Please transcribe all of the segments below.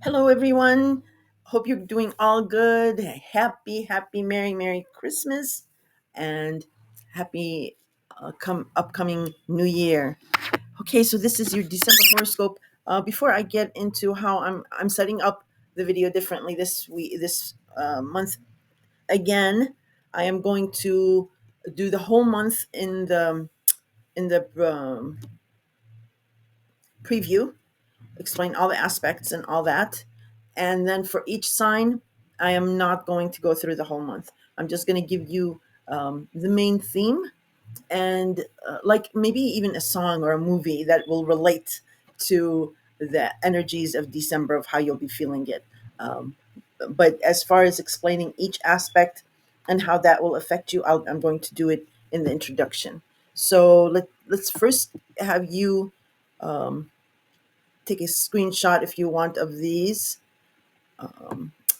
Hello, everyone. Hope you're doing all good. Happy, Merry Christmas, and happy upcoming New Year. Okay, so this is your December horoscope. Before I get into how I'm setting up the video differently this month again, I am going to do the whole month in the preview, explain all the aspects and all that. And then for each sign, I am not going to go through the whole month. I'm just going to give you the main theme and like maybe even a song or a movie that will relate to the energies of December of how you'll be feeling it. Um, but as far as explaining each aspect and how that will affect you, I'm going to do it in the introduction. So let's first have you um, take a screenshot if you want of these.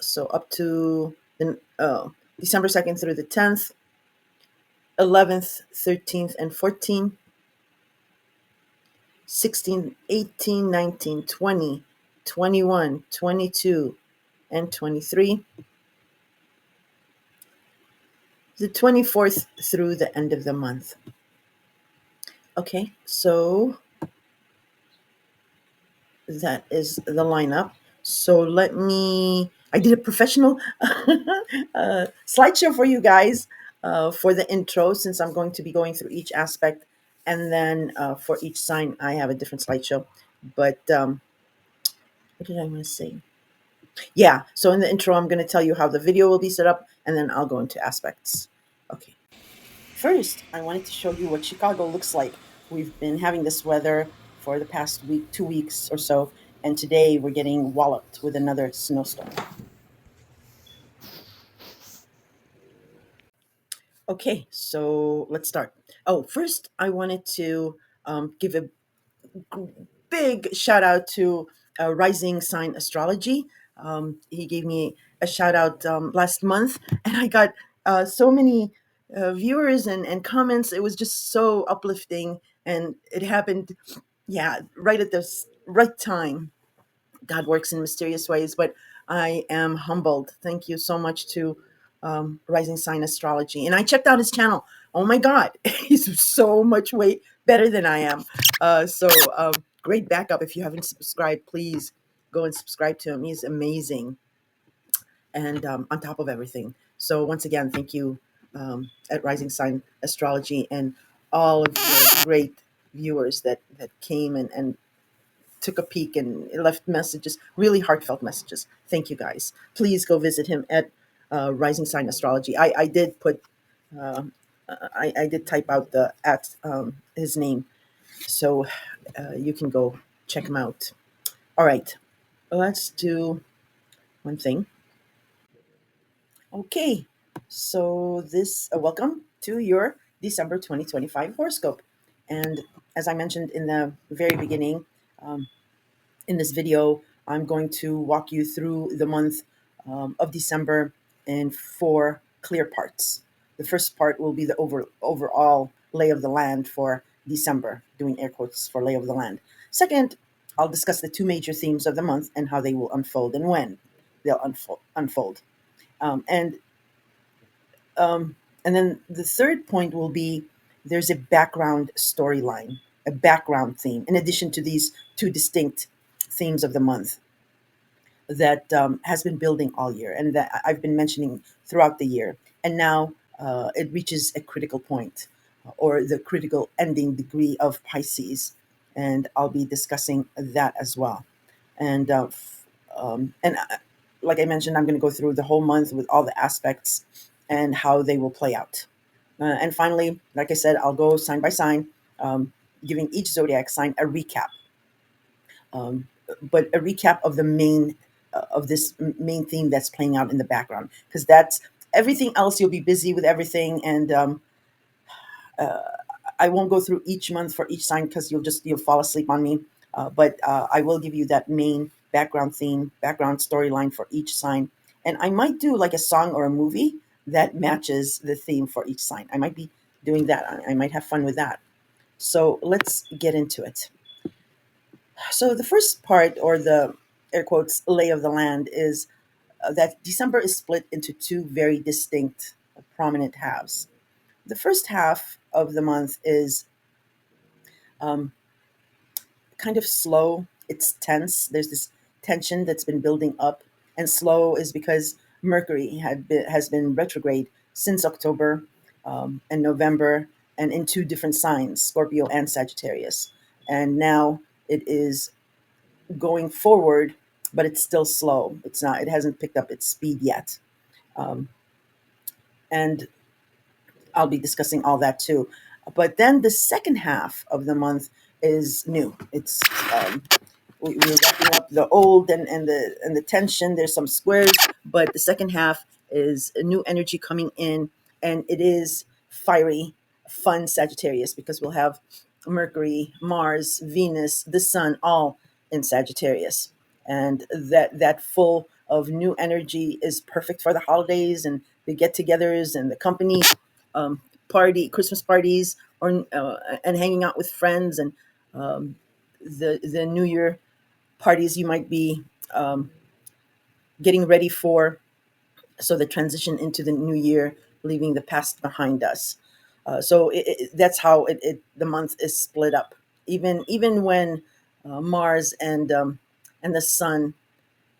So up to the December 2nd through the 10th, 11th, 13th, and 14th, 16, 18, 19, 20, 21, 22, and 23, the 24th through the end of the month. Okay, so that is the lineup. So I did a professional slideshow for you guys for the intro, since I'm going to be going through each aspect. And then for each sign, I have a different slideshow. But what did I want to say? Yeah, so in the intro, I'm going to tell you how the video will be set up, and then I'll go into aspects. Okay. First, I wanted to show you what Chicago looks like. We've been having this weather for the past week, 2 weeks or so, and today we're getting walloped with another snowstorm. Okay, so let's start. Oh, first, I wanted to give a big shout out to Rising Sign Astrology. He gave me a shout out last month, and I got so many viewers and comments. It was just so uplifting, and it happened, yeah, right at the right time. God works in mysterious ways, but I am humbled. Thank you so much to Rising Sign Astrology. And I checked out his channel. Oh my God, he's so much way better than I am. So great backup. If you haven't subscribed, please go and subscribe to him. He's amazing and on top of everything. So once again, thank you at Rising Sign Astrology and all of the great viewers that came and took a peek and left messages, really heartfelt messages. Thank you guys. Please go visit him at Rising Sign Astrology. I did put, I did type out the at his name, so you can go check him out. All right, let's do one thing. Okay, so this welcome to your December 2025 horoscope, and as I mentioned in the very beginning, um, in this video, I'm going to walk you through the month of December in four clear parts. The first part will be the overall lay of the land for December, doing air quotes for lay of the land. Second, I'll discuss the two major themes of the month and how they will unfold and when they'll unfold. Um, and and then the third point will be there's a background storyline, a background theme, in addition to these two distinct themes of the month that has been building all year and that I've been mentioning throughout the year. And now it reaches a critical point or the critical ending degree of Pisces. And I'll be discussing that as well. And, like I mentioned, I'm going to go through the whole month with all the aspects and how they will play out. And finally, like I said, I'll go sign by sign, giving each zodiac sign a recap, um, but a recap of the main of this main theme that's playing out in the background, because that's everything else. You'll be busy with everything, and I won't go through each month for each sign because you'll fall asleep on me. But I will give you that main background theme, background storyline for each sign, and I might do like a song or a movie that matches the theme for each sign. I might be doing that. I might have fun with that. So let's get into it. So the first part, or the air quotes lay of the land is that December is split into two very distinct, prominent halves. The first half of the month is um, kind of slow. It's tense. There's this tension that's been building up, and slow is because Mercury has been retrograde since October and November, and in two different signs, Scorpio and Sagittarius. And now it is going forward, but it's still slow. It's not. It hasn't picked up its speed yet. Um, and I'll be discussing all that too. But then the second half of the month is new. It's we're wrapping up the old and the tension. There's some squares, but the second half is a new energy coming in, and it is fiery, fun Sagittarius because we'll have Mercury, Mars, Venus, the Sun, all in Sagittarius, and that full of new energy is perfect for the holidays and the get-togethers and the company party, Christmas parties, or and hanging out with friends and the New Year parties you might be um, getting ready for. So the transition into the new year, leaving the past behind us. So that's how the month is split up. Even when Mars and the Sun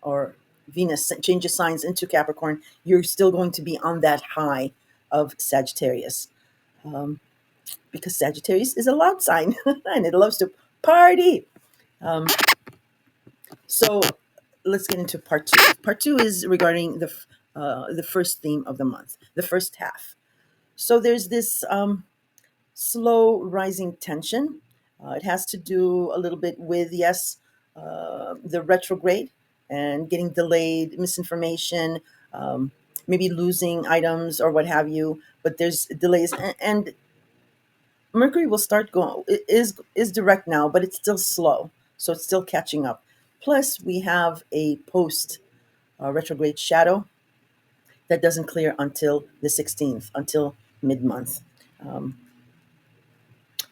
or Venus changes signs into Capricorn, you're still going to be on that high of Sagittarius, um, because Sagittarius is a loud sign and it loves to party. Um, So let's get into part two. Part two is regarding the first theme of the month, the first half. So there's this slow rising tension. It has to do a little bit with, yes, the retrograde and getting delayed, misinformation, um, maybe losing items or what have you. But there's delays, and Mercury will start going is direct now, but it's still slow, so it's still catching up. Plus, we have a post retrograde shadow that doesn't clear until the 16th, until mid month. Um,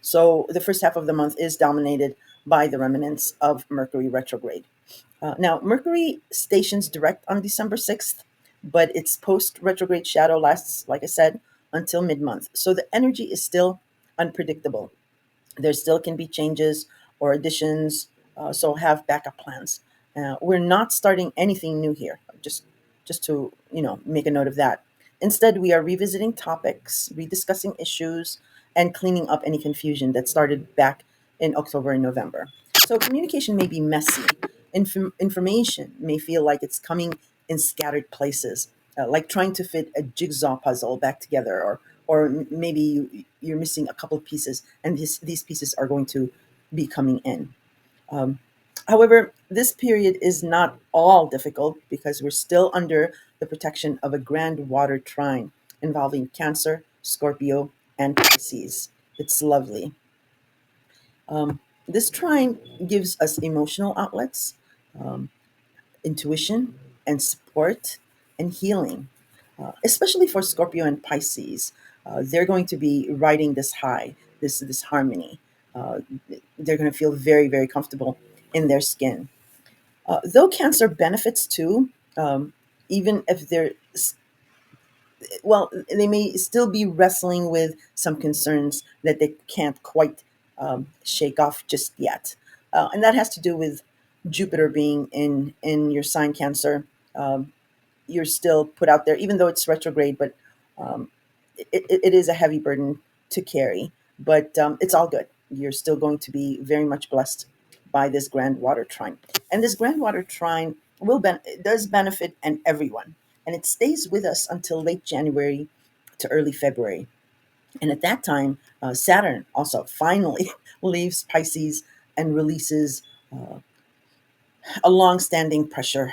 so the first half of the month is dominated by the remnants of Mercury retrograde. Now, Mercury stations direct on December 6th, but its post retrograde shadow lasts, like I said, until mid month. So the energy is still unpredictable. There still can be changes or additions, so have backup plans. We're not starting anything new here, just to make a note of that. Instead, we are revisiting topics, rediscussing issues, and cleaning up any confusion that started back in October and November. So communication may be messy. Information may feel like it's coming in scattered places, like trying to fit a jigsaw puzzle back together, or maybe you're missing a couple of pieces, and these pieces are going to be coming in. Um, However, this period is not all difficult because we're still under the protection of a grand water trine involving Cancer, Scorpio, and Pisces. It's lovely. This trine gives us emotional outlets, um, intuition, and support and healing, especially for Scorpio and Pisces. They're going to be riding this high, this harmony. Uh, they're going to feel very, very comfortable in their skin. Though Cancer benefits too, even if they're they may still be wrestling with some concerns that they can't quite shake off just yet, and that has to do with Jupiter being in your sign, Cancer. Um, you're still put out there, even though it's retrograde, but um, it is a heavy burden to carry. But it's all good. You're still going to be very much blessed by this grand water trine. And this grand water trine it does benefit and everyone. And it stays with us until late January to early February. And at that time, Saturn also finally leaves Pisces and releases a long-standing pressure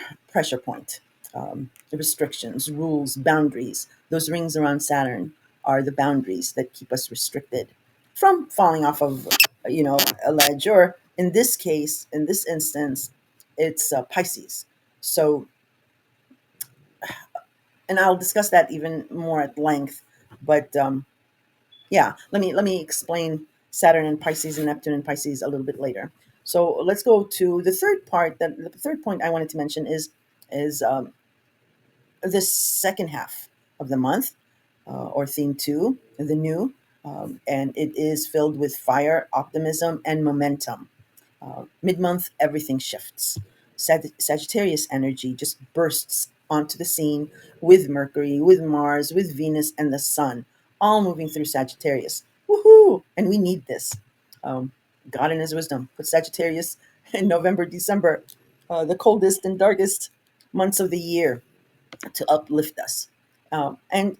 point. The restrictions, rules, boundaries. Those rings around Saturn are the boundaries that keep us restricted from falling off of, a ledge. Or in this case, in this instance, it's Pisces. So, and I'll discuss that even more at length. But yeah, let me explain Saturn and Pisces and Neptune and Pisces a little bit later. So let's go to the third part. That the third point I wanted to mention is the second half of the month, or theme two, the new, and it is filled with fire, optimism, and momentum. Mid month, everything shifts. Sagittarius energy just bursts onto the scene with Mercury, with Mars, with Venus, and the Sun, all moving through Sagittarius. Woohoo! And we need this. Um, God in His wisdom put Sagittarius in November, December, the coldest and darkest months of the year, to uplift us. And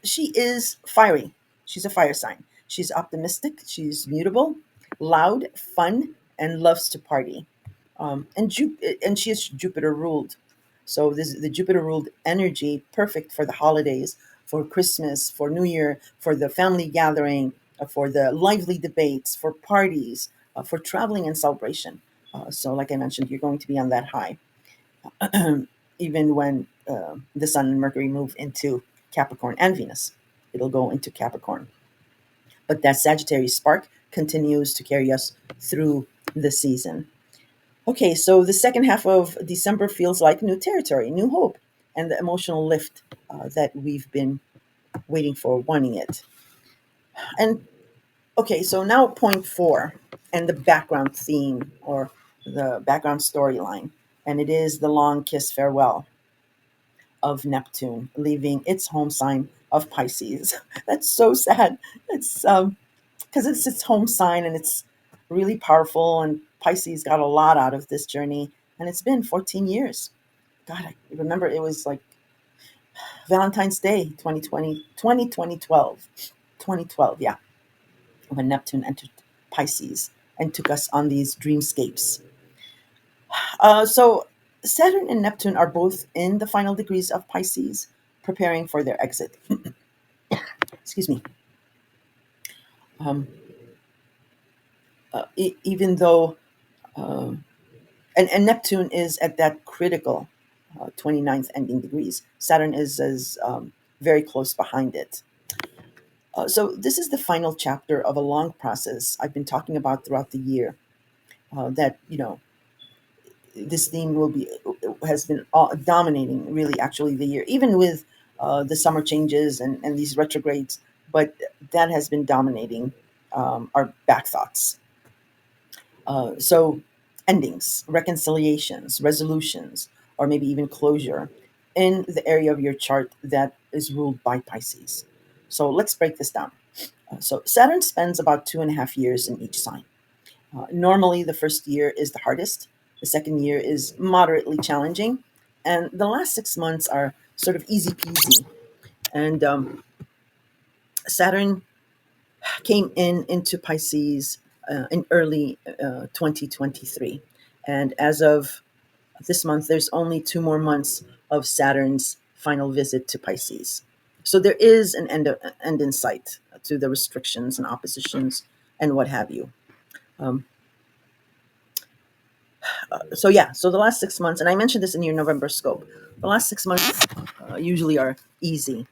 she is fiery. She's a fire sign. She's optimistic. She's mutable, loud, fun, and loves to party. And she is Jupiter ruled. So this is the Jupiter ruled energy, perfect for the holidays, for Christmas, for New Year, for the family gathering, for the lively debates, for parties, for traveling and celebration. So, like I mentioned, you're going to be on that high, even when the Sun and Mercury move into Capricorn and Venus. It'll go into Capricorn. But that Sagittarius spark continues to carry us through the season. Okay, so the second half of December feels like new territory, new hope, and the emotional lift that we've been waiting for, wanting it. And okay, so now point four, and the background theme, or the background storyline, and it is the long kiss farewell of Neptune, leaving its home sign of Pisces. That's so sad. It's because it's its home sign and it's really powerful. And Pisces got a lot out of this journey, and it's been 14 years. God, I remember it was like Valentine's Day, 2012, yeah, when Neptune entered Pisces and took us on these dreamscapes. So Saturn and Neptune are both in the final degrees of Pisces, preparing for their exit. Excuse me. Um, Even though, and Neptune is at that critical 29th ending degrees, Saturn is as very close behind it. So this is the final chapter of a long process I've been talking about throughout the year. That this theme will be has been dominating really actually the year, even with the summer changes and these retrogrades. But that has been dominating our back thoughts. So endings, reconciliations, resolutions, or maybe even closure in the area of your chart that is ruled by Pisces. So let's break this down. So Saturn spends about 2.5 years in each sign. Normally, the first year is the hardest, the second year is moderately challenging, and the last 6 months are sort of easy peasy. And Saturn came into Pisces in early 2023. And as of this month, there's only 2 more months of Saturn's final visit to Pisces. So there is an end in sight to the restrictions and oppositions and what have you. Um, so yeah, so the last 6 months, and I mentioned this in your November scope, the last 6 months usually are easy.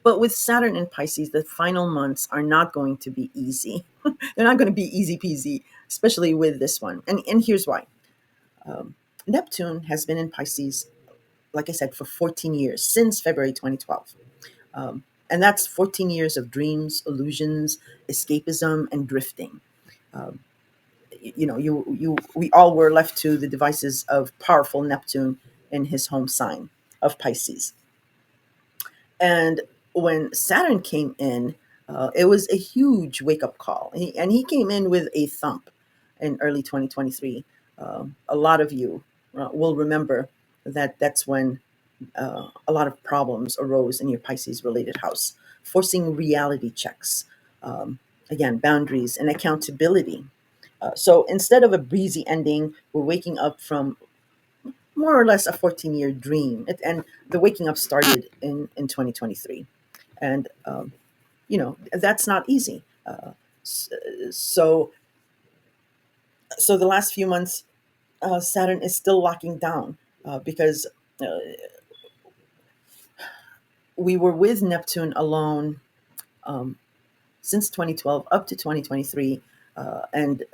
But with Saturn in Pisces, the final months are not going to be easy. They're not going to be easy peasy, especially with this one. And here's why. Neptune has been in Pisces, like I said, for 14 years, since February 2012. And that's 14 years of dreams, illusions, escapism, and drifting. Um, we all were left to the devices of powerful Neptune in his home sign of Pisces. And when Saturn came in, it was a huge wake up call. And he came in with a thump in early 2023. A lot of you will remember that that's when a lot of problems arose in your Pisces related house, forcing reality checks, again, boundaries and accountability. So instead of a breezy ending, we're waking up from more or less a 14-year dream. And the waking up started in 2023. And, that's not easy. So, so the last few months, Saturn is still locking down because uh, we were with Neptune alone um, since 2012 up to 2023. And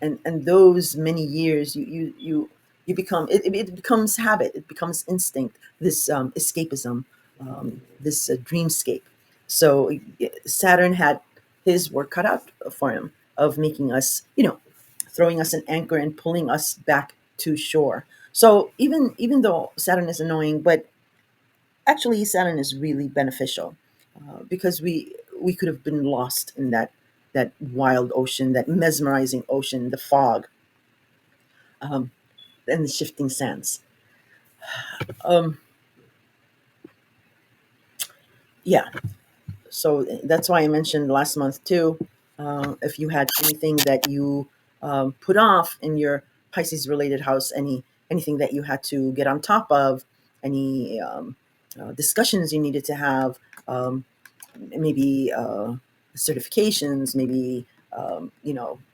And those many years, you become it becomes habit, it becomes instinct, this escapism, this dreamscape. So Saturn had his work cut out for him of making us, throwing us an anchor and pulling us back to shore. So even though Saturn is annoying, but actually Saturn is really beneficial, because we could have been lost in that wild ocean, that mesmerizing ocean, the fog, and the shifting sands. Um, yeah, so that's why I mentioned last month too. If you had anything that you put off in your Pisces related house, anything that you had to get on top of, any discussions you needed to have, um, maybe certifications, maybe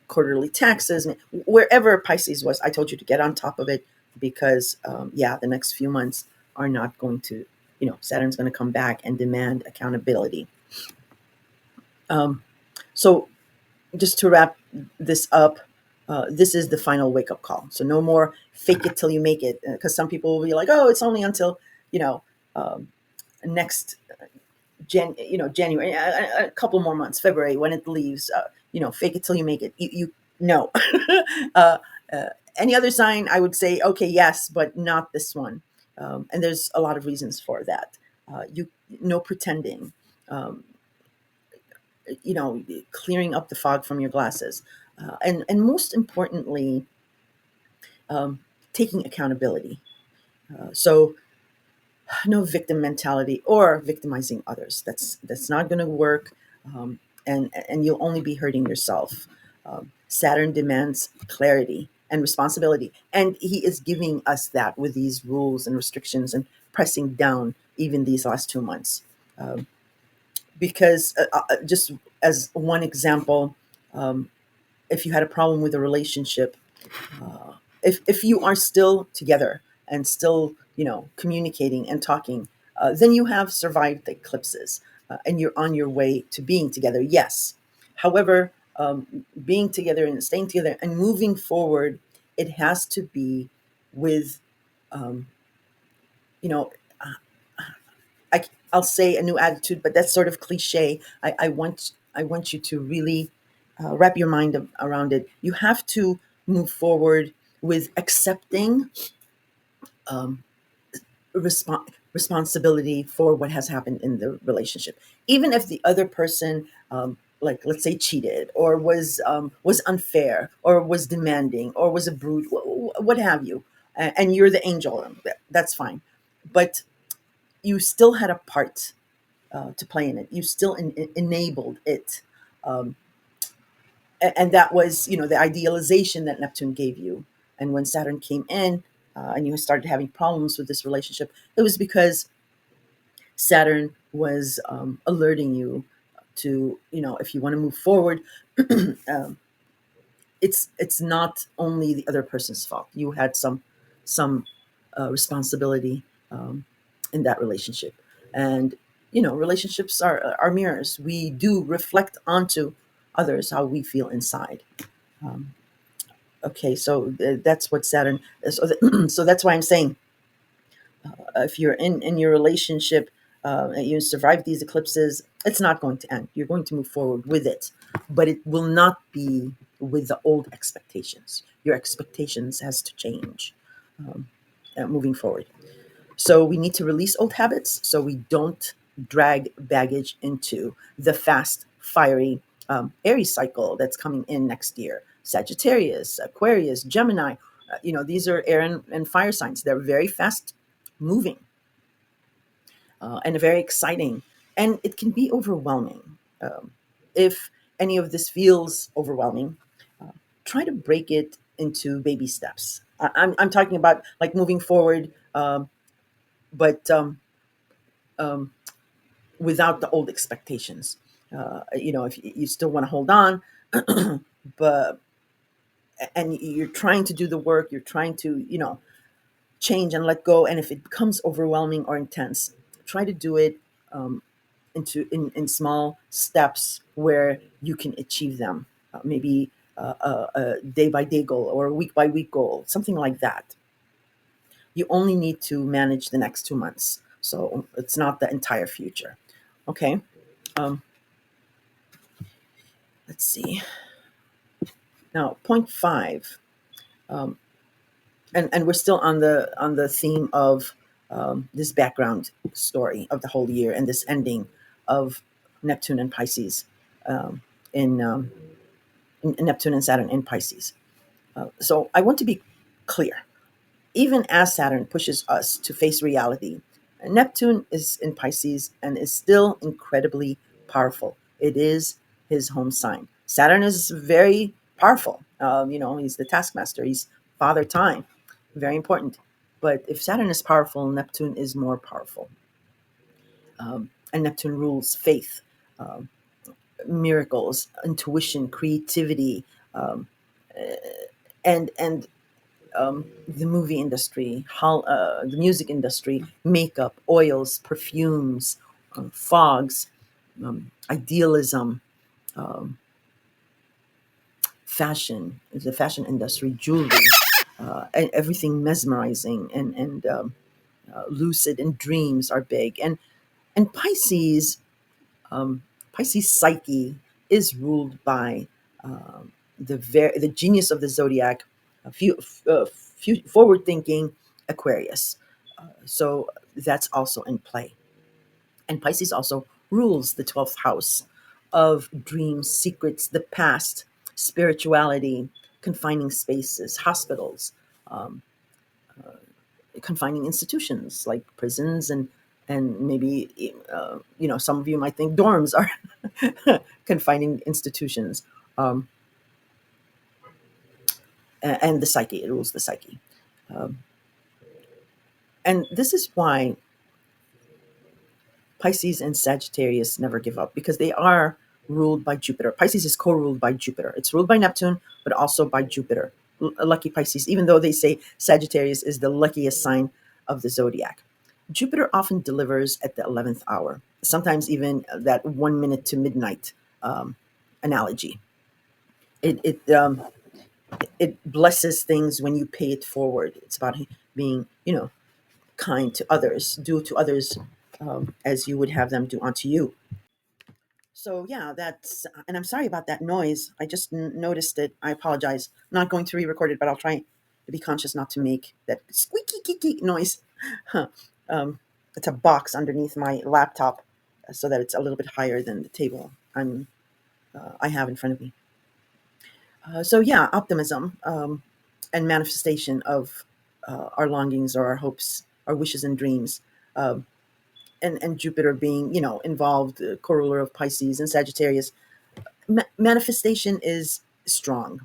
quarterly taxes, wherever Pisces was. I told you to get on top of it, because the next few months are not going to, Saturn's going to come back and demand accountability. So just to wrap this up, this is the final wake up call. So no more fake it till you make it, because some people will be like, oh, it's only until you know next January, a couple more months, February, when it leaves. Fake it till you make it. You no. uh, any other sign, I would say, okay, yes, but not this one. And there's a lot of reasons for that. You No pretending. Um, Clearing up the fog from your glasses, and most importantly, um, taking accountability. So no victim mentality or victimizing others. That's not going to work, and you'll only be hurting yourself. Saturn demands clarity and responsibility, and he is giving us that with these rules and restrictions and pressing down even these last 2 months. Because just as one example, um, if you had a problem with a relationship, if you are still together and still communicating and talking, then you have survived the eclipses, and you're on your way to being together. Yes, however, being together and staying together and moving forward, it has to be with um, you know I, I'll say a new attitude, but that's sort of cliche. I want you to really wrap your mind around it. You have to move forward with accepting um, responsibility for what has happened in the relationship, even if the other person, like let's say, cheated or was unfair or was demanding or was a brute, what have you, and you're the angel. That's fine, but you still had a part to play in it. You still enabled it, um, and that was the idealization that Neptune gave you. And when Saturn came in, and you started having problems with this relationship, it was because Saturn was alerting you to, if you want to move forward, um, it's not only the other person's fault. You had some responsibility in that relationship, and relationships are mirrors. We do reflect onto others how we feel inside. Um, okay, so that's what Saturn. So that's why I'm saying, if you're in your relationship, and you survive these eclipses, it's not going to end. You're going to move forward with it, but it will not be with the old expectations. Your expectations has to change, um, moving forward. So we need to release old habits so we don't drag baggage into the fast, fiery Aries cycle that's coming in next year. Sagittarius, Aquarius, Gemini, these are air and fire signs. They're very fast moving, and very exciting. And it can be overwhelming. If any of this feels overwhelming, try to break it into baby steps. I'm talking about like moving forward, but um, without the old expectations. If you still want to hold on, but and you're trying to do the work, you're trying to change and let go, and if it becomes overwhelming or intense, try to do it in small steps where you can achieve them. Maybe a day by day goal or a week by week goal, something like that. You only need to manage the next 2 months. So it's not the entire future. Okay. Um, let's see. Now, point five, and we're still on the theme of this background story of the whole year and this ending of Neptune and Pisces um, in, in Neptune and Saturn in Pisces. So I want to be clear. Even as Saturn pushes us to face reality, Neptune is in Pisces and is still incredibly powerful. It is his home sign. Saturn is very powerful. He's the taskmaster. He's father time. Very important. But if Saturn is powerful, Neptune is more powerful. And Neptune rules faith, um, miracles, intuition, creativity, um, and the movie industry, the music industry, makeup, oils, perfumes, fogs, idealism, um, fashion, the fashion industry, jewelry, and everything mesmerizing and lucid and dreams are big. And Pisces psyche is ruled by the genius of the zodiac, forward thinking Aquarius. So that's also in play. And Pisces also rules the 12th house of dreams, secrets, the past, spirituality, confining spaces, hospitals, um, confining institutions like prisons and maybe some of you might think dorms are confining institutions, um, and the psyche. It rules the psyche, um, and this is why Pisces and Sagittarius never give up, because they are ruled by Jupiter. Pisces is co-ruled by Jupiter. It's ruled by Neptune, but also by Jupiter. Lucky Pisces, even though they say Sagittarius is the luckiest sign of the zodiac. Jupiter often delivers at the 11th hour, sometimes even that 1 minute to midnight analogy. It it blesses things when you pay it forward. It's about being, kind to others, do to others as you would have them do unto you. So yeah, and I'm sorry about that noise. I just noticed it. I apologize. I'm not going to re-record it, but I'll try to be conscious not to make that squeaky geeky noise. Huh. Um, it's a box underneath my laptop, so that it's a little bit higher than the table I have in front of me. So yeah, optimism and manifestation of our longings or our hopes, our wishes and dreams. Um, and Jupiter being, involved, co-ruler of Pisces and Sagittarius, manifestation is strong.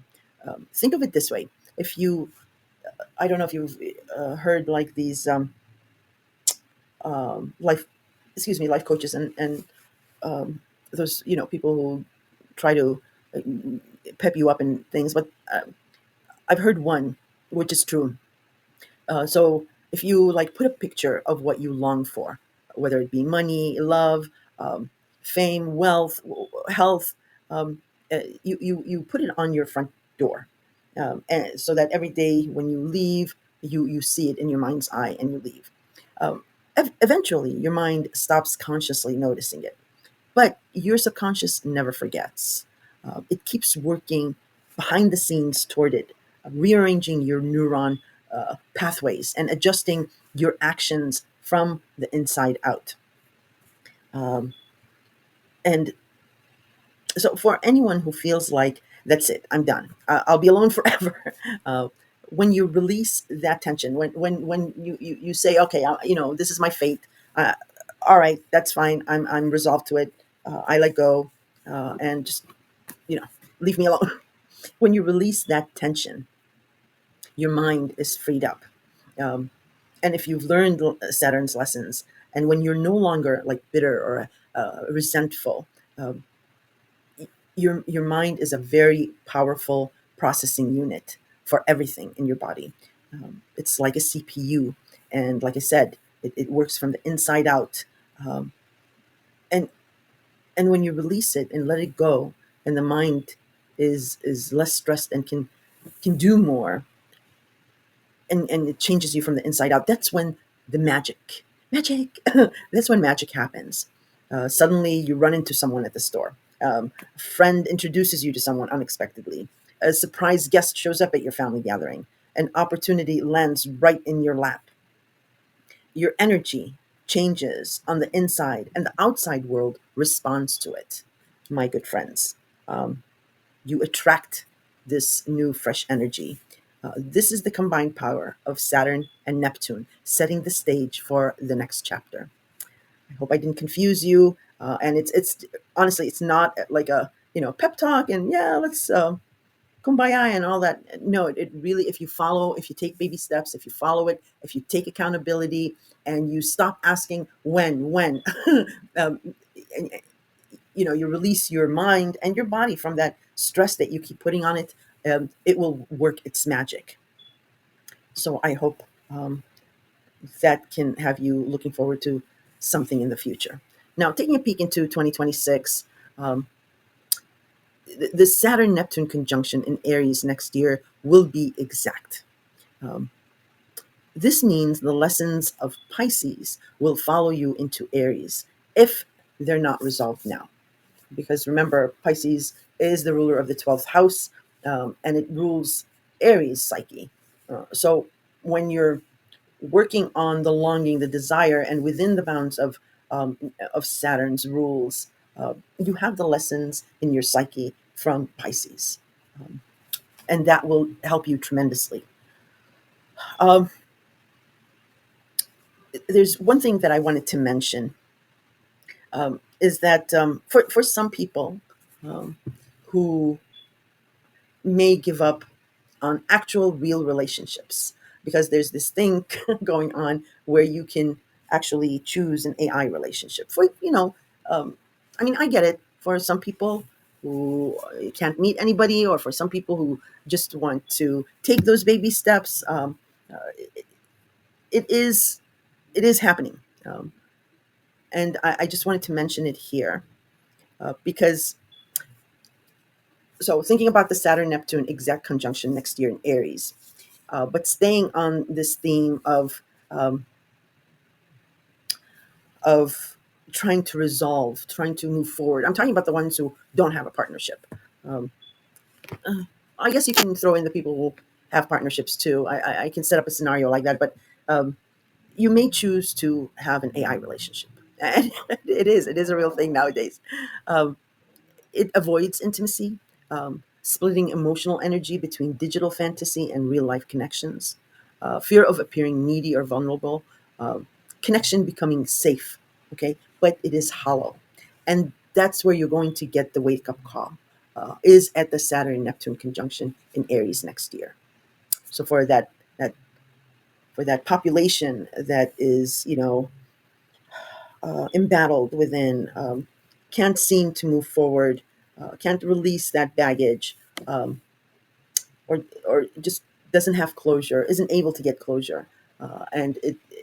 Think of it this way: if you, I don't know if you've heard like these life, life coaches and those people who try to uh, pep you up and things, but I've heard one which is true. So if you like put a picture of what you long for, whether it be money, love, um, fame, wealth, health, um, you put it on your front door, and so that every day when you leave, you see it in your mind's eye and you leave. Um, Eventually, your mind stops consciously noticing it, but your subconscious never forgets. It keeps working behind the scenes toward it, rearranging your neuron pathways and adjusting your actions from the inside out. Um, and so, for anyone who feels like that's it, I'm done, I'll be alone forever. uh, when you release that tension, when you say, okay, this is my fate. Uh, all right, that's fine. I'm resolved to it. I let go, and just you know leave me alone. When you release that tension, your mind is freed up. Um, and if you've learned Saturn's lessons, and when you're no longer like bitter or resentful, um, your mind is a very powerful processing unit for everything in your body. It's like a CPU, and like I said, it works from the inside out. And and when you release it and let it go, and the mind is less stressed and can do more, and it changes you from the inside out. That's when the magic that's when magic happens. Suddenly you run into someone at the store. A friend introduces you to someone unexpectedly. A surprise guest shows up at your family gathering. An opportunity lands right in your lap. Your energy changes on the inside, and the outside world responds to it. My good friends, you attract this new fresh energy. This is the combined power of Saturn and Neptune, setting the stage for the next chapter. I hope I didn't confuse you. And it's honestly, it's not like a pep talk and yeah, let's kumbaya and all that. No, it really, if you follow, if you take baby steps, if you follow it, if you take accountability, and you stop asking when, um, and, you release your mind and your body from that stress that you keep putting on it. It will work its magic. So I hope that can have you looking forward to something in the future. Now, taking a peek into 2026, um, the Saturn Neptune conjunction in Aries next year will be exact. Um, this means the lessons of Pisces will follow you into Aries if they're not resolved now. Because remember, Pisces is the ruler of the 12th house, and it rules Aries psyche. So when you're working on the longing, the desire, and within the bounds of Saturn's rules, you have the lessons in your psyche from Pisces, and that will help you tremendously. Um, there's one thing that I wanted to mention, is that for some people um, who may give up on actual real relationships, because there's this thing going on where you can actually choose an AI relationship. I mean, I get it for some people who can't meet anybody, or for some people who just want to take those baby steps. It is it is happening, and I just wanted to mention it here, because so thinking about the Saturn Neptune exact conjunction next year in Aries, but staying on this theme um, of trying to resolve, trying to move forward. I'm talking about the ones who don't have a partnership. Um, I guess you can throw in the people who have partnerships too. I can set up a scenario like that, but um, you may choose to have an AI relationship, and it is a real thing nowadays. Um, it avoids intimacy, splitting emotional energy between digital fantasy and real life connections, fear of appearing needy or vulnerable, connection becoming safe, okay, but it is hollow. And that's where you're going to get the wake up call, is at the Saturn Neptune conjunction in Aries next year. So that for that population that is, embattled within, can't seem to move forward, can't release that baggage, um, or just doesn't have closure, isn't able to get closure, and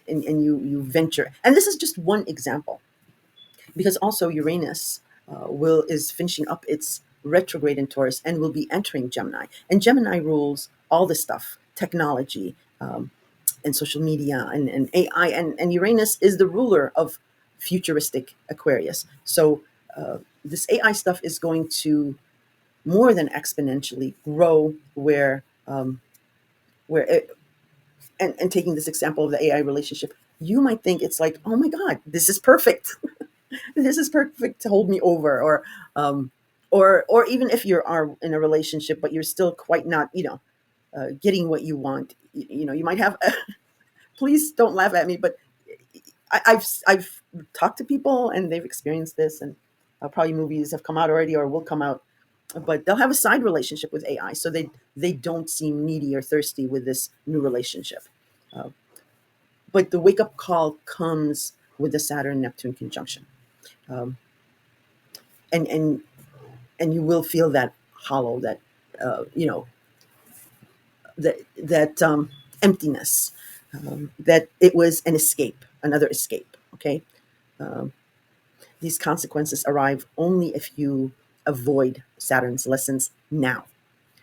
you venture. And this is just one example, because also Uranus will is finishing up its retrograde in Taurus and will be entering Gemini, and Gemini rules all this stuff, technology, and social media and AI, and Uranus is the ruler of futuristic Aquarius. So this AI stuff is going to more than exponentially grow, where it, and taking this example of the AI relationship, you might think it's like, oh my God, this is perfect. This is perfect to hold me over, or even if you are in a relationship but you're still quite not, getting what you want. You might have please don't laugh at me, but I've talked to people and they've experienced this, and probably movies have come out already or will come out. But they'll have a side relationship with AI, so they don't seem needy or thirsty with this new relationship. Uh, but the wake up call comes with the Saturn Neptune conjunction, um, and and you will feel that hollow, that you know that emptiness, that it was an escape, another escape. Okay, um, these consequences arrive only if you avoid Saturn's lessons now.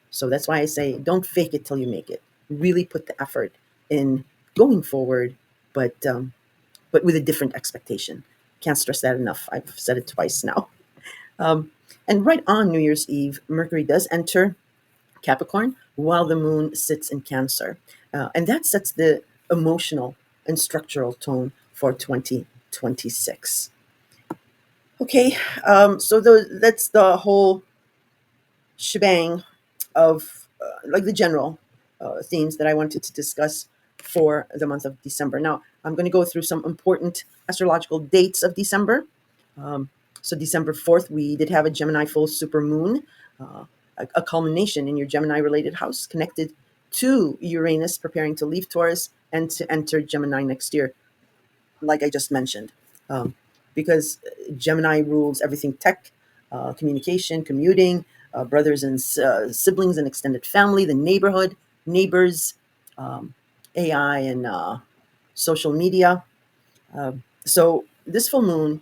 So that's why I say don't fake it till you make it. Really put the effort in going forward, but with a different expectation. Can't stress that enough. I've said it twice now. Um, and right on New Year's Eve, Mercury does enter Capricorn while the moon sits in Cancer. And that sets the emotional and structural tone for 2026. Okay, so that's the whole shebang of like the general themes that I wanted to discuss for the month of December. Now, I'm going to go through some important astrological dates of December. Um, so, December 4th, we did have a Gemini full super moon, a culmination in your Gemini related house connected to Uranus preparing to leave Taurus and to enter Gemini next year, like I just mentioned. Um, because Gemini rules everything tech, communication, commuting, brothers and siblings and extended family, the neighborhood, neighbors, um, AI, and social media. So this full moon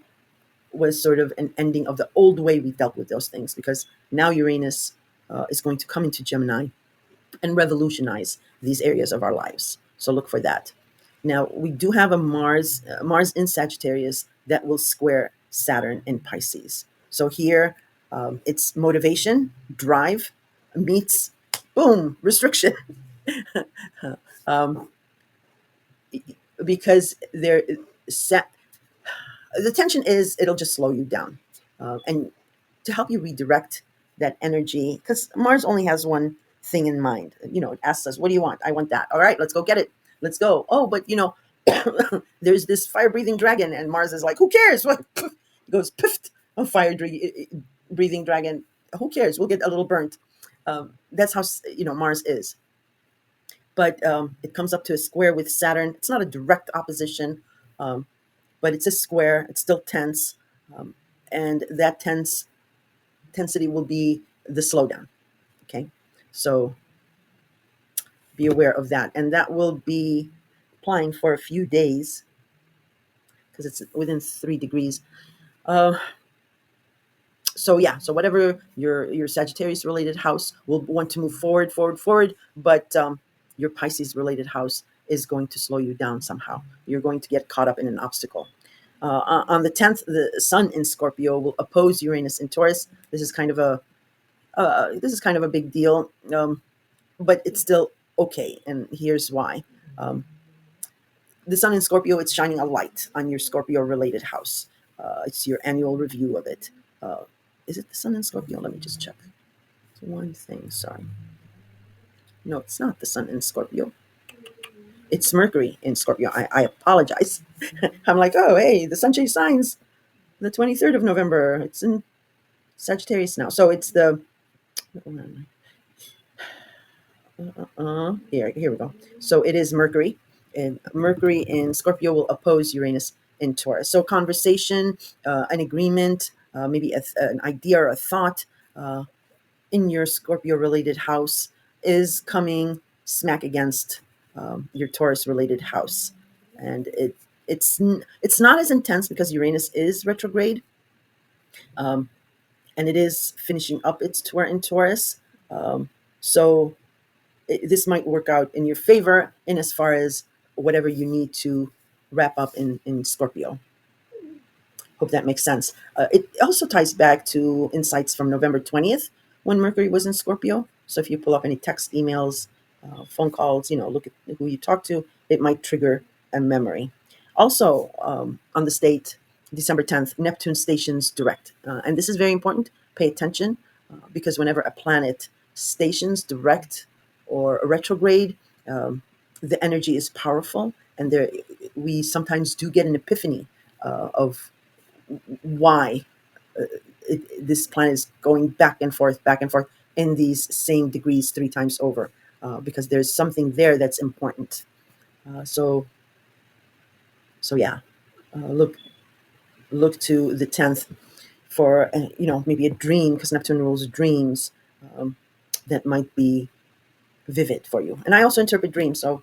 was sort of an ending of the old way we dealt with those things because now Uranus is going to come into Gemini and revolutionize these areas of our lives. So look for that. Now we do have a Mars in Sagittarius that will square Saturn in Pisces. So here it's motivation, drive meets boom restriction, um, because there the tension is it'll just slow you down, and to help you redirect that energy because Mars only has one thing in mind. It asks us, "What do you want?" I want that. All right, let's go get it. Let's go. Oh, but there's this fire breathing dragon, and Mars is like, "Who cares?" What it goes, piffed, a fire breathing dragon. Who cares? We'll get a little burnt. That's how Mars is. But it comes up to a square with Saturn. It's not a direct opposition, um, but it's a square. It's still tense, and that tensity will be the slowdown. Okay, so be aware of that, and that will be applying for a few days because it's within 3 degrees. Uh, so yeah, so whatever your Sagittarius related house will want to move forward, but your Pisces related house is going to slow you down somehow. You're going to get caught up in an obstacle. On the 10th, the Sun in Scorpio will oppose Uranus in Taurus. This is kind of a big deal, but it's still okay. And here's why: um, the Sun in Scorpio, it's shining a light on your Scorpio-related house. It's your annual review of it. Uh, is it the Sun in Scorpio? Let me just check. It's one thing. Sorry, no, it's not the Sun in Scorpio. It's Mercury in Scorpio. I apologize. I'm like, oh, hey, the Sun change signs the 23rd of November. It's in Sagittarius now, so it's the here we go. So it is Mercury, and Mercury in Scorpio will oppose Uranus in Taurus. So conversation, an agreement, maybe an idea or a thought in your Scorpio-related house is coming smack against your Taurus-related house, and it's not as intense because Uranus is retrograde, um, and it is finishing up its tour in Taurus. So this might work out in your favor in as far as whatever you need to wrap up in Scorpio. Hope that makes sense. It also ties back to insights from November 20th when Mercury was in Scorpio. So if you pull up any text, emails, phone calls, look at who you talk to, it might trigger a memory. Also, on the state, December 10th, Neptune stations direct. And this is very important. Pay attention because whenever a planet stations direct or retrograde, the energy is powerful. And we sometimes do get an epiphany of why this planet is going back and forth in these same degrees 3 times over, because there's something there that's important. So yeah, look to the 10th for maybe a dream because Neptune rules dreams, um, that might be vivid for you. And I also interpret dreams, so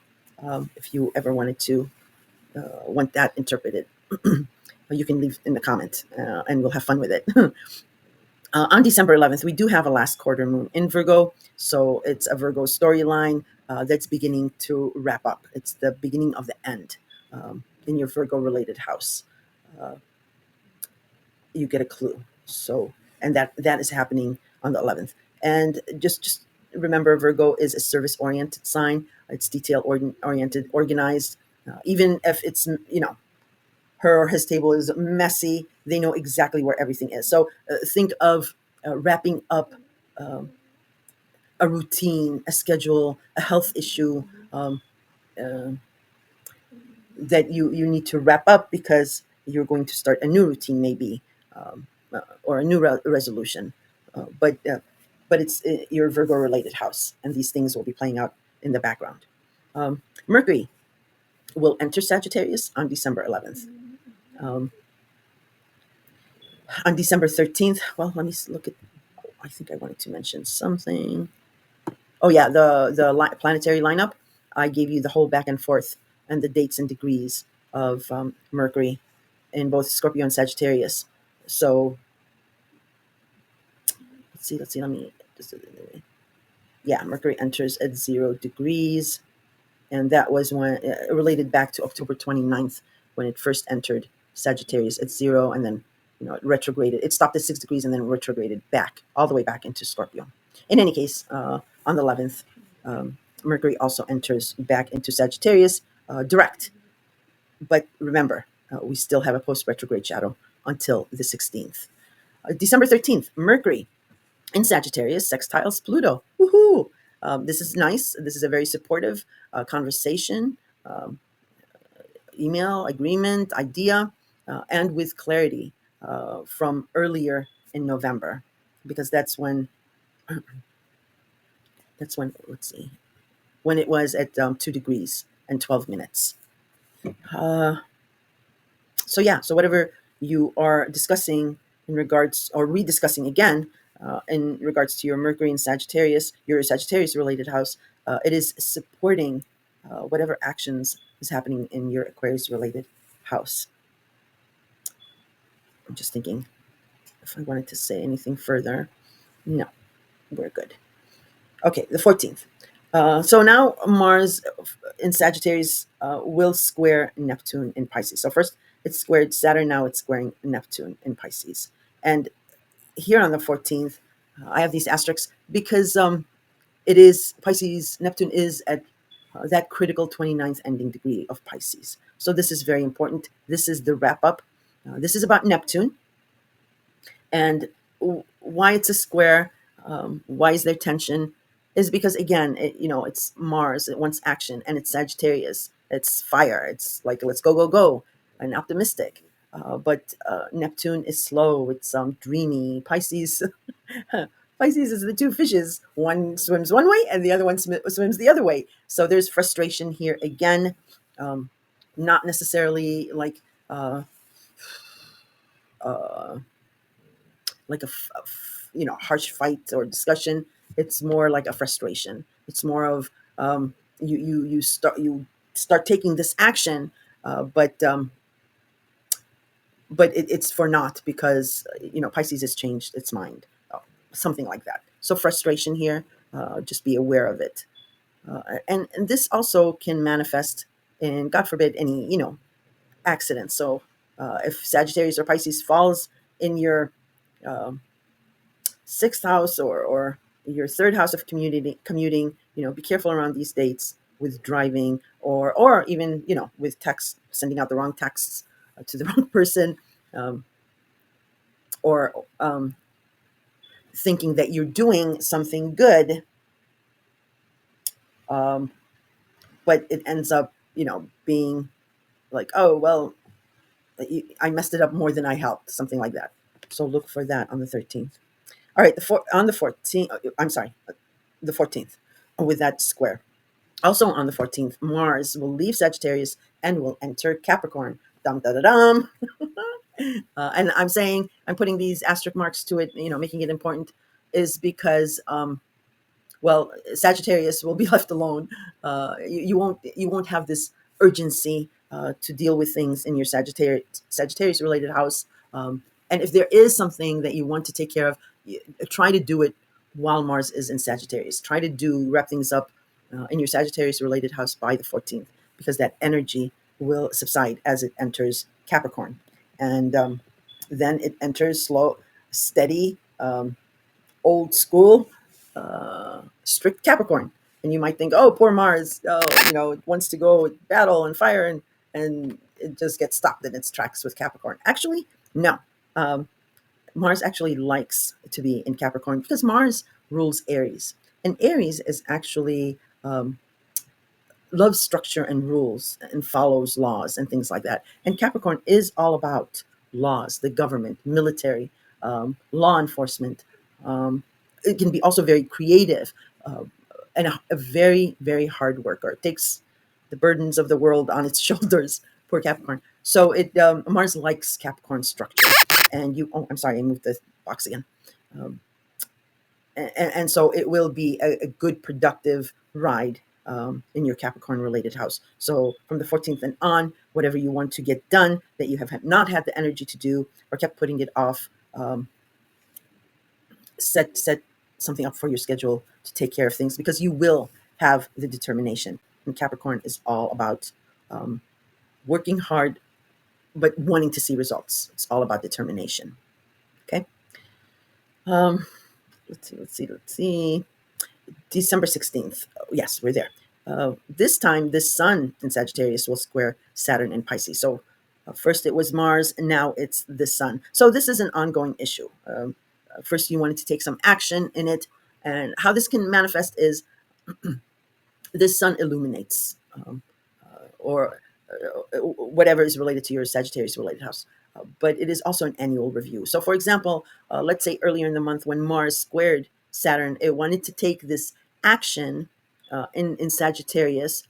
if you ever wanted to want that interpreted, you can leave in the comment, and we'll have fun with it. On December 11th, we do have a last quarter moon in Virgo. So it's a Virgo storyline that's beginning to wrap up. It's the beginning of the end in your Virgo related house. Uh, you get a clue. So, and that is happening on the 11th. And just remember, Virgo is a service oriented sign. It's detail oriented, organized. Even if it's, her or his table is messy, they know exactly where everything is. So think of wrapping up um, a routine, a schedule, a health issue uh, that you need to wrap up because you're going to start a new routine, maybe, or a new resolution. But it's your Virgo related house, and these things will be playing out in the background. Mercury will enter Sagittarius on December 11th. Um, on December 13th, well, let me look at. I think I wanted to mention something. Oh yeah, the planetary lineup. I gave you the whole back and forth and the dates and degrees of Mercury in both Scorpio and Sagittarius. So let's see. Let me just yeah, Mercury enters at 0 degrees, and that was when related back to October 29th when it first entered Sagittarius at 0, and then it retrograded. It stopped at 6 degrees and then retrograded back all the way back into Scorpio. In any case, on the 11th, Mercury also enters back into Sagittarius direct. But remember, we still have a post retrograde shadow until the 16th. December 13th, Mercury in Sagittarius sextiles Pluto. Woohoo! This is nice. This is a very supportive conversation, um, email, agreement, idea, and with clarity from earlier in November, because that's when let's see, when it was at 2 degrees and 12 minutes. Uh, so yeah, so whatever you are discussing in regards or rediscussing again in regards to your Mercury in Sagittarius, your Sagittarius related house, it is supporting whatever actions is happening in your Aquarius related house. I'm just thinking if I wanted to say anything further. No, we're good. Okay, the 14th. So now Mars in Sagittarius will square Neptune in Pisces. So first it's squared Saturn, now it's squaring Neptune in Pisces. And here on the 14th, I have these asterisks because it is Pisces, Neptune is at that critical 29th ending degree of Pisces. So this is very important. This is the wrap up. This is about Neptune and why it's a square. Why is there tension? Is because again, it's Mars. It wants action, and it's Sagittarius. It's fire. It's like let's go, go, go, and optimistic. But Neptune is slow. It's dreamy. Pisces, Pisces is the two fishes. One swims one way, and the other one swims the other way. So there's frustration here again. Um, Not necessarily uh, uh, like harsh fight or discussion. It's more like a frustration. It's more of you start taking this action, but it's for naught because Pisces has changed its mind, something like that. So frustration here. Just be aware of it, and this also can manifest in, God forbid, any accidents. So if Sagittarius or Pisces falls in your um, sixth house or your third house of commuting, be careful around these dates with driving or even with text, sending out the wrong texts to the wrong person, um, or thinking that you're doing something good, um, but it ends up being like, oh well, I messed it up more than I helped, something like that. So look for that on the 13th. All right, on the 14th, I'm sorry, the 14th, with that square. Also on the 14th, Mars will leave Sagittarius and will enter Capricorn. Dum da da dum. And I'm putting these asterisk marks to it, making it important, is because Sagittarius will be left alone. You won't have this urgency to deal with things in your Sagittarius related house. And if there is something that you want to take care of, try to do it while Mars is in Sagittarius. Try to wrap things up in your Sagittarius related house by the 14th, because that energy will subside as it enters Capricorn. And then it enters slow, steady, old school, strict Capricorn. And you might think, oh, poor Mars, oh, it wants to go battle and fire, and it just gets stopped in its tracks with Capricorn. Actually, no. Um, Mars actually likes to be in Capricorn because Mars rules Aries. And Aries is actually loves structure and rules and follows laws and things like that. And Capricorn is all about laws, the government, military, law enforcement. Um, it can be also very creative, uh, and a very, very hard worker. It takes the burdens of the world on its shoulders. Poor Capricorn. So it Mars likes Capricorn structure. And you, oh, I'm sorry, I moved the box again. Um, and so it will be a good productive ride in your Capricorn related house. So from the 14th and on, whatever you want to get done that you have not had the energy to do or kept putting it off, set something up for your schedule to take care of things, because you will have the determination. And Capricorn is all about um, working hard but wanting to see results. It's all about determination. Okay. um, let's see. December 16th. Yes, we're there. This time, this sun in Sagittarius will square Saturn in Pisces. So first it was Mars, and now it's the sun. So this is an ongoing issue. First, you wanted to take some action in it. And how this can manifest is this sun illuminates, or whatever is related to your Sagittarius related house. But it is also an annual review. So, for example, let's say earlier in the month when Mars squared Saturn, it wanted to take this action in Sagittarius,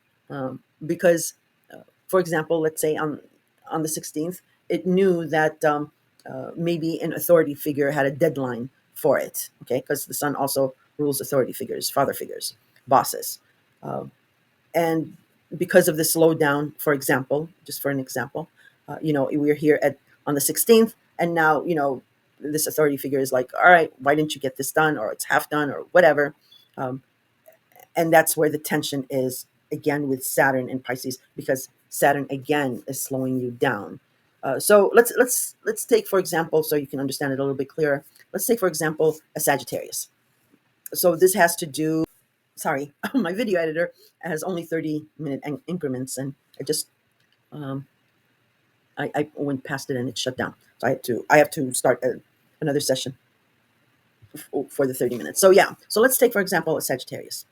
because, for example, let's say on the 16th, it knew that maybe an authority figure had a deadline for it. Okay, because the sun also rules authority figures, father figures, bosses. Uh, and because of the slowdown, for example, just for an example, we're here at on the 16th, and now this authority figure is like, all right, why didn't you get this done, or it's half done, or whatever. um, and that's where the tension is again with Saturn in Pisces, because Saturn again is slowing you down. So let's take, for example, so you can understand it a little bit clearer. Let's take, for example, a Sagittarius. So this has to do, sorry, my video editor has only 30-minute increments, and um, I went past it and it shut down. So I have to start another session for the 30 minutes. So yeah, so let's take, for example, a Sagittarius.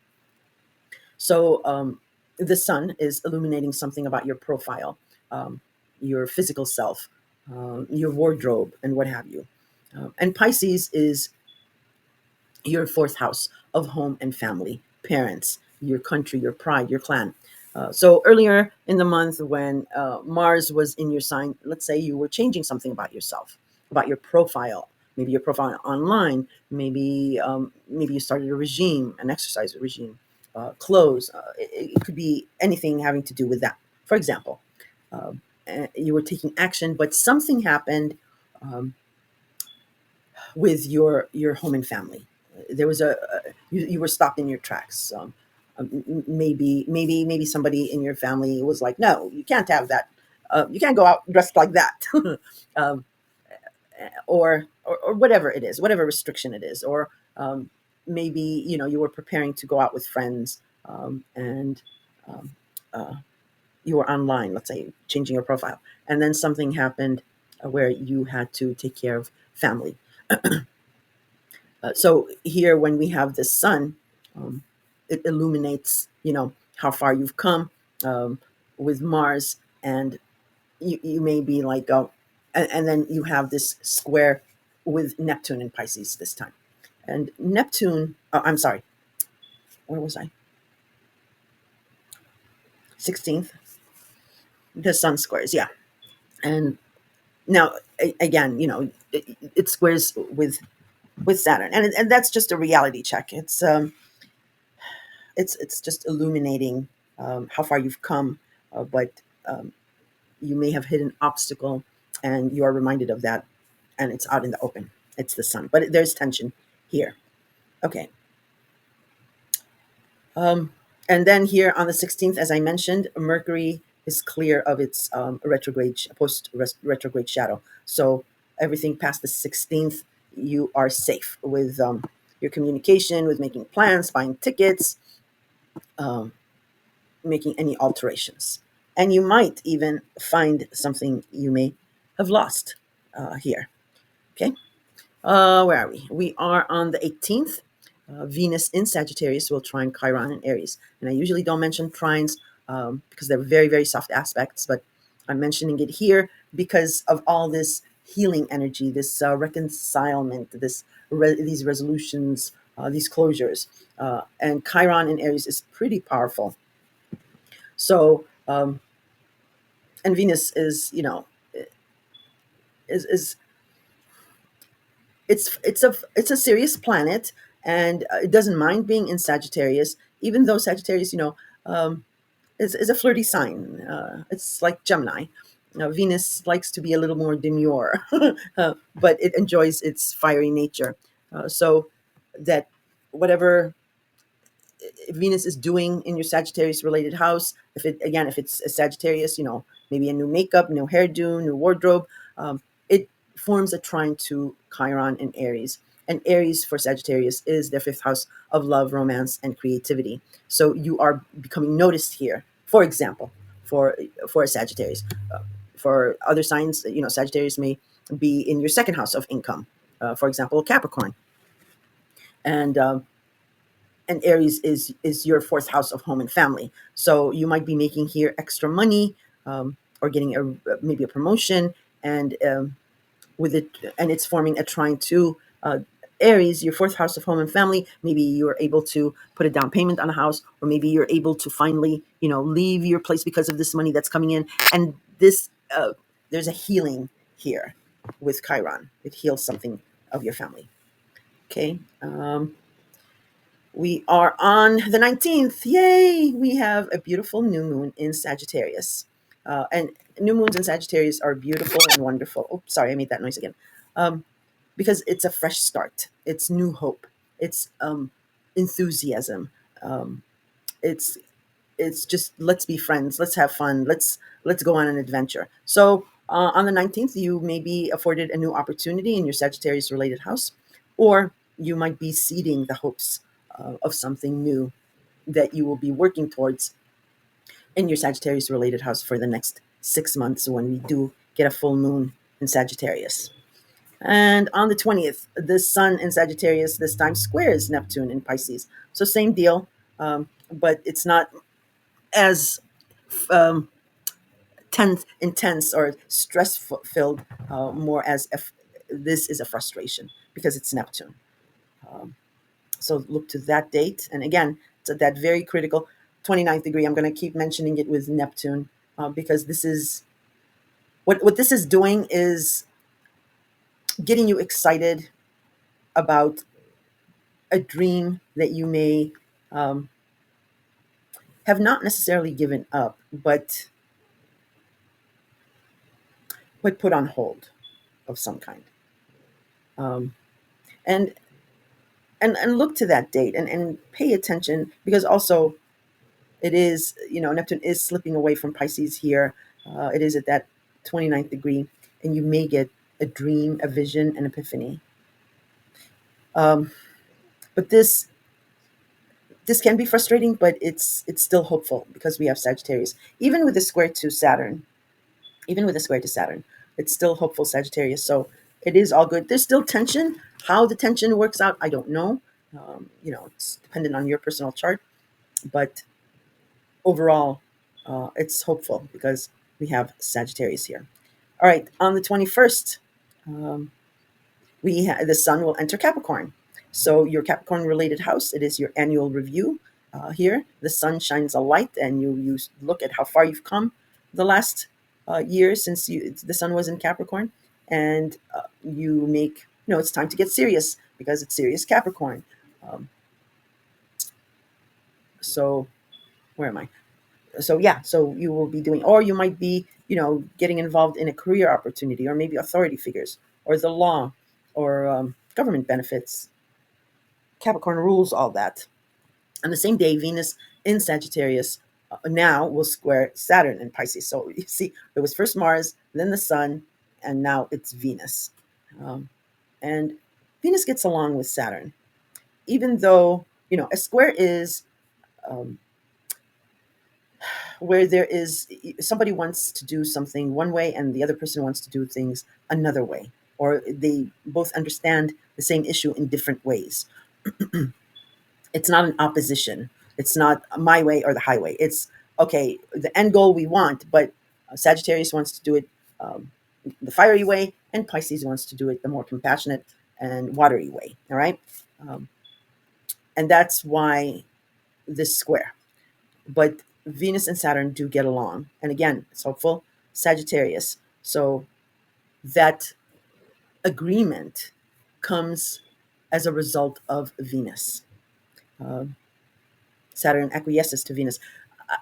So the sun is illuminating something about your profile, um, your physical self, your wardrobe, and what have you. And Pisces is your fourth house of home and family, parents, your country, your pride, your clan. So earlier in the month, when Mars was in your sign, let's say you were changing something about yourself, about your profile, maybe your profile online, maybe you started a regime, an exercise regime, clothes. It could be anything having to do with that. For example, you were taking action, but something happened um, with your home and family. There was you were stopped in your tracks. Maybe somebody in your family was like, no, you can't have that. You can't go out dressed like that. um, or whatever it is, whatever restriction it is, or maybe you were preparing to go out with friends, and um, uh, you were online, let's say, changing your profile, and then something happened where you had to take care of family. So here, when we have the sun, um, it illuminates, how far you've come um, with Mars, and you may be like, oh, and then you have this square with Neptune in Pisces this time, and Neptune. I'm sorry, where was I? 16th, the sun squares, yeah, and now again, it squares with Saturn, and that's just a reality check. It's just illuminating how far you've come, but um, you may have hit an obstacle, and you are reminded of that, and it's out in the open. It's the sun, but there's tension here. Okay. Um, and then here on the 16th, as I mentioned, Mercury is clear of its retrograde shadow. So everything past the 16th, you are safe with your communication, with making plans, buying tickets, um, making any alterations. And you might even find something you may have lost here. Okay. Where are we? We are on the 18th. Venus in Sagittarius will trine Chiron in Aries. And I usually don't mention trines because they're very, very soft aspects, but I'm mentioning it here because of all this healing energy, this reconcilement, these resolutions, these closures. And Chiron in Aries is pretty powerful. So, and Venus is, is it's a serious planet, and it doesn't mind being in Sagittarius, even though Sagittarius, um, is a flirty sign. It's like Gemini. Venus likes to be a little more demure, but it enjoys its fiery nature. So that whatever Venus is doing in your Sagittarius related house, if it's a Sagittarius, maybe a new makeup, new hairdo, new wardrobe, it forms a trine to Chiron in Aries. And Aries for Sagittarius is their fifth house of love, romance, and creativity. So you are becoming noticed here. For example, for a Sagittarius, for other signs, Sagittarius may be in your second house of income. For example, Capricorn, and Aries is your fourth house of home and family. So you might be making here extra money, or getting maybe a promotion, and with it, and it's forming a trine to Aries, your fourth house of home and family. Maybe you're able to put a down payment on a house, or maybe you're able to finally, leave your place because of this money that's coming in. And this, there's a healing here with Chiron. It heals something of your family. Okay. We are on the 19th. Yay! We have a beautiful new moon in Sagittarius. And new moons in Sagittarius are beautiful and wonderful. Oh, sorry, I made that noise again. Because it's a fresh start. It's new hope. It's enthusiasm. Um, it's it's just, let's be friends. Let's have fun. Let's go on an adventure. So on the 19th, you may be afforded a new opportunity in your Sagittarius related house, or you might be seeding the hopes of something new that you will be working towards in your Sagittarius related house for the next 6 months when we do get a full moon in Sagittarius. And on the 20th, the sun in Sagittarius this time squares Neptune in Pisces. So same deal, but it's not as um, intense or stress filled, more as if this is a frustration because it's Neptune. Um, so look to that date. And again, it's at that very critical 29th degree. I'm going to keep mentioning it with Neptune because this is what this is doing is getting you excited about a dream that you may um, have not necessarily given up, but put on hold of some kind. Um, and and look to that date and pay attention, because also it is, Neptune is slipping away from Pisces here. It is at that 29th degree, and you may get a dream, a vision, an epiphany. Um, but this can be frustrating, but it's still hopeful because we have Sagittarius. Even with the square to Saturn, it's still hopeful Sagittarius. So it is all good. There's still tension. How the tension works out, I don't know. It's dependent on your personal chart, but overall, it's hopeful because we have Sagittarius here. All right, on the 21st, um, the sun will enter Capricorn. So your Capricorn related house, it is your annual review. Here, the sun shines a light, and you look at how far you've come the last year since the sun was in Capricorn, and you make, it's time to get serious because it's serious Capricorn. Um, so where am I? So yeah, so you will be doing, or you might be, getting involved in a career opportunity, or maybe authority figures, or the law, or government benefits. Capricorn rules all that. On the same day, Venus in Sagittarius now will square Saturn in Pisces. So you see, it was first Mars, then the Sun, and now it's Venus. Um, and Venus gets along with Saturn, even though, a square is um, where there is somebody wants to do something one way and the other person wants to do things another way, or they both understand the same issue in different ways. It's not an opposition. It's not my way or the highway. It's okay, the end goal we want, but Sagittarius wants to do it um, the fiery way, and Pisces wants to do it the more compassionate and watery way. All right. Um, and that's why this square. But Venus and Saturn do get along. And again, it's hopeful. Sagittarius. So that agreement comes as a result of Venus. Um, Saturn acquiesces to Venus.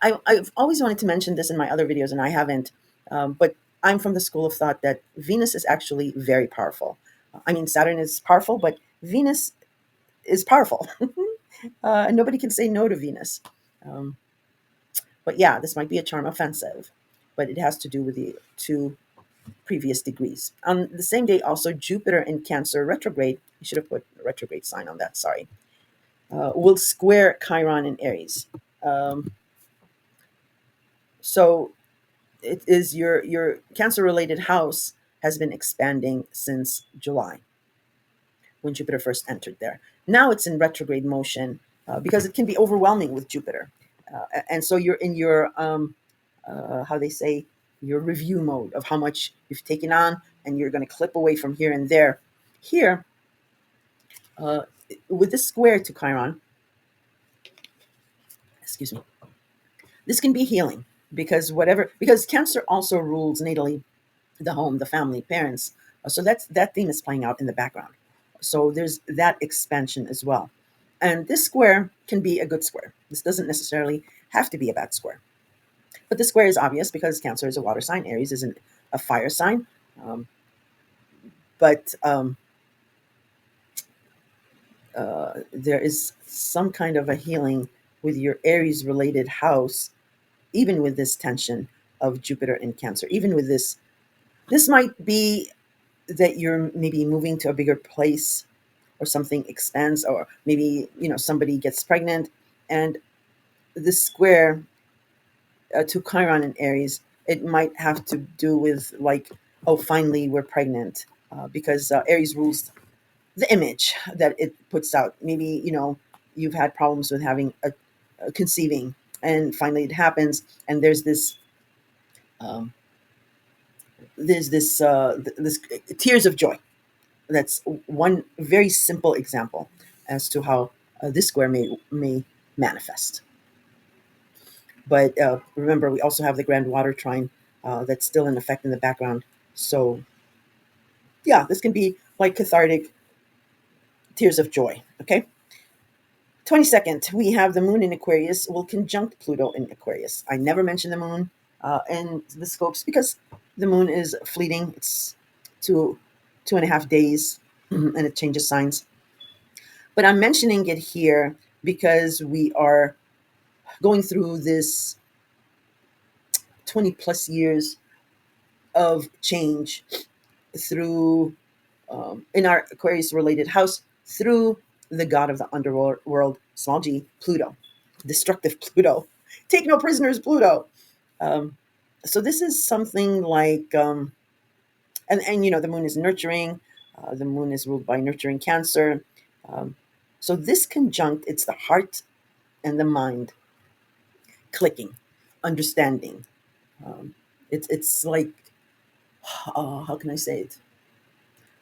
I've always wanted to mention this in my other videos, and I haven't. But I'm from the school of thought that Venus is actually very powerful. I mean, Saturn is powerful, but Venus is powerful. And nobody can say no to Venus. Um, but yeah, this might be a charm offensive, but it has to do with the two previous degrees. On the same day, also, Jupiter in Cancer retrograde, you should have put a retrograde sign on that, sorry, will square Chiron in Aries. Um, So it is your cancer related house has been expanding since July when Jupiter first entered there. Now it's in retrograde motion because it can be overwhelming with Jupiter, and so you're in your how they say, your review mode of how much you've taken on, and you're going to clip away from here and there. Here, uh, with this square to Chiron, excuse me, this can be healing because Cancer also rules natally the home, the family, parents. So that theme is playing out in the background. So there's that expansion as well. And this square can be a good square. This doesn't necessarily have to be a bad square. But the square is obvious because Cancer is a water sign, Aries isn't a fire sign. Um, but there is some kind of a healing with your Aries related house, even with this tension of Jupiter in Cancer, even with this. This might be that you're maybe moving to a bigger place, or something expands, or maybe somebody gets pregnant, and this square to Chiron in Aries, it might have to do with like, oh, finally we're pregnant, because Aries rules the image that it puts out. Maybe you've had problems with having a conceiving, and finally it happens, and um, there's this tears of joy. That's one very simple example as to how this square may manifest. But remember, we also have the grand water trine that's still in effect in the background. So yeah, this can be like cathartic tears of joy. Okay. 22nd, we have the moon in Aquarius will conjunct Pluto in Aquarius. I never mention the moon in the scopes because the moon is fleeting. It's 2.5 days and it changes signs. But I'm mentioning it here because we are going through this 20 plus years of change through, in our Aquarius related house, through the god of the underworld, small g, Pluto, destructive Pluto. Take no prisoners, Pluto. Um, so this is something like, and the moon is nurturing. The moon is ruled by nurturing Cancer. Um, so this conjunct, it's the heart and the mind clicking, understanding. Um, it's like, how can I say it?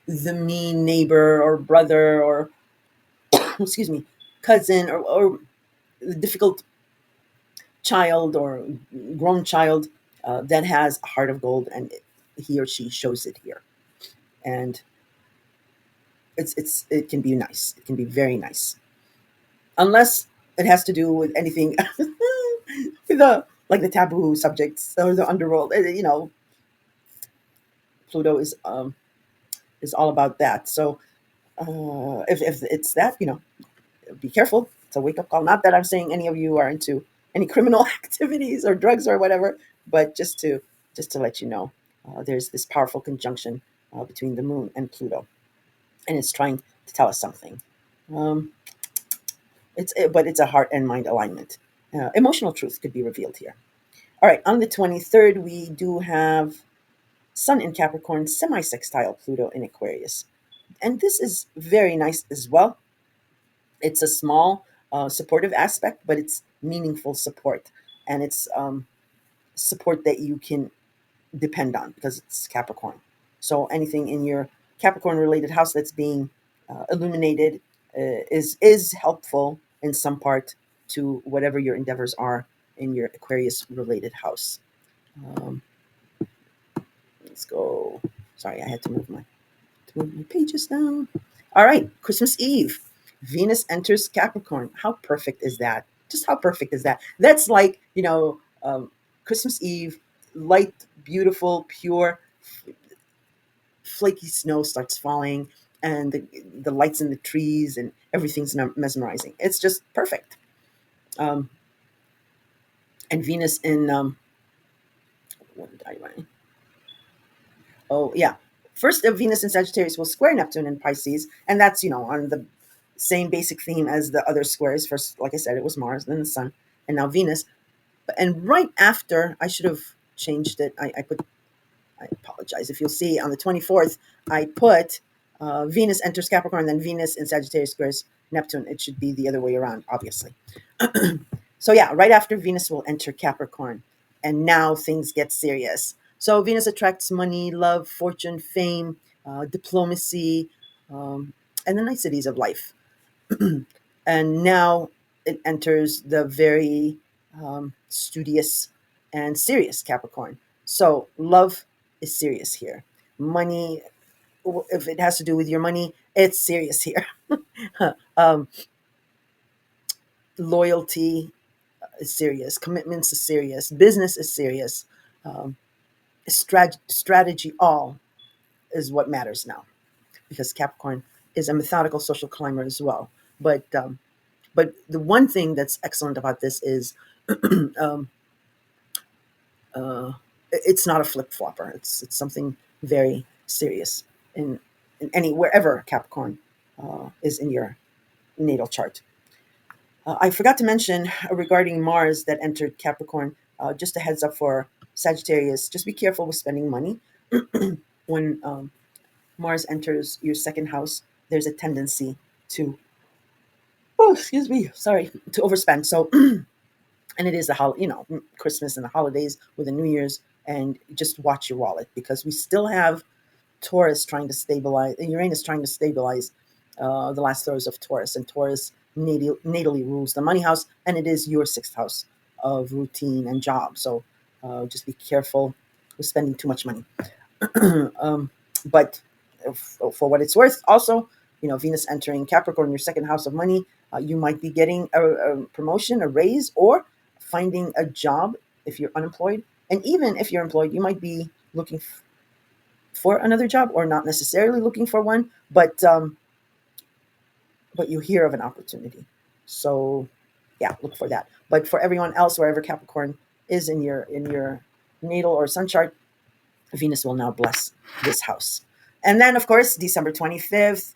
The mean neighbor or brother or excuse me, cousin, or the difficult child or grown child that has a heart of gold, and he or she shows it here, and it can be nice. It can be very nice, unless it has to do with anything with the like the taboo subjects or the underworld. Pluto is all about that. So If it's that, be careful. It's a wake up call. Not that I'm saying any of you are into any criminal activities or drugs or whatever, but just to let you know, there's this powerful conjunction between the moon and Pluto, and it's trying to tell us something. Um, but it's a heart and mind alignment. Emotional truth could be revealed here. All right, on the 23rd, we do have Sun in Capricorn, semi sextile Pluto in Aquarius. And this is very nice as well. It's a small supportive aspect, but it's meaningful support. And it's support that you can depend on because it's Capricorn. So anything in your Capricorn related house that's being illuminated is helpful in some part to whatever your endeavors are in your Aquarius related house. Um, let's go. Sorry, I had to move my pages down. All right, Christmas Eve. Venus enters Capricorn. How perfect is that? Just how perfect is that? That's like, Christmas Eve, light, beautiful, pure, flaky snow starts falling, and the lights in the trees and everything's mesmerizing. It's just perfect. Um, and Venus in, what did I write? Oh, yeah. First, Venus in Sagittarius will square Neptune in Pisces, and that's, on the same basic theme as the other squares. First, like I said, it was Mars, then the Sun, and now Venus. And right after, I should have changed it. I apologize. If you'll see on the 24th, I put Venus enters Capricorn, then Venus in Sagittarius squares Neptune. It should be the other way around, obviously. So, yeah, right after Venus will enter Capricorn, and now things get serious. So, Venus attracts money, love, fortune, fame, diplomacy, um, and the niceties of life. And now it enters the very studious and serious Capricorn. So love is serious here. Money, if it has to do with your money, it's serious here. um, Loyalty is serious. Commitments is serious. Business is serious. Um, Strategy, all is what matters now because Capricorn is a methodical social climber as well. But the one thing that's excellent about this is um, uh, it's not a flip flopper. It's something very serious in any wherever Capricorn is in your natal chart. I forgot to mention regarding Mars that entered Capricorn. Just a heads up for Sagittarius: just be careful with spending money when Mars enters your second house. There's a tendency to excuse me, sorry, to overspend. So and it is Christmas and the holidays with the New Year's, and just watch your wallet because we still have Taurus trying to stabilize, Uranus trying to stabilize the last throws of Taurus, and Taurus natally rules the money house, and it is your sixth house of routine and job. So just be careful with spending too much money. um, but for what it's worth, also, Venus entering Capricorn, your second house of money, you might be getting a promotion, a raise, or finding a job if you're unemployed. And even if you're employed, you might be looking for another job, or not necessarily looking for one, but you hear of an opportunity. So, yeah, look for that. But for everyone else, wherever Capricorn is in your natal or sun chart, Venus will now bless this house. And then, of course, December 25th,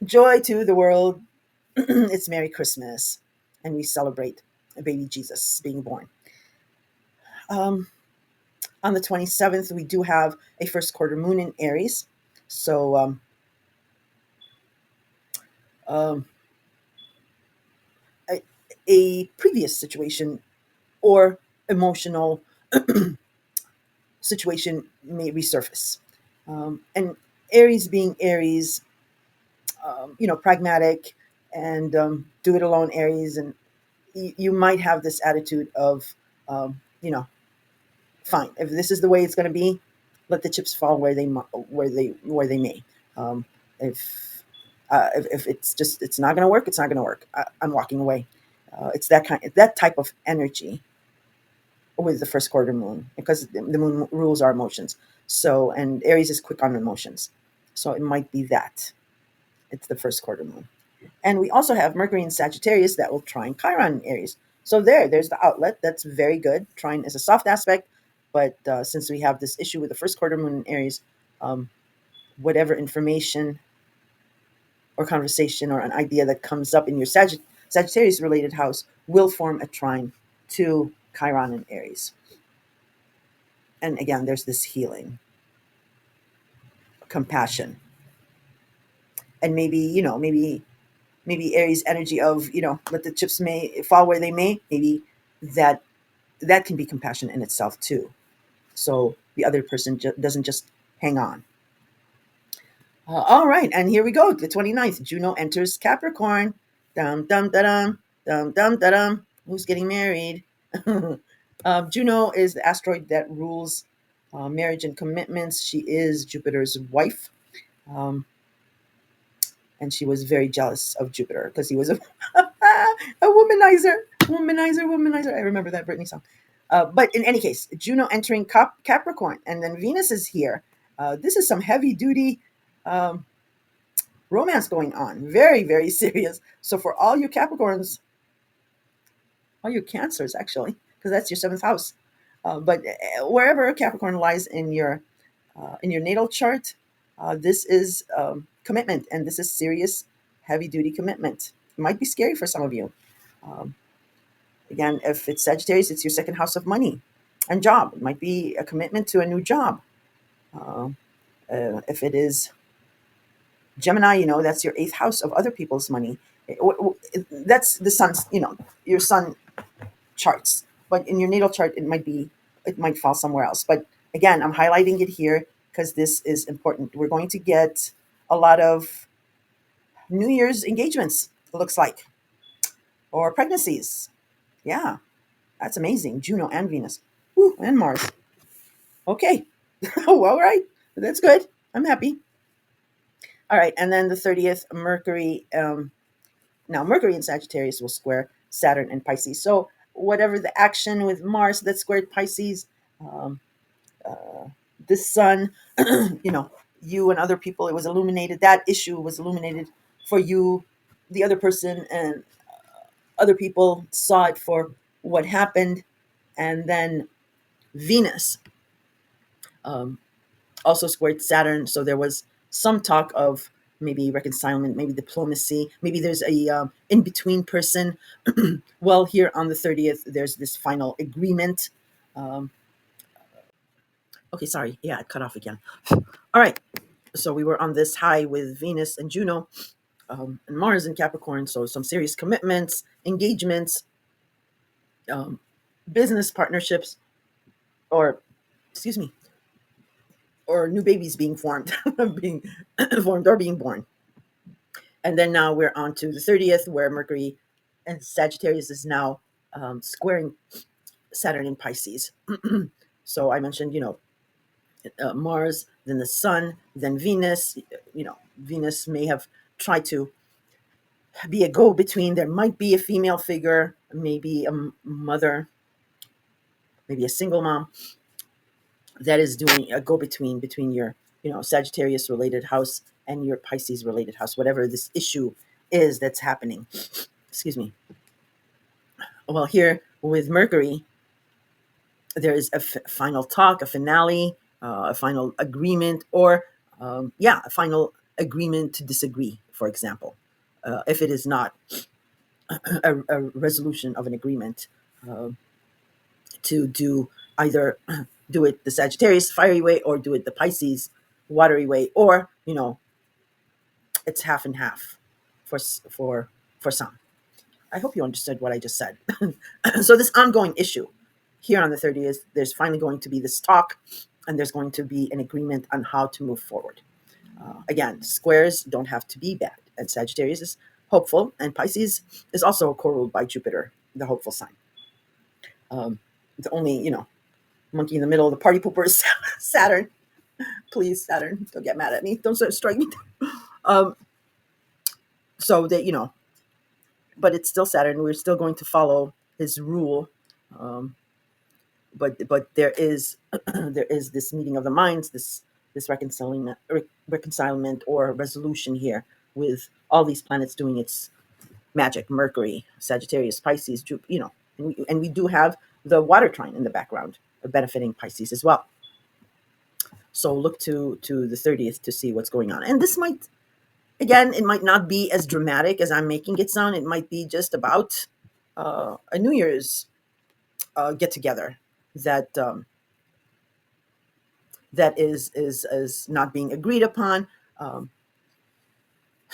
joy to the world. It's Merry Christmas, and we celebrate baby Jesus being born. Um, on the 27th, we do have a first quarter moon in Aries. So, um, a, a previous situation or emotional situation may resurface. And Aries being Aries, pragmatic and do it alone Aries, and you might have this attitude of, fine, if this is the way it's going to be, let the chips fall where they may. Um, if it's not going to work, it's not going to work. I'm walking away. It's that type of energy with the first quarter moon, because the moon rules our emotions. So, and Aries is quick on emotions. So it might be that. It's the first quarter moon. And we also have Mercury in Sagittarius that will trine Chiron in Aries. So there's the outlet. That's very good. Trine is a soft aspect, but since we have this issue with the first quarter moon in Aries, um, whatever information or conversation or an idea that comes up in your Sagittarius related house will form a trine to Chiron in Aries. And again, there's this healing, compassion, and maybe Aries energy of let the chips may fall where they may. Maybe that that can be compassion in itself too. So the other person doesn't just hang on. All right, and here we go. The 29th, Juno enters Capricorn. Dum dum da dum dum dum da dum. Who's getting married? Juno is the asteroid that rules marriage and commitments. She is Jupiter's wife. Um, and she was very jealous of Jupiter because he was a womanizer. I remember that Britney song. But in any case, Juno entering Capricorn, and then Venus is here. This is some heavy duty um, romance going on, very very serious. So for all you Capricorns, all you Cancers actually, because that's your seventh house. But wherever Capricorn lies in your natal chart, this is commitment, and this is serious, heavy duty commitment. It might be scary for some of you. Um, Again, if it's Sagittarius, it's your second house of money and job. It might be a commitment to a new job. Uh, if it is Gemini, that's your eighth house of other people's money. That's the sun's, your sun charts. But in your natal chart, it might fall somewhere else. But again, I'm highlighting it here because this is important. We're going to get a lot of New Year's engagements, it looks like, or pregnancies. Yeah, that's amazing. Juno and Venus. Ooh, and Mars. Okay. Well, all right. That's good. I'm happy. All right. And then the 30th, Mercury. Now, Mercury in Sagittarius will square Saturn and Pisces. So, whatever the action with Mars that squared Pisces, um, the sun, you and other people, it was illuminated. That issue was illuminated for you, the other person, and other people saw it for what happened. And then Venus um, also squared Saturn. So there was some talk of maybe reconcilement, maybe diplomacy, maybe there's a in between person. Well, here on the 30th, there's this final agreement. Um, okay, sorry. Yeah, it cut off again. All right. So we were on this high with Venus and Juno and Mars in Capricorn. So some serious commitments, engagements, um, business partnerships, or excuse me, or new babies being formed, being formed or being born. And then now we're on to the 30th, where Mercury and Sagittarius is now squaring Saturn in Pisces. So I mentioned, Mars, then the Sun, then Venus. Venus may have tried to be a go between. There might be a female figure, maybe a mother, maybe a single mom that is doing a go between your Sagittarius related house and your Pisces related house, whatever this issue is that's happening. Excuse me. Well, here with Mercury, there is a final talk, a finale, a final agreement, or a final agreement to disagree, for example. If it is not a resolution of an agreement, uh, to do either do it the Sagittarius fiery way or do it the Pisces watery way, or it's half and half for some. I hope you understood what I just said. So this ongoing issue here on the 30th, there's finally going to be this talk, and there's going to be an agreement on how to move forward. Again, squares don't have to be bad, and Sagittarius is hopeful, and Pisces is also co-ruled by Jupiter, the hopeful sign. The only monkey in the middle of the party pooper is Saturn. Please, Saturn, don't get mad at me. Don't strike me. Um, so that but it's still Saturn. We're still going to follow his rule. But there is there is this meeting of the minds, this reconcilement or resolution here with all these planets doing its magic. Mercury, Sagittarius, Pisces, and we do have the water trine in the background benefiting Pisces as well. So look to the 30th to see what's going on. And this might, again, it might not be as dramatic as I'm making it sound. It might be just about a New Year's get together that that is not being agreed upon. Um,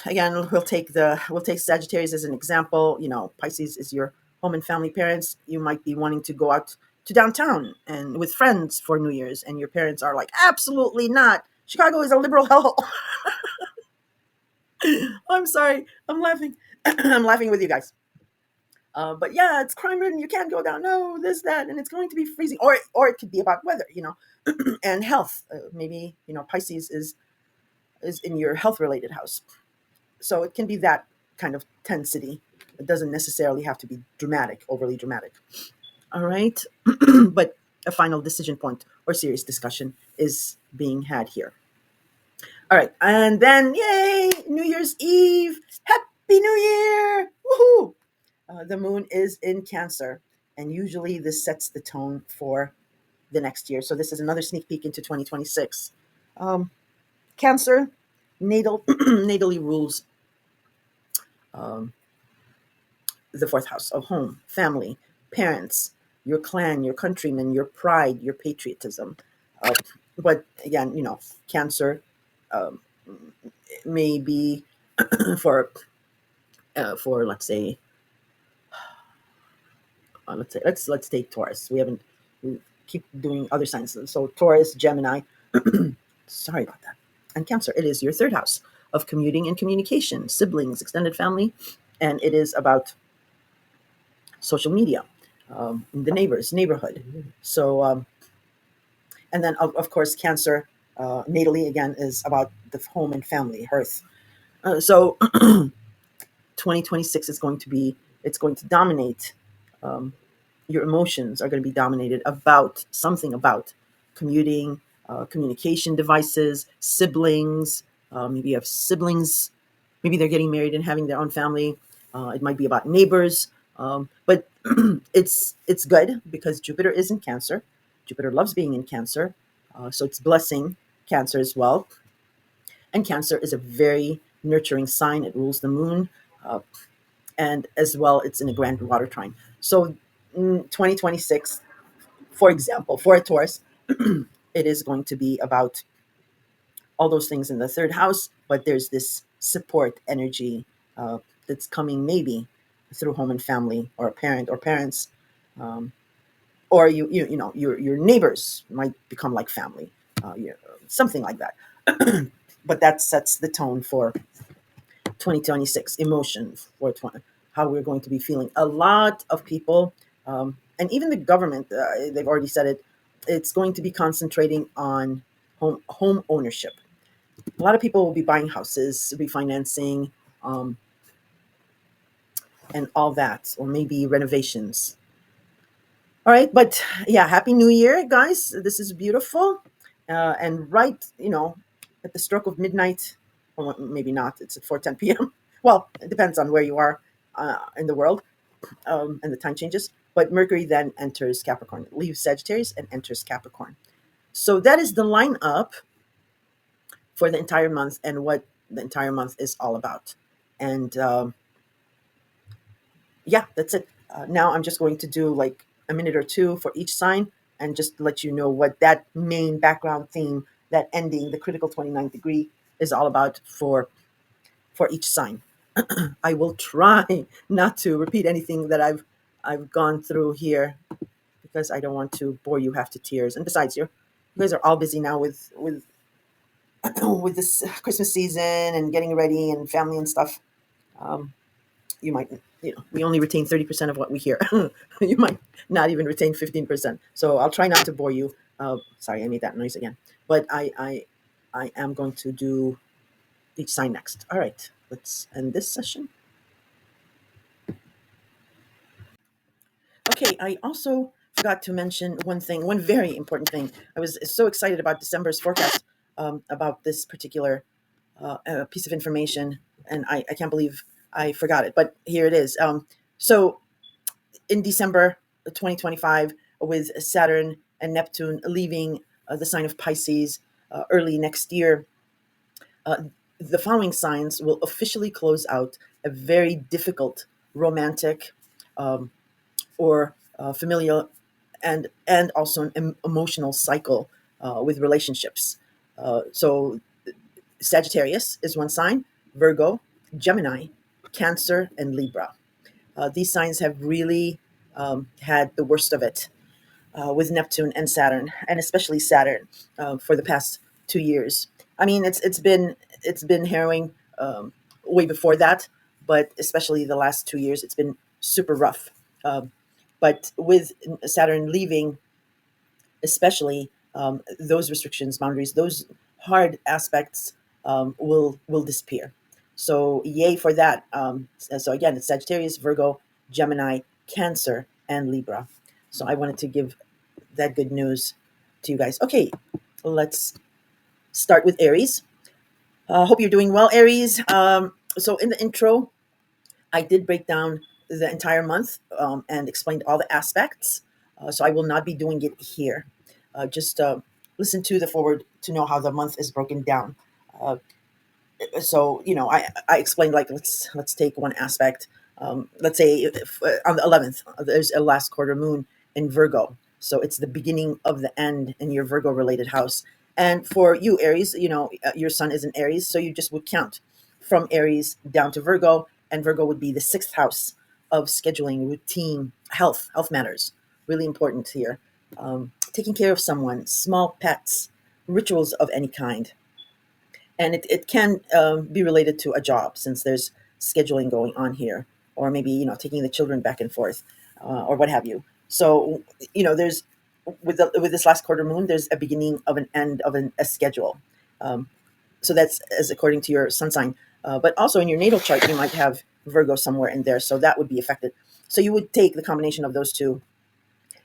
Again, we'll take Sagittarius as an example. Pisces is your home and family. Parents, you might be wanting to go out to downtown and with friends for New Year's, and your parents are like, absolutely not. Chicago is a liberal hellhole. I'm sorry. I'm laughing. I'm laughing with you guys. But yeah, it's crime ridden. You can't go down. No, this, that, and it's going to be freezing. Or it could be about weather, and health. Maybe Pisces is in your health related house, so it can be that kind of tensity. It doesn't necessarily have to be dramatic, overly dramatic. All right, but a final decision point or serious discussion is being had here. All right, and then yay, New Year's Eve, Happy New Year, woohoo! The moon is in Cancer, and usually this sets the tone for the next year. So this is another sneak peek into 2026. Um, Cancer natally rules um, the fourth house of home, family, parents, your clan, your countrymen, your pride, your patriotism. Uh, but again, Cancer um, may be for let's take Taurus. We keep doing other signs. So Taurus, Gemini. Sorry about that. And Cancer, it is your third house of commuting and communication, siblings, extended family, and it is about social media, the neighborhood. So, and then of course, Cancer natally again is about the home and family, hearth. So, 2026 is going to be it's going to dominate. Um, your emotions are going to be dominated about something about commuting, communication devices, siblings. Maybe you have siblings. Maybe they're getting married and having their own family. It might be about neighbors, but it's good because Jupiter is in Cancer. Jupiter loves being in Cancer, so it's blessing Cancer as well. And Cancer is a very nurturing sign. It rules the moon, and as well, it's in a grand water trine. So, 2026, for example, for a Taurus, it is going to be about all those things in the third house, but there's this support energy that's coming maybe through home and family or a parent or parents, um, or your neighbors might become like family, something like that. But that sets the tone for 2026 emotion for how we're going to be feeling. A lot of people, and even the government, they've already said it. It's going to be concentrating on home ownership. A lot of people will be buying houses, refinancing, um, and all that, or maybe renovations. All right, but yeah, Happy New Year, guys. This is beautiful. And right, at the stroke of midnight, or maybe not, it's at 4:10 p.m. Well, it depends on where you are in the world, and the time changes. But Mercury then enters Capricorn, it leaves Sagittarius and enters Capricorn. So that is the lineup for the entire month and what the entire month is all about. And yeah, that's it. Now I'm just going to do like a minute or two for each sign and just let you know what that main background theme, that ending, the critical 29th degree, is all about for each sign. I will try not to repeat anything that I've gone through here because I don't want to bore you half to tears. And besides, you guys are all busy now with with this Christmas season and getting ready and family and stuff. Um, you might, we only retain 30% of what we hear. You might not even retain 15%. So I'll try not to bore you. Sorry, I made that noise again. But I am going to do each sign next. All right, let's end this session. Okay, I also forgot to mention one very important thing. I was so excited about December's forecast, about this particular piece of information and I can't believe I forgot it, but here it is. So in December 2025, with Saturn and Neptune leaving the sign of Pisces early next year, uh, the following signs will officially close out a very difficult romantic um, or familial and also an emotional cycle with relationships. So Sagittarius is one sign, Virgo, Gemini, Cancer, and Libra. These signs have really had the worst of it with Neptune and Saturn, and especially Saturn for the past 2 years. I mean, it's been harrowing way before that, but especially the last 2 years, it's been super rough. But with Saturn leaving, especially those restrictions, boundaries, those hard aspects will disappear. So yay for that. So again, it's Sagittarius, Virgo, Gemini, Cancer, and Libra. So I wanted to give that good news to you guys. Okay, let's start with Aries. Hope you're doing well, Aries. So in the intro, I did break down the entire month and explained all the aspects. So I will not be doing it here. Just listen to the forward to know how the month is broken down. Uh, so I explained, like, let's take one aspect. Let's say if, on the 11th there's a last quarter moon in Virgo, so it's the beginning of the end in your Virgo related house. And for you, Aries, your sun is in Aries, so you just would count from Aries down to Virgo, and Virgo would be the sixth house of scheduling, routine, health matters, really important here. Taking care of someone, small pets, rituals of any kind. And it can be related to a job, since there's scheduling going on here, or maybe taking the children back and forth, or what have you. So there's with this last quarter moon, there's a beginning of an end of a schedule. um, so that's as according to your sun sign, but also in your natal chart you might have Virgo somewhere in there, so that would be affected. So you would take the combination of those two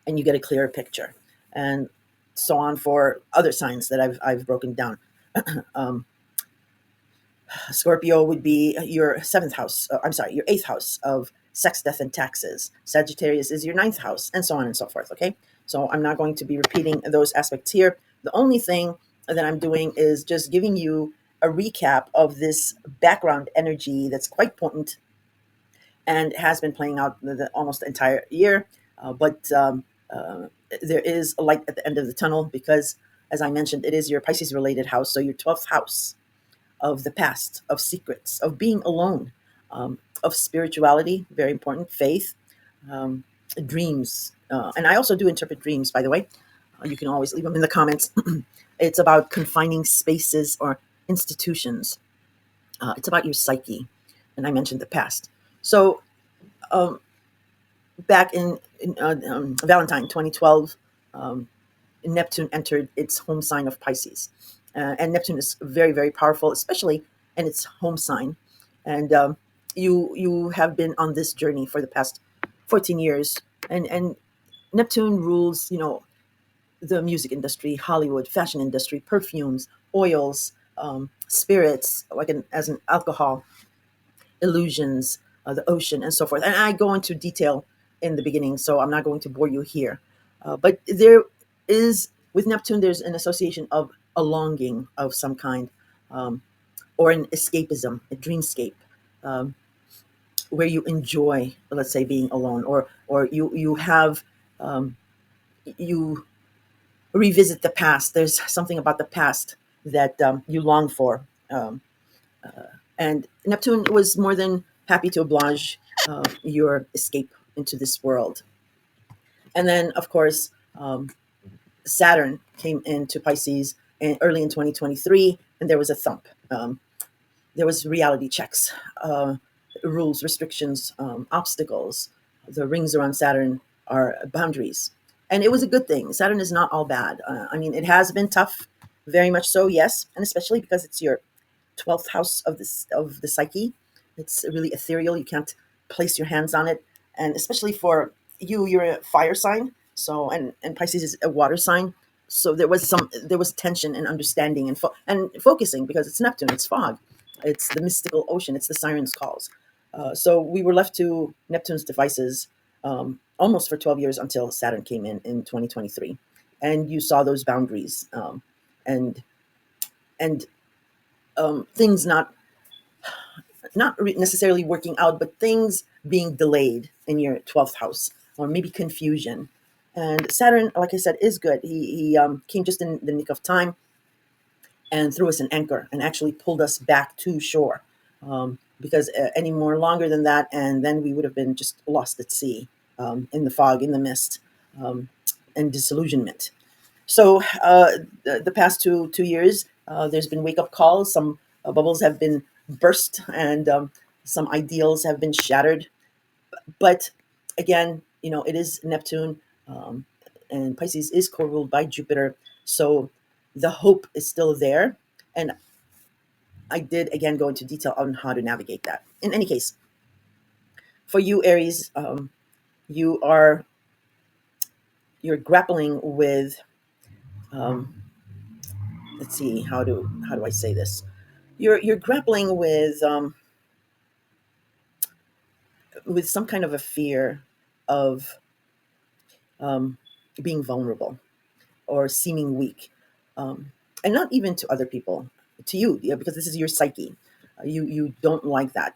and you get a clearer picture, and so on for other signs that I've broken down. um, Scorpio would be your seventh house. I'm sorry, your eighth house of sex, death, and taxes. Sagittarius is your ninth house, and so on and so forth. Okay, so I'm not going to be repeating those aspects here. The only thing that I'm doing is just giving you a recap of this background energy that's quite potent and has been playing out almost the entire year. But there is a light at the end of the tunnel because, as I mentioned, it is your Pisces related house. So your 12th house of the past, of secrets, of being alone, of spirituality, very important, faith, um, dreams. And I also do interpret dreams, by the way. You can always leave them in the comments. It's about confining spaces or institutions. It's about your psyche. And I mentioned the past. So um, back in Valentine 2012, um, Neptune entered its home sign of Pisces. And Neptune is very, very powerful, especially in its home sign. And you have been on this journey for the past 14 years. And Neptune rules, the music industry, Hollywood, fashion industry, perfumes, oils, spirits, like as an alcohol, illusions, the ocean, and so forth. And I go into detail in the beginning, so I'm not going to bore you here. But there is, with Neptune, there's an association of a longing of some kind, um, or an escapism, a dreamscape, um, where you enjoy, let's say, being alone, or you have you revisit the past. There's something about the past that you long for. And Neptune was more than happy to oblige your escape into this world. And then, of course, Saturn came into Pisces early in 2023, and there was a thump. There was reality checks, rules, restrictions, obstacles. The rings around Saturn are boundaries, and it was a good thing. Saturn is not all bad. I mean, it has been tough, very much so, yes, and especially because it's your 12th house of the psyche. It's really ethereal. You can't place your hands on it, and especially for you, you're a fire sign. So and Pisces is a water sign. So there was tension and understanding and focusing because it's Neptune. It's fog. It's the mystical ocean. It's the sirens' calls. So we were left to Neptune's devices almost for 12 years until Saturn came in 2023, and you saw those boundaries and and things not necessarily working out, but things being delayed in your 12th house, or maybe confusion. And Saturn, like I said, is good. He came just in the nick of time and threw us an anchor and actually pulled us back to shore. Because any more longer than that, and then we would have been just lost at sea, in the fog, in the mist, um, and disillusionment. So the past two years, there's been wake up calls. Some bubbles have been burst, and some ideals have been shattered. But again, it is Neptune, and Pisces is co-ruled by Jupiter, so the hope is still there. And I did again go into detail on how to navigate that. In any case, for you Aries, you are you're grappling with, um, let's see, how do I say this? You're grappling with some kind of a fear of being vulnerable or seeming weak, and not even to other people, to you, yeah, because this is your psyche. You don't like that.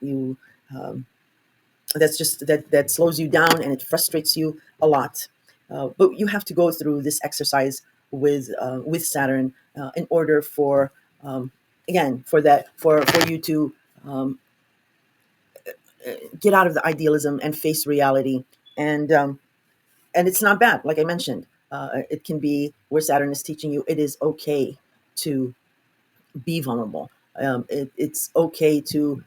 That's just that slows you down and it frustrates you a lot. But you have to go through this exercise with Saturn in order for, again, for you to get out of the idealism and face reality. And it's not bad, like I mentioned. It can be where Saturn is teaching you it is okay to be vulnerable. It's okay to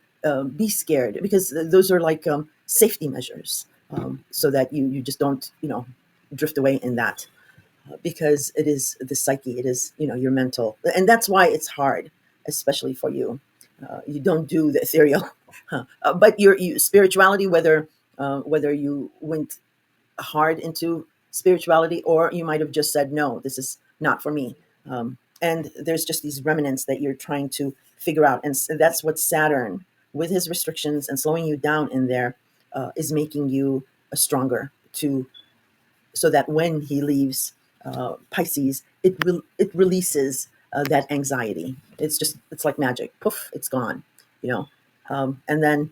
be scared, because those are like safety measures, so that you just don't drift away in that, because it is the psyche, it is your mental, and that's why it's hard, especially for you. You don't do the ethereal, but your spirituality, whether you went hard into spirituality, or you might have just said, no, this is not for me. And there's just these remnants that you're trying to figure out. And that's what Saturn, with his restrictions and slowing you down in there, is making you stronger, to so that when he leaves Pisces, it releases that anxiety. It's like magic. Poof, it's gone. And then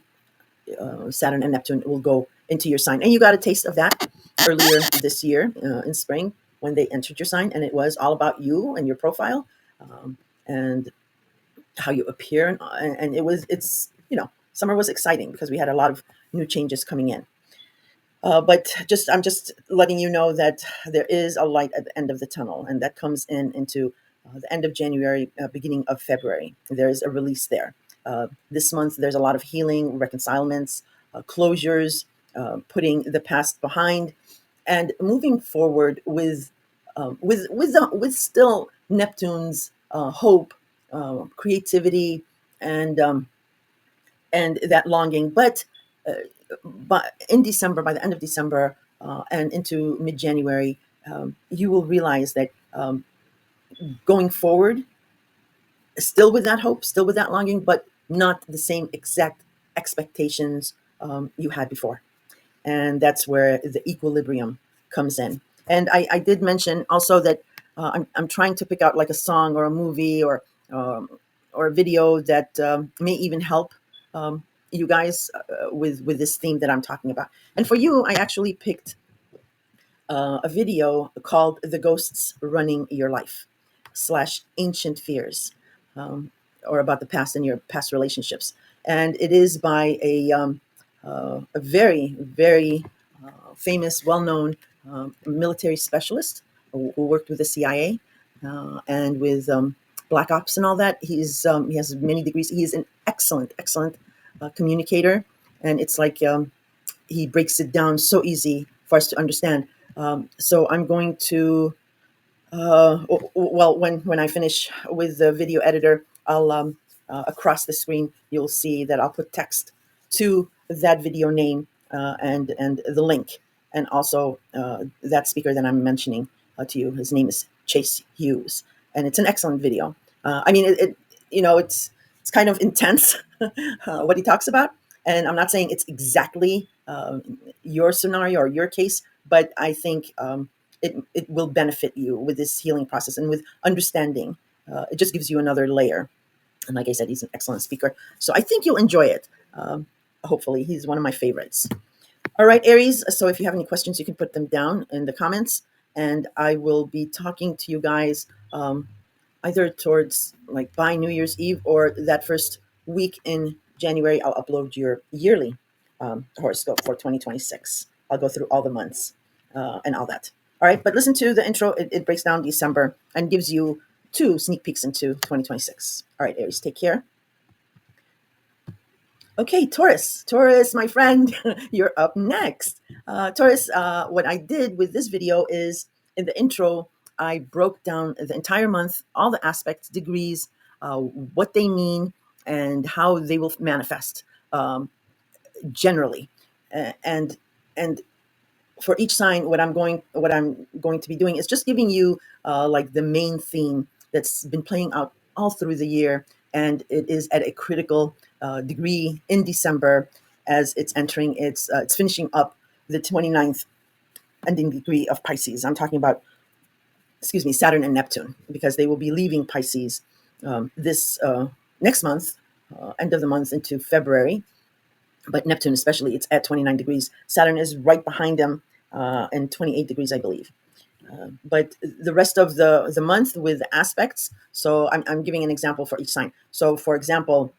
Saturn and Neptune will go into your sign. And you got a taste of that earlier this year, in spring, when they entered your sign, and it was all about you and your profile, and how you appear. And summer was exciting because we had a lot of new changes coming in. But I'm just letting you know that there is a light at the end of the tunnel, and that comes into the end of January, beginning of February. There is a release there. This month, there's a lot of healing, reconcilements, closures, putting the past behind, and moving forward with still Neptune's hope, creativity, and and that longing. But in December, by the end of December, and into mid-January, you will realize that, going forward, still with that hope, still with that longing, but not the same exact expectations you had before. And that's where the equilibrium comes in. And I did mention also that I'm trying to pick out like a song or a movie, or a video that may even help you guys with this theme that I'm talking about. And for you, I actually picked a video called "The Ghosts Running Your Life" / Ancient Fears, or about the past and your past relationships. And it is by a very, very famous, well-known military specialist who worked with the CIA and with Black Ops and all that. He has many degrees. He is an excellent, excellent communicator, and it's like he breaks it down so easy for us to understand. So I'm going to, well, when I finish with the video editor, I'll across the screen you'll see that I'll put text to that video name, and the link, and also that speaker that I'm mentioning to you. His name is Chase Hughes, and it's an excellent video. I mean, it's it's kind of intense what he talks about. And I'm not saying it's exactly your scenario or your case, but I think it will benefit you with this healing process and with understanding. It just gives you another layer. And like I said, he's an excellent speaker. So I think you'll enjoy it. Hopefully, he's one of my favorites. All right, Aries. So if you have any questions, you can put them down in the comments. And I will be talking to you guys either towards like by New Year's Eve or that first week in January. I'll upload your yearly horoscope for 2026. I'll go through all the months and all that. All right, but listen to the intro. It breaks down December and gives you two sneak peeks into 2026. All right, Aries, take care. Okay, Taurus. Taurus, my friend, you're up next. Taurus, what I did with this video is in the intro, I broke down the entire month, all the aspects, degrees, what they mean, and how they will manifest generally. And and for each sign, what I'm going to be doing is just giving you like the main theme that's been playing out all through the year, and it is at a critical degree in December as it's finishing up the 29th ending degree of Pisces. I'm talking about, excuse me, Saturn and Neptune, because they will be leaving Pisces this next month, end of the month into February. But Neptune especially, it's at 29 degrees. Saturn is right behind them and 28 degrees, I believe. But the rest of the month with the aspects, so I'm giving an example for each sign. So for example,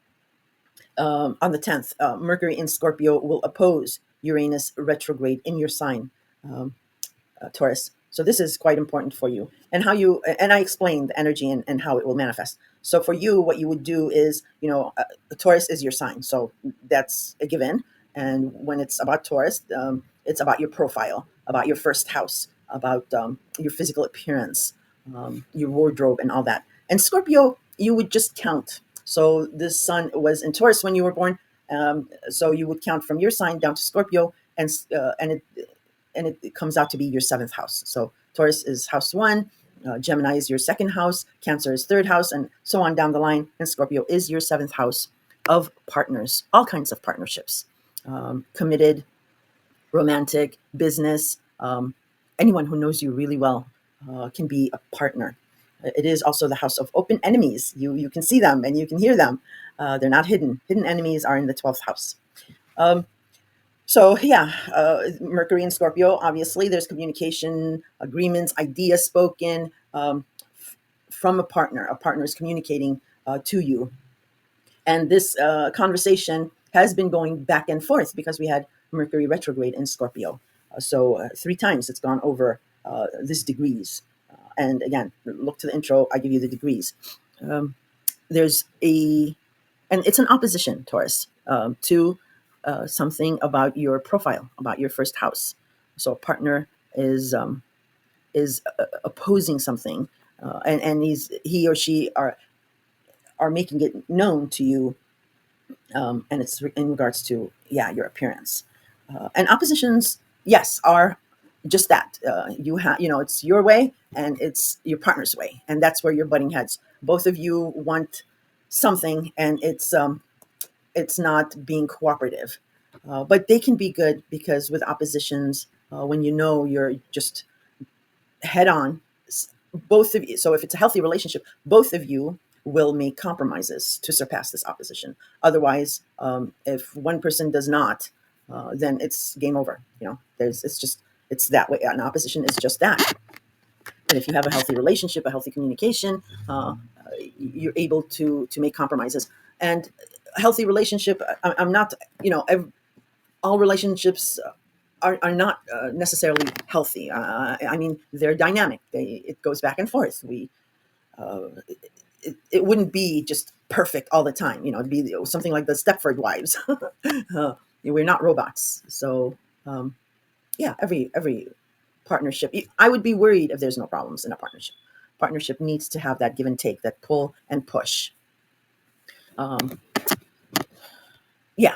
on the 10th, Mercury in Scorpio will oppose Uranus retrograde in your sign, Taurus. So this is quite important for you, and I explained the energy and how it will manifest. So for you, what you would do is, Taurus is your sign, so that's a given. And when it's about Taurus, it's about your profile, about your first house, about your physical appearance, your wardrobe, and all that. And Scorpio, you would just count. So this sun was in Taurus when you were born, so you would count from your sign down to Scorpio, and it comes out to be your seventh house. So Taurus is house one, Gemini is your second house, Cancer is third house, and so on down the line. And Scorpio is your seventh house of partners, all kinds of partnerships, committed, romantic, business. Anyone who knows you really well can be a partner. It is also the house of open enemies. You can see them and you can hear them. They're not hidden. Hidden enemies are in the 12th house. So yeah, Mercury and Scorpio, obviously there's communication, agreements, ideas spoken from a partner. A partner is communicating to you. And this conversation has been going back and forth because we had Mercury retrograde in Scorpio. So 3 times it's gone over these degrees. And again, look to the intro, I give you the degrees. There's and it's an opposition, Taurus, to something about your profile, about your first house. So a partner is opposing something, and he or she are making it known to you, and it's in regards to your appearance. And oppositions, yes, are just that. It's your way and it's your partner's way, and that's where you're butting heads. Both of you want something, and it's not being cooperative. But they can be good because with oppositions, when you're just head on, both of you. So if it's a healthy relationship, both of you will make compromises to surpass this opposition. Otherwise, if one person does not, then it's game over. It's that way. An opposition is just that. And if you have a healthy relationship, a healthy communication, you're able to make compromises. And a healthy relationship, I'm not, all relationships are not necessarily healthy. I mean, they're dynamic. It goes back and forth. It wouldn't be just perfect all the time. It'd be something like the Stepford Wives. We're not robots. So, every partnership, I would be worried if there's no problems in a partnership. Partnership needs to have that give and take, that pull and push.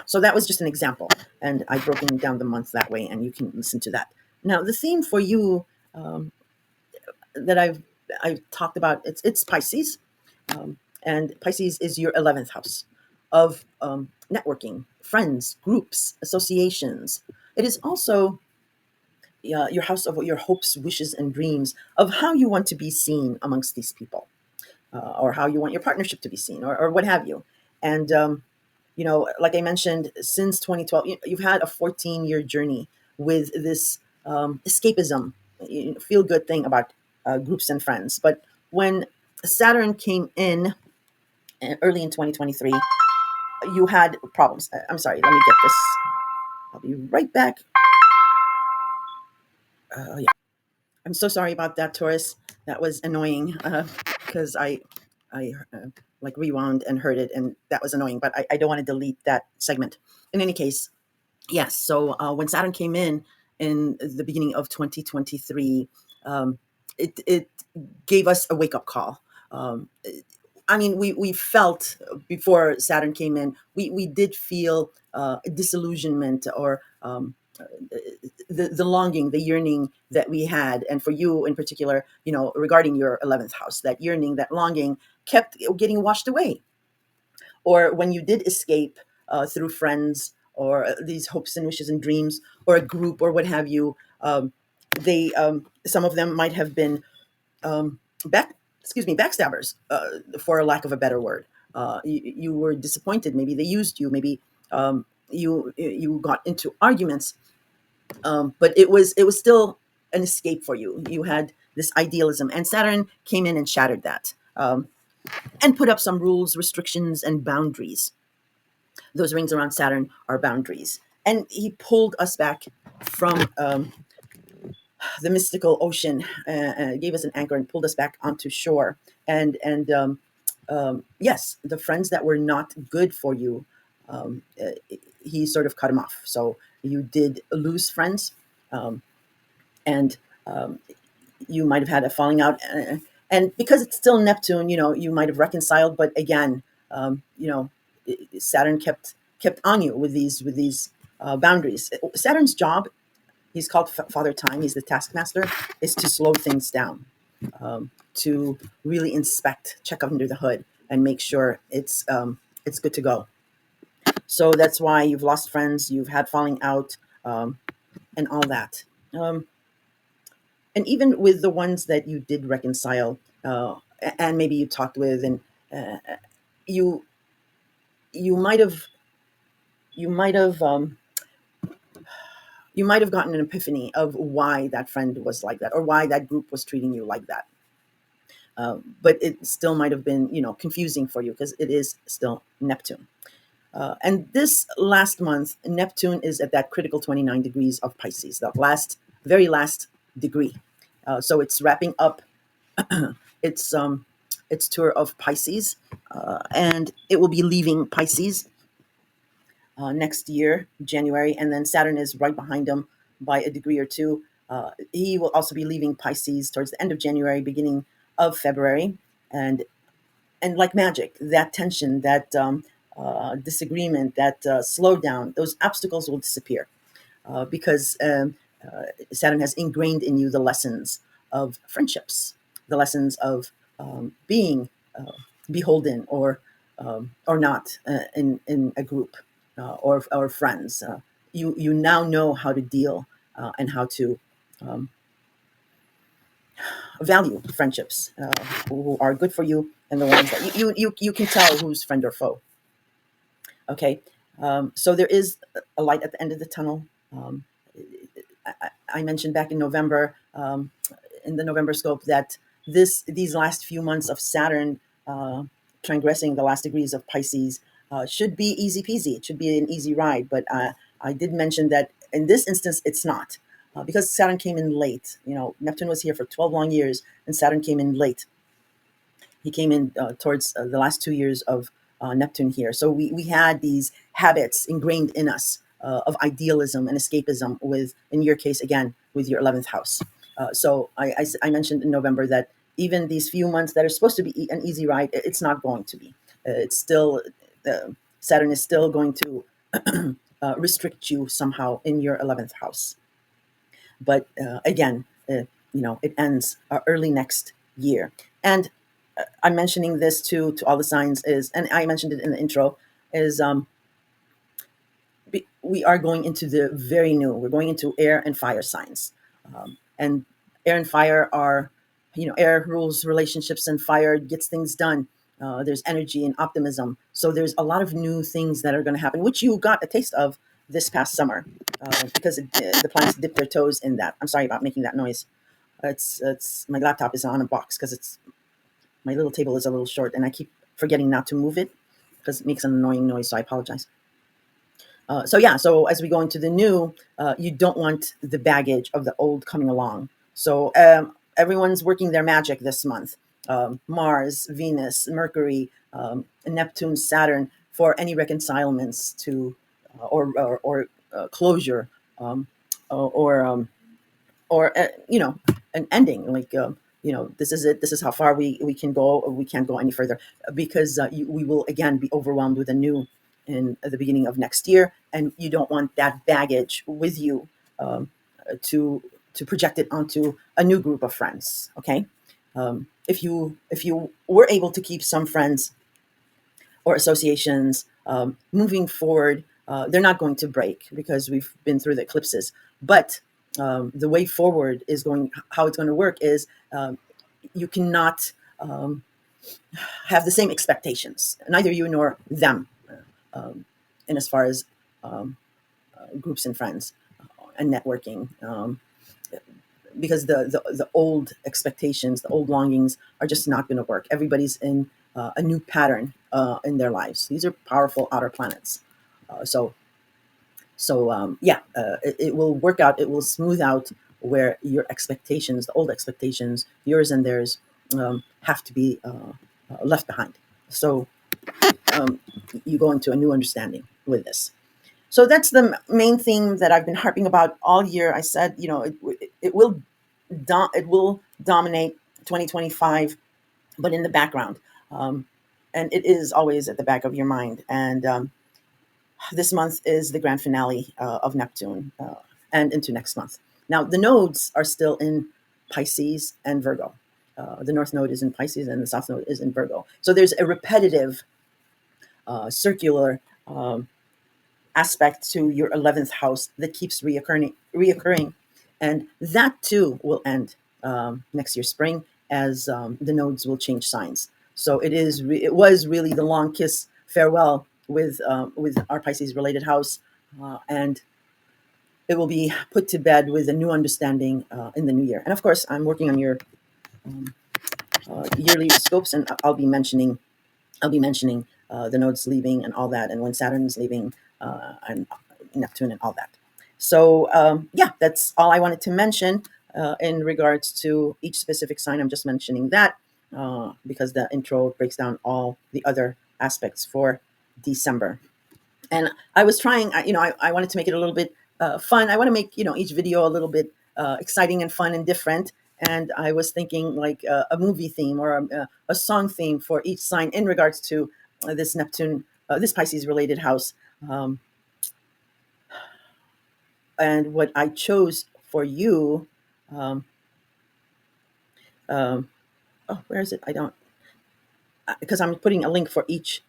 So that was just an example, and I've broken down the month that way, and you can listen to that. Now, the theme for you that I've talked about, it's Pisces. And Pisces is your 11th house of networking, friends, groups, associations. It is also your house of your hopes, wishes, and dreams of how you want to be seen amongst these people, or how you want your partnership to be seen, or what have you. And like I mentioned, since 2012, you've had a 14-year journey with this escapism, feel good thing about groups and friends. But when Saturn came in early in 2023, you had problems. I'm sorry, let me get this. I'll be right back. Yeah. I'm so sorry about that, Taurus. That was annoying because I like rewound and heard it, and that was annoying. But I don't want to delete that segment. In any case, yes. So when Saturn came in the beginning of 2023, it gave us a wake up call. I mean, we felt before Saturn came in, we did feel disillusionment, or the longing, the yearning that we had, and for you in particular, regarding your 11th house, that yearning, that longing kept getting washed away. Or when you did escape through friends, or these hopes and wishes and dreams, or a group, or what have you, they some of them might have been backstabbers, for a lack of a better word. You were disappointed. Maybe they used you. Maybe you got into arguments, but it was still an escape for you. You had this idealism, and Saturn came in and shattered that, and put up some rules, restrictions, and boundaries. Those rings around Saturn are boundaries, and he pulled us back from the mystical ocean, gave us an anchor and pulled us back onto shore. And yes, the friends that were not good for you, he sort of cut them off. So you did lose friends, and you might have had a falling out, and because it's still Neptune, you might have reconciled, but again, Saturn kept on you with these boundaries. Saturn's job, he's called Father Time. He's the taskmaster. Is to slow things down, to really inspect, check under the hood, and make sure it's good to go. So that's why you've lost friends, you've had falling out, and all that. And even with the ones that you did reconcile, and maybe you talked with, and you you might have you might have you might have gotten an epiphany of why that friend was like that, or why that group was treating you like that. But it still might have been, confusing for you, because it is still Neptune. And this last month, Neptune is at that critical 29 degrees of Pisces, the very last degree. So it's wrapping up its its tour of Pisces, and it will be leaving Pisces next year, January, and then Saturn is right behind him by a degree or two. He will also be leaving Pisces towards the end of January, beginning of February, and like magic, that tension, that disagreement, that slowdown, those obstacles will disappear, because Saturn has ingrained in you the lessons of friendships, the lessons of being beholden, or not, in a group, or friends. You now know how to deal, and how to value friendships, who are good for you, and the ones that you can tell who's friend or foe. Okay, so there is a light at the end of the tunnel. Um, I mentioned back in November, in the November scope, that these last few months of Saturn transgressing the last degrees of Pisces should be easy peasy. It should be an easy ride. But I did mention that in this instance, it's not, because Saturn came in late. Neptune was here for 12 long years, and Saturn came in late. He came in towards the last 2 years of Neptune here. So we had these habits ingrained in us of idealism and escapism, with, in your case, again, with your 11th house. So I mentioned in November that even these few months that are supposed to be an easy ride, it's not going to be. It's still, Saturn is still going to restrict you somehow in your 11th house. But again, it ends early next year. And I'm mentioning this to all the signs is, and I mentioned it in the intro, is we are going into the very new. We're going into air and fire signs, and air and fire are, air rules relationships, and fire gets things done. There's energy and optimism, so there's a lot of new things that are going to happen, which you got a taste of this past summer, because the planets dipped their toes in that. I'm sorry about making that noise. It's my laptop is on a box because it's my little table is a little short, and I keep forgetting not to move it because it makes an annoying noise. So I apologize. So yeah, so as we go into the new, you don't want the baggage of the old coming along. So everyone's working their magic this month. Mars, Venus, Mercury, Neptune, Saturn, for any reconcilements to or closure, or an ending, like this is it, this is how far we can go, or we can't go any further, because we will again be overwhelmed with a new in the beginning of next year, and you don't want that baggage with you, um, to project it onto a new group of friends. Okay, if you were able to keep some friends or associations moving forward, they're not going to break because we've been through the eclipses. But the way forward is going, how it's going to work is, you cannot have the same expectations, neither you nor them, in as far as groups and friends and networking. Because the old expectations, the old longings are just not going to work. Everybody's in a new pattern in their lives. These are powerful outer planets. It will work out. It will smooth out where your expectations, the old expectations, yours and theirs, have to be left behind. So um, you go into a new understanding with this. So that's the main theme that I've been harping about all year. I said, it will dominate 2025, but in the background, um, and it is always at the back of your mind. And this month is the grand finale of Neptune, and into next month. Now the nodes are still in Pisces and Virgo. The North Node is in Pisces, and the South Node is in Virgo. So there's a repetitive, circular aspect to your 11th house that keeps reoccurring, and that too will end next year spring, as the nodes will change signs. So it was really the long kiss farewell with our Pisces related house, and it will be put to bed with a new understanding in the new year. And of course, I'm working on your um, yearly scopes, and I'll be mentioning the nodes leaving and all that, and when Saturn's leaving, and Neptune and all that. So yeah, that's all I wanted to mention in regards to each specific sign. I'm just mentioning that because the intro breaks down all the other aspects for December. And I was trying, I wanted to make it a little bit fun. I want to make, each video a little bit exciting and fun and different. And I was thinking like a movie theme or a song theme for each sign in regards to this Neptune, this Pisces related house. Um, and what I chose for you, um, um, oh, where is it? I don't, because I'm putting a link for each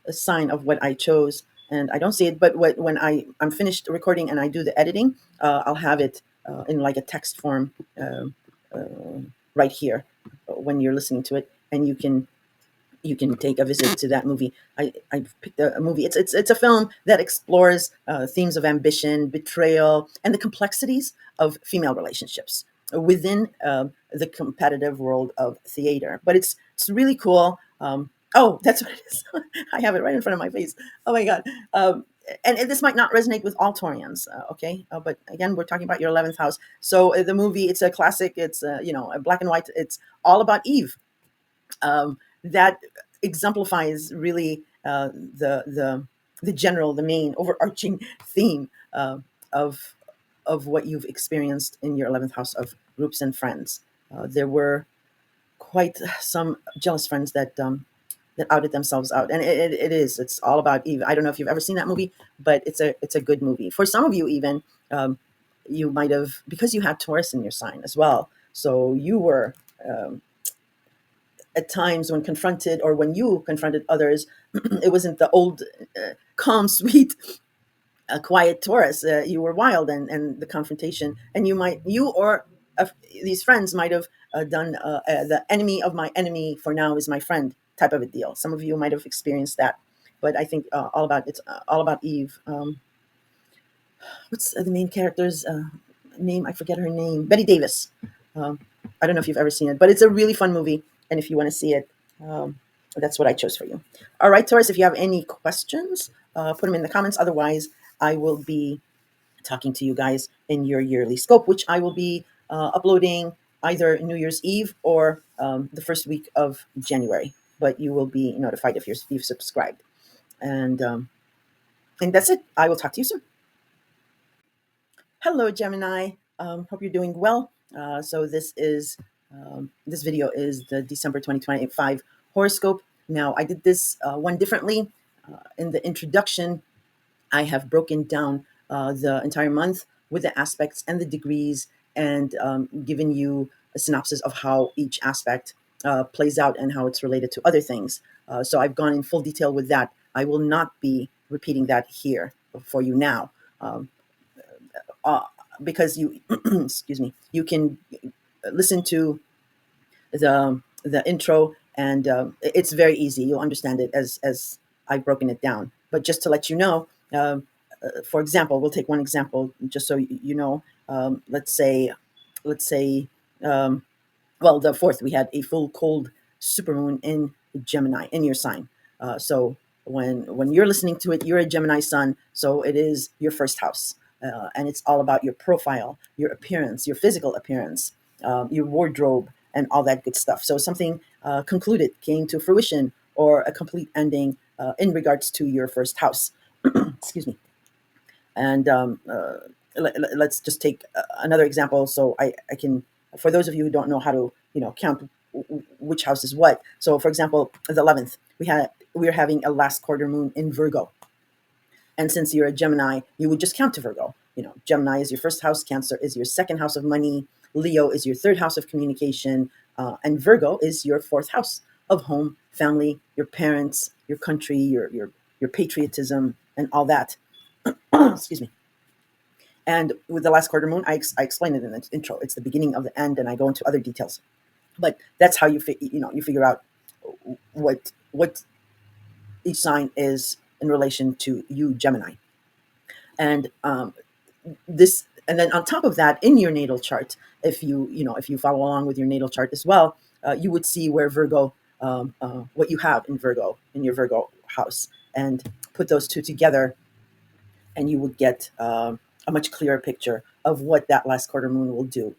sign of what I chose, and I don't see it. But when I'm finished recording and I do the editing, I'll have it in like a text form right here when you're listening to it, and you can take a visit to that movie. I picked a movie. It's a film that explores themes of ambition, betrayal, and the complexities of female relationships within the competitive world of theater. But it's really cool. Oh, that's what it is. I have it right in front of my face. Oh my god. And this might not resonate with all Taurians, okay? But again, we're talking about your 11th house. So the movie, it's a classic. It's a black and white. It's all about Eve. That exemplifies really the general, the main overarching theme of of what you've experienced in your 11th house of groups and friends. There were quite some jealous friends that outed themselves out, and it's all about Eve. I don't know if you've ever seen that movie, but it's a good movie. For some of you, even you might have, because you had Taurus in your sign as well, so you were at times when confronted or when you confronted others, it wasn't the old, calm, sweet, quiet Taurus. You were wild, and the confrontation, and you or these friends might have done the enemy of my enemy for now is my friend type of a deal. Some of you might have experienced that, but I think all about Eve. What's the main character's name? I forget her name. Betty Davis. Um, I don't know if you've ever seen it, but it's a really fun movie. And if you want to see it, that's what I chose for you. All right, Taurus, if you have any questions, put them in the comments. Otherwise, I will be talking to you guys in your yearly scope, which I will be uploading either New Year's Eve or the first week of January. But you will be notified if you've subscribed. And that's it. I will talk to you soon. Hello, Gemini. Hope you're doing well. So this video is the December 2025 horoscope. Now, I did this one differently. In the introduction, I have broken down the entire month with the aspects and the degrees, and given you a synopsis of how each aspect plays out and how it's related to other things. So I've gone in full detail with that. I will not be repeating that here for you now. Uh, because you excuse me, you can listen to the intro, and it's very easy. You'll understand it as I've broken it down. But just to let you know, for example, we'll take one example just so you know. Let's say um, well, the fourth, we had a full cold supermoon in Gemini in your sign. So when you're listening to it, you're a Gemini sun, so it is your first house, and it's all about your profile, your appearance, your physical appearance, your wardrobe, and all that good stuff. So something concluded, came to fruition, or a complete ending in regards to your first house. Excuse me. And let's just take another example, so I can, for those of you who don't know how to count which house is what. So for example, the 11th, we're having a last quarter moon in Virgo, and since you're a Gemini, you would just count to Virgo. Gemini is your first house, Cancer is your second house of money, Leo is your third house of communication, and Virgo is your fourth house of home, family, your parents, your country, your patriotism, and all that. Excuse me. And with the last quarter moon, I explain it in the intro. It's the beginning of the end, and I go into other details. But that's how you figure out what each sign is in relation to you, Gemini. And and then on top of that, in your natal chart, if you follow along with your natal chart as well, you would see where Virgo, what you have in Virgo, in your Virgo house, and put those two together, and you would get a much clearer picture of what that last quarter moon will do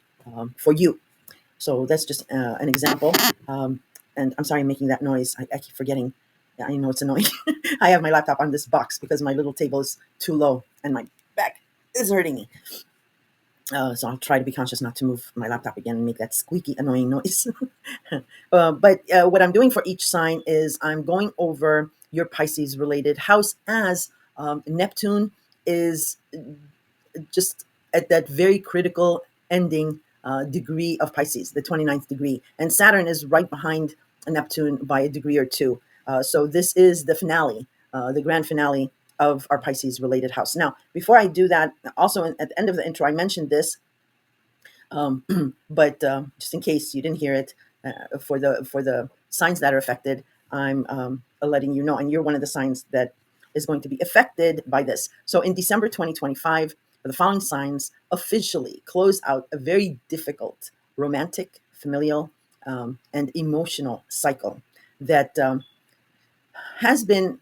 for you. So that's just an example. And I'm sorry I'm making that noise. I keep forgetting. Yeah, I know it's annoying. I have my laptop on this box because my little table is too low and my back is hurting me. So I'll try to be conscious not to move my laptop again and make that squeaky, annoying noise. But what I'm doing for each sign is I'm going over your Pisces related house, as Neptune is just at that very critical ending degree of Pisces, the 29th degree. And Saturn is right behind Neptune by a degree or two. So this is the finale, the grand finale of our Pisces related house. Now, before I do that, also at the end of the intro, I mentioned this, but just in case you didn't hear it, for the signs that are affected, I'm letting you know, and you're one of the signs that is going to be affected by this. So in December 2025, the following signs officially close out a very difficult romantic, familial, and emotional cycle that has been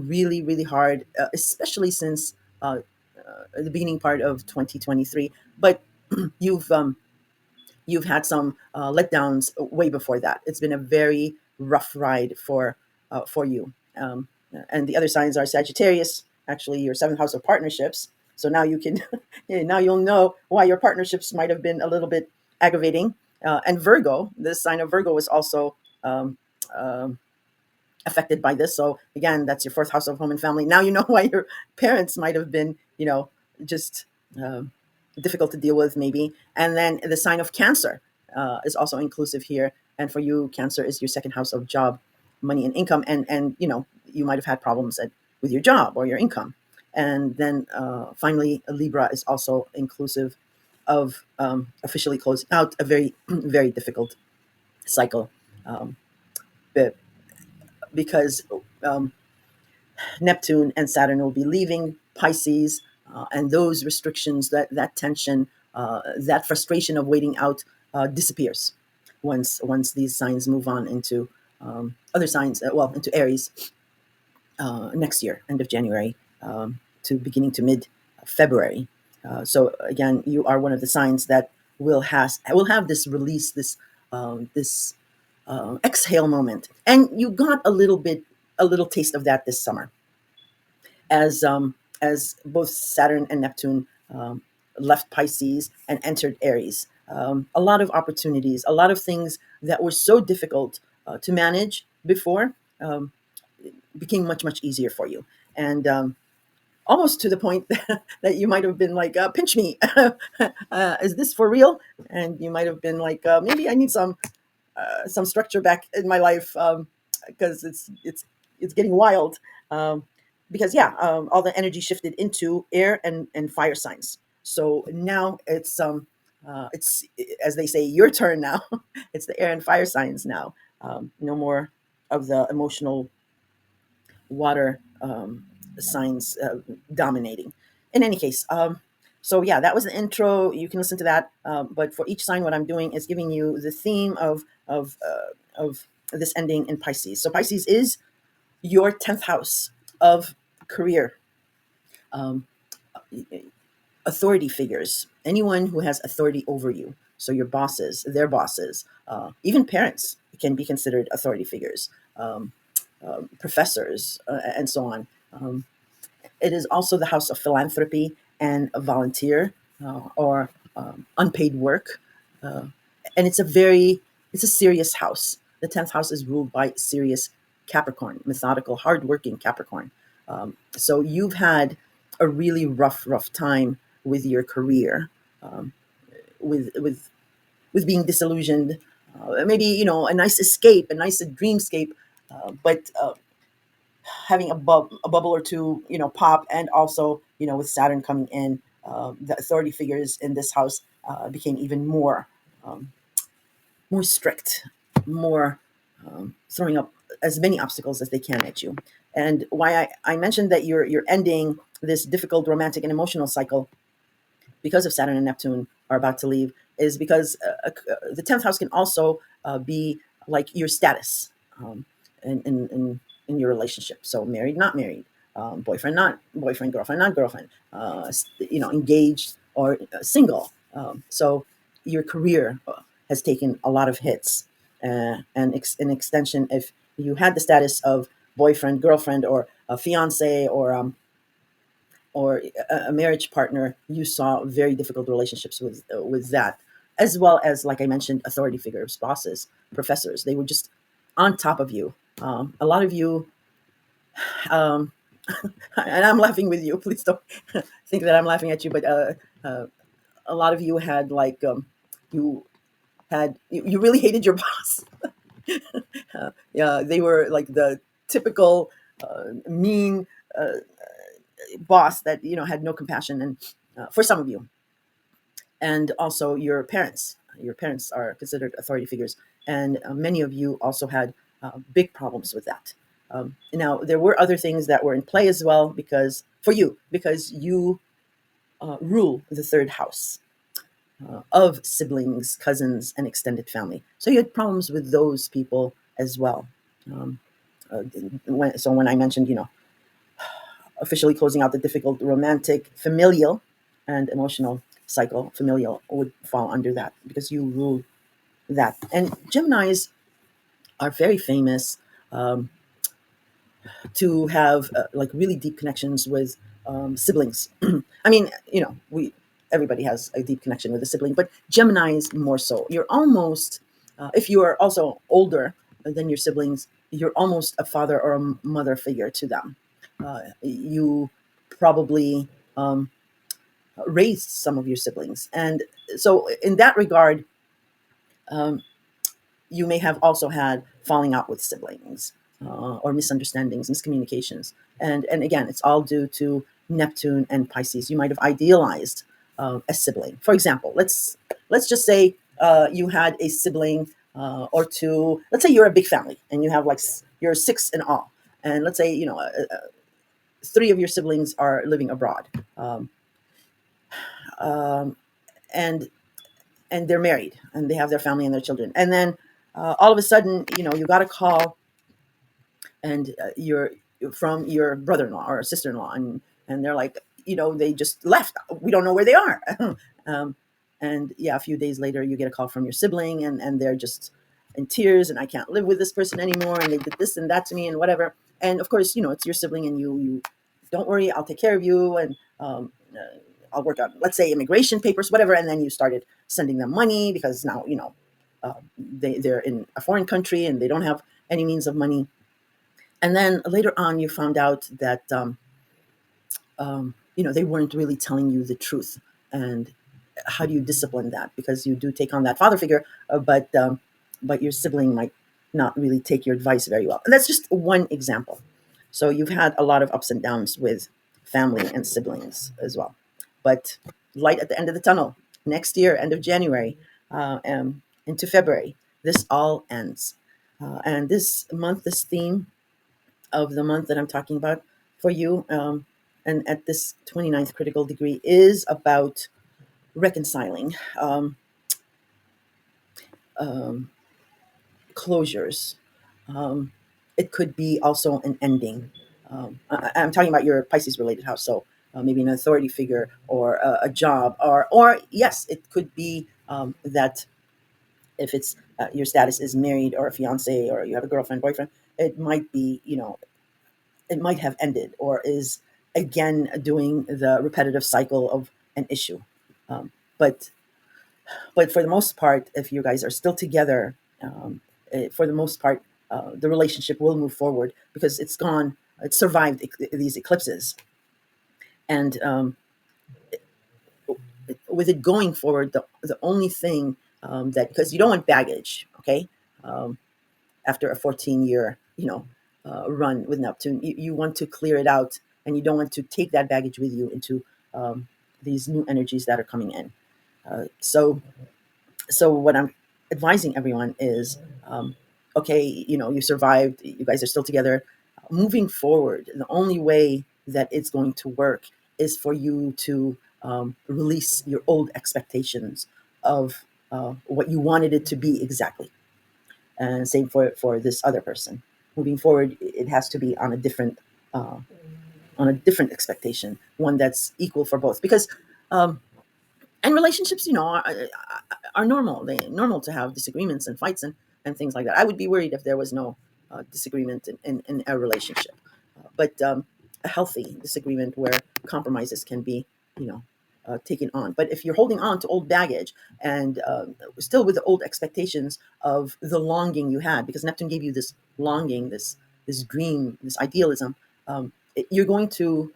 really, really hard, especially since the beginning part of 2023. But you've you've had some letdowns way before that. It's been a very rough ride for you. And the other signs are Sagittarius, actually your seventh house of partnerships. So now you can, now you'll know why your partnerships might have been a little bit aggravating. And Virgo, the sign of Virgo is also um, um, affected by this. So again, that's your fourth house of home and family. Now you know why your parents might have been, just um difficult to deal with, maybe. And then the sign of Cancer is also inclusive here. And for you, Cancer is your second house of job, money, and income. And you might have had problems with your job or your income. And then finally, Libra is also inclusive of officially closing out a very very difficult cycle, um, because um, Neptune and Saturn will be leaving Pisces, and those restrictions, that tension, that frustration of waiting out disappears once these signs move on into other signs. Well, into Aries next year, end of January to beginning to mid February. So again, you are one of the signs that will have this release, this exhale moment, and you got a little taste of that this summer as both Saturn and Neptune left Pisces and entered Aries. A lot of opportunities, a lot of things that were so difficult to manage before became much much easier for you, and almost to the point that you might have been like, "Pinch me, is this for real?" And you might have been like, "Maybe I need some structure back in my life because it's getting wild." Because yeah, all the energy shifted into air and fire signs. So now it's, as they say, your turn now. It's the air and fire signs now. No more of the emotional water signs dominating. In any case, so yeah, that was the intro. You can listen to that. But for each sign, what I'm doing is giving you the theme of this ending in Pisces. So Pisces is your 10th house of career, um, authority figures, anyone who has authority over you. So your bosses, their bosses, even parents can be considered authority figures, professors, and so on. It is also the house of philanthropy and a volunteer or unpaid work, uh, and it's a serious house. The 10th house is ruled by serious Capricorn, methodical, hardworking Capricorn. So you've had a really rough time with your career, um, with being disillusioned. Maybe a nice escape, a nice dreamscape, but having a bubble or two, pop, and also, with Saturn coming in, the authority figures in this house became even um, more strict, more throwing up as many obstacles as they can at you. And why I mentioned that you're ending this difficult romantic and emotional cycle because of Saturn and Neptune are about to leave is because the 10th house can also be like your status in, in, in, in your relationship. So married, not married, boyfriend, not boyfriend, girlfriend, not girlfriend, engaged or single. So your career has taken a lot of hits. And an extension, if you had the status of boyfriend, girlfriend, or a fiance, or a marriage partner, you saw very difficult relationships with that, as well as, like I mentioned, authority figures, bosses, professors. They were just on top of you. A lot of you, um, and I'm laughing with you. Please don't think that I'm laughing at you, but uh, a lot of you had like you you really hated your boss. Yeah, they were like the typical mean boss that had no compassion, and for some of you, and also your parents. Your parents are considered authority figures, and many of you also had big problems with that. Now, there were other things that were in play as well, because you rule the third house of siblings, cousins, and extended family. So you had problems with those people as well. Um, when I mentioned, officially closing out the difficult romantic, familial, and emotional cycle, familial would fall under that because you rule that. And Geminis are very famous um, to have like really deep connections with siblings. I mean, we everybody has a deep connection with a sibling, but Geminis more so. You're almost, if you are also older than your siblings, you're almost a father or a mother figure to them. You probably raised some of your siblings, and so in that regard, um, you may have also had falling out with siblings, or misunderstandings, miscommunications, and again, it's all due to Neptune and Pisces. You might have idealized a sibling. For example, let's just say you had a sibling or two. Let's say you're a big family and you have like you're six in all, and let's say three of your siblings are living abroad, um, um, and and they're married and they have their family and their children, and then all of a sudden, you got a call, and you're from your brother-in-law or sister-in-law, and they're like, they just left. We don't know where they are. um, and yeah, a few days later, you get a call from your sibling, and they're just in tears, and I can't live with this person anymore, and they did this and that to me, and whatever. And of course, it's your sibling, and you don't worry, I'll take care of you, and I'll work on, let's say, immigration papers, whatever. And then you started sending them money because now they're in a foreign country and they don't have any means of money. And then later on, you found out that they weren't really telling you the truth. And how do you discipline that? Because you do take on that father figure, but your sibling might not really take your advice very well. And that's just one example. So you've had a lot of ups and downs with family and siblings as well. But light at the end of the tunnel. Next year, end of January, into February, this all ends. And this month, this theme of the month that I'm talking about for you, and at this 29th critical degree, is about reconciling, um, closures. Um, it could be also an ending. I'm talking about your Pisces related house, so maybe an authority figure or a job, or yes, it could be that if it's your status is married or a fiance or you have a girlfriend, boyfriend, it might be, it might have ended or is again doing the repetitive cycle of an issue. Um, but but for the most part, if you guys are still together, for the most part, the relationship will move forward because it survived these eclipses, and with it going forward, the only thing that, because you don't want baggage, okay, um, after a 14-year run with Neptune, you want to clear it out, and you don't want to take that baggage with you into these new energies that are coming in. So what I'm advising everyone is, okay, you survived, you guys are still together. Moving forward, the only way that it's going to work is for you to release your old expectations of what you wanted it to be exactly. And same for this other person. Moving forward, it has to be uh, on a different expectation, one that's equal for both. Because and relationships, are normal. They normal to have disagreements and fights and things like that. I would be worried if there was no disagreement in a relationship, but a healthy disagreement where compromises can be, you know, taken on. But if you're holding on to old baggage and still with the old expectations of the longing you had, because Neptune gave you this longing, this dream, this idealism, you're going to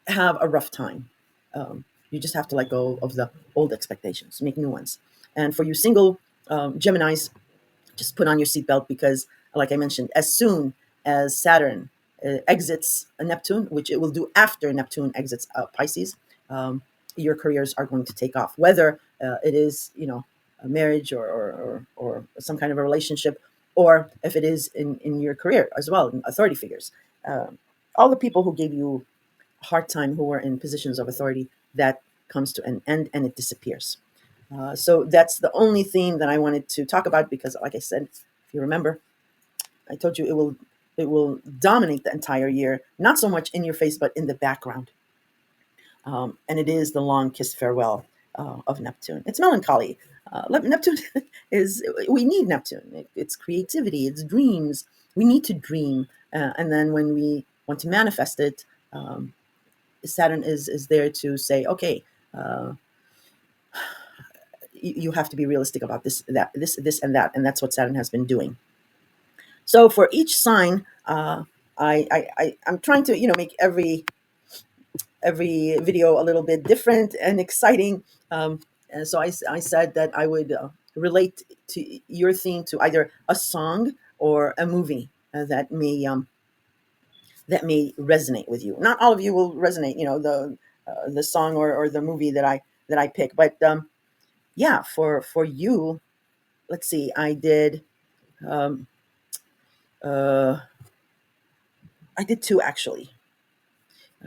have a rough time. You just have to let go of the old expectations, make new ones. And for you single Geminis, just put on your seatbelt because, like I mentioned, as soon as Saturn exits Neptune, which it will do after Neptune exits Pisces, your careers are going to take off. Whether it is, a marriage or some kind of a relationship, or if it is in your career as well, authority figures. All the people who gave you hard time who were in positions of authority, that comes to an end and it disappears. So that's the only theme that I wanted to talk about because, like I said, if you remember, I told you it will dominate the entire year, not so much in your face, but in the background. And it is the long kiss farewell of Neptune. It's melancholy. Neptune is, we need Neptune. It's creativity, it's dreams. We need to dream. And then when we want to manifest it, Saturn is there to say, okay, uh, you have to be realistic about this and that, and that's what Saturn has been doing. So for each sign, I'm trying to make every video a little bit different and exciting. And so I said that I would relate to your theme to either a song or a movie that may resonate with you. Not all of you will resonate, the song or the movie that I pick, but yeah, for you, let's see, um, uh, I did two actually.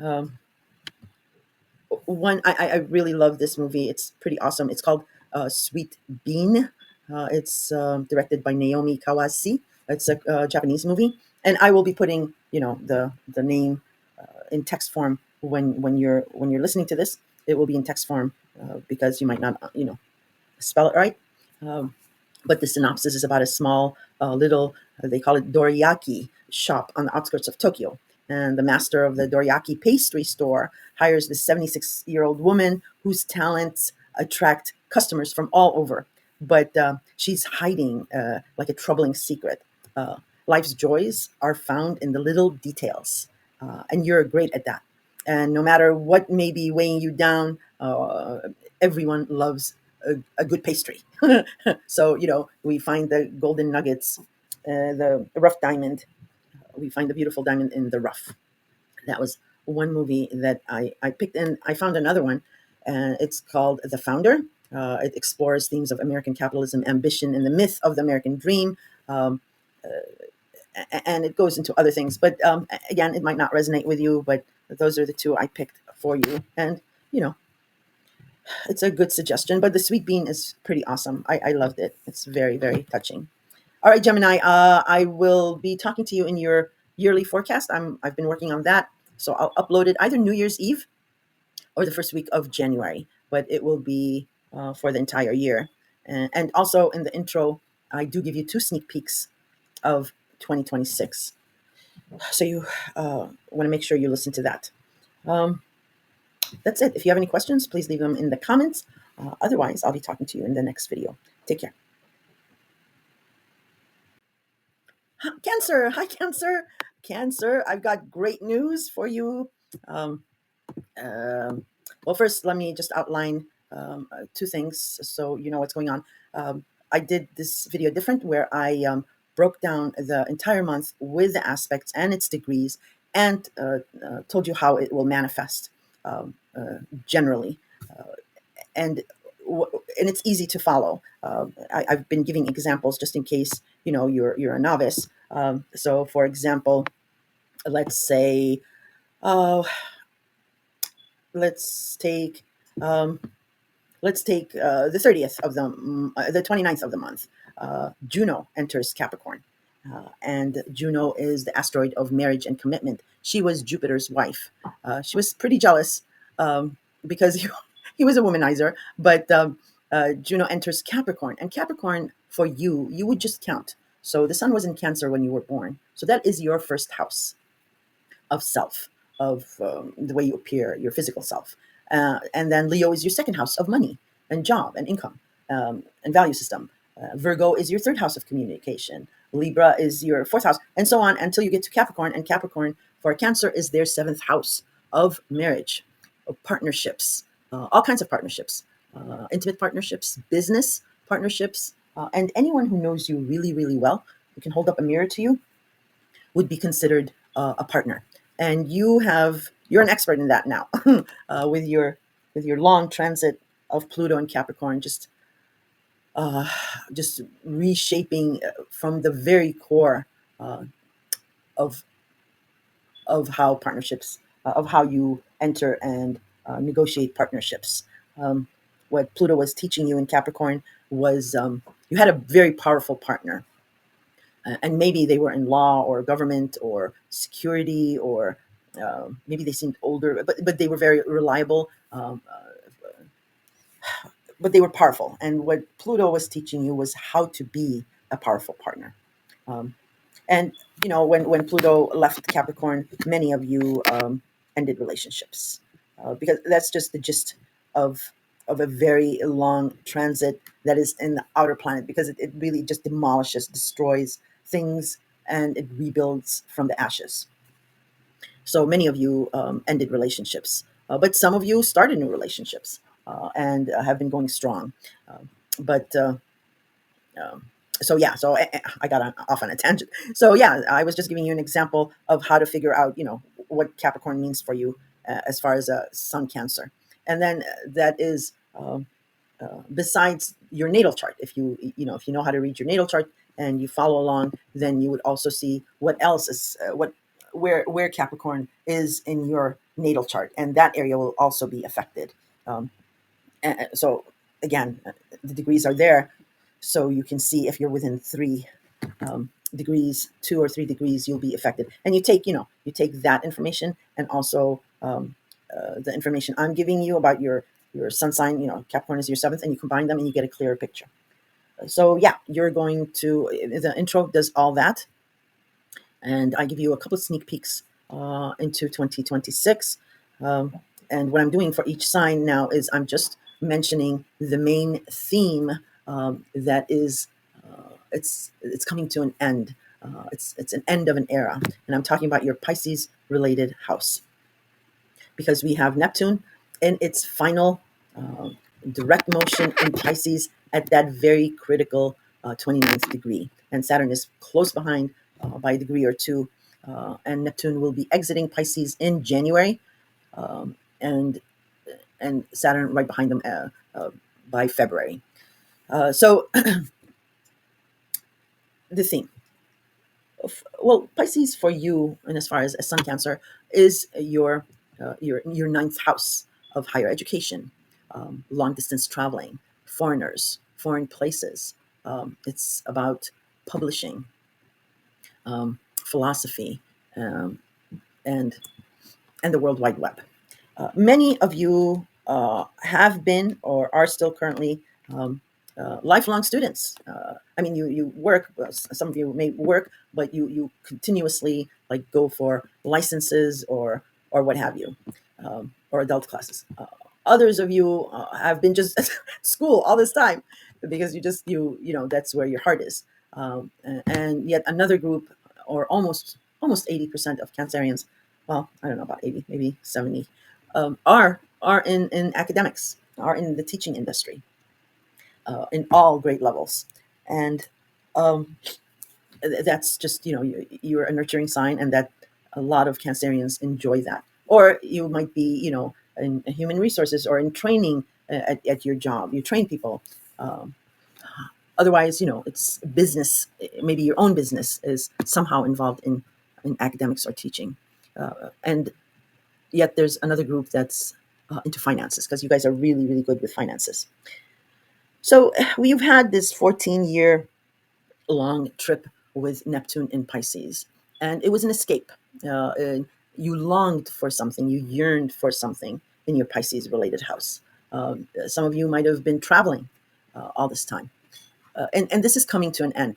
Um, One, I really love this movie. It's pretty awesome. It's called Sweet Bean. It's directed by Naomi Kawase. It's a Japanese movie, and I will be putting the name in text form when you're listening to this. It will be in text form because you might not spell it right. Um, but the synopsis is about a small little they call it dorayaki shop on the outskirts of Tokyo, and the master of the dorayaki pastry store hires this 76-year-old woman whose talents attract customers from all over, but she's hiding like a troubling secret. Life's joys are found in the little details, and you're great at that. And no matter what may be weighing you down, everyone loves a good pastry. So we find the golden nuggets, the rough diamond. We find the beautiful diamond in the rough. That was one movie that I picked, and I found another one, and it's called The Founder. It explores themes of American capitalism, ambition, and the myth of the American dream. Um, and it goes into other things, but again, it might not resonate with you. But those are the two I picked for you, and you know, it's a good suggestion. But the sweet bean is pretty awesome. I loved it. It's very, very touching. All right, Gemini. I will be talking to you in your yearly forecast. I've been working on that, so I'll upload it either New Year's Eve or the first week of January. But it will be for the entire year. And also in the intro, I do give you two sneak peeks of 2026. So you want to make sure you listen to that. Um, that's it. If you have any questions, please leave them in the comments. Otherwise, I'll be talking to you in the next video. Take care. Cancer. Hi, Cancer. Cancer, I've got great news for you. Um, um, well, first, let me just outline two things so you know what's going on. I did this video different where I broke down the entire month with the aspects and its degrees and told you how it will manifest generally. And and it's easy to follow. I've been giving examples just in case you're a novice. So, for example, let's say, uh, let's take um, the 30th of the 29th of the month. Juno enters Capricorn, and Juno is the asteroid of marriage and commitment. She was Jupiter's wife. She was pretty jealous because he was a womanizer. But Juno enters Capricorn, and Capricorn for you would just count. So the sun was in Cancer when you were born. So that is your first house of self, of the way you appear, your physical self. And then Leo is your second house of money and job and income and value system. Virgo is your third house of communication. Libra is your fourth house, and so on until you get to Capricorn. And Capricorn for Cancer is their seventh house of marriage, of partnerships, all kinds of partnerships, intimate partnerships, business partnerships, and anyone who knows you really, really well, who can hold up a mirror to you, would be considered a partner. And you're an expert in that now with your long transit of Pluto and Capricorn, just reshaping from the very core uh, of how partnerships, of how you enter and negotiate partnerships. Um, what Pluto was teaching you in Capricorn was you had a very powerful partner, and maybe they were in law or government or security, or maybe they seemed older, but they were very reliable. But they were powerful, and what Pluto was teaching you was how to be a powerful partner. Um, and when Pluto left Capricorn, many of you ended relationships because that's just the gist of a very long transit that is in the outer planet, because it really just demolishes, destroys things, and it rebuilds from the ashes. So many of you ended relationships, but some of you started new relationships and have been going strong. But So yeah, so I got off on a tangent. So yeah, I was just giving you an example of how to figure out, what Capricorn means for you as far as a sun Cancer, and then that is besides your natal chart. If you know how to read your natal chart and you follow along, then you would also see what else is where Capricorn is in your natal chart, and that area will also be affected. Um, so again, the degrees are there, so you can see if you're within 3 degrees, 2 or 3 degrees, you'll be affected. And you take that information and also the information I'm giving you about your sun sign. Capricorn is your seventh, and you combine them and you get a clearer picture. So yeah, you're going to the intro does all that, and I give you a couple of sneak peeks into 2026. Um, and what I'm doing for each sign now is I'm just mentioning the main theme that is it's coming to an end. It's an end of an era, and I'm talking about your Pisces related house, because we have Neptune in its final uh, direct motion in Pisces at that very critical 29th degree. And Saturn is close behind by a degree or two. And Neptune will be exiting Pisces in January, and Saturn right behind them by February. So the theme. Well, Pisces for you, and as far as a Sun Cancer, is your ninth house of higher education, long distance traveling, foreigners, foreign places. It's about publishing, philosophy, um, and the World Wide Web. Many of you have been or are still currently lifelong students. I mean, you work. Some of you may work, but you continuously like go for licenses or what have you, or adult classes. Others of you have been just at school all this time because that's where your heart is. And yet another group, or almost 80% of Cancerians, well, I don't know about 80, maybe 70, are in academics, are in the teaching industry, in all grade levels, and um, that's just you're a nurturing sign, and that a lot of Cancerians enjoy that. Or you might be in human resources or in training at your job. You train people. Um, Otherwise, it's business. Maybe your own business is somehow involved in academics or teaching, and yet there's another group that's into finances, because you guys are really, really good with finances. So we've had this 14-year long trip with Neptune in Pisces, and it was an escape. And you longed for something, you yearned for something in your Pisces related house. Some of you might have been traveling all this time, and this is coming to an end.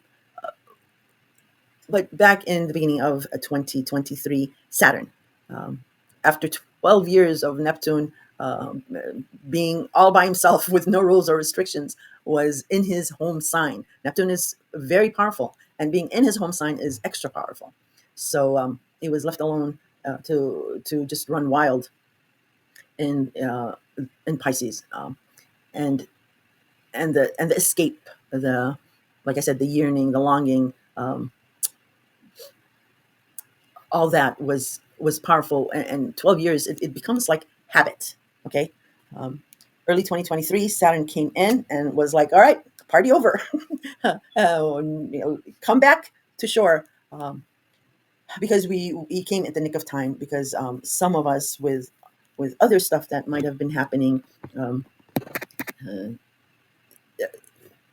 But back in the beginning of 2023, Saturn, um, after 12 years of Neptune being all by himself with no rules or restrictions, was in his home sign. Neptune is very powerful, and being in his home sign is extra powerful. So he was left alone to just run wild in Pisces, and the escape, the like I said, the yearning, the longing. All that was powerful, and 12 years it becomes like habit. Okay. um, Early 2023, Saturn came in and was like, all right, party over. Come back to shore, because we came at the nick of time, because some of us with other stuff that might have been happening, um, uh,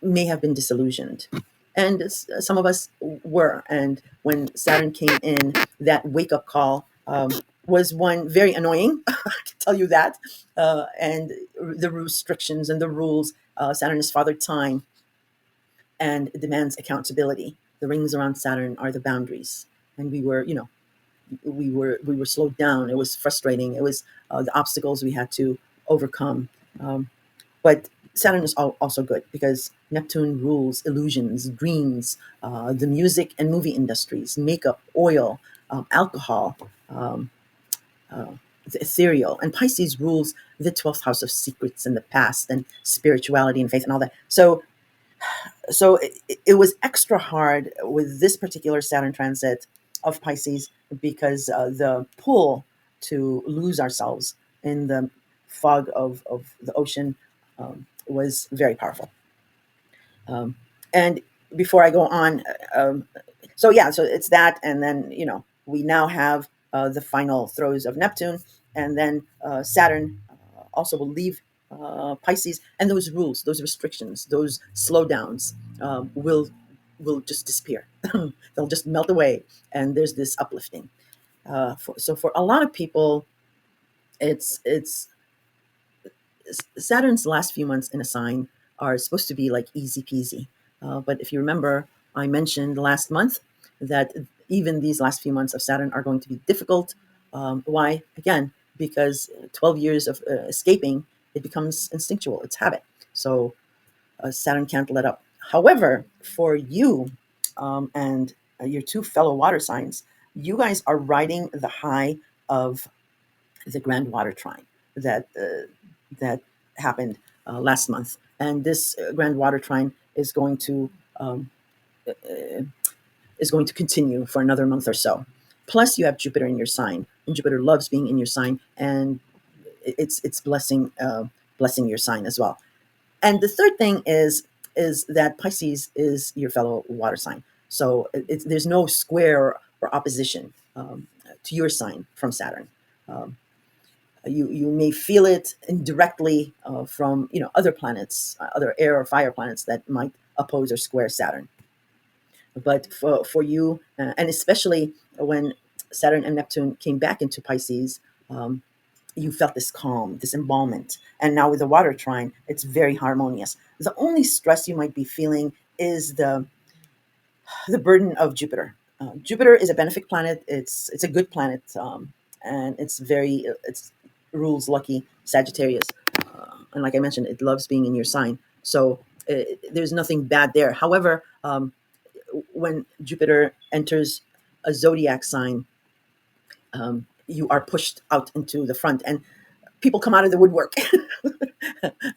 may have been disillusioned. And some of us were. And when Saturn came in, that wake up call was one very annoying, I can tell you that. And the restrictions and the rules. Saturn is father time and demands accountability. The rings around Saturn are the boundaries. And we were slowed down. It was frustrating. It was the obstacles we had to overcome. But Saturn is also good, because Neptune rules illusions, dreams, the music and movie industries, makeup, oil, alcohol, um, uh, the ethereal. And Pisces rules the 12th house of secrets and the past and spirituality and faith and all that. So So it was extra hard with this particular Saturn transit of Pisces because the pull to lose ourselves in the fog of the ocean was very powerful. Um, and before I go on, um, so yeah, so it's that, and then we now have the final throes of Neptune, and then Saturn also will leave Pisces, and those rules, those restrictions, those slowdowns will just disappear. They'll just melt away, and there's this uplifting. So for a lot of people, it's Saturn's last few months in a sign are supposed to be like easy peasy. But if you remember, I mentioned last month that even these last few months of Saturn are going to be difficult. Why? Again, because 12 years of escaping, it becomes instinctual, it's habit. So Saturn can't let up. However, for you and your two fellow water signs, you guys are riding the high of the Grand Water Trine that happened last month, and this Grand Water Trine um, is going to continue for another month or so. Plus, you have Jupiter in your sign, and Jupiter loves being in your sign, and it's blessing your sign as well. And the third thing is that Pisces is your fellow water sign, so there's no square or opposition to your sign from Saturn. Um, you may feel it indirectly from other planets, other air or fire planets that might oppose or square Saturn. But for you, and especially when Saturn and Neptune came back into Pisces, um, you felt this calm, this embalmment. And now with the water trine, it's very harmonious. The only stress you might be feeling is the burden of Jupiter. Jupiter is a benefic planet. It's a good planet, and it's rules lucky Sagittarius, and like I mentioned, it loves being in your sign. So there's nothing bad there. However, when Jupiter enters a zodiac sign, you are pushed out into the front, and people come out of the woodwork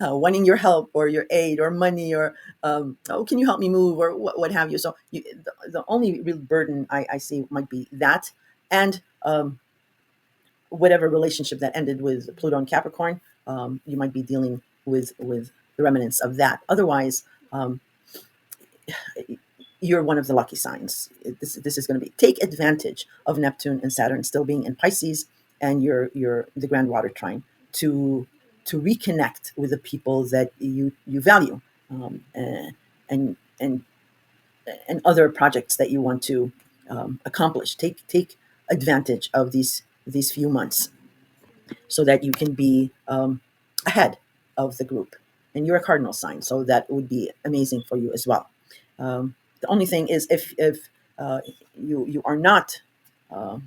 wanting your help or your aid or money or oh, can you help me move or what have you. So the only real burden I see might be that, and whatever relationship that ended with Pluto and Capricorn, you might be dealing with the remnants of that. Otherwise, um, you're one of the lucky signs. This is going to be, take advantage of Neptune and Saturn still being in Pisces, and your the Grand Water Trine to reconnect with the people that you value, and and other projects that you want to accomplish. Take advantage of these few months so that you can be ahead of the group. And you're a cardinal sign, so that would be amazing for you as well. The only thing is, if you are not uh,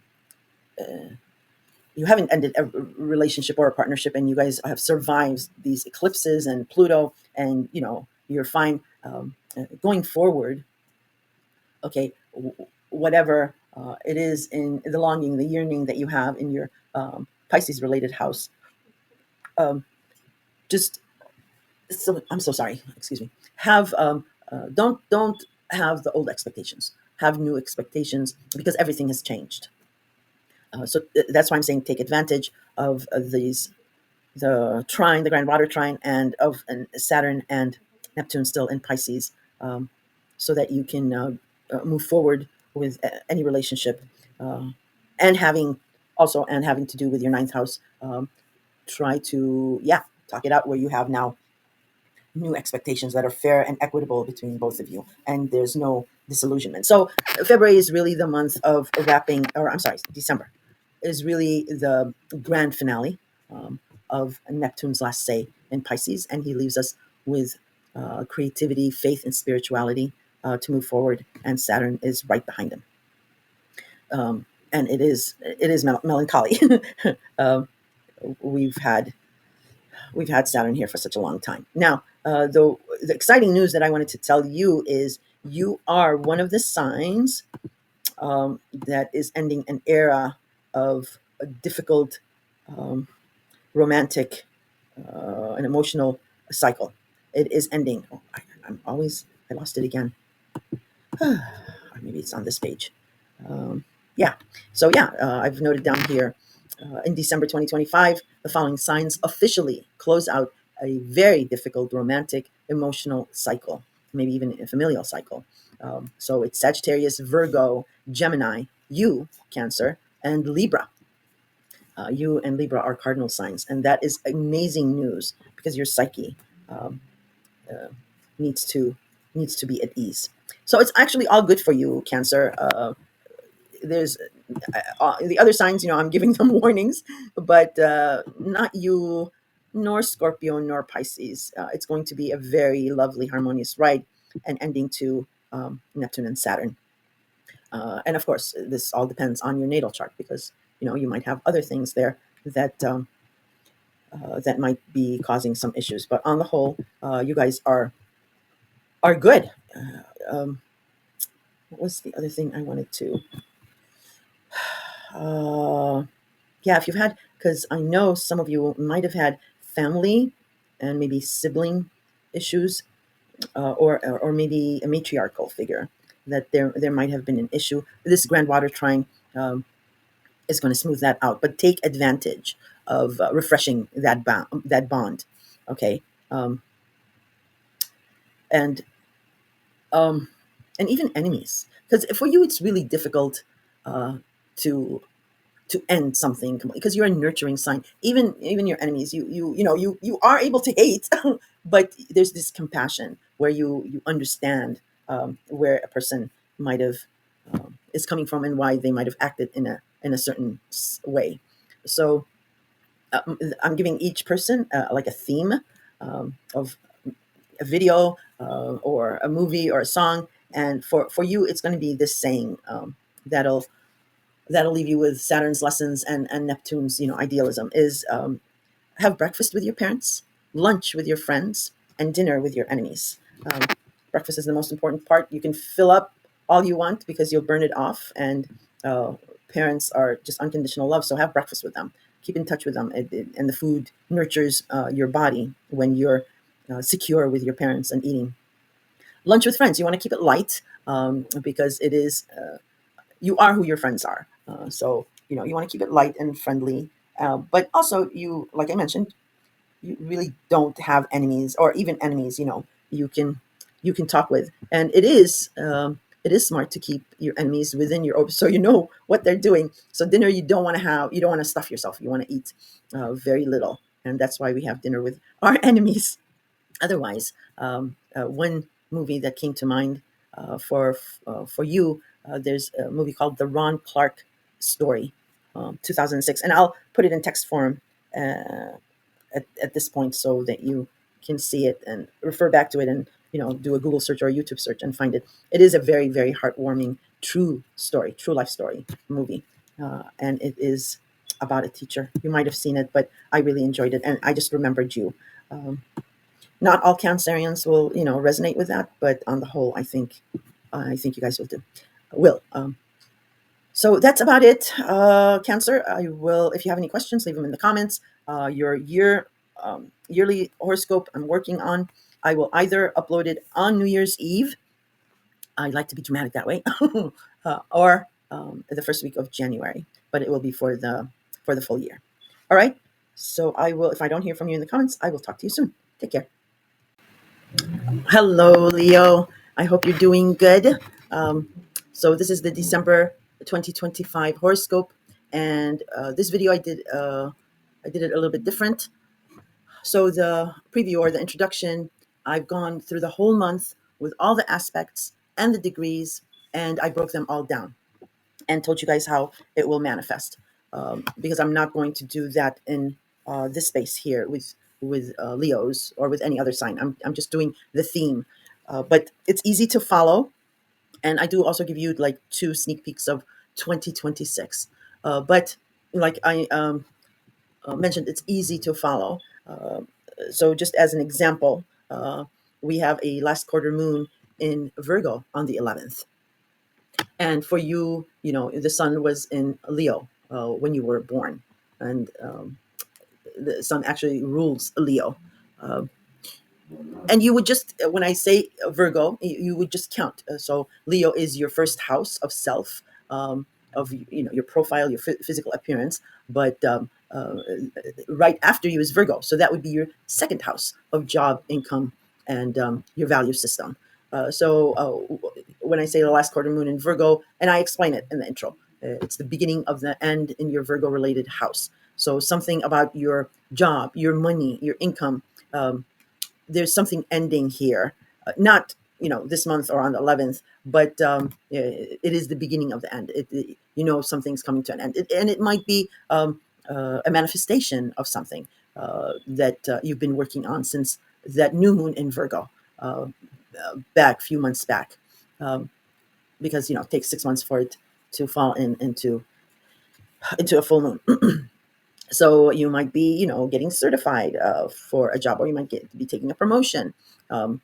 you haven't ended a relationship or a partnership, and you guys have survived these eclipses and Pluto, and you're fine going forward. Okay, whatever it is in the longing, the yearning that you have in your Pisces related house, um, just so I'm so sorry. Excuse me. Have don't have the old expectations. Have new expectations because everything has changed. So that's why I'm saying take advantage of these the trine, the Grand Water Trine, and Saturn and Neptune still in Pisces, um, so that you can move forward with any relationship, uh, and having to do with your ninth house. Try to talk it out where you have now new expectations that are fair and equitable between both of you, and there's no disillusionment. So February is really the month of wrapping, or I'm sorry, December is really the grand finale of Neptune's last say in Pisces, and he leaves us with creativity, faith, and spirituality to move forward. And Saturn is right behind him, and it is melancholy. um, we've had Saturn here for such a long time. Now, the exciting news that I wanted to tell you is you are one of the signs that is ending an era of a difficult romantic and emotional cycle. It is ending. I lost it again. Or maybe it's on this page. Yeah. So yeah, I've noted down here in December 2025, the following signs officially close out a very difficult romantic emotional cycle, maybe even a familial cycle. So it's Sagittarius, Virgo, Gemini, you, Cancer, and Libra. You and Libra are cardinal signs, and that is amazing news because your psyche um, uh, needs to needs to be at ease. So it's actually all good for you, Cancer. There's the other signs, I'm giving them warnings, but not you, nor Scorpio, nor Pisces. It's going to be a very lovely, harmonious ride and ending to Neptune and Saturn. And of course, this all depends on your natal chart because you might have other things there that that might be causing some issues. But on the whole, you guys are good. What was the other thing I wanted to? Uh, yeah, if you've had, because I know some of you might have had family and maybe sibling issues, or maybe a matriarchal figure, that there might have been an issue. This grand water trine is going to smooth that out, but take advantage of refreshing that bond. Okay, um, and um, and even enemies, because for you it's really difficult to end something because you're a nurturing sign. Even your enemies, you are able to hate, but there's this compassion where you understand where a person might have is coming from and why they might have acted in a certain way. So I'm giving each person like a theme of a video or a movie or a song, and for you it's going to be this saying that'll leave you with Saturn's lessons and Neptune's idealism is have breakfast with your parents, lunch with your friends, and dinner with your enemies. Um, Breakfast is the most important part. You can fill up all you want because you'll burn it off, and uh, parents are just unconditional love. So have breakfast with them. Keep in touch with them, and the food nurtures your body when you're secure with your parents and eating. Lunch with friends. You want to keep it light because it is. You are who your friends are. So you want to keep it light and friendly, but also like I mentioned, you really don't have enemies or even enemies. You can talk with, and it is smart to keep your enemies within your orbit so you know what they're doing. So dinner you don't want to stuff yourself. You want to eat very little, and that's why we have dinner with our enemies. Otherwise, one movie that came to mind for you, there's a movie called The Ron Clark Story, 2006, and I'll put it in text form at this point so that you can see it and refer back to it, and do a Google search or a YouTube search and find it. It is a very, very heartwarming, true story, true life story movie, and it is about a teacher. You might have seen it, but I really enjoyed it, and I just remembered you. Um, Not all Cancerians will, resonate with that, but on the whole, I think you guys will. So that's about it, Cancer. I will, if you have any questions, leave them in the comments. Your yearly horoscope I'm working on. I will either upload it on New Year's Eve. I like to be dramatic that way, or the first week of January. But it will be for the full year. All right. So I will. If I don't hear from you in the comments, I will talk to you soon. Take care. Hello, Leo. I hope you're doing good. Um, so this is the December 2025 horoscope, and this video I did it a little bit different. So the preview or the introduction, I've gone through the whole month with all the aspects and the degrees, and I broke them all down and told you guys how it will manifest. Because I'm not going to do that in this space here with Leos or with any other sign. I'm just doing the theme, but it's easy to follow, and I do also give you like two sneak peeks of 2026. But like I mentioned, it's easy to follow. So just as an example, we have a last quarter moon in Virgo on the 11th. And for you, the sun was in Leo when you were born, and the sun actually rules Leo. And you would just, when I say Virgo, you would just count. So Leo is your first house of self, of your profile, your physical appearance. But right after you is Virgo, so that would be your second house of job, income, and your value system. When I say the last quarter moon in Virgo, and I explain it in the intro, it's the beginning of the end in your Virgo related house. So something about your job, your money, your income. There's something ending here, not this month or on the 11th, but it is the beginning of the end. Something's coming to an end, and it might be a manifestation of something that you've been working on since that new moon in Virgo, back a few months back, um, because it takes 6 months for it to fall into a full moon. So you might be getting certified for a job, or you might be taking a promotion um,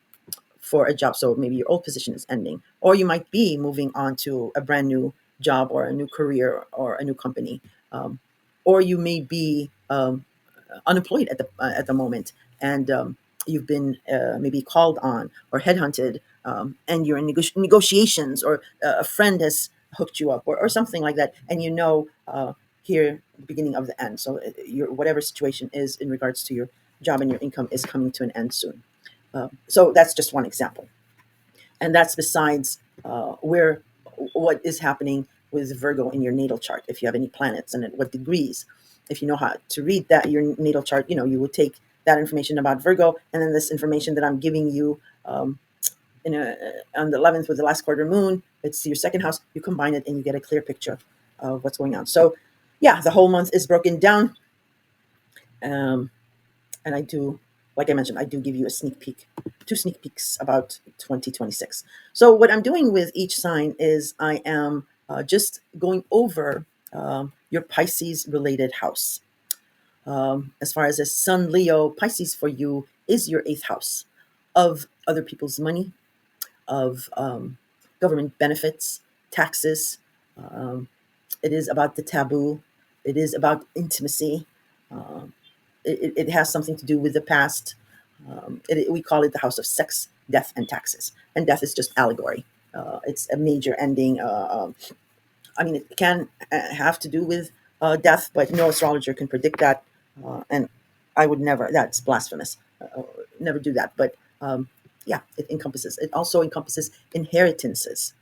for a job. So maybe your old position is ending, or you might be moving on to a brand new job or a new career or a new company, um, or you may be unemployed at the moment, and you've been maybe called on or headhunted, and you're in negotiations, or a friend has hooked you up, or something like that, and here the beginning of the end. So your whatever situation is in regards to your job and your income is coming to an end soon. So that's just one example, and that's besides where what is happening with Virgo in your natal chart. If you have any planets and at what degrees, if you know how to read that your natal chart, you would take that information about Virgo, and then this information that I'm giving you on the 11th with the last quarter moon. It's your second house. You combine it and you get a clear picture of what's going on. So, yeah, the whole month is broken down. Um, and I do, like I mentioned, I do give you a sneak peek, two sneak peeks about 2026. So what I'm doing with each sign is I am just going over your Pisces related house. As far as a Sun Leo, Pisces for you is your eighth house of other people's money, of government benefits, taxes. Um, it is about the taboo. It is about intimacy. Um, it has something to do with the past. We call it the house of sex, death, and taxes. And death is just allegory. It's a major ending. I mean, it can have to do with death, but no astrologer can predict that. And I would never, that's blasphemous. Never do that. But yeah, it also encompasses inheritances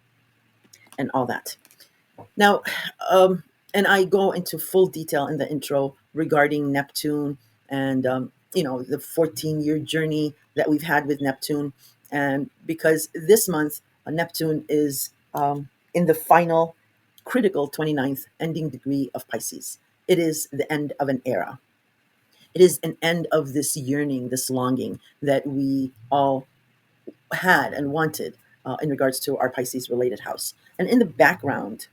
and all that. Now, and I go into full detail in the intro regarding Neptune and the 14-year journey that we've had with Neptune, and because this month Neptune is in the final critical 29th ending degree of Pisces. It is the end of an era. It is an end of this yearning, this longing that we all had and wanted in regards to our Pisces related house. And in the background,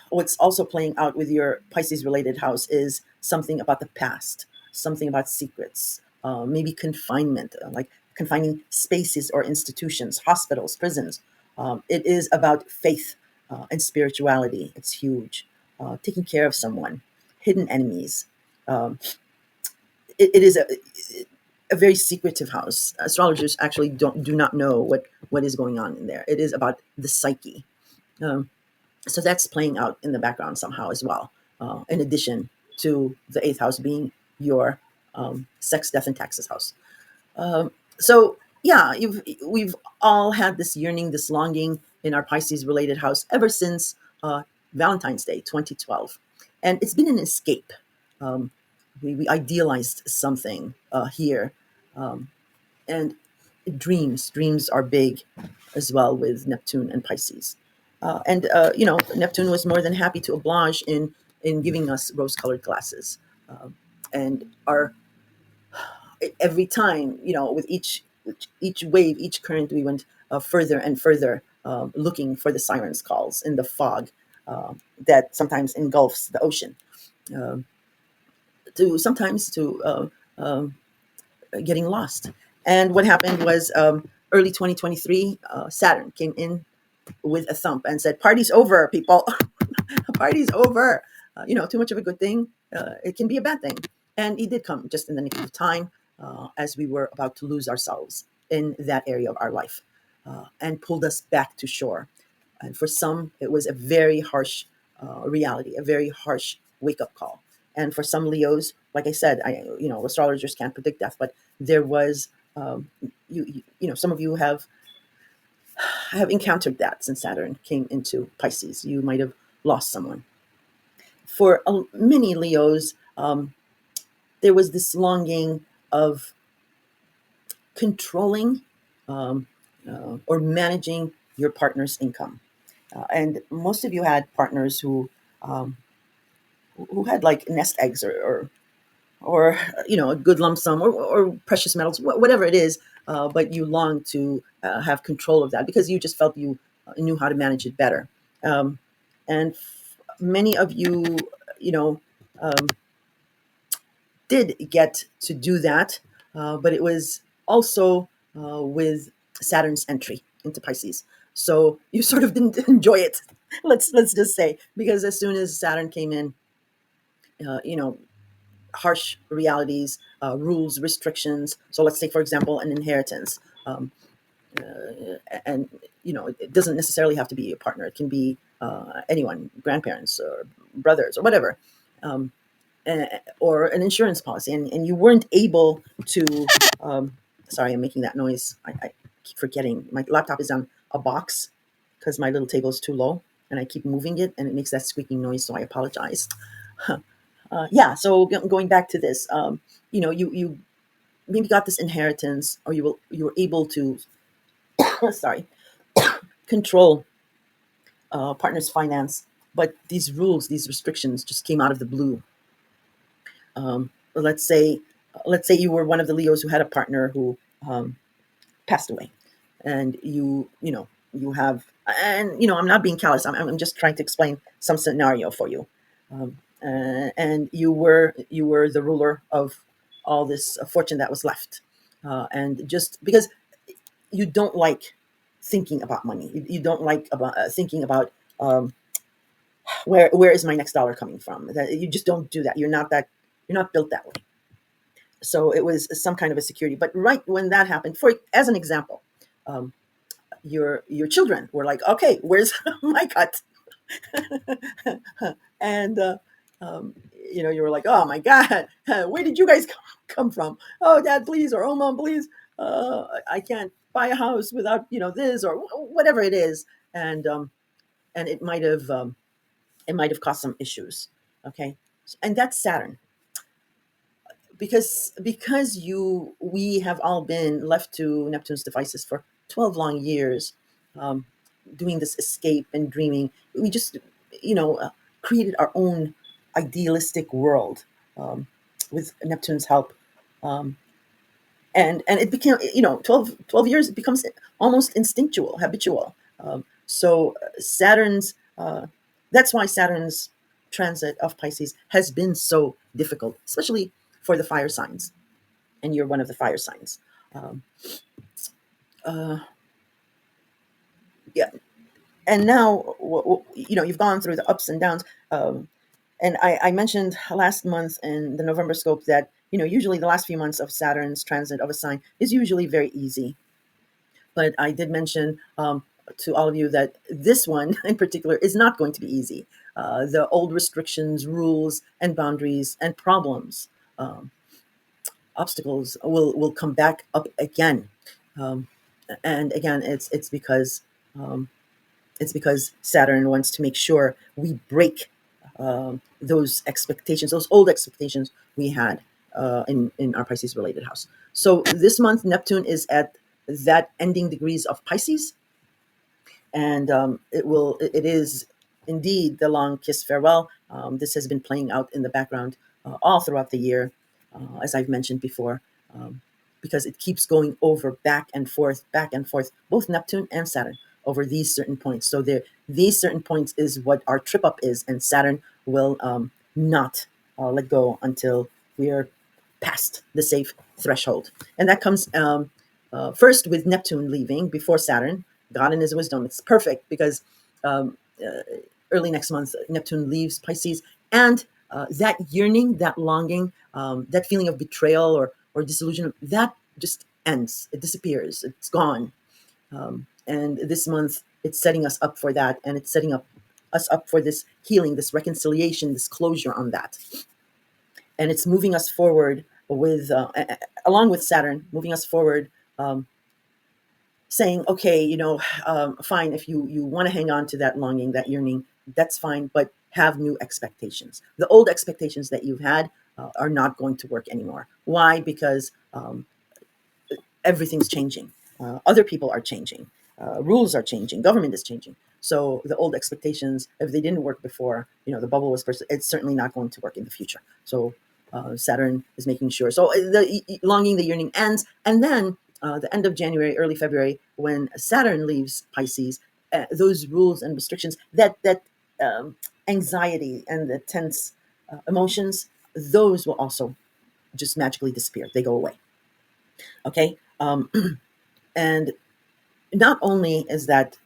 what's also playing out with your Pisces related house is something about the past, something about secrets, maybe confinement, like confining spaces or institutions, hospitals, prisons. It is about faith and spirituality. It's huge. Taking care of someone, hidden enemies. Um, it is a very secretive house. Astrologers actually do not know what is going on in there. It is about the psyche. Um, so that's playing out in the background somehow as well. In addition to the eighth house being your sex, death, and taxes house. So yeah, we've all had this yearning, this longing in our Pisces related house ever since Valentine's Day 2012, and it's been an escape. Um, we idealized something here, and dreams are big as well with Neptune and Pisces. And Neptune was more than happy to oblige in giving us rose-colored glasses, and our every time, with each wave, each current, we went further and further, looking for the sirens' calls in the fog that sometimes engulfs the ocean, um, to sometimes to getting lost. And what happened was, early 2023, Saturn came in with a thump and said, "Party's over, people." Party's over. Too much of a good thing, it can be a bad thing. And he did come just in the nick of time. as we were about to lose ourselves in that area of our life, and pulled us back to shore. And for some, it was a very harsh reality, a very harsh wake up call. And for some Leos, like I said, astrologers can't predict death, but there was, some of you have encountered that since Saturn came into Pisces. You might have lost someone. For many Leos, there was this longing of controlling um, or managing your partner's income. And most of you had partners um, who had like nest eggs or a good lump sum or precious metals, whatever it is, but you long to have control of that because you just felt you knew how to manage it better. Um, and many of you, you know, um, did get to do that, but it was also with Saturn's entry into Pisces. So you sort of didn't enjoy it. Let's just say, because as soon as Saturn came in, you know, harsh realities, rules, restrictions. So let's take, for example, an inheritance. And, it doesn't necessarily have to be a partner. It can be anyone, grandparents or brothers or whatever, um, or an insurance policy. And you weren't able to, sorry, I'm making that noise. I keep forgetting. My laptop is on a box because my little table is too low and I keep moving it and it makes that squeaking noise. So I apologize. Yeah, so going back to this, you maybe got this inheritance, or you were able to, sorry, control partner's finance, but these rules, these restrictions, just came out of the blue. Let's say, you were one of the Leos who had a partner who passed away, and you have, and I'm not being callous. I'm just trying to explain some scenario for you. And you were the ruler of all this fortune that was left, and just because you don't like thinking about money, you don't like about thinking about where is my next dollar coming from. That you just don't do that. You're not built that way. So it was some kind of a security. But right when that happened, for as an example, um, your children were like, okay, where's my cut? And you were like, oh my god, where did you guys come from? Oh, dad, please, or oh, mom, please. I can't buy a house without this or whatever it is. And it might have caused some issues. Okay, and that's Saturn, because we have all been left to Neptune's devices for 12 long years, um, doing this escape and dreaming. We just created our own idealistic world, with Neptune's help, um, and it became 12 years. It becomes almost instinctual, habitual. So Saturn's that's why Saturn's transit of Pisces has been so difficult, especially for the fire signs, and you're one of the fire signs. Um, uh, yeah, and now you've gone through the ups and downs. And I mentioned last month in the November scope that usually the last few months of Saturn's transit of a sign is usually very easy. But I did mention to all of you that this one in particular is not going to be easy. The old restrictions, rules, and boundaries and problems, um, obstacles will come back up again. Um, and again, um, it's because Saturn wants to make sure we break those expectations, those old expectations we had in our Pisces related house. So this month, Neptune is at that ending degrees of Pisces, and it is indeed the long kiss farewell. This has been playing out in the background all throughout the year, as I've mentioned before, um, because it keeps going over back and forth, both Neptune and Saturn over these certain points. So these certain points is what our trip up is, and Saturn will not let go until we are past the safe threshold. And that comes first with Neptune leaving before Saturn. God in his wisdom, it's perfect because um, uh, early next month, Neptune leaves Pisces, and that yearning, that longing, that feeling of betrayal, or disillusionment, that just ends. It disappears. It's gone. And this month, it's setting us up for that, and it's setting up us up for this healing, this reconciliation, this closure on that, and it's moving us forward with, along with Saturn, moving us forward, um, saying, okay, fine, if you want to hang on to that longing, that yearning, that's fine, but have new expectations. The old expectations that you've had are not going to work anymore. Why? Because everything's changing. Other people are changing. Rules are changing. Government is changing. So the old expectations, if they didn't work before, the bubble was burst. It's certainly not going to work in the future. So Saturn is making sure. So the longing, the yearning ends, and then the end of January, early February, when Saturn leaves Pisces, those rules and restrictions, that anxiety and the tense emotions, those will also just magically disappear. They go away. Okay. And not only is that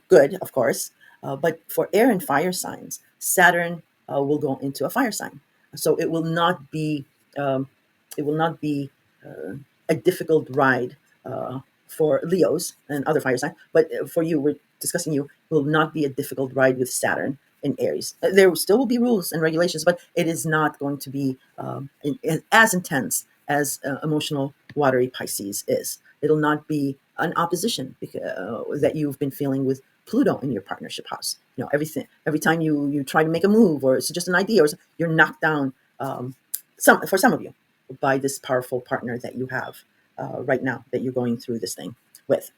good, of course, but for air and fire signs, Saturn will go into a fire sign, so um, it will not be a difficult ride for Leos and other fire signs. But for you, we're discussing you, will not be a difficult ride with Saturn in Aries. There still will be rules and regulations, but it is not going to be as intense as emotional watery Pisces is. It'll not be an opposition that you've been feeling with Pluto in your partnership house. Every time you try to make a move or it's just an idea, or you're knocked down. For some of you, by this powerful partner that you have right now, that you're going through this thing with.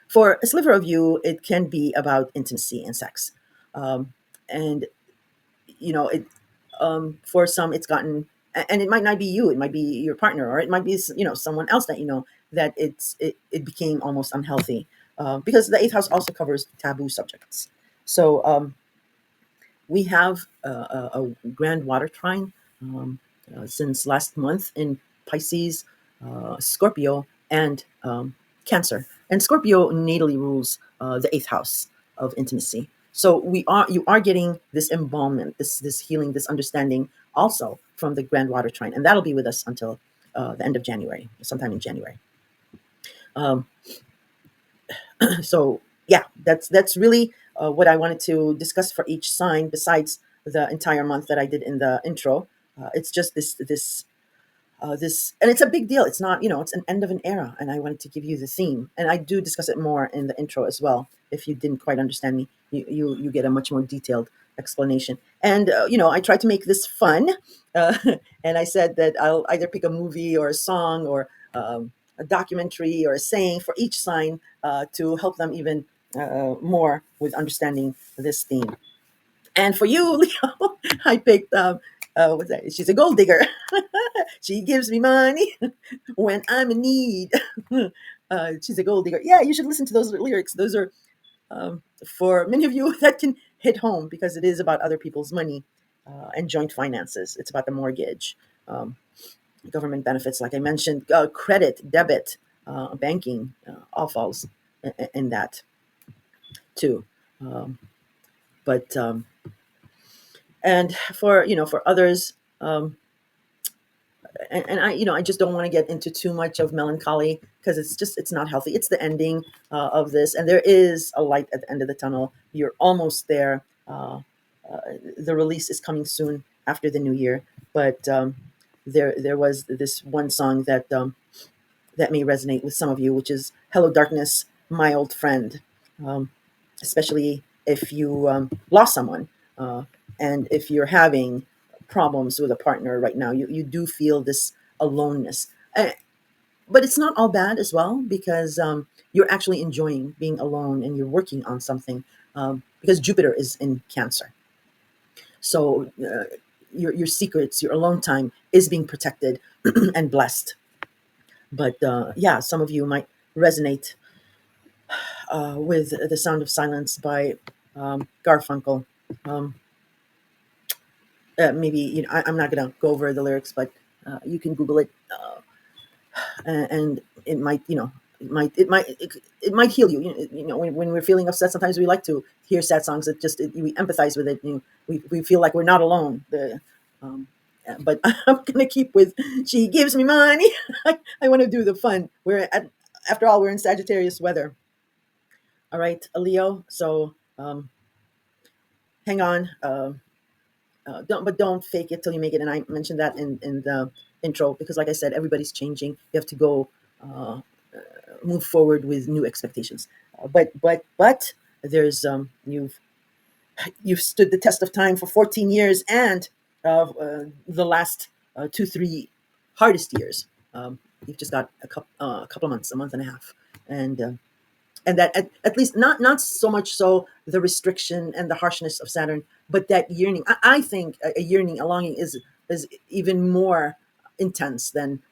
For a sliver of you, it can be about intimacy and sex, and it for some it's gotten, and it might not be you, it might be your partner, or it might be someone else that that it became almost unhealthy, because the eighth house also covers taboo subjects. So we have a grand water trine since last month in Pisces, Scorpio, and Cancer. And Scorpio natally rules the eighth house of intimacy. So you are getting this embalmment, this healing, this understanding also from the grand water trine, and that'll be with us until the end of January, sometime in January. Um, so yeah, that's really what I wanted to discuss for each sign. Besides the entire month that I did in the intro, it's just this, and it's a big deal. It's not, it's an end of an era, and I wanted to give you the theme, and I do discuss it more in the intro as well. If you didn't quite understand me, you get a much more detailed explanation. And I tried to make this fun, uh, and I said that I'll either pick a movie or a song or a documentary or a saying for each sign to help them even more with understanding this theme. And for you, Leo, I picked what's that? She's a gold digger. She gives me money when I'm in need. She's a gold digger. Yeah, you should listen to those lyrics. Those are for many of you that can hit home, because it is about other people's money and joint finances. It's about the mortgage, government benefits, like I mentioned, credit, debit, banking, all falls in that too. But and for others, and I just don't want to get into too much of melancholy, because it's not healthy. It's the ending of this, and there is a light at the end of the tunnel. You're almost there. The release is coming soon after the new year, but there was this one song that may resonate with some of you, which is "Hello Darkness, My Old Friend," um, especially if you lost someone, and if you're having problems with a partner right now, you do feel this aloneness. But it's not all bad as well, because you're actually enjoying being alone and you're working on something, because Jupiter is in Cancer. So your secrets, your alone time is being protected and blessed. But yeah, some of you might resonate with The Sound of Silence by Garfunkel. Um, Maybe I'm not going to go over the lyrics, but you can Google it, and it might it might heal you. When we're feeling upset, sometimes we like to hear sad songs that we empathize with it. We feel like we're not alone. Um, but I'm gonna keep with she gives me money. I want to do the fun. After all, we're in Sagittarius weather. All right, Leo. So hang on. Don't fake it till you make it. And I mentioned that in the intro because, like I said, everybody's changing. You have to go uh, move forward with new expectations. But there's you've stood the test of time for 14 years and the last 2 3 hardest years. You've just got a couple of months, a month and a half, and that at least not so much so the restriction and the harshness of Saturn, but that yearning. I think a yearning, a longing is even more intense than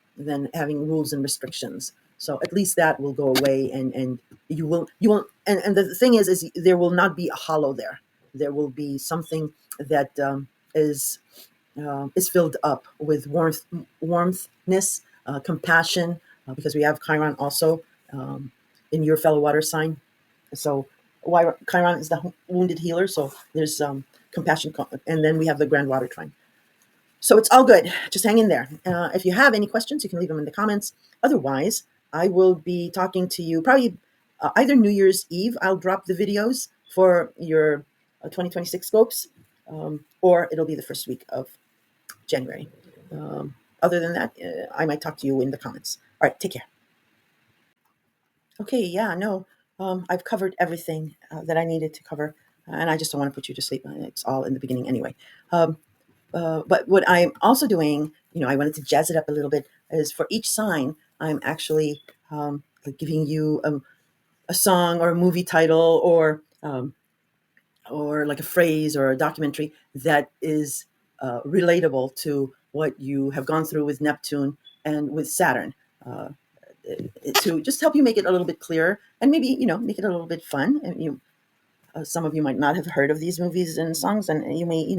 having rules and restrictions. So at least that will go away, and you will. And the thing is there will not be a hollow there. There will be something that is filled up with warmthness, compassion, because we have Chiron also in your fellow water sign. So why Chiron is the wounded healer. So there's compassion, and then we have the grand water trine. So it's all good. Just hang in there. If you have any questions, you can leave them in the comments. Otherwise, I will be talking to you probably either New Year's Eve. I'll drop the videos for your 2026 scopes, or it'll be the first week of January. Other than that, I might talk to you in the comments. All right, take care. Okay, yeah, no, I've covered everything that I needed to cover, and I just don't want to put you to sleep. It's all in the beginning anyway. But what I'm also doing, I wanted to jazz it up a little bit, is for each sign, I'm actually like giving you a song or a movie title or like a phrase or a documentary that is relatable to what you have gone through with Neptune and with Saturn, to just help you make it a little bit clearer and maybe make it a little bit fun. And some of you might not have heard of these movies and songs, and you may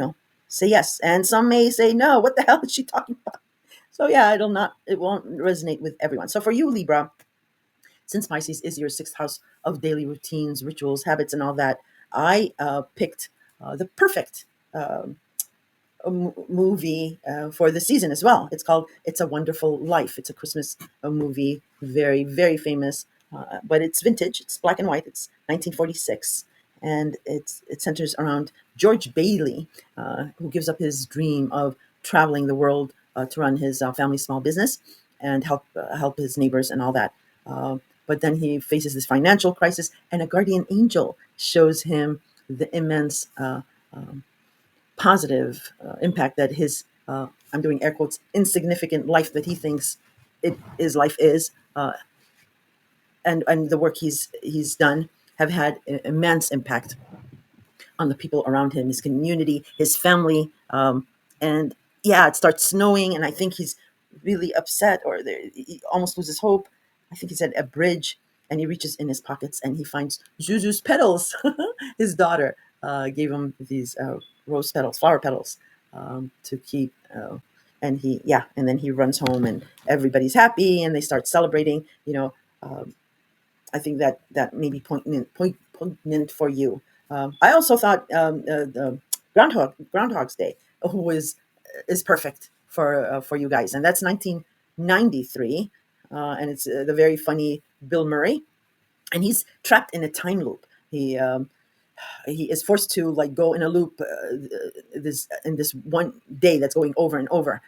say yes, and some may say no. What the hell is she talking about? So yeah, it won't resonate with everyone. So for you, Libra, since Pisces is your sixth house of daily routines, rituals, habits, and all that, I picked the perfect movie for the season as well. It's called It's a Wonderful Life. It's a Christmas movie, very, very famous, but it's vintage. It's black and white. It's 1946, and it centers around George Bailey, who gives up his dream of traveling the world to run his family small business and help his neighbors and all that. But then he faces this financial crisis, and a guardian angel shows him the immense positive impact that his I'm doing air quotes insignificant life that he thinks life is, and the work he's done have had immense impact on the people around him, his community, his family, and yeah, it starts snowing, and I think he's really upset, or he almost loses hope. I think he's at a bridge, and he reaches in his pockets and he finds Zuzu's petals. His daughter gave him these rose petals, flower petals, to keep. And then he runs home, and everybody's happy, and they start celebrating. I think that may be poignant for you. I also thought the Groundhog's Day was is perfect for you guys, and that's 1993, and it's the very funny Bill Murray, and he's trapped in a time loop. He is forced to like go in a loop this one day that's going over and over.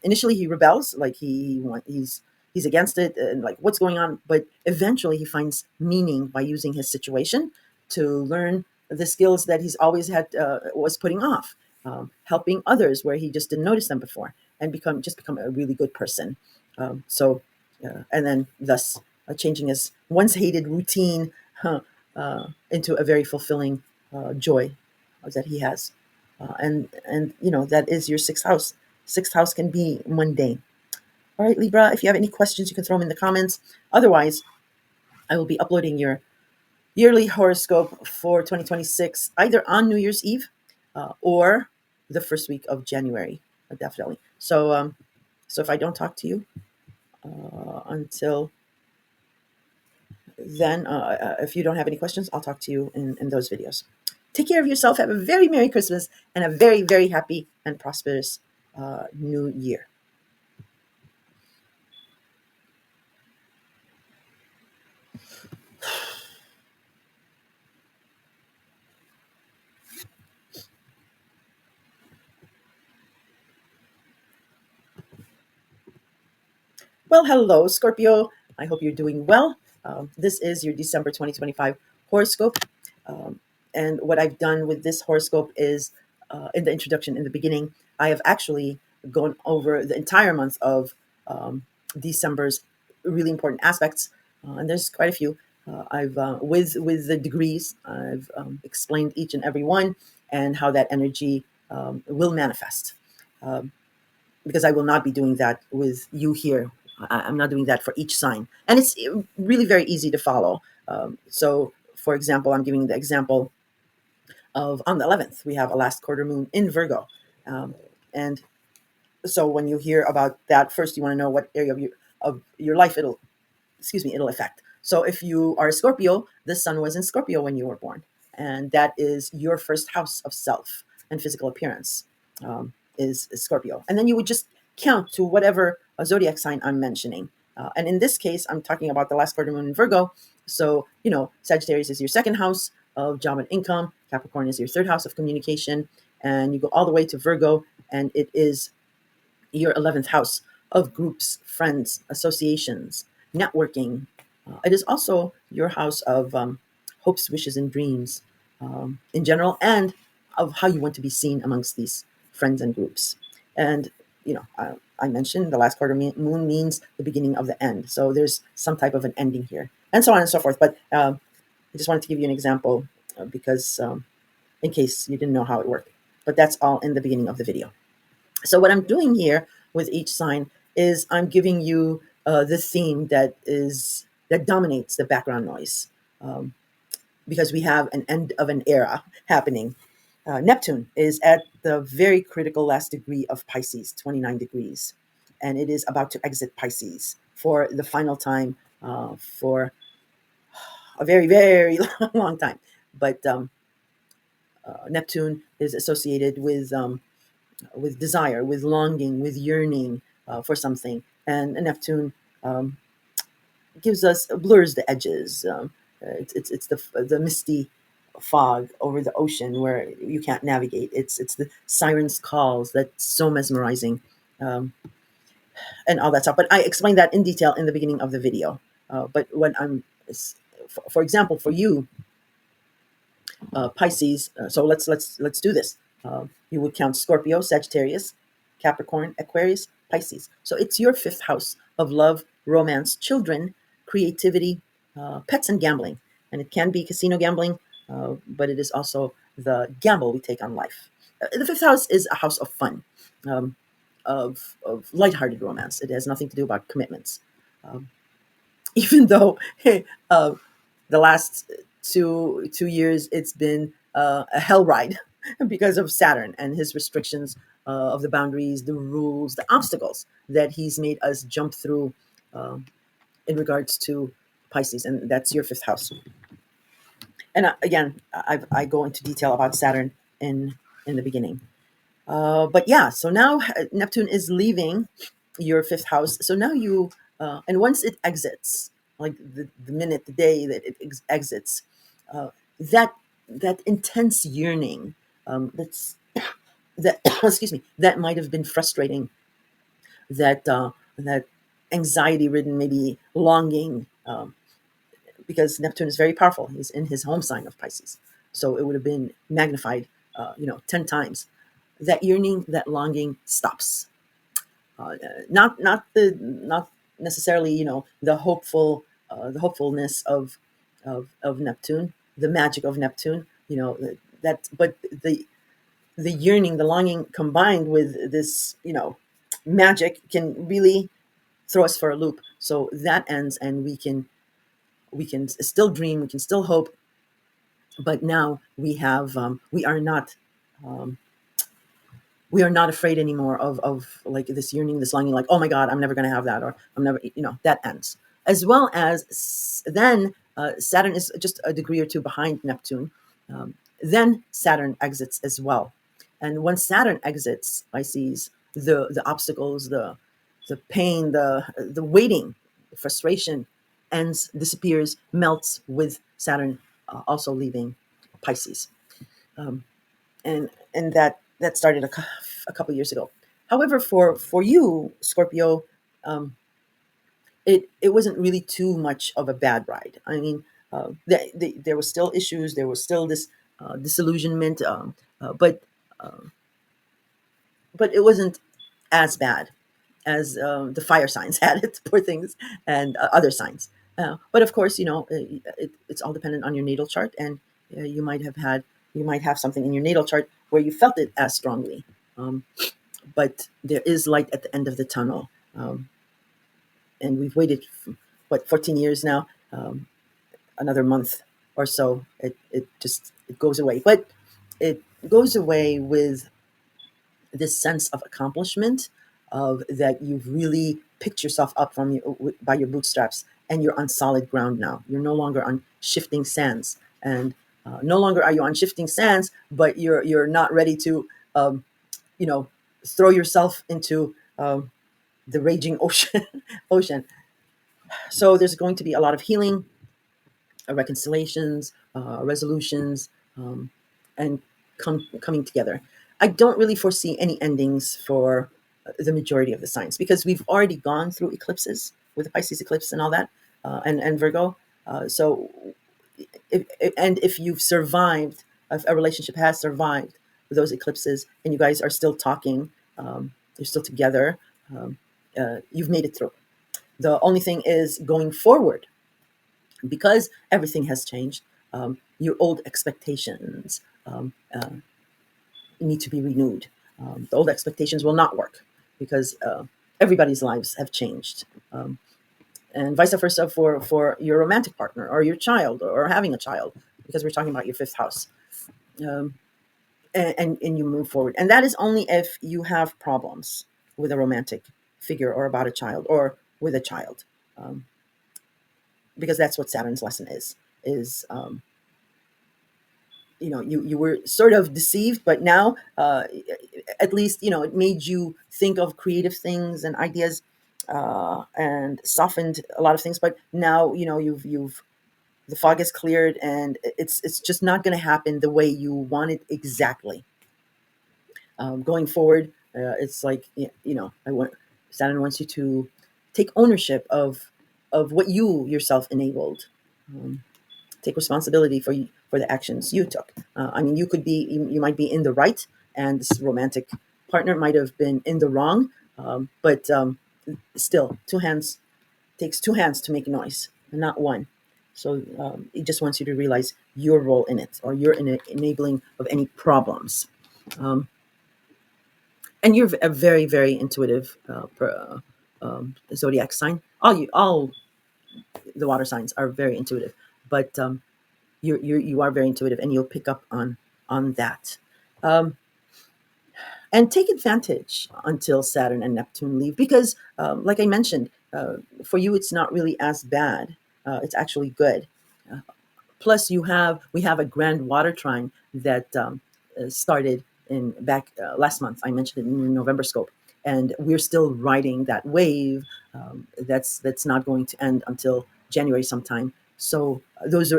Initially, he rebels, like he's against it, and like what's going on. But eventually, he finds meaning by using his situation to learn the skills that he's always had was putting off, helping others where he just didn't notice them before, and become a really good person. And then thus changing his once hated routine into a very fulfilling joy that he has, and that is your sixth house. Sixth house can be mundane. All right, Libra, if you have any questions, you can throw them in the comments. Otherwise, I will be uploading your yearly horoscope for 2026 either on New Year's Eve or the first week of January, definitely. So if I don't talk to you until then, if you don't have any questions, I'll talk to you in those videos. Take care of yourself. Have a very Merry Christmas and a very, very happy and prosperous new year. Well, hello, Scorpio. I hope you're doing well. This is your December 2025 horoscope. Um, and what I've done with this horoscope is in the introduction, in the beginning, I have actually gone over the entire month of um, December's really important aspects. And there's quite a few. I've with the degrees, I've explained each and every one and how that energy will manifest. Um, because I will not be doing that with you here. I'm not doing that for each sign. And it's really very easy to follow. So, for example, I'm giving the example of on the 11th, we have a last quarter moon in Virgo. And so when you hear about that, first you want to know what area of your life it'll affect. So if you are a Scorpio, the sun was in Scorpio when you were born, and that is your first house of self and physical appearance is Scorpio. And then you would just count to whatever zodiac sign I'm mentioning. And in this case, I'm talking about the last quarter moon in Virgo. So, Sagittarius is your second house of job and income. Capricorn is your third house of communication. And you go all the way to Virgo, and it is your 11th house of groups, friends, associations, networking. It is also your house of hopes, wishes, and dreams in general, and of how you want to be seen amongst these friends and groups. And, I mentioned the last quarter moon means the beginning of the end. So there's some type of an ending here, and so on and so forth. But I just wanted to give you an example because in case you didn't know how it worked. But that's all in the beginning of the video. So what I'm doing here with each sign is I'm giving you the theme that dominates the background noise, because we have an end of an era happening. Neptune is at the very critical last degree of Pisces, 29 degrees, and it is about to exit Pisces for the final time for a very, very long time. But Neptune is associated with desire, with longing, with yearning for something. And Neptune um, gives us blurs the edges. It's the misty fog over the ocean where you can't navigate. It's the sirens' calls that's so mesmerizing, um, and all that stuff. But I explained that in detail in the beginning of the video. But when for example, for you, Pisces. So let's do this. You would count Scorpio, Sagittarius, Capricorn, Aquarius, Pisces. So it's your fifth house of love, romance, children, creativity, pets, and gambling. And it can be casino gambling, but it is also the gamble we take on life. The fifth house is a house of fun, um, of lighthearted romance. It has nothing to do about commitments. Um, Even though hey, the last two years it's been a hell ride because of Saturn and his restrictions of the boundaries, the rules, the obstacles that he's made us jump through in regards to Pisces, and that's your fifth house. And again, I go into detail about Saturn in the beginning. But yeah, so now Neptune is leaving your fifth house. So now and once it exits, like the minute, the day that it exits, uh, that that intense yearning, that's that excuse me, that might have been frustrating, that anxiety ridden, maybe longing, because Neptune is very powerful. He's in his home sign of Pisces, so it would have been magnified, 10 times. That yearning, that longing stops. Not necessarily, the hopefulness of Neptune, the magic of Neptune, but the yearning, the longing combined with this, magic can really throw us for a loop. So that ends, and we can still dream, we can still hope, but now we are not. Um, we are not afraid anymore of like this yearning, this longing, like, oh my God, I'm never going to have that, or I'm never, that ends. As well as then Saturn is just a degree or two behind Neptune. Then Saturn exits as well. And when Saturn exits Pisces, the obstacles, the pain, the waiting, the frustration ends, disappears, melts with Saturn also leaving Pisces. Um, and that started a couple years ago. However, for you, Scorpio, um, it wasn't really too much of a bad ride. I mean, there was still issues, there was still this disillusionment, uh, but uh, but it wasn't as bad as the fire signs had it, poor things, and other signs. But of course, it's all dependent on your natal chart, and you might have had you might have something in your natal chart where you felt it as strongly. Um, but there is light at the end of the tunnel, and we've waited what 14 years now. Another month or so, it goes away, but it goes away with this sense of accomplishment, of that you've really picked yourself up by your bootstraps, and you're on solid ground now. You're no longer on shifting sands, and no longer are you on shifting sands, but you're not ready to um, you know throw yourself into the raging ocean. So there's going to be a lot of healing, reconciliations, resolutions, and coming together. I don't really foresee any endings for the majority of the signs, because we've already gone through eclipses with the Pisces eclipse and all that, and Virgo. So, if you've survived, if a relationship has survived those eclipses, and you guys are still talking, you're still together, you've made it through. The only thing is going forward, because everything has changed. Your old expectations need to be renewed. The old expectations will not work, because everybody's lives have changed, and vice versa for your romantic partner or your child or having a child, because we're talking about your fifth house. Um, and you move forward, and that is only if you have problems with a romantic figure, or about a child, or with a child, um, because that's what Saturn's lesson is you were sort of deceived, but now at least it made you think of creative things and ideas, and softened a lot of things. But now you've the fog has cleared, and it's just not going to happen the way you want it exactly. Going forward, it's like I want Saturn wants you to take ownership of what you yourself enabled. um, Take responsibility for the actions you took. I mean, you might be in the right, and this romantic partner might have been in the wrong. But still, two hands takes two hands to make noise, and not one. So it just wants you to realize your role in it, or your enabling of any problems. Um, and you're a very, very intuitive zodiac sign. All the water signs are very intuitive, but you are very intuitive, and you'll pick up on that, um, and take advantage until Saturn and Neptune leave, because like I mentioned, for you it's not really as bad. It's actually good. Plus we have a grand water trine that started in back last month. I mentioned it in the November scope, and we're still riding that wave. That's not going to end until January sometime. So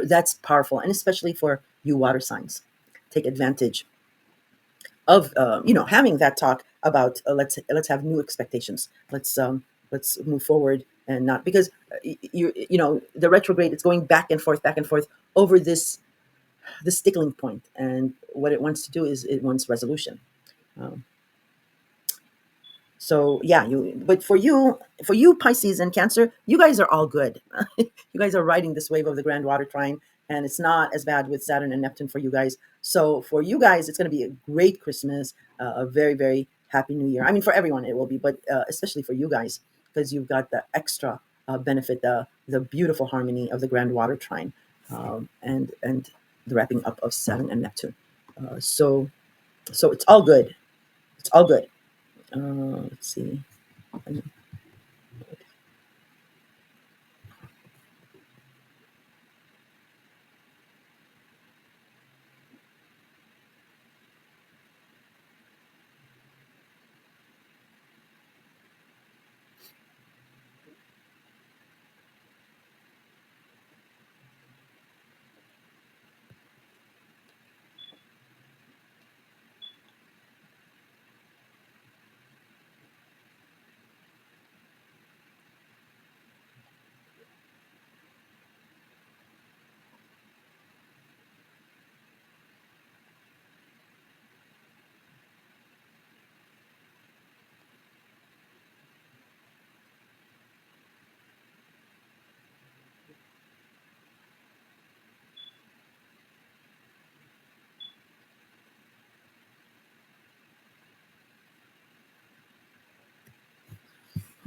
that's powerful, and especially for you water signs, take advantage of having that talk about let's have new expectations. Let's move forward, and not because the retrograde, it's going back and forth over this stickling point, and what it wants to do is it wants resolution. Um, so yeah, but for you Pisces and Cancer, you guys are all good. You guys are riding this wave of the grand water trine, and it's not as bad with Saturn and Neptune for you guys. So for you guys, it's going to be a great Christmas, a very, very happy New Year. I mean, for everyone it will be, but especially for you guys, because you've got the extra benefit, the beautiful harmony of the grand water trine, and the wrapping up of Saturn and Neptune. So it's all good. It's all good. Let's see.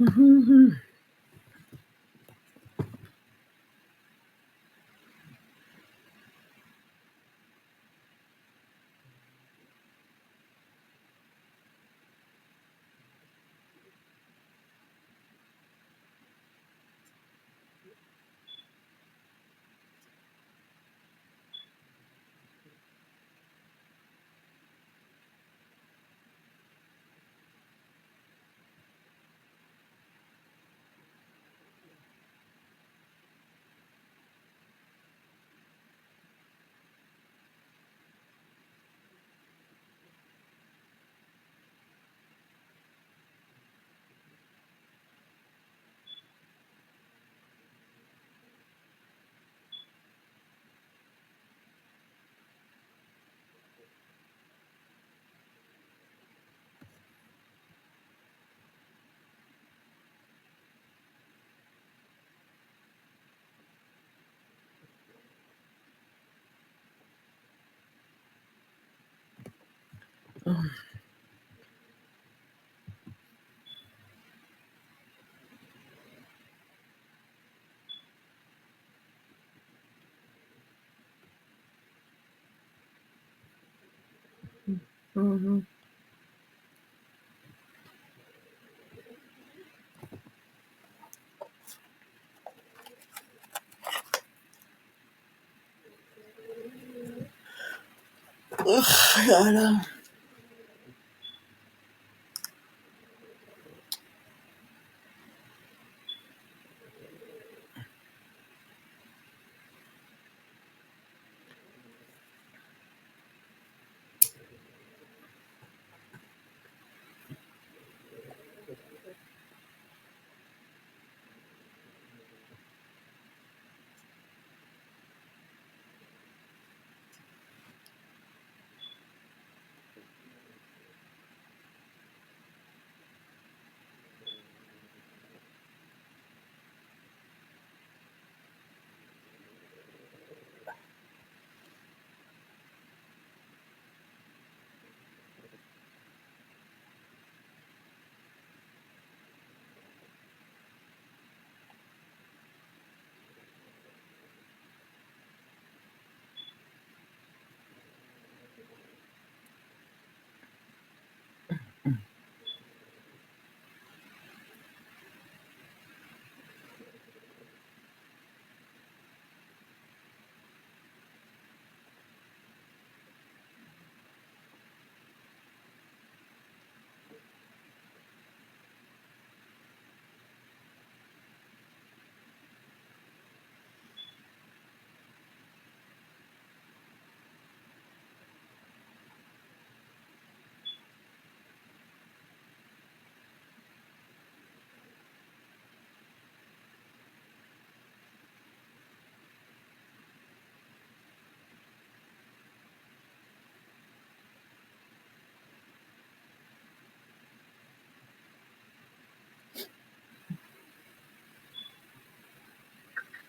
Mhm. Ugh, God,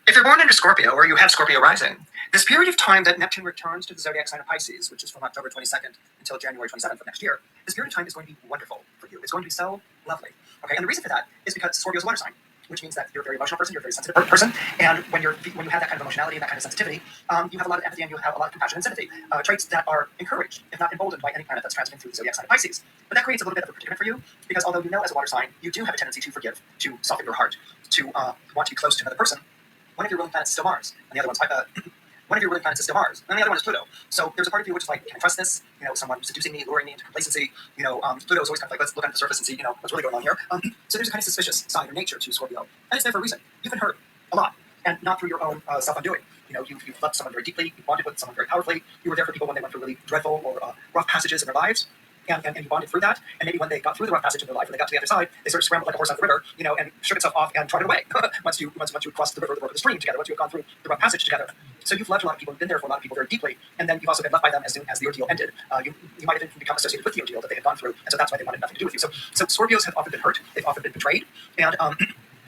If you're born into Scorpio or you have Scorpio rising, this period of time that Neptune returns to the zodiac sign of Pisces, which is from October 22nd until January 27th of next year, this period of time is going to be wonderful for you. It's going to be so lovely. Okay, and the reason for that is because Scorpio is a water sign, which means that you're a very emotional person, you're a very sensitive person, and when you have that kind of emotionality and that kind of sensitivity, you have a lot of empathy and you have a lot of compassion and sympathy, traits that are encouraged, if not emboldened, by any planet that's transiting through the zodiac sign of Pisces. But that creates a little bit of a predicament for you because although you know as a water sign, you do have a tendency to forgive, to soften your heart, to want to be close to another person. One of your ruling planets is still Mars, and the other one's one of your ruling planets is still Mars, and the other one is Pluto. So there's a part of you which is like, can I trust this? You know, someone seducing me, luring me into complacency. Pluto is always kind of like, let's look under the surface and see, what's really going on here. So there's a kind of suspicious side or nature to Scorpio, and it's there for a reason. You've been hurt a lot, and not through your own self-undoing. You've loved someone very deeply, you bonded with someone very powerfully. You were there for people when they went through really dreadful or rough passages in their lives. And you bonded through that, and maybe when they got through the rough passage of their life, when they got to the other side, they sort of scrambled like a horse out of the river, and shook itself off and trotted away. once you crossed the river, the brook, the stream together, once you had gone through the rough passage together. So you've loved a lot of people, and been there for a lot of people very deeply, and then you've also been left by them as soon as the ordeal ended. You might have become associated with the ordeal that they had gone through, and so that's why they wanted nothing to do with you. So Scorpios have often been hurt, they've often been betrayed, and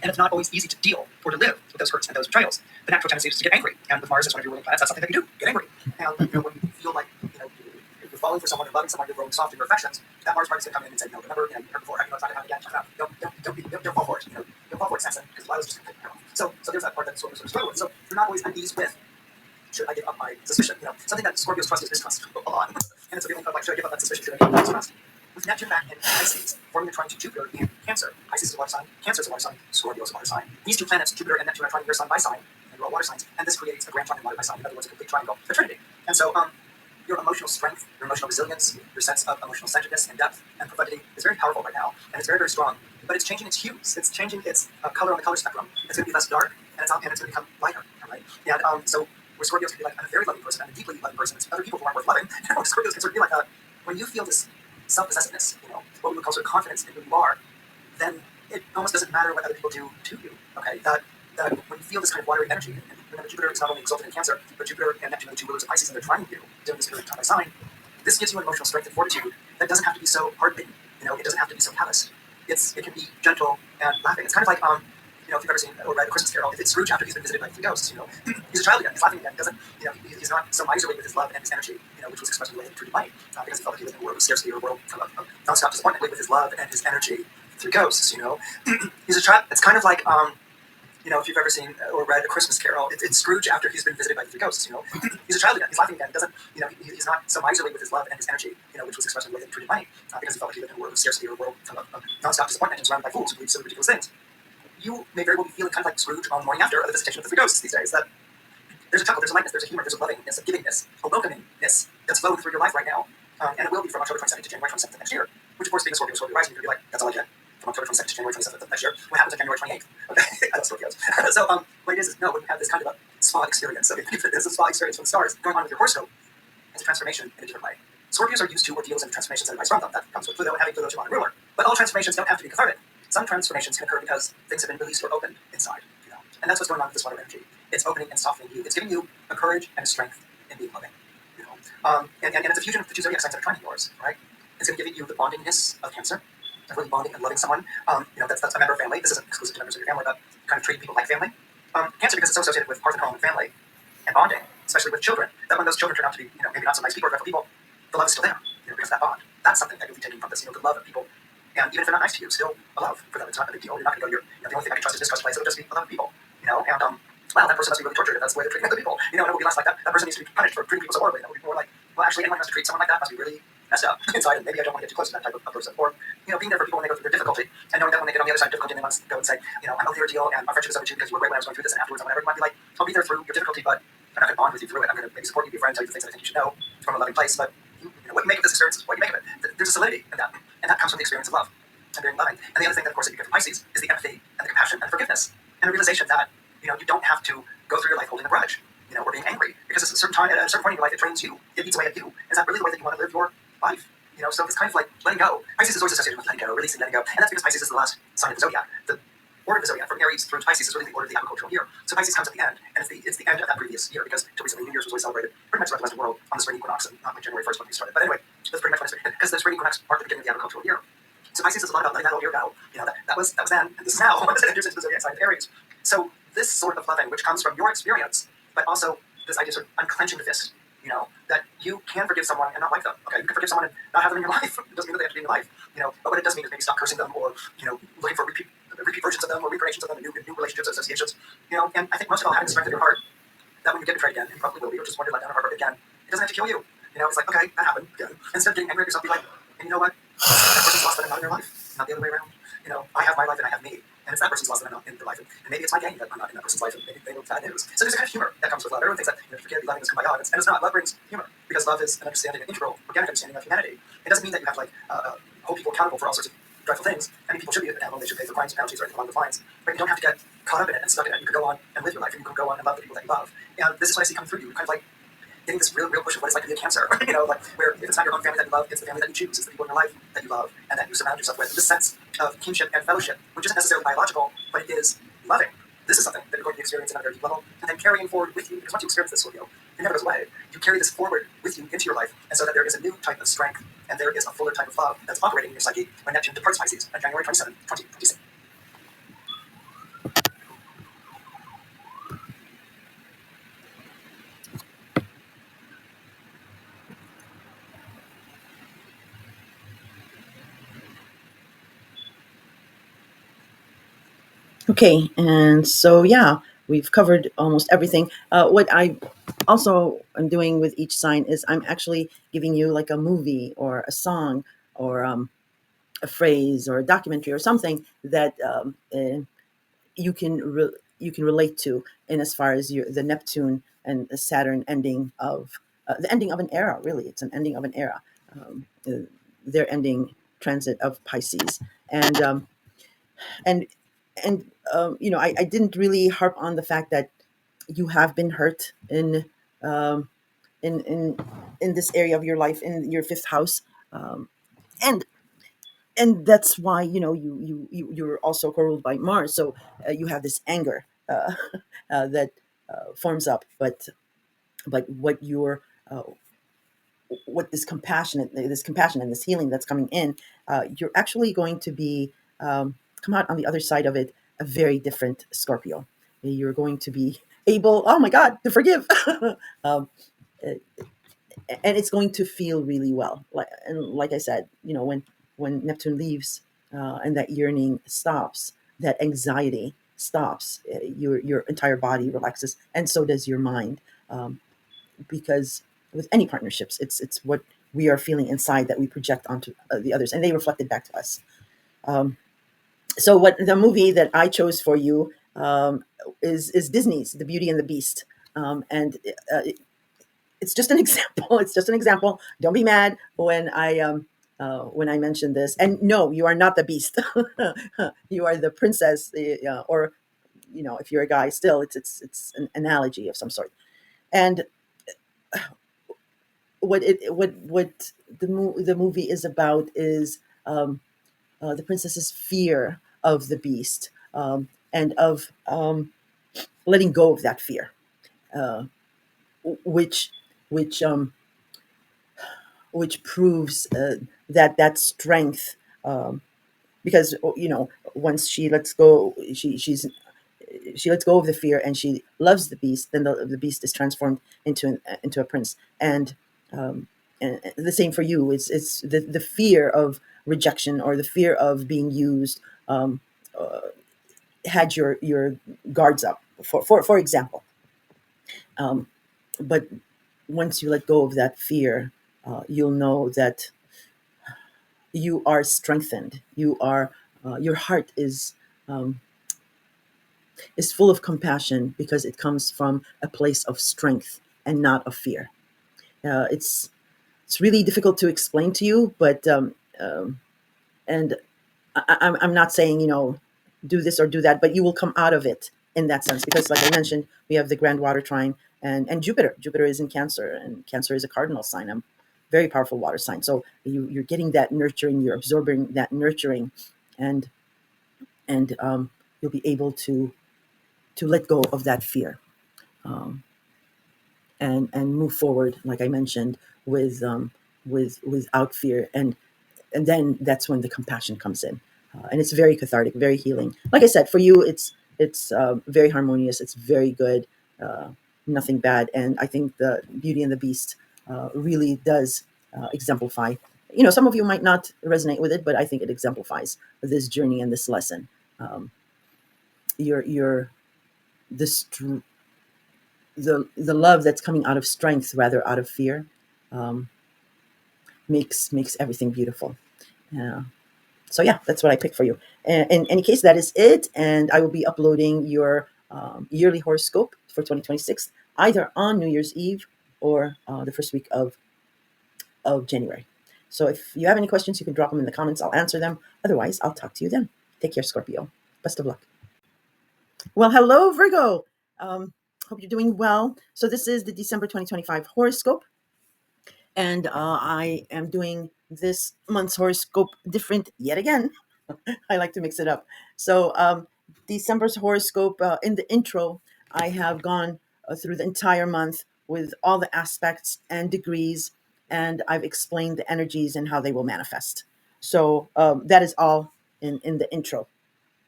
it's not always easy to deal or to live with those hurts and those betrayals. The natural tendency is to get angry, and with Mars as one of your ruling planets, that's something that you do, get angry. And when you feel like you're falling for someone, you're loving someone, you're growing soft in your affections, that Mars part is going to come in and say, no, remember, you heard before, it's not going to happen again, check it out. Don't fall for it, don't fall for it, Samson, because Lila's just going to take it. So there's that part that Scorpios sort of struggle with. So you're not always at ease with, should I give up my suspicion? Something that Scorpios trust is mistrust a lot. And it's a feeling of like, should I give up that suspicion? Should I give up that mistrust? With Neptune back in Pisces, forming a trine to Jupiter in Cancer. Pisces is a water sign, Cancer is a water sign, Scorpio is a water sign. These two planets, Jupiter and Neptune, are trining your sign by sign, and you're all water signs, and this creates a grand trine water by sign. In other words, a complete triangle, a trinity. And so, your emotional strength, your emotional resilience, your sense of emotional centeredness and depth and profundity is very powerful right now, and it's very, very strong. But it's changing its hues. It's changing its color on the color spectrum. It's going to be less dark, and it's going to become lighter. Right? And so, where Scorpios can be like, I'm a very loving person, I'm a deeply loving person. It's other people who aren't worth loving. Scorpios can sort of be like that. When you feel this self-possessiveness, what we would call sort of confidence in who you are, then it almost doesn't matter what other people do to you. Okay, that when you feel this kind of watery energy, and remember Jupiter is not only exalted in Cancer, but Jupiter and Neptune are the two rulers of Pisces, and they're trying you during this period of time by sign. This gives you an emotional strength and fortitude that doesn't have to be so hard-bitten. It doesn't have to be so callous. It can be gentle and laughing. It's kind of like if you've ever seen or read A Christmas Carol, if it's Scrooge after he's been visited by three ghosts, he's a child again, he's laughing again, he doesn't, he's not so miserly with his love and his energy, which was expressed in the way he treated money, because he felt like he lived in a world of scarcity or a world of non-stop disappointment with his love and his energy through ghosts, He's a child, it's kind of like, if you've ever seen or read A Christmas Carol, it's Scrooge after he's been visited by the three ghosts, He's a child again, he's laughing again, doesn't, he's not so miserly with his love and his energy, which was expressed in the way that he treated money, because he felt like he lived in a world of scarcity or a world of non-stop disappointment and surrounded by fools who believe so ridiculous things. You may very well be feeling kind of like Scrooge on the morning after the visitation of the three ghosts these days, that there's a chuckle, there's a lightness, there's a humor, there's a lovingness, a givingness, a welcomingness that's flowing through your life right now, and it will be from October 22nd to January 27th of next year, which of course being a Scorpio rising, you're going to be like, that's all I get. From October 22nd to January 27th of next year. What happens on January 28th? Okay, I love Scorpios. So what it is no, when you have this kind of a spa experience, so there's a spa experience from the stars going on with your horoscope, it's a transformation in a different way. Scorpios are used to ordeals and transformations that arise from them. That comes with Pluto and having Pluto to on a ruler. But all transformations don't have to be cathartic. Some transformations can occur because things have been released or opened inside, And that's what's going on with this water energy. It's opening and softening you. It's giving you a courage and a strength in being loving, And it's a fusion of the two zodiac signs that are trining yours, right? It's going to give you the bondingness of Cancer, really bonding and loving someone. That's a member of family. This isn't exclusive to members of your family, but kind of treating people like family. Cancer, because it's so associated with hearth and home and family and bonding, especially with children, that when those children turn out to be, maybe not so nice people or dreadful people, the love is still there, because of that bond. That's something that you'll be taking from this, the love of people. And even if they're not nice to you, still a love for them. It's not a big deal. You're not going to go, the only thing I can trust is mistrust place. It'll just be a love of people, and wow, that person must be really tortured if that's the way they're treating other people. And it will be less like that. That person needs to be punished for treating people so horribly. That will be more like, well, actually, anyone who has to treat someone like that must be really messed up inside, and maybe I don't want to get too close to that type of person. Or, being there for people when they go through their difficulty, and knowing that when they get on the other side of difficulty, they want to go and say, I'm over your deal, and our friendship is over too because you were great when I was going through this, and afterwards, whatever, you might be like, I'll be there through your difficulty, but I'm not going to bond with you through it. I'm going to maybe support you, be a friend, tell you the things that I think you should know from a loving place, but what you make of this experience is what you make of it. There's a solidity in that, and that comes from the experience of love and being loving. And the other thing that, of course, that you get from Pisces is the empathy and the compassion and forgiveness, and the realization that, you don't have to go through your life holding a grudge, or being angry, because at a certain time, at a certain point in your life, it trains you, it eats away at you. Is that really the way that you want to live your life? So it's kind of like letting go. Pisces is always associated with letting go, releasing, letting go, and that's because Pisces is the last sign of the zodiac. The order of the zodiac from Aries through Pisces is really the order of the agricultural year. So Pisces comes at the end, and it's the end of that previous year, because until recently New Year's was always celebrated pretty much throughout the Western world on the spring equinox, and not like January 1st when we started. But anyway, that's pretty much when it's because the spring equinox marked the beginning of the agricultural year. So Pisces is a lot about letting that old year go. That was then, and this is now. It enters into the zodiac sign of Aries. So this sort of loving, which comes from your experience, but also this idea of sort of unclenching the fist, that you can forgive someone and not like them. Okay, you can forgive someone and not have them in your life. It doesn't mean that they have to be in your life, But what it does mean is maybe stop cursing them, or looking for repeat versions of them, or reincarnations of them, and new relationships, associations, And I think most of all, having the strength in your heart that when you get betrayed again, and probably will be, or just one day let down or hurt again, it doesn't have to kill you. It's like, okay, that happened again. Instead of getting angry at yourself, be like, and you know what? That person's lost that I'm not in their life, not the other way around. I have my life and I have me. And it's that person's loss that I'm not in their life. And maybe it's my gain that I'm not in that person's life, and maybe they know bad news. So there's a kind of humor that comes with love. Everyone thinks that forgive, be loving, is come by God. And it's not. Love brings humor, because love is an understanding, an integral, organic understanding of humanity. It doesn't mean that you have to hold people accountable for all sorts of dreadful things. I mean, people should be accountable. They should pay for crimes, penalties, or anything along those lines. But you don't have to get caught up in it and stuck in it. You can go on and live your life, and you can go on and love the people that you love. And this is what I see coming through you. Kind of like getting this real push of what it's like to be a Cancer. Like where if it's not your own family that you love, it's the family that you choose. It's the people in your life that you love and that you surround yourself with. This sense of kinship and fellowship, which isn't necessarily biological, but it is loving. This is something that you're going to experience at a very deep level, and then carrying forward with you. Because once you experience this, Scorpio, it never goes away. You carry this forward with you into your life, and so that there is a new type of strength, and there is a fuller type of love that's operating in your psyche when Neptune departs Pisces on January 27, 2026. Okay, and so yeah, we've covered almost everything. What I also am doing with each sign is I'm actually giving you like a movie or a song or a phrase or a documentary or something that you can you can relate to in as far as the Neptune and the Saturn ending of the ending of an era. Really, it's an ending of an era. Their ending transit of Pisces, and and I didn't really harp on the fact that you have been hurt um, in in in this area of your life in your fifth house, and that's why you're also ruled by Mars, so you have this anger that forms up, but uh, what this compassion and this healing that's coming in, you're actually going to be come out on the other side of it a very different Scorpio. You're going to be able, oh my God, to forgive. um, and it's going to feel really well. Like I said, when Neptune leaves and that yearning stops, that anxiety stops, your entire body relaxes, and so does your mind. Because with any partnerships, it's what we are feeling inside that we project onto the others, and they reflect it back to us. Um, so, what the movie that I chose for you is Disney's The Beauty and the Beast, and it's just an example. It's just an example. Don't be mad when I mentioned this. And no, you are not the beast. You are the princess, or if you're a guy, still it's an analogy of some sort. And what the movie is about is the princess's fear of the beast, and of letting go of that fear, uh, which which um, which proves that strength, um, because once she lets go, she lets go of the fear and she loves the beast, then the beast is transformed into a prince. Um, and the same for you. It's the fear of rejection or the fear of being used, had your guards up, for example. But once you let go of that fear, you'll know that you are strengthened. Your heart is full of compassion because it comes from a place of strength and not of fear. It's really difficult to explain to you, but and I'm not saying do this or do that, but you will come out of it in that sense, because like I mentioned, we have the grand water trine, and Jupiter is in Cancer, and Cancer is a cardinal sign. I'm very powerful water sign, so you're getting that nurturing, you're absorbing that nurturing, and you'll be able to let go of that fear, um, and move forward, like I mentioned, without fear, and then that's when the compassion comes in, and it's very cathartic, very healing. Like I said, for you, it's very harmonious, it's very good, uh, nothing bad, and I think the Beauty and the Beast really does exemplify. Some of you might not resonate with it, but I think it exemplifies this journey and this lesson. Um, your the str- the love that's coming out of strength rather out of fear, um, makes everything beautiful. Yeah. So yeah, that's what I picked for you. In any case, that is it, and I will be uploading your yearly horoscope for 2026 either on New Year's Eve or the first week of January. So if you have any questions, you can drop them in the comments. I'll answer them. Otherwise, I'll talk to you then. Take care, Scorpio. Best of luck. Well, hello, Virgo. Um, Hope you're doing well. So this is the December 2025 horoscope, and I am doing this month's horoscope different yet again. I like to mix it up. So, December's horoscope, in the intro, I have gone through the entire month with all the aspects and degrees, and I've explained the energies and how they will manifest. So, that is all in the intro,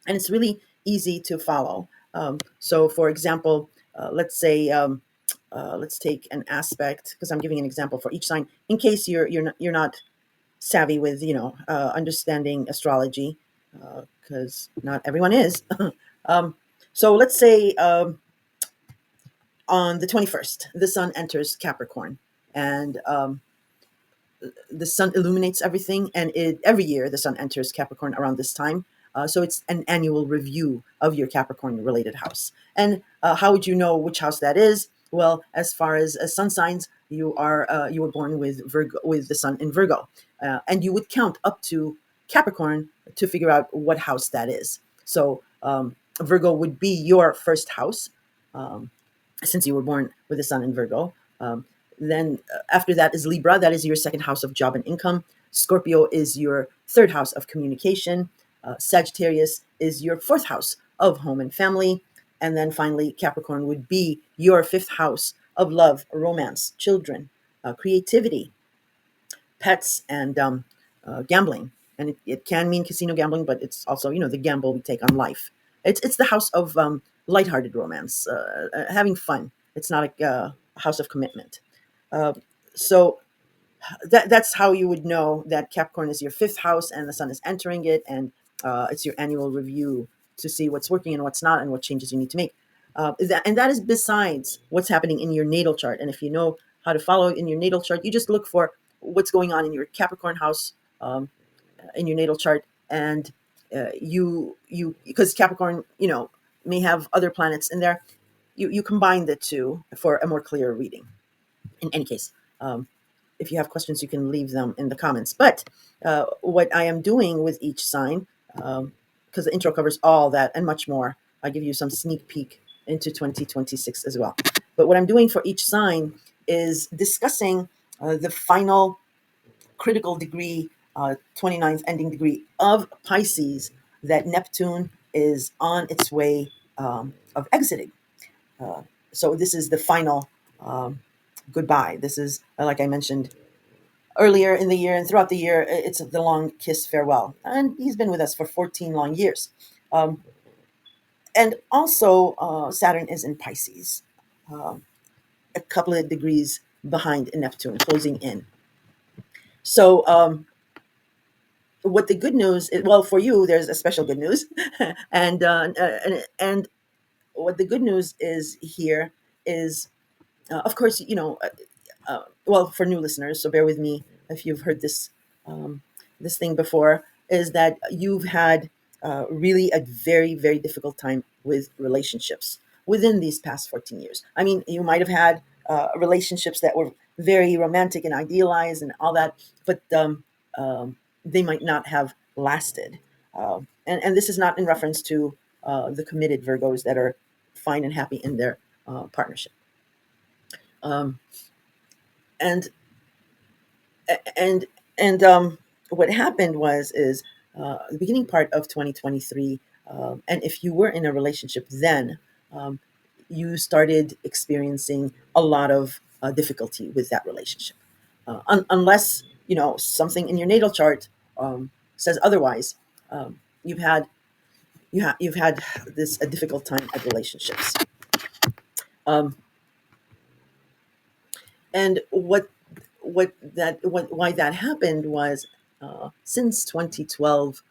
and it's really easy to follow. So, for example, let's say, let's take an aspect, because I'm giving an example for each sign in case you're not savvy with understanding astrology, because not everyone is. Um, so let's say on the 21st, the sun enters Capricorn, and the sun illuminates everything, and every year the sun enters Capricorn around this time. So it's an annual review of your Capricorn related house. And how would you know which house that is? Well, as far as sun signs, you were born with Virgo, with the sun in Virgo, and you would count up to Capricorn to figure out what house that is. So Virgo would be your first house, um, since you were born with the sun in Virgo. Then after that is Libra. That is your second house of job and income. Scorpio is your third house of communication. Sagittarius is your fourth house of home and family. And then finally, Capricorn would be your fifth house of love, romance, children, creativity, pets, and gambling. And it can mean casino gambling, but it's also, the gamble we take on life. It's the house of lighthearted romance, having fun. It's not a house of commitment. Uh, so that's how you would know that Capricorn is your fifth house and the sun is entering it, and it's your annual review to see what's working and what's not, and what changes you need to make. And that is besides what's happening in your natal chart. And if you know how to follow in your natal chart, you just look for what's going on in your Capricorn house, in your natal chart, and you because Capricorn, may have other planets in there. You combine the two for a more clear reading. In any case, if you have questions, you can leave them in the comments. But what I am doing with each sign, because the intro covers all that and much more, I give you some sneak peek into 2026 as well. But what I'm doing for each sign is discussing the final critical degree, 29th ending degree of Pisces that Neptune is on its way of exiting. Uh, so this is the final goodbye. This is, like I mentioned earlier in the year and throughout the year, it's the long kiss farewell. And he's been with us for 14 long years. Um, and also, Saturn is in Pisces, um, a couple of degrees behind Neptune, closing in. So, what the good news is, well, for you, there's a special good news. And what the good news is here is, of course, well, for new listeners, so bear with me if you've heard um, this thing before, is that you've had really a very, very difficult time with relationships within these past 14 years. I mean, you might have had relationships that were very romantic and idealized and all that, but they might not have lasted. And this is not in reference to the committed Virgos that are fine and happy in their partnership. Um, and and and what happened is the beginning part of 2023, and if you were in a relationship then, um, you started experiencing a lot of difficulty with that relationship, unless something in your natal chart says otherwise. You've had you've had this a difficult time at relationships. um, and why that happened was, since 2012,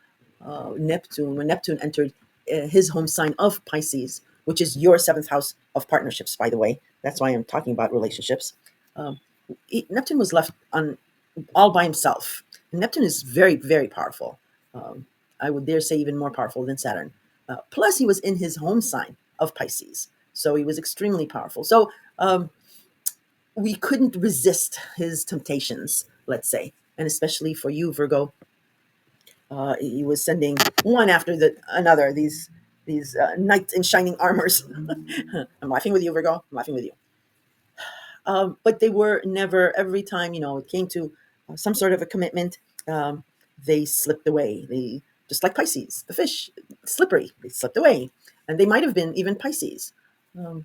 Neptune when Neptune entered his home sign of Pisces, which is your seventh house of partnerships, by the way. That's why I'm talking about relationships. um, Neptune was left on all by himself. Neptune is very, very powerful. um, I would dare say even more powerful than Saturn. Plus he was in his home sign of Pisces, so he was extremely powerful. So we couldn't resist his temptations, let's say. And especially for you, Virgo, he was sending one after another, these knights in shining armors. I'm laughing with you, Virgo. I'm laughing with you. But they were never, every time, it came to some sort of a commitment, um, they slipped away. They, just like Pisces, the fish, slippery, they slipped away. And they might have been even Pisces. Um,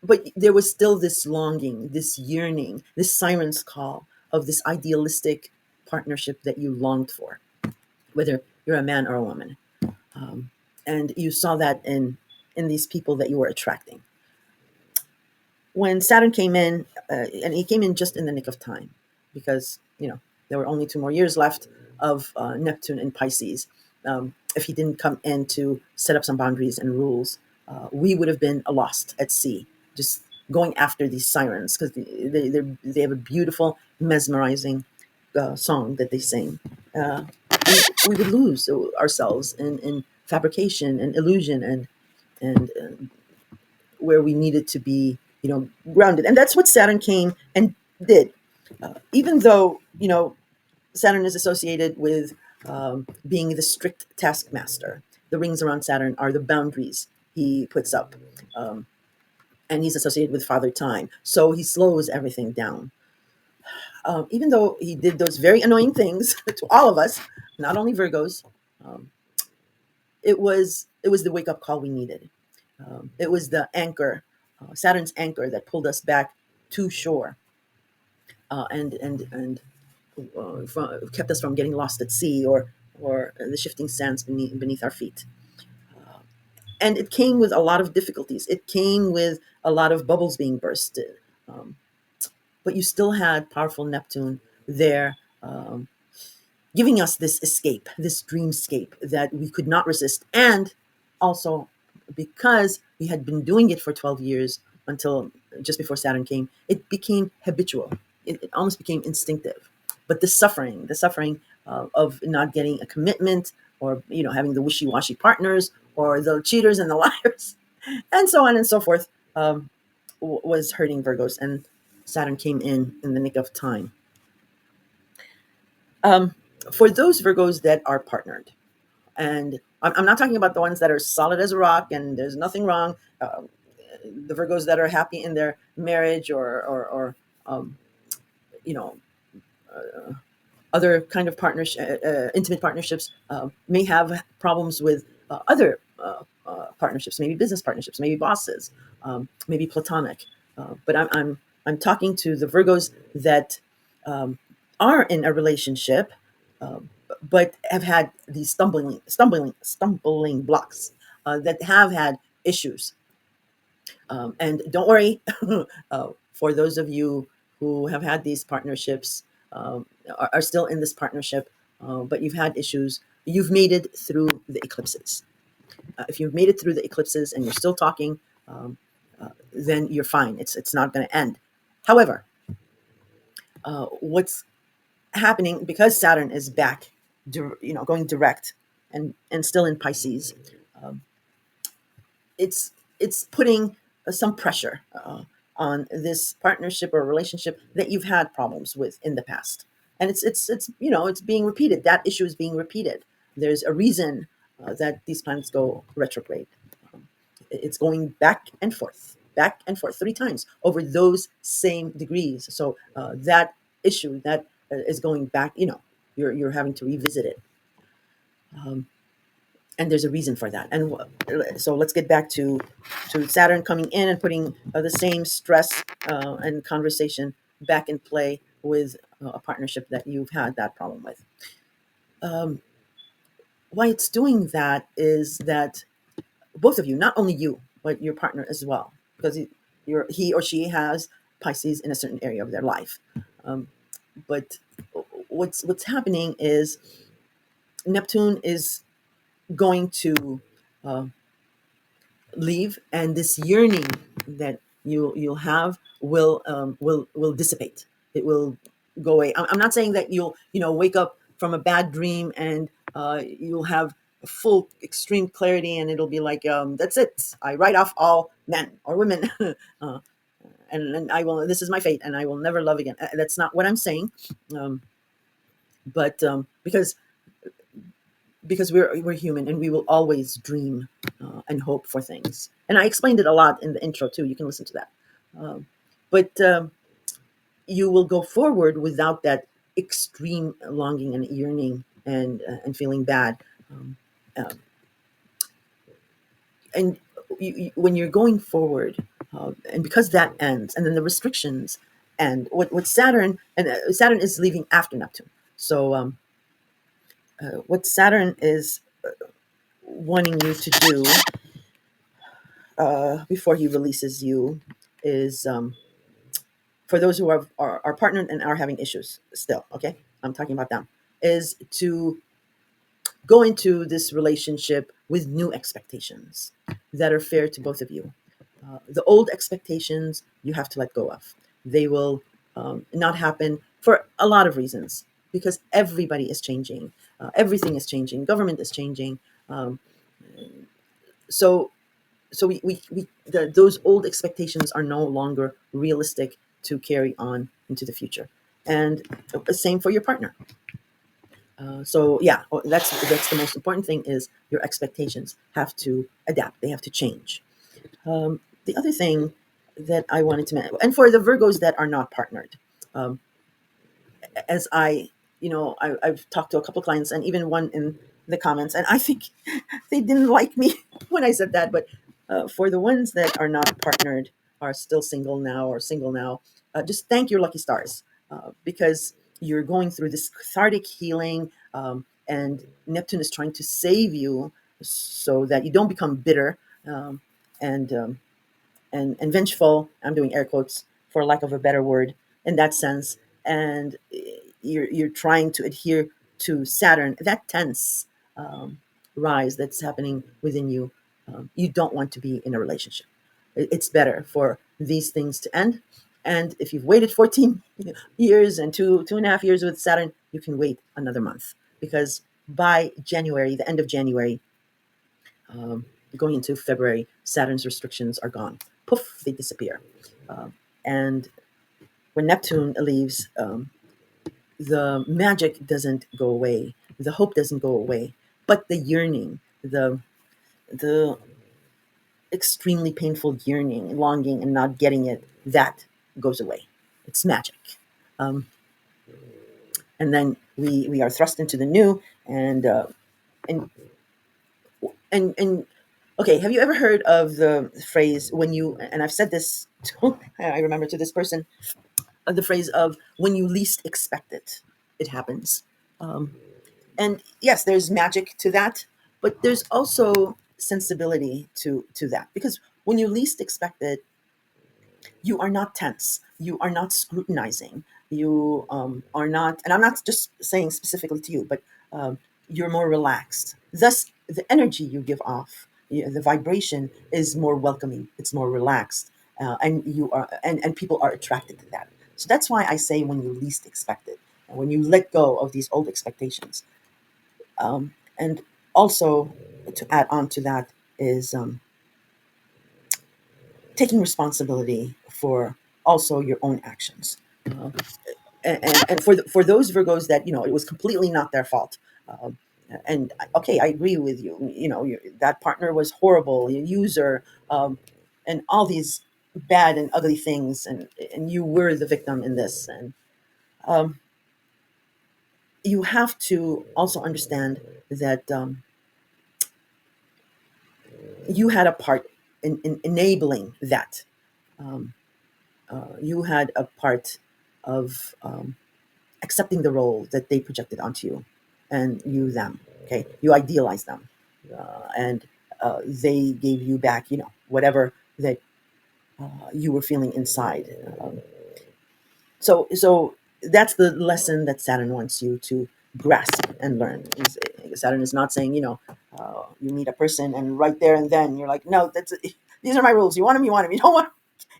but there was still this longing, this yearning, this siren's call of this idealistic partnership that you longed for, whether you're a man or a woman. Um, and you saw that in these people that you were attracting. When Saturn came in, and he came in just in the nick of time, because there were only 2 more years left of Neptune in Pisces. if he didn't come in to set up some boundaries and rules, we would have been lost at sea, just going after these sirens because they have a beautiful, mesmerizing song that they sing. Uh, we would lose ourselves in fabrication and illusion and where we needed to be, grounded. And that's what Saturn came and did. Even though, Saturn is associated with being the strict taskmaster. The rings around Saturn are the boundaries he puts up. Um, and he's associated with Father Time. So he slows everything down. Even though he did those very annoying things to all of us, not only Virgos, um, it was the wake up call we needed. It was the anchor, Saturn's anchor that pulled us back to shore, kept us from getting lost at sea or the shifting sands beneath our feet. And it came with a lot of difficulties. It came with a lot of bubbles being bursted. Um, but you still had powerful Neptune there, giving us this escape, this dreamscape that we could not resist. And also, because we had been doing it for 12 years until just before Saturn came, it became habitual. It almost became instinctive. But the suffering of not getting a commitment, or having the wishy-washy partners, or the cheaters and the liars, and so on and so forth, was hurting Virgos. And Saturn came in the nick of time. Um, for those Virgos that are partnered, and I'm not talking about the ones that are solid as a rock and there's nothing wrong. The Virgos that are happy in their marriage, or um, you know other kind of partnership, intimate partnerships, may have problems with other partnerships, maybe business partnerships, maybe bosses, maybe platonic. But I'm talking to the Virgos that um, are in a relationship, um, but have had these stumbling blocks, that have had issues. And don't worry, for those of you who have had these partnerships, are still in this partnership, but you've had issues, you've made it through the eclipses. If you've made it through the eclipses and you're still talking, then you're fine. It's not going to end. However, what's happening, because Saturn is back, going direct and still in Pisces, um, it's it's putting some pressure on this partnership or relationship that you've had problems with in the past, and it's being repeated. That issue is being repeated. There's a reason that these planets go retrograde. Um, it's going back and forth 3 times over those same degrees. So that issue that is going back, you're having to revisit it. Um, and there's a reason for that. And so let's get back to Saturn coming in and putting the same stress and conversation back in play with a partnership that you've had that problem with. Um, why it's doing that is that both of you, not only you, but your partner as well, because he or she has Pisces in a certain area of their life. Um, but what's happening is Neptune is going to uh, leave, and this yearning that you'll have will dissipate. It will go away. I'm not saying that you'll wake up from a bad dream and you'll have full extreme clarity and it'll be like, that's it, I write off all men or women, uh, and I will, this is my fate and I will never love again. That's not what I'm saying. um, but because we're human and we will always dream and hope for things. And I explained it a lot in the intro too. You can listen to that. But you will go forward without that extreme longing and yearning and feeling bad. Um, um, and when you're going forward, and because that ends, and then the restrictions, and what Saturn, and Saturn is leaving after Neptune. So what Saturn is wanting you to do before he releases you is, for those who are partnered and are having issues still, okay, I'm talking about them, is to go into this relationship with new expectations that are fair to both of you. The old expectations you have to let go of. They will not happen for a lot of reasons because everybody is changing. Everything is changing. Government is changing. Um, so those old expectations are no longer realistic to carry on into the future. And the same for your partner. So yeah, that's the most important thing is your expectations have to adapt. They have to change. The other thing that I wanted to mention, and for the Virgos that are not partnered, um, as I've talked to a couple clients and even one in the comments, and I think they didn't like me when I said that. But for the ones that are not partnered, are still single now or single now, just thank your lucky stars because you're going through this cathartic healing, and Neptune is trying to save you so that you don't become bitter um, and and vengeful. I'm doing air quotes for lack of a better word in that sense. And you're trying to adhere to Saturn, that tense um, rise that's happening within you. You don't want to be in a relationship. It's better for these things to end. And if you've waited 14 years and 2.5 years with Saturn, you can wait another month because by January, the end of January, um, going into February, Saturn's restrictions are gone. Poof, they disappear. And when Neptune leaves, the magic doesn't go away, the hope doesn't go away, but the yearning, the extremely painful yearning, longing, and not getting it, that goes away. It's magic. Um, and then we are thrust into the new, and and okay, have you ever heard of the phrase when you, and I've said this to, I remember, to this person, the phrase of when you least expect it, it happens. um, and yes, there's magic to that, but there's also sensibility to that because when you least expect it, you are not tense, you are not scrutinizing, you are not, and I'm not just saying specifically to you, but you're more relaxed, thus the energy you give off, the vibration is more welcoming, it's more relaxed, and you are, and people are attracted to that. So that's why I say when you least expect it, and when you let go of these old expectations. And also, to add on to that is taking responsibility for also your own actions. Uh, and for those Virgos that it was completely not their fault. Um, and okay, I agree with you. That partner was horrible, a user, and all these bad and ugly things, and you were the victim in this. And um, you have to also understand that you had a part in enabling that. Um, you had a part of accepting the role that they projected onto you, and you them. Okay, you idealize them, and they gave you back, whatever that you were feeling inside. So that's the lesson that Saturn wants you to grasp and learn. Saturn is not saying, you meet a person and right there and then you're like, no, these are my rules. You want them, you want them. You don't want them,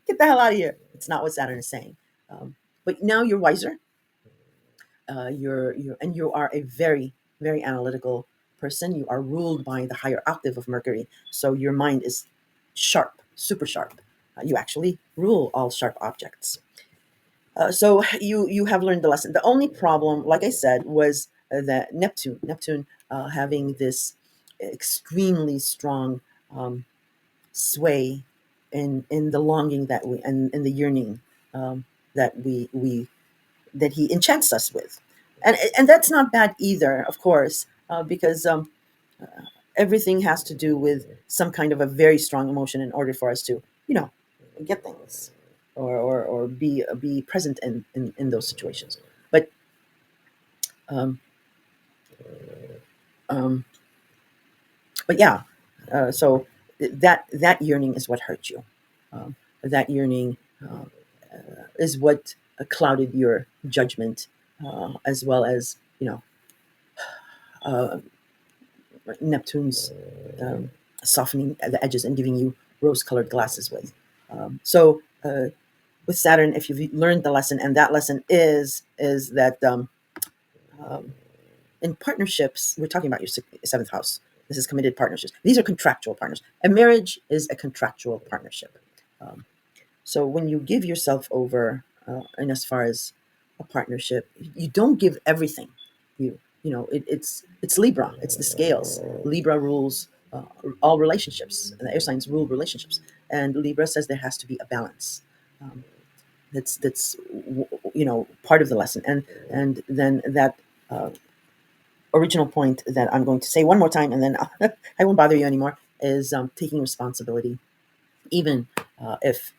get the hell out of here. It's not what Saturn is saying. But now you're wiser. You are a very, very analytical person. You are ruled by the higher octave of Mercury, so your mind is sharp, super sharp. You actually rule all sharp objects. So you have learned the lesson. The only problem, like I said, was that Neptune having this extremely strong sway in the longing that we and in the yearning that we that he enchants us with, and that's not bad either, of course, because everything has to do with some kind of a very strong emotion in order for us to get things or be present in those situations. But um, um, but yeah, so that yearning is what hurt you. That yearning is what clouded your judgment, as well as Neptune's um, softening the edges and giving you rose-colored glasses with. So with Saturn, if you've learned the lesson, and that lesson is that um, in partnerships, we're talking about your seventh house. This is committed partnerships. These are contractual partners. A marriage is a contractual partnership. Um, so when you give yourself over, and as far as a partnership, you don't give everything. It's Libra. It's the scales. Libra rules all relationships, and the air signs rule relationships. And Libra says there has to be a balance. Um, that's part of the lesson, and then that original point that I'm going to say one more time, and then I won't bother you anymore. Is taking responsibility, even if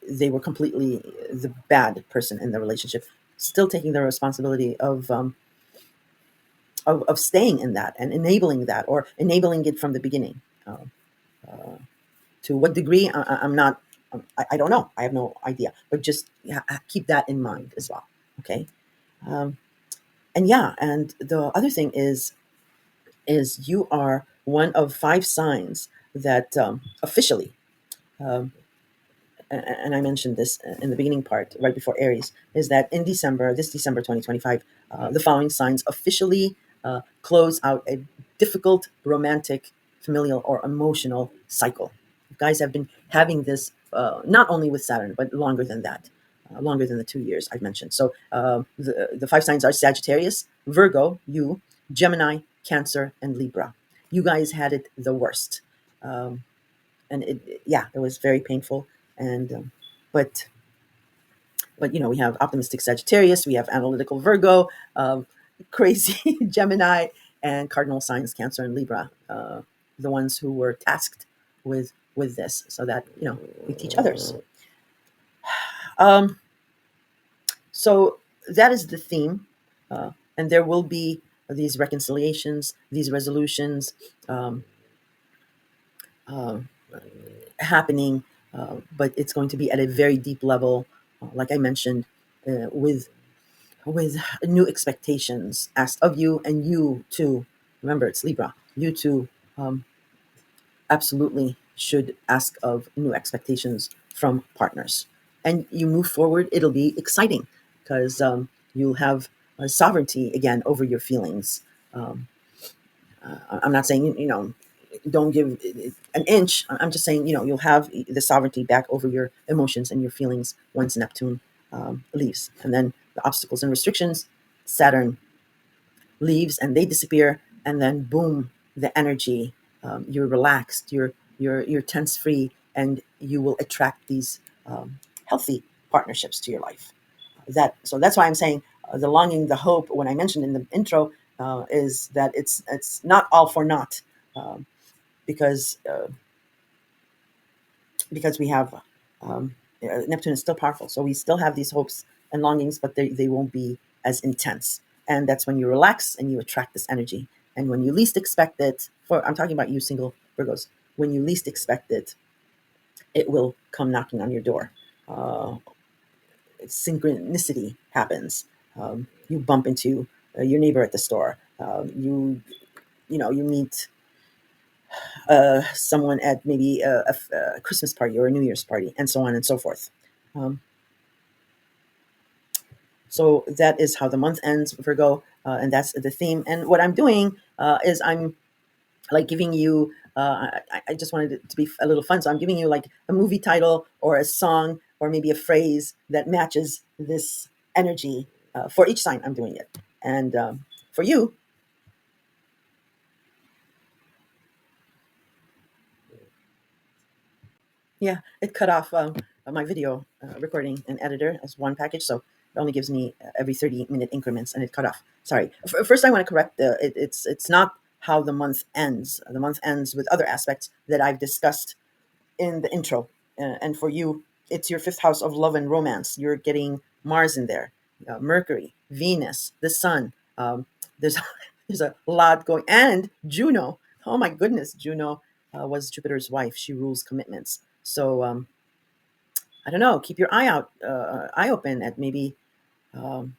they were completely the bad person in the relationship, still taking the responsibility of staying in that and enabling that, or enabling it from the beginning. Uh, to what degree, I'm not. I don't know. I have no idea. But just keep that in mind as well. Okay. Um, and yeah, and the other thing is you are one of five signs that officially, um, and I mentioned this in the beginning part, right before Aries, is that in December, this December 2025, the following signs officially close out a difficult romantic, familial, or emotional cycle. You guys have been having this not only with Saturn, but longer than that, longer than the 2 years I've mentioned. So the five signs are Sagittarius, Virgo, you, Gemini, Cancer, and Libra. You guys had it the worst. Um, and yeah, it was very painful. And but we have optimistic Sagittarius, we have analytical Virgo, crazy Gemini, and cardinal signs Cancer and Libra, the ones who were tasked with this, so that we teach others. Um, so that is the theme, and there will be these reconciliations, these resolutions. Um, uh, Happening, but it's going to be at a very deep level, like I mentioned, with new expectations asked of you, and you too. Remember, it's Libra. You too um, absolutely should ask of new expectations from partners, and you move forward. It'll be exciting because you'll have sovereignty again over your feelings. Um, I'm not saying don't give an inch. I'm just saying you'll have the sovereignty back over your emotions and your feelings once Neptune leaves, and then the obstacles and restrictions. Saturn leaves and they disappear, and then boom, the energy. You're relaxed. You're tense free, and you will attract these healthy partnerships to your life. That's why I'm saying the longing, the hope. When I mentioned in the intro, is that it's not all for naught, um, because we have Neptune is still powerful, so we still have these hopes and longings, but they won't be as intense. And that's when you relax and you attract this energy. And when you least expect it, for I'm talking about you single Virgos, when you least expect it, it will come knocking on your door. Uh, Synchronicity happens. You bump into your neighbor at the store. You meet someone at maybe a Christmas party or a New Year's party, and so on and so forth. Um, so that is how the month ends, Virgo, and that's the theme. And what I'm doing is I'm like giving you. I just wanted it to be a little fun, so I'm giving you like a movie title or a song or maybe a phrase that matches this energy for each sign. I'm doing it, and for you, yeah, it cut off my video recording and editor as one package, so it only gives me every 30-minute increments, and it cut off. Sorry. First, I want to correct it's not how the month ends. The month ends with other aspects that I've discussed in the intro. And for you, it's your fifth house of love and romance. You're getting Mars in there, Mercury, Venus, the Sun. There's there's a lot going, and Juno. Oh my goodness, Juno was Jupiter's wife. She rules commitments. So I don't know. Keep your eye open at maybe um,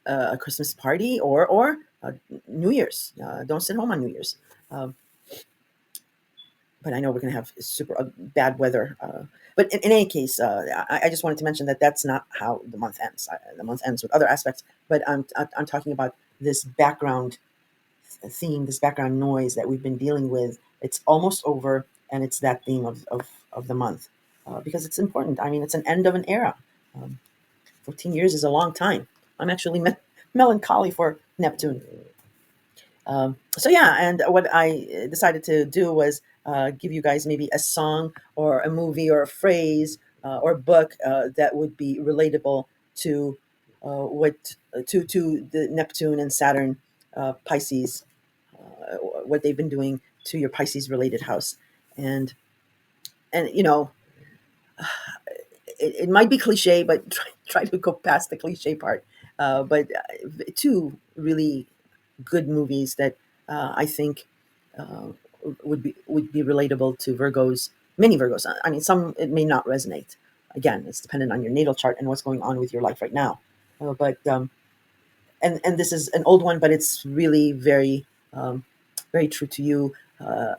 a Christmas party, or New Year's. Don't sit home on New Year's. Um, but I know we're going to have super bad weather. But in any case, I just wanted to mention that that's not how the month ends. The month ends with other aspects, but I'm talking about this background theme, this background noise that we've been dealing with. It's almost over, and it's that theme of the month because it's important. I mean, it's an end of an era. Um, 14 years is a long time. I'm actually melancholy for Neptune. So yeah, and what I decided to do was give you guys maybe a song or a movie or a phrase or a book that would be relatable to what to the Neptune and Saturn Pisces, what they've been doing to your Pisces related house, and you know it might be cliche, but try to go past the cliche part. But two really good movies that I think uh, would be relatable to Virgos, many Virgos. I mean, some it may not resonate. Again, it's dependent on your natal chart and what's going on with your life right now. But and this is an old one, but it's really very true to you.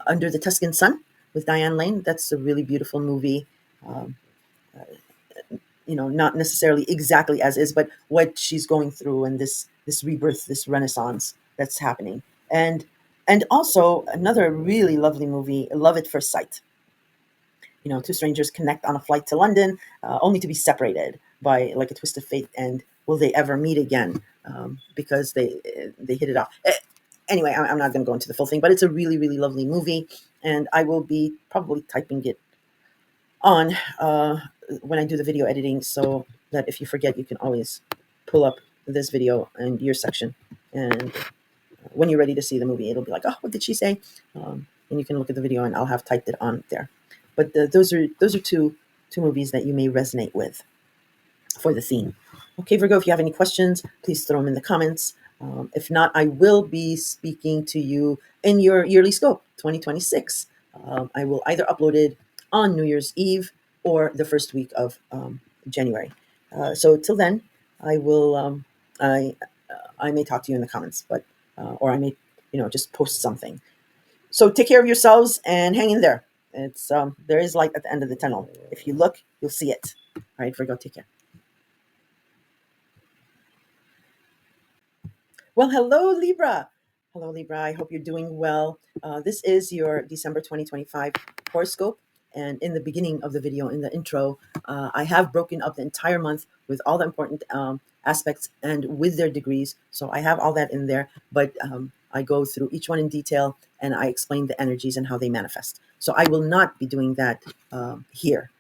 Under the Tuscan Sun with Diane Lane. That's a really beautiful movie. Um, not necessarily exactly as is, but what she's going through and this rebirth, this renaissance that's happening. And also another really lovely movie, Love at First Sight. Two strangers connect on a flight to London, only to be separated by like a twist of fate. And will they ever meet again? Because they hit it off. Anyway, I'm not going to go into the full thing, but it's a really really lovely movie, and I will be probably typing it on when I do the video editing, so that if you forget, you can always pull up this video and your section, and when you're ready to see the movie, it'll be like, oh, what did she say? And you can look at the video, and I'll have typed it on there. But those are two movies that you may resonate with for the theme. Okay, Virgo, if you have any questions, please throw them in the comments. If not, I will be speaking to you in your yearly scope 2026. I will either upload it on New Year's Eve or the first week of January. So till then, I will. I may talk to you in the comments, but or I may just post something. So take care of yourselves and hang in there. It's there is light at the end of the tunnel. If you look, you'll see it. All right, Virgo, take care. Well, hello, Libra. Hello, Libra. I hope you're doing well. This is your December 2025 horoscope. And in the beginning of the video, in the intro, I have broken up the entire month with all the important aspects and with their degrees. So I have all that in there, but I go through each one in detail and I explain the energies and how they manifest. So I will not be doing that here.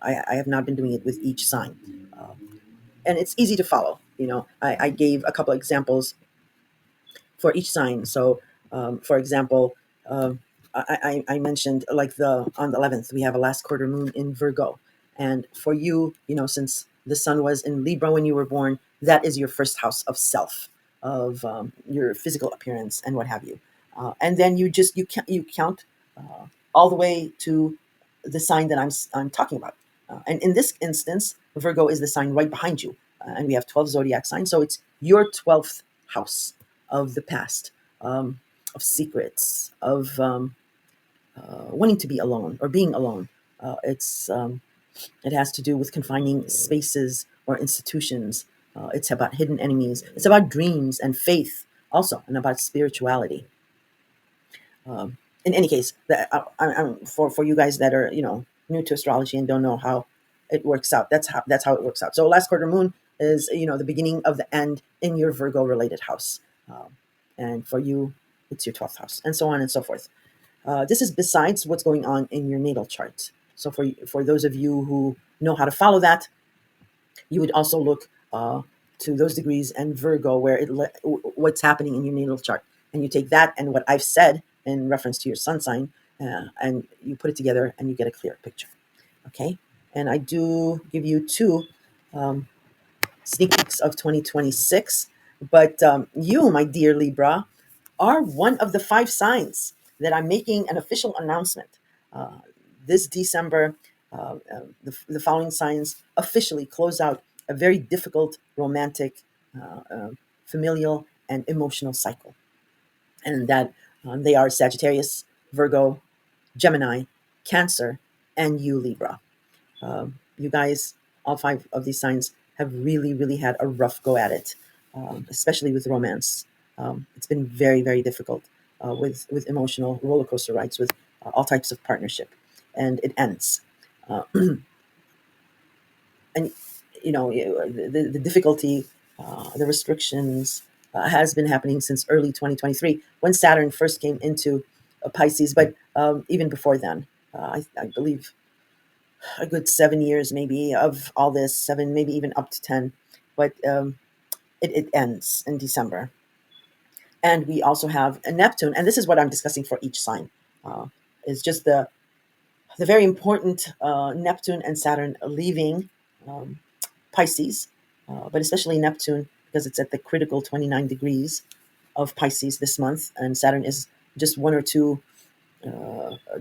I have not been doing it with each sign. And it's easy to follow. I gave a couple examples for each sign. So, for example, I mentioned like on the 11th we have a last quarter moon in Virgo, and for you, since the sun was in Libra when you were born, that is your first house of self, of your physical appearance and what have you, and then you count all the way to the sign that I'm talking about, and in this instance, Virgo is the sign right behind you, and we have 12 zodiac signs, so it's your 12th house of the past, of secrets, of wanting to be alone or being alone. It has to do with confining spaces or institutions. It's about hidden enemies. It's about dreams and faith, also, and about spirituality. In any case, for you guys that are new to astrology and don't know how it works out, that's how it works out. So last quarter moon is the beginning of the end in your Virgo related house. And for you, it's your 12th house, and so on and so forth. This is besides what's going on in your natal chart. So for those of you who know how to follow that, you would also look to those degrees and Virgo where what's happening in your natal chart, and you take that and what I've said in reference to your sun sign, and you put it together, and you get a clear picture. Okay, and I do give you two um, sneak peeks of 2026. But you, my dear Libra, are one of the five signs that I'm making an official announcement. Uh, this December, the following signs officially close out a very difficult, romantic, familial, and emotional cycle. And that they are Sagittarius, Virgo, Gemini, Cancer, and you, Libra. You guys, all five of these signs have really, really had a rough go at it, especially with romance. It's been very, very difficult with emotional roller coaster rides with all types of partnership, and it ends. Uh, and the difficulty, the restrictions has been happening since early 2023 when Saturn first came into Pisces, but even before then, I believe a good 7 years maybe of all this, seven, maybe even up to 10, but it ends in December. And we also have a Neptune, and this is what I'm discussing for each sign. Is just the very important Neptune and Saturn leaving um, Pisces, but especially Neptune because it's at the critical 29 degrees of Pisces this month, and Saturn is just 1 or 2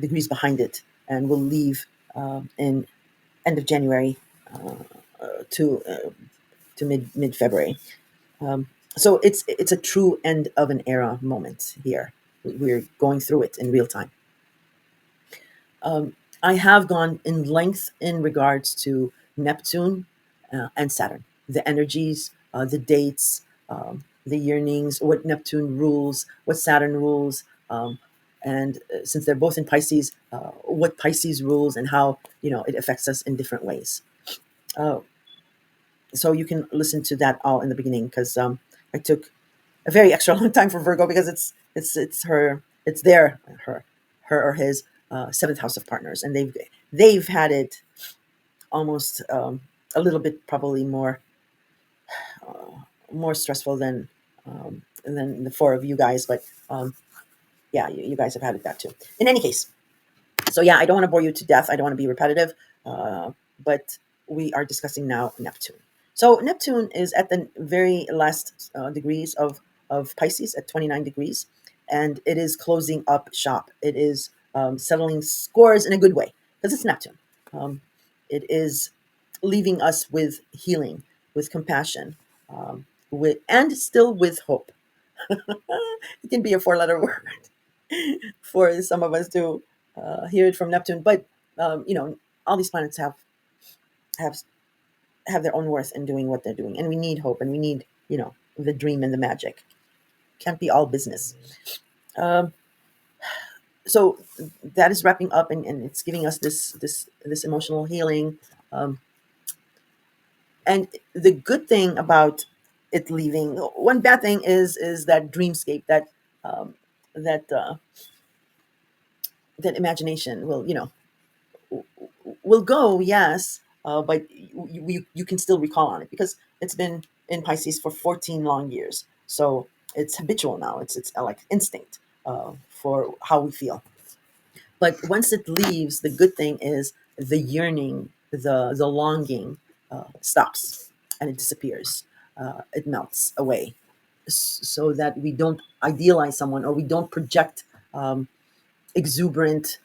degrees behind it, and will leave in end of January to mid February. Um, so it's a true end of an era moment here. We're going through it in real time. I have gone in length in regards to Neptune and Saturn, the energies, the dates, the yearnings, what Neptune rules, what Saturn rules, and since they're both in Pisces, what Pisces rules and how it affects us in different ways. Uh, so you can listen to that all in the beginning because I took a very extra long time for Virgo because it's her or his seventh house of partners, and they've had it almost a little bit probably more stressful than the four of you guys, but yeah, you guys have had it that too. In any case, so yeah, I don't want to bore you to death. I don't want to be repetitive, but we are discussing now Neptune. So Neptune is at the very last degrees of Pisces at 29 degrees, and it is closing up shop. It is settling scores in a good way because it's Neptune. It is leaving us with healing, with compassion, and still with hope. It can be a four-letter word for some of us to hear it from Neptune. But all these planets have have their own worth in doing what they're doing, and we need hope, and we need the dream and the magic. Can't be all business. Um, so that is wrapping up, and it's giving us this emotional healing. Um, and the good thing about it leaving, one bad thing is that dreamscape, um, that that imagination will go, yes, but you can still recall on it because it's been in Pisces for 14 long years. So it's habitual now. It's like instinct for how we feel. But once it leaves, the good thing is the yearning, the longing stops and it disappears. It melts away, so that we don't idealize someone or we don't project exuberant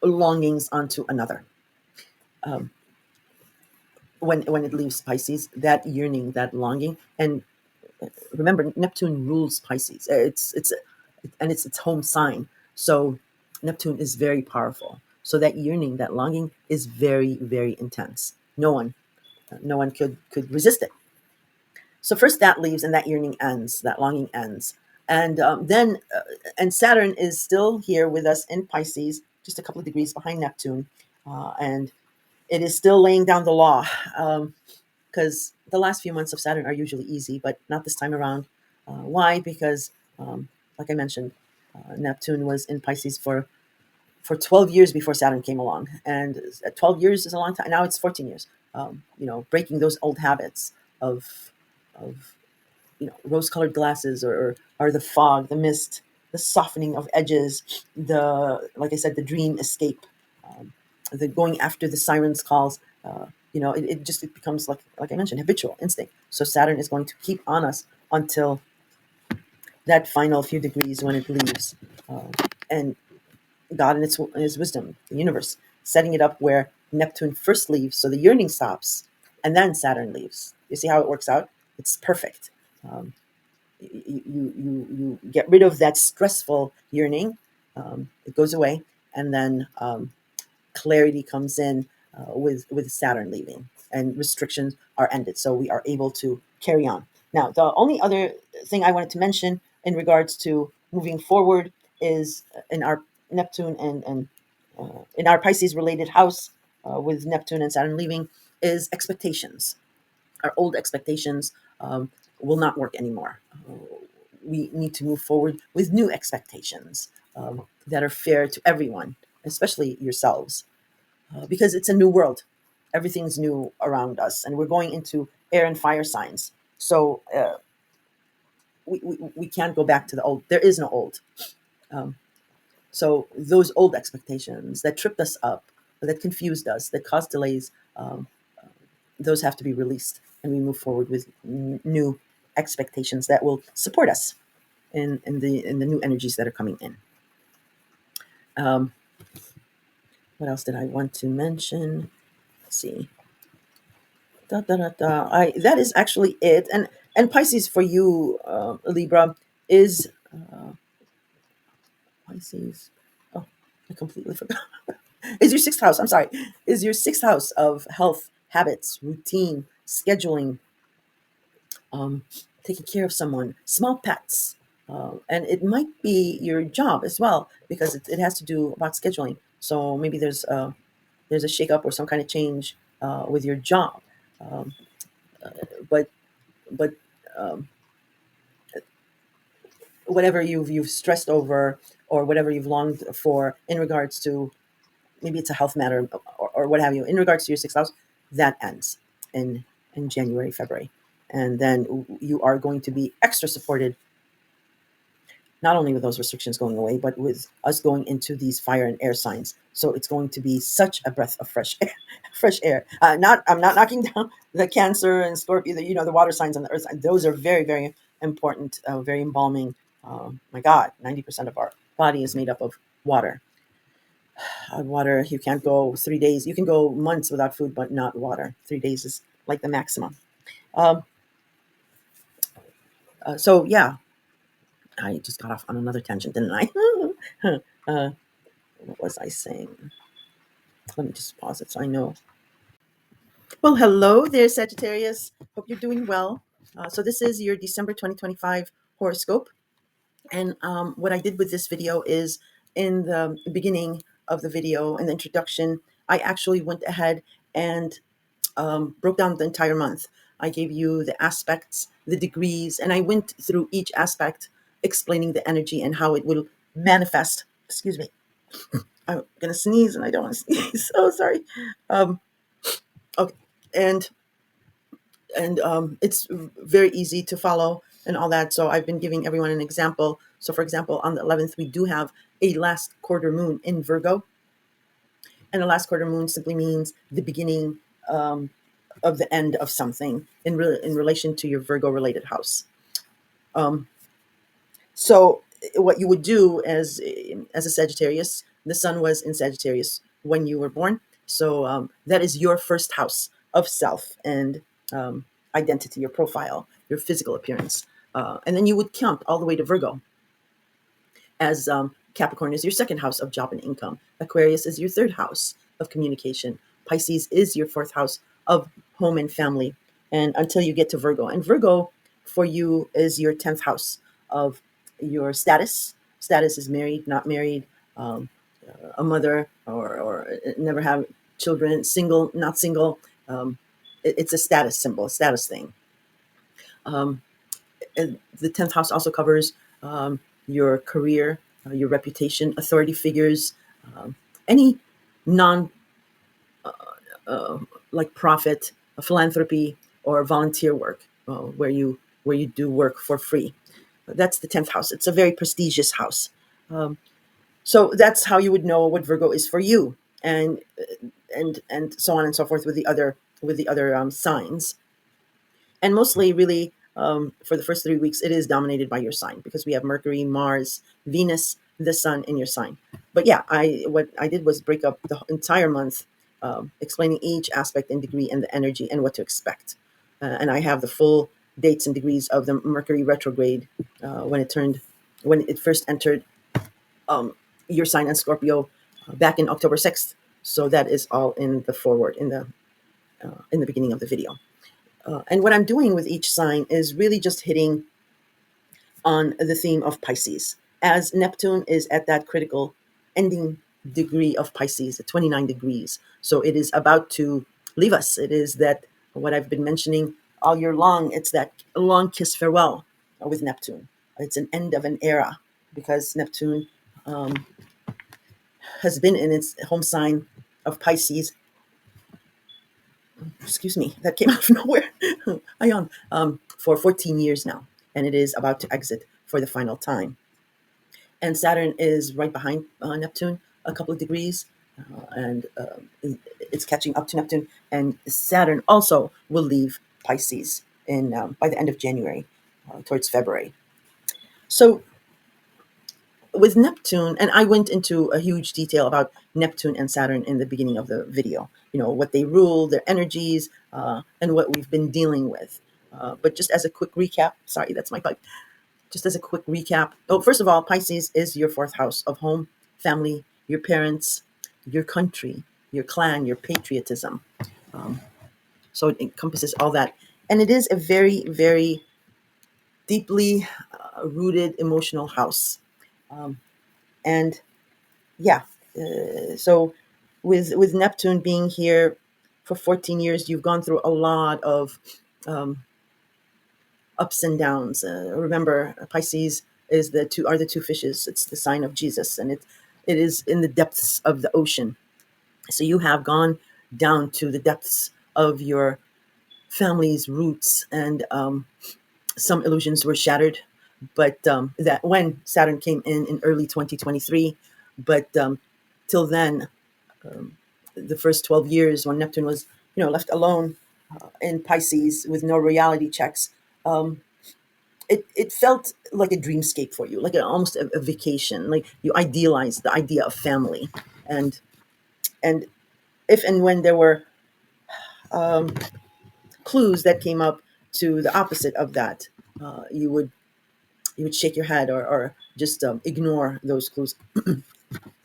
longings onto another. Um, when it leaves Pisces, that yearning, that longing, and remember, Neptune rules Pisces. It's its home sign. So Neptune is very powerful. So that yearning, that longing, is very, very intense. No one could resist it. So first that leaves, and that yearning ends. That longing ends, and then and Saturn is still here with us in Pisces, just a couple of degrees behind Neptune, and it is still laying down the law. Because the last few months of Saturn are usually easy, but not this time around. Why? Because, like I mentioned, Neptune was in Pisces for 12 years before Saturn came along, and 12 years is a long time. Now it's 14 years. Breaking those old habits of rose-colored glasses, or the fog, the mist, the softening of edges, the like I said, the dream escape, the going after the sirens calls. It becomes like I mentioned, habitual instinct. So Saturn is going to keep on us until that final few degrees when it leaves, and God in his wisdom, the universe, setting it up where Neptune first leaves, so the yearning stops, and then Saturn leaves. You see how it works out? It's perfect. Um, you get rid of that stressful yearning. It goes away, and then clarity comes in with Saturn leaving, and restrictions are ended. So we are able to carry on. Now, the only other thing I wanted to mention in regards to moving forward is in our Neptune and in our Pisces related house with Neptune and Saturn leaving is expectations. Our old expectations will not work anymore. We need to move forward with new expectations that are fair to everyone, especially yourselves, because it's a new world. Everything's new around us, and we're going into air and fire signs. So we can't go back to the old. There is no old. Um, so those old expectations that tripped us up, that confused us, that caused delays, those have to be released, and we move forward with new expectations that will support us in the new energies that are coming in. Um, what else did I want to mention? Let's see. Da, da, da, da. That is actually it. And Pisces for you, Libra, is Pisces. Oh, I completely forgot. Is your sixth house. I'm sorry. Is your sixth house of health, habits, routine, scheduling, um, taking care of someone, small pets, and it might be your job as well because it has to do about scheduling. So maybe there's a shakeup or some kind of change with your job, um, but but um, whatever you've stressed over or whatever you've longed for in regards to maybe it's a health matter or what have you in regards to your sixth house that ends in January, February, and then you are going to be extra supported not only with those restrictions going away, but with us going into these fire and air signs. So it's going to be such a breath of fresh air. Fresh air. Not I'm not knocking down the Cancer and Scorpio, the water signs on the earth. Those are very, very important, very embalming. My God, 90% of our body is made up of water. Water, you can't go 3 days. You can go months without food, but not water. 3 days is like the maximum. Um, so yeah, I just got off on another tangent, didn't I? What was I saying? Let me just pause it so I know. Well, hello there, Sagittarius. Hope you're doing well. So this is your December 2025 horoscope. And what I did with this video is in the beginning of the video, in the introduction, I actually went ahead and broke down the entire month. I gave you the aspects, the degrees, and I went through each aspect, explaining the energy and how it will manifest. Excuse me. I'm gonna sneeze and I don't want to sneeze. So sorry. Um, okay, and it's very easy to follow and all that. So I've been giving everyone an example. So for example, on the 11th, we do have a last quarter moon in Virgo, and a last quarter moon simply means the beginning of the end of something in relation to your Virgo related house. Um, so what you would do as a Sagittarius, the sun was in Sagittarius when you were born. So that is your first house of self and identity, your profile, your physical appearance. And then you would count all the way to Virgo, as Capricorn is your second house of job and income. Aquarius is your third house of communication. Pisces is your fourth house of home and family. And until you get to Virgo. And Virgo for you is your 10th house of your status. Status is married, not married, a mother, or never have children, single, not single. It's a status symbol, a status thing. Um, and the 10th house also covers your career, your reputation, authority figures, any non uh, like profit, philanthropy, or volunteer work where you do work for free. That's the 10th house. It's a very prestigious house. Um, so that's how you would know what Virgo is for you, and so on and so forth with the other signs. And mostly really for the first 3 weeks it is dominated by your sign because we have Mercury, Mars, Venus, the sun in your sign. But yeah, what I did was break up the entire month, explaining each aspect and degree and the energy and what to expect. and I have the full dates and degrees of the Mercury retrograde when it first entered um, your sign and Scorpio back in October 6th. So that is all in the forward in the beginning of the video. And what I'm doing with each sign is really just hitting on the theme of Pisces, as Neptune is at that critical ending degree of Pisces, at 29 degrees. So it is about to leave us. It is that what I've been mentioning all year long. It's that long kiss farewell with Neptune. It's an end of an era because Neptune um, has been in its home sign of Pisces. Excuse me, that came out of nowhere. I yawn. For 14 years now, and it is about to exit for the final time. And Saturn is right behind Neptune, a couple of degrees, and it's catching up to Neptune. And Saturn also will leave Pisces in by the end of January, towards February. So with Neptune, and I went into a huge detail about Neptune and Saturn in the beginning of the video. You know what they rule, their energies, and what we've been dealing with. But just as a quick recap, sorry, that's my pipe. Just as a quick recap. Oh, first of all, Pisces is your fourth house of home, family, your parents, your country, your clan, your patriotism. Um, so it encompasses all that. And it is a very, very deeply rooted emotional house. Um, and yeah, so with Neptune being here for 14 years, you've gone through a lot of um, ups and downs. Remember, Pisces are the two fishes. It's the sign of Jesus, and it is in the depths of the ocean. So you have gone down to the depths of your family's roots, and some illusions were shattered. But that when Saturn came in early 2023, but till then, um, the first 12 years when Neptune was left alone in Pisces with no reality checks. Um, it felt like a dreamscape for you, like almost a vacation. Like you idealized the idea of family, and and if and when there were um, clues that came up to the opposite of that, you would shake your head or just ignore those clues,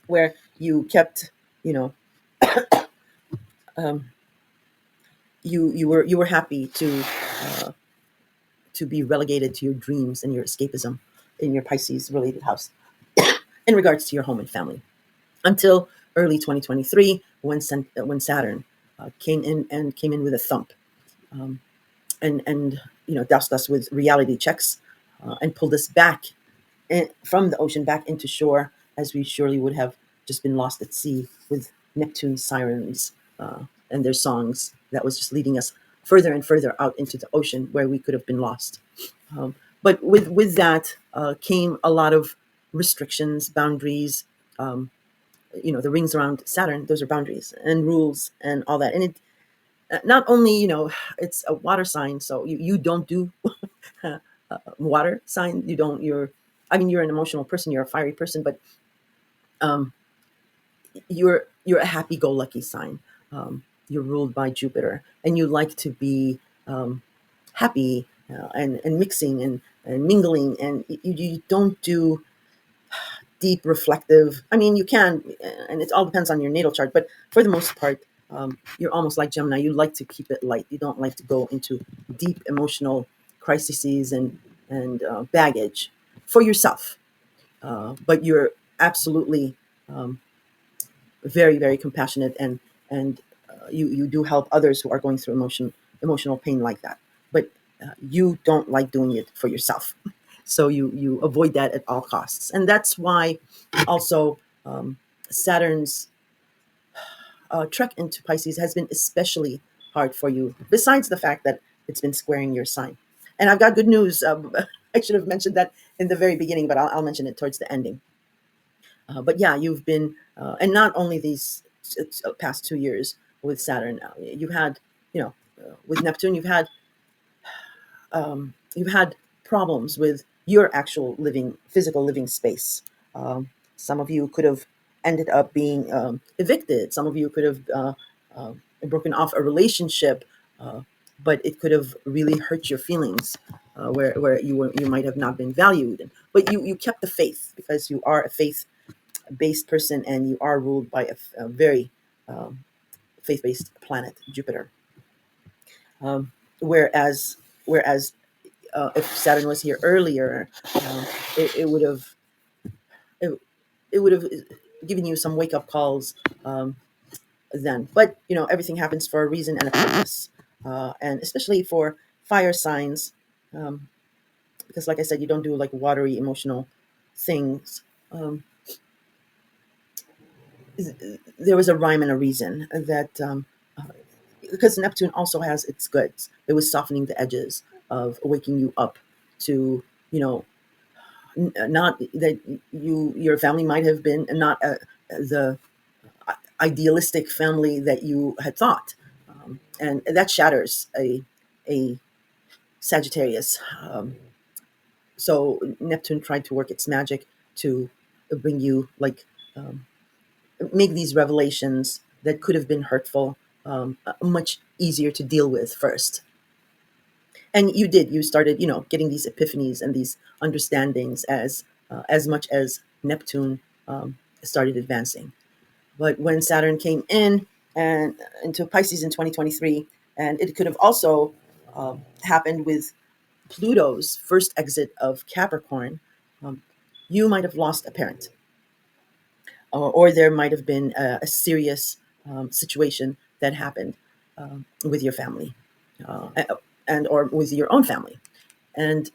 where you kept, you know, um, you were happy uh, to be relegated to your dreams and your escapism in your Pisces related house in regards to your home and family, until early 2023 when Saturn came in with a thump, um, and doused us with reality checks, and pulled us back from the ocean back into shore, as we surely would have just been lost at sea with Neptune's sirens and their songs. That was just leading us further and further out into the ocean where we could have been lost. But with that came a lot of restrictions, boundaries. Um, the rings around Saturn; those are boundaries and rules and all that. And it not only it's a water sign, so you don't do water sign. You don't. You're an emotional person. You're a fiery person, but um, you're a happy-go-lucky sign. You're ruled by Jupiter, and you like to be happy and mixing and mingling, and you don't do deep reflective. I mean, you can, and it all depends on your natal chart, but for the most part, you're almost like Gemini. You like to keep it light. You don't like to go into deep emotional crises and baggage for yourself. But you're absolutely very, very compassionate, and you do help others who are going through emotional pain like that. But you don't like doing it for yourself, so you avoid that at all costs, and that's why also Saturn's trek into Pisces has been especially hard for you. Besides the fact that it's been squaring your sign, and I've got good news. I should have mentioned that in the very beginning, but I'll mention it towards the ending. But yeah, you've been, and not only these past 2 years with Saturn. You had, with Neptune, you've had problems with your actual physical living space. Some of you could have ended up being evicted. Some of you could have broken off a relationship. but it could have really hurt your feelings, where you might have not been valued. But you kept the faith because you are a faith based person and you are ruled by a very um, faith based planet, Jupiter. Um, whereas whereas if Saturn was here earlier, it would have it, it would have given you some wake up calls then. But everything happens for a reason and a purpose, and especially for fire signs, um, because like I said, you don't do like watery emotional things. Um, there was a rhyme and a reason that because Neptune also has its goods. It was softening the edges of waking you up to, you know, not that your family might have been not the idealistic family that you had thought, and that shatters a Sagittarius. So Neptune tried to work its magic to bring you like make these revelations that could have been hurtful much easier to deal with first. And you did. You started, getting these epiphanies and these understandings as much as Neptune started advancing. But when Saturn came in and into Pisces in 2023, and it could have also happened with Pluto's first exit of Capricorn, um, you might have lost a parent, or there might have been a serious situation that happened with your family, uh, and or with your own family. And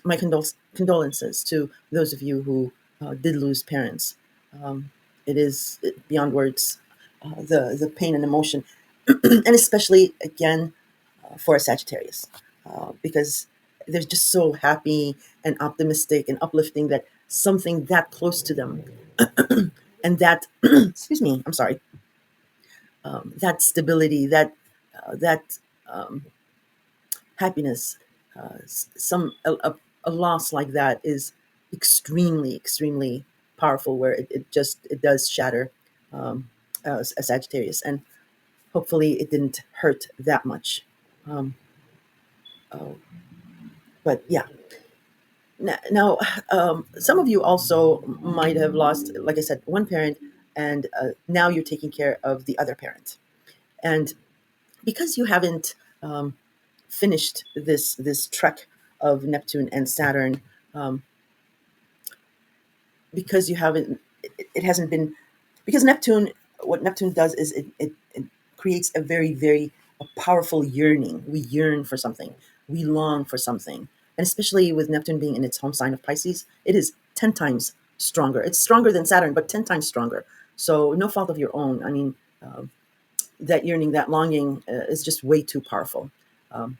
my condolences to those of you who did lose parents. Um, it is beyond words, the pain and emotion, and especially again for a Sagittarius, because they're just so happy and optimistic and uplifting that something that close to them and that excuse me, I'm sorry, that stability, that happiness, some a loss like that is extremely powerful, where it does shatter a Sagittarius, and hopefully it didn't hurt that much. Um, uh, but yeah, now some of you also might have lost, like I said, one parent, and now you're taking care of the other parent, and because you haven't um, finished this trek of Neptune and Saturn, um, because you haven't, it hasn't been, because Neptune, what Neptune does is it creates a very a powerful yearning. We yearn for something, we long for something, and especially with Neptune being in its home sign of Pisces, it is 10 times stronger. It's stronger than Saturn, but 10 times stronger. So no fault of your own. I mean, that yearning, that longing is just way too powerful. Um,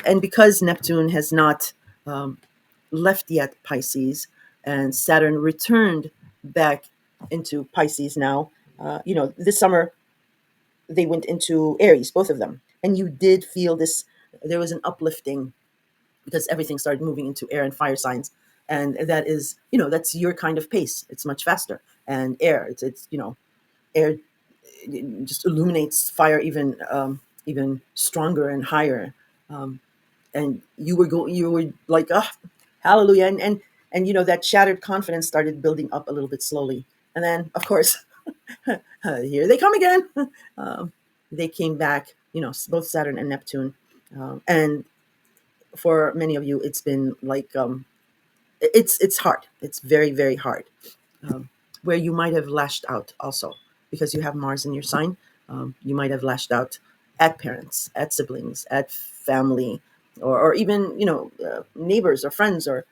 and because Neptune has not um, left yet Pisces, and Saturn returned back into Pisces now, this summer they went into Aries, both of them. And you did feel this, there was an uplifting because everything started moving into air and fire signs. And that is, that's your kind of pace. It's much faster. And air, it's air just illuminates fire even stronger and higher. And you were like, oh, hallelujah. And that shattered confidence started building up a little bit slowly. And then, of course, here they come again. um, they came back, both Saturn and Neptune. And for many of you, it's been like, it's hard. It's very hard, um, where you might have lashed out also because you have Mars in your sign. You might have lashed out at parents, at siblings, at family, or even neighbors or friends or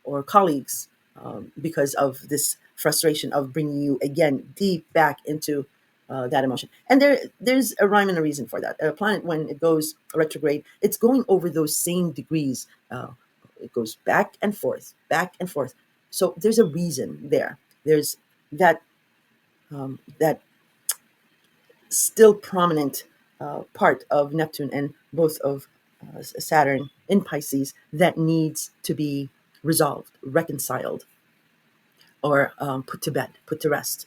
or colleagues, because of this frustration of bringing you again deep back into that emotion. And there's a rhyme and a reason for that. A planet, when it goes retrograde, it's going over those same degrees. It goes back and forth, back and forth. So there's a reason there. There's that still prominent part of Neptune and both of Saturn in Pisces that needs to be resolved, reconciled, or put to bed, put to rest.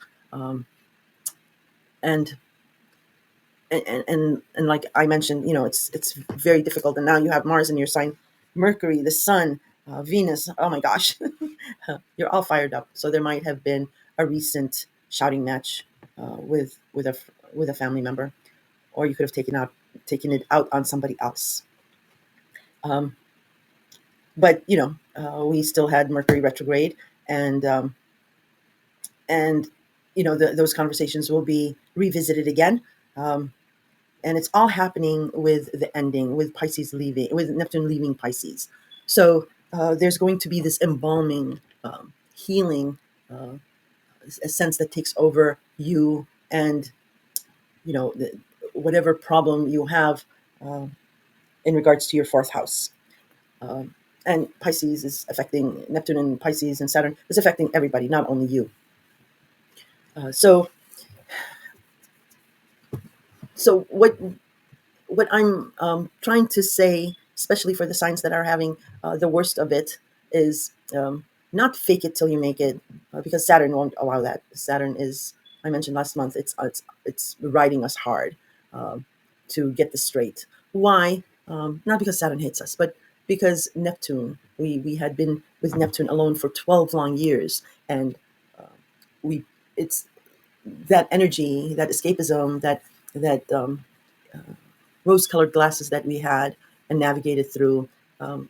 And and like I mentioned, it's very difficult. And now you have Mars in your sign, Mercury, the Sun, Venus. Oh my gosh, you're all fired up. So there might have been a recent shouting match with a family member, or you could have taken it out on somebody else. Um, but we still had Mercury retrograde, and and those conversations will be revisited again. Um, and it's all happening with the ending, with Pisces leaving, with Neptune leaving Pisces. So there's going to be this embalming, healing, uh, a sense that takes over you, and the, whatever problem you have uh, in regards to your fourth house. Um, and Pisces is affecting Neptune, and Pisces and Saturn is affecting everybody, not only you. So what I'm trying to say, especially for the signs that are having the worst of it, is not fake it till you make it, because Saturn won't allow that. Saturn is, I mentioned last month, it's riding us hard to get this straight. Why? Not because Saturn hates us, but because Neptune. We had been with Neptune alone for 12 long years, and we it's that energy, that escapism, that rose-colored glasses that we had and navigated through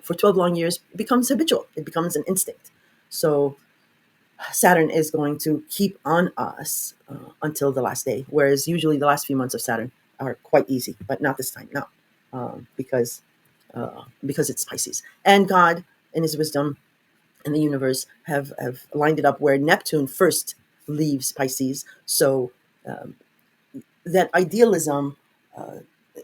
for 12 long years becomes habitual. It becomes an instinct. So Saturn is going to keep on us until the last day, whereas usually the last few months of Saturn are quite easy, but not this time. No, because it's Pisces, and God, in His wisdom, and the universe have lined it up where Neptune first leaves Pisces. So that idealism, uh,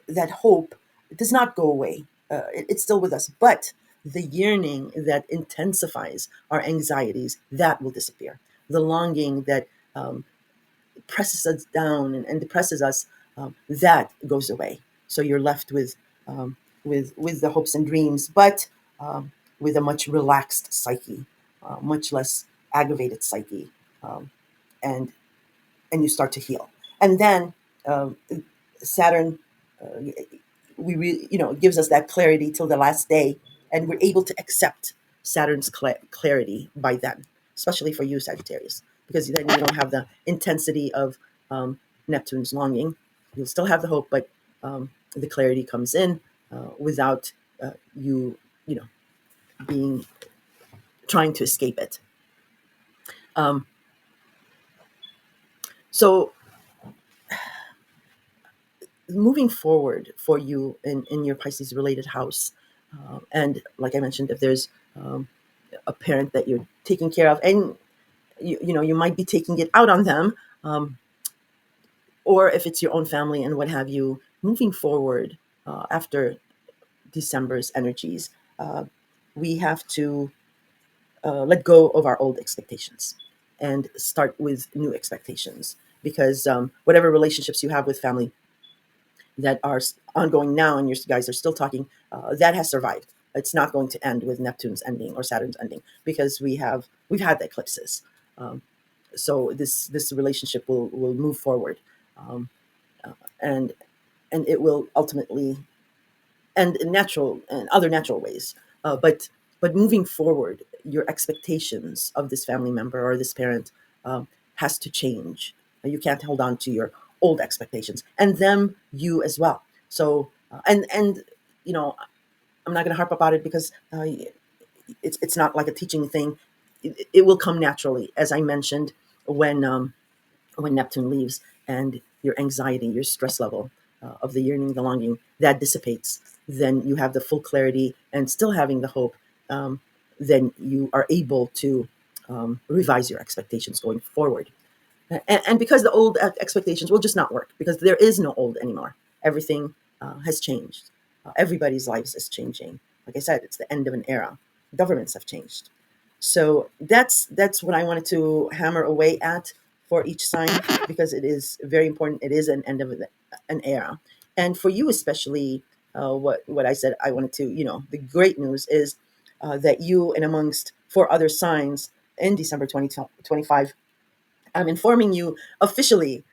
that hope, does not go away. It's still with us, but the yearning that intensifies our anxieties, that will disappear. The longing that presses us down and depresses us, that goes away. So you're left with the hopes and dreams, but with a much relaxed psyche, much less aggravated psyche, um, and and you start to heal. And then um, Saturn, uh, gives us that clarity till the last day, and we're able to accept Saturn's clarity by then, especially for you, Sagittarius, because then you don't have the intensity of Neptune's longing. You'll still have the hope, but the clarity comes in without you, you know, being trying to escape it. Um, so moving forward for you in your Pisces related house, and like I mentioned, if there's um, a parent that you're taking care of, and you might be taking it out on them, um, or if it's your own family and what have you, moving forward after December's energies, uh, we have to let go of our old expectations and start with new expectations, because whatever relationships you have with family that are ongoing now and you guys are still talking, that has survived. It's not going to end with Neptune's ending or Saturn's ending, because we've had the eclipses. Um, so this relationship will move forward, um, and it will ultimately end in natural and other natural ways. But moving forward, your expectations of this family member or this parent has to change. You can't hold on to your old expectations, and them, you as well. So and I'm not going to harp about it, because it's not like a teaching thing. It will come naturally, as I mentioned, when Neptune leaves, and your anxiety, your stress level of the yearning, the longing, that dissipates. Then you have the full clarity, and still having the hope. Um, then you are able to revise your expectations going forward. And because the old expectations will just not work, because there is no old anymore. Everything has changed. Everybody's lives is changing. Like I said, it's the end of an era. Governments have changed. So that's what I wanted to hammer away at for each sign, because it is very important. It is an end of an era, and for you especially, what I said I wanted to, the great news is that you, and amongst four other signs in December 2025, I'm informing you officially.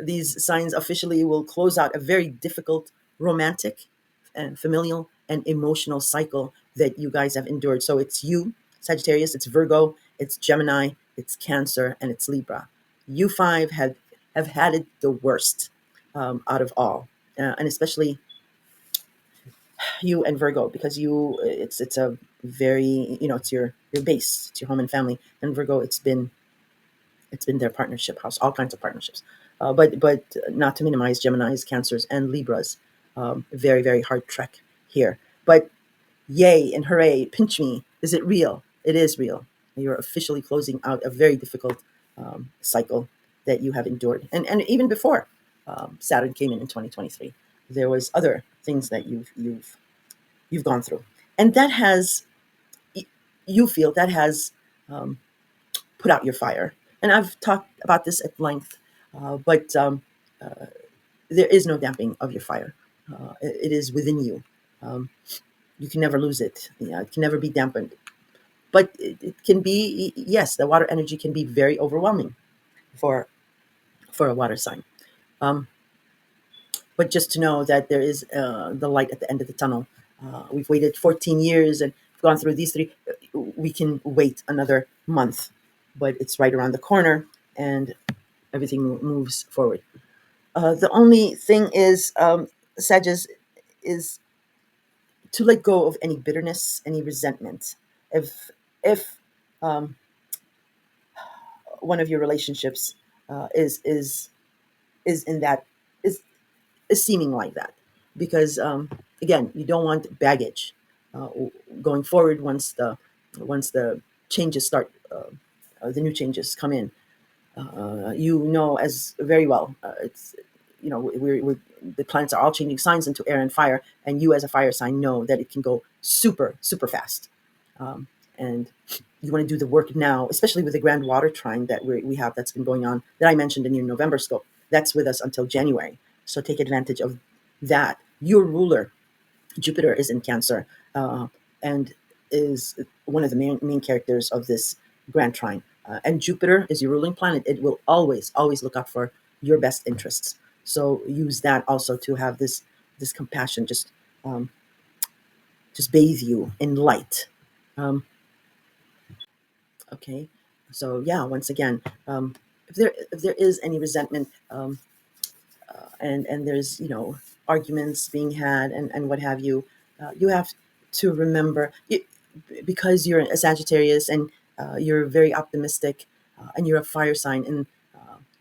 These signs officially will close out a very difficult romantic and familial and emotional cycle that you guys have endured. So it's you, Sagittarius, it's Virgo, it's Gemini, it's Cancer, and it's Libra. You five have had it the worst out of all, and especially you and Virgo, because it's a very, it's your base, it's your home and family, and Virgo, it's been their partnership house, all kinds of partnerships. But not to minimize Gemini's, Cancers, and Libras. Very, very hard trek here. But yay and hooray, pinch me. Is it real? It is real. You're officially closing out a very difficult cycle that you have endured. And even before Saturn came in 2023, there was other things that you've gone through. And that has, you feel that has um, put out your fire. And I've talked about this at length, but there is no damping of your fire. It is within you. Um, you can never lose it. It can never be dampened. But it can be, yes, the water energy can be very overwhelming for a water sign. Um, but just to know that there is the light at the end of the tunnel. We've waited 14 years and gone through these three. We can wait another month, but it's right around the corner, and everything moves forward. The only thing is, Sages, is to let go of any bitterness, any resentment. If um, one of your relationships is in that is is seeming like that, because again, you don't want baggage uh, going forward once the changes start. The new changes come in. You know as very well. It's we're the planets are all changing signs into air and fire, and you as a fire sign know that it can go super super fast, and you want to do the work now, especially with the grand water trine that we have that's been going on that I mentioned in your November scope. That's with us until January, so take advantage of that. Your ruler Jupiter is in Cancer, and is one of the main characters of this grand trine. And Jupiter is your ruling planet. It will always, always look out for your best interests. So use that also to have this compassion. Um, just bathe you in light. Um, okay. So yeah, once again, if there is any resentment, and there's arguments being had, and what have you, you have to remember because you're a Sagittarius, and you're very optimistic, and you're a fire sign,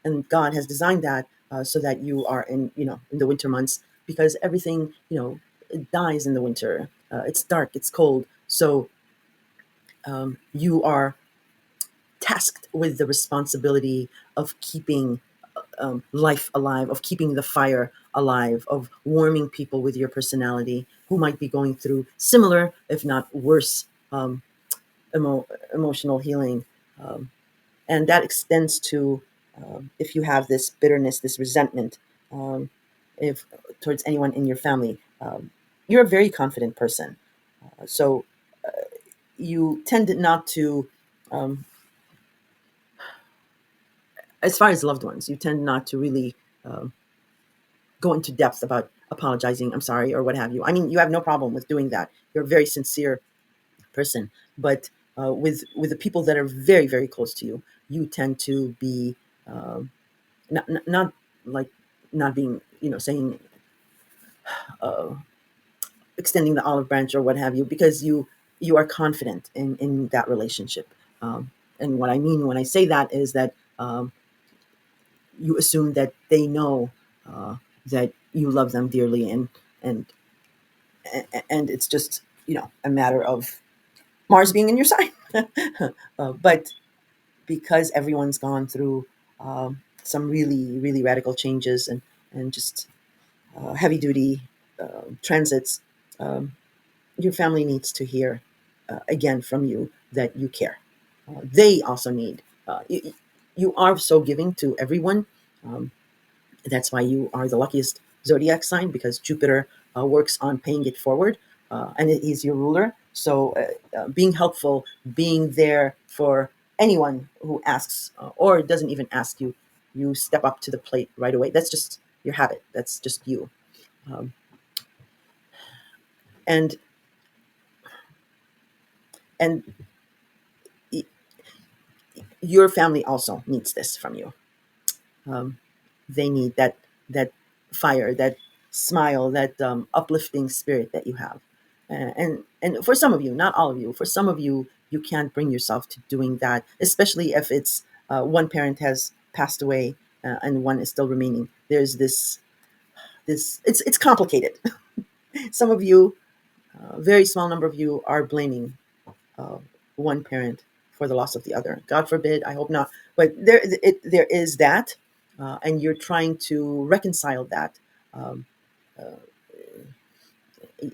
and God has designed that so that you are in the winter months, because everything it dies in the winter. It's dark, it's cold, so you are tasked with the responsibility of keeping life alive, of keeping the fire alive, of warming people with your personality who might be going through similar, if not worse, emotional healing. Um, and that extends to if you have this bitterness, this resentment, um, if towards anyone in your family, you're a very confident person. So you tend not to, um, as far as loved ones, you tend not to really um, go into depth about apologizing, I'm sorry, or what have you. I mean, you have no problem with doing that. You're a very sincere person, but with the people that are very very close to you, you tend to be um, not like not being saying uh, extending the olive branch or what have you, because you are confident in that relationship. And what I mean when I say that is that you assume that they know uh, that you love them dearly, and and it's just a matter of Mars being in your sign. But because everyone's gone through some really really radical changes, and just heavy duty transits, um, your family needs to hear again from you that you care. They also need. You are so giving to everyone. Um, That's why you are the luckiest zodiac sign, because Jupiter works on paying it forward, and it is your ruler. So being helpful, being there for anyone who asks or doesn't even ask you, you step up to the plate right away. That's just your habit. That's just you. Um, and and your family also needs this from you. Um, they need that fire, that smile, that uplifting spirit that you have. And for some of you, not all of you, for some of you, you can't bring yourself to doing that, especially if it's one parent has passed away and one is still remaining. There's this it's complicated. Some of you, a very small number of you, are blaming uh, one parent for the loss of the other. God forbid, I hope not. But there is that, and you're trying to reconcile that. Um,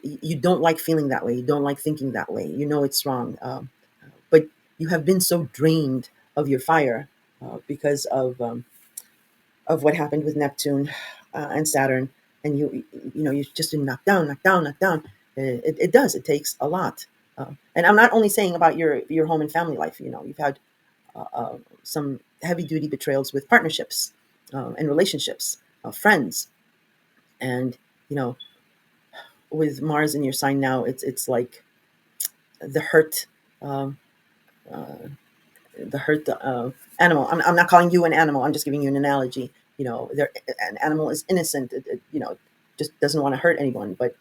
you don't like feeling that way. You don't like thinking that way. You know it's wrong. But you have been so drained of your fire because of what happened with Neptune and Saturn, and you just been knocked down, knocked down, knocked down. It does. It takes a lot. And I'm not only saying about your home and family life. You've had some heavy duty betrayals with partnerships and relationships, friends, and you know with Mars in your sign now, it's like the hurt. Um, the hurt animal. I'm not calling you an animal. I'm just giving you an analogy. An animal is innocent. It just doesn't want to hurt anyone. But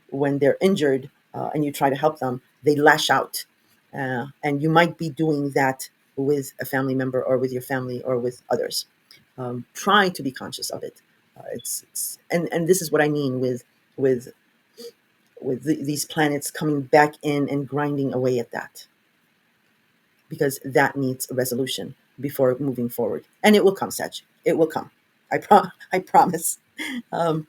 when they're injured and you try to help them, they lash out. And you might be doing that with a family member or with your family or with others. Try to be conscious of it. And this is what I mean with these planets coming back in and grinding away at that, because that needs a resolution before moving forward. And it will come, Sag. It will come. I promise. Um,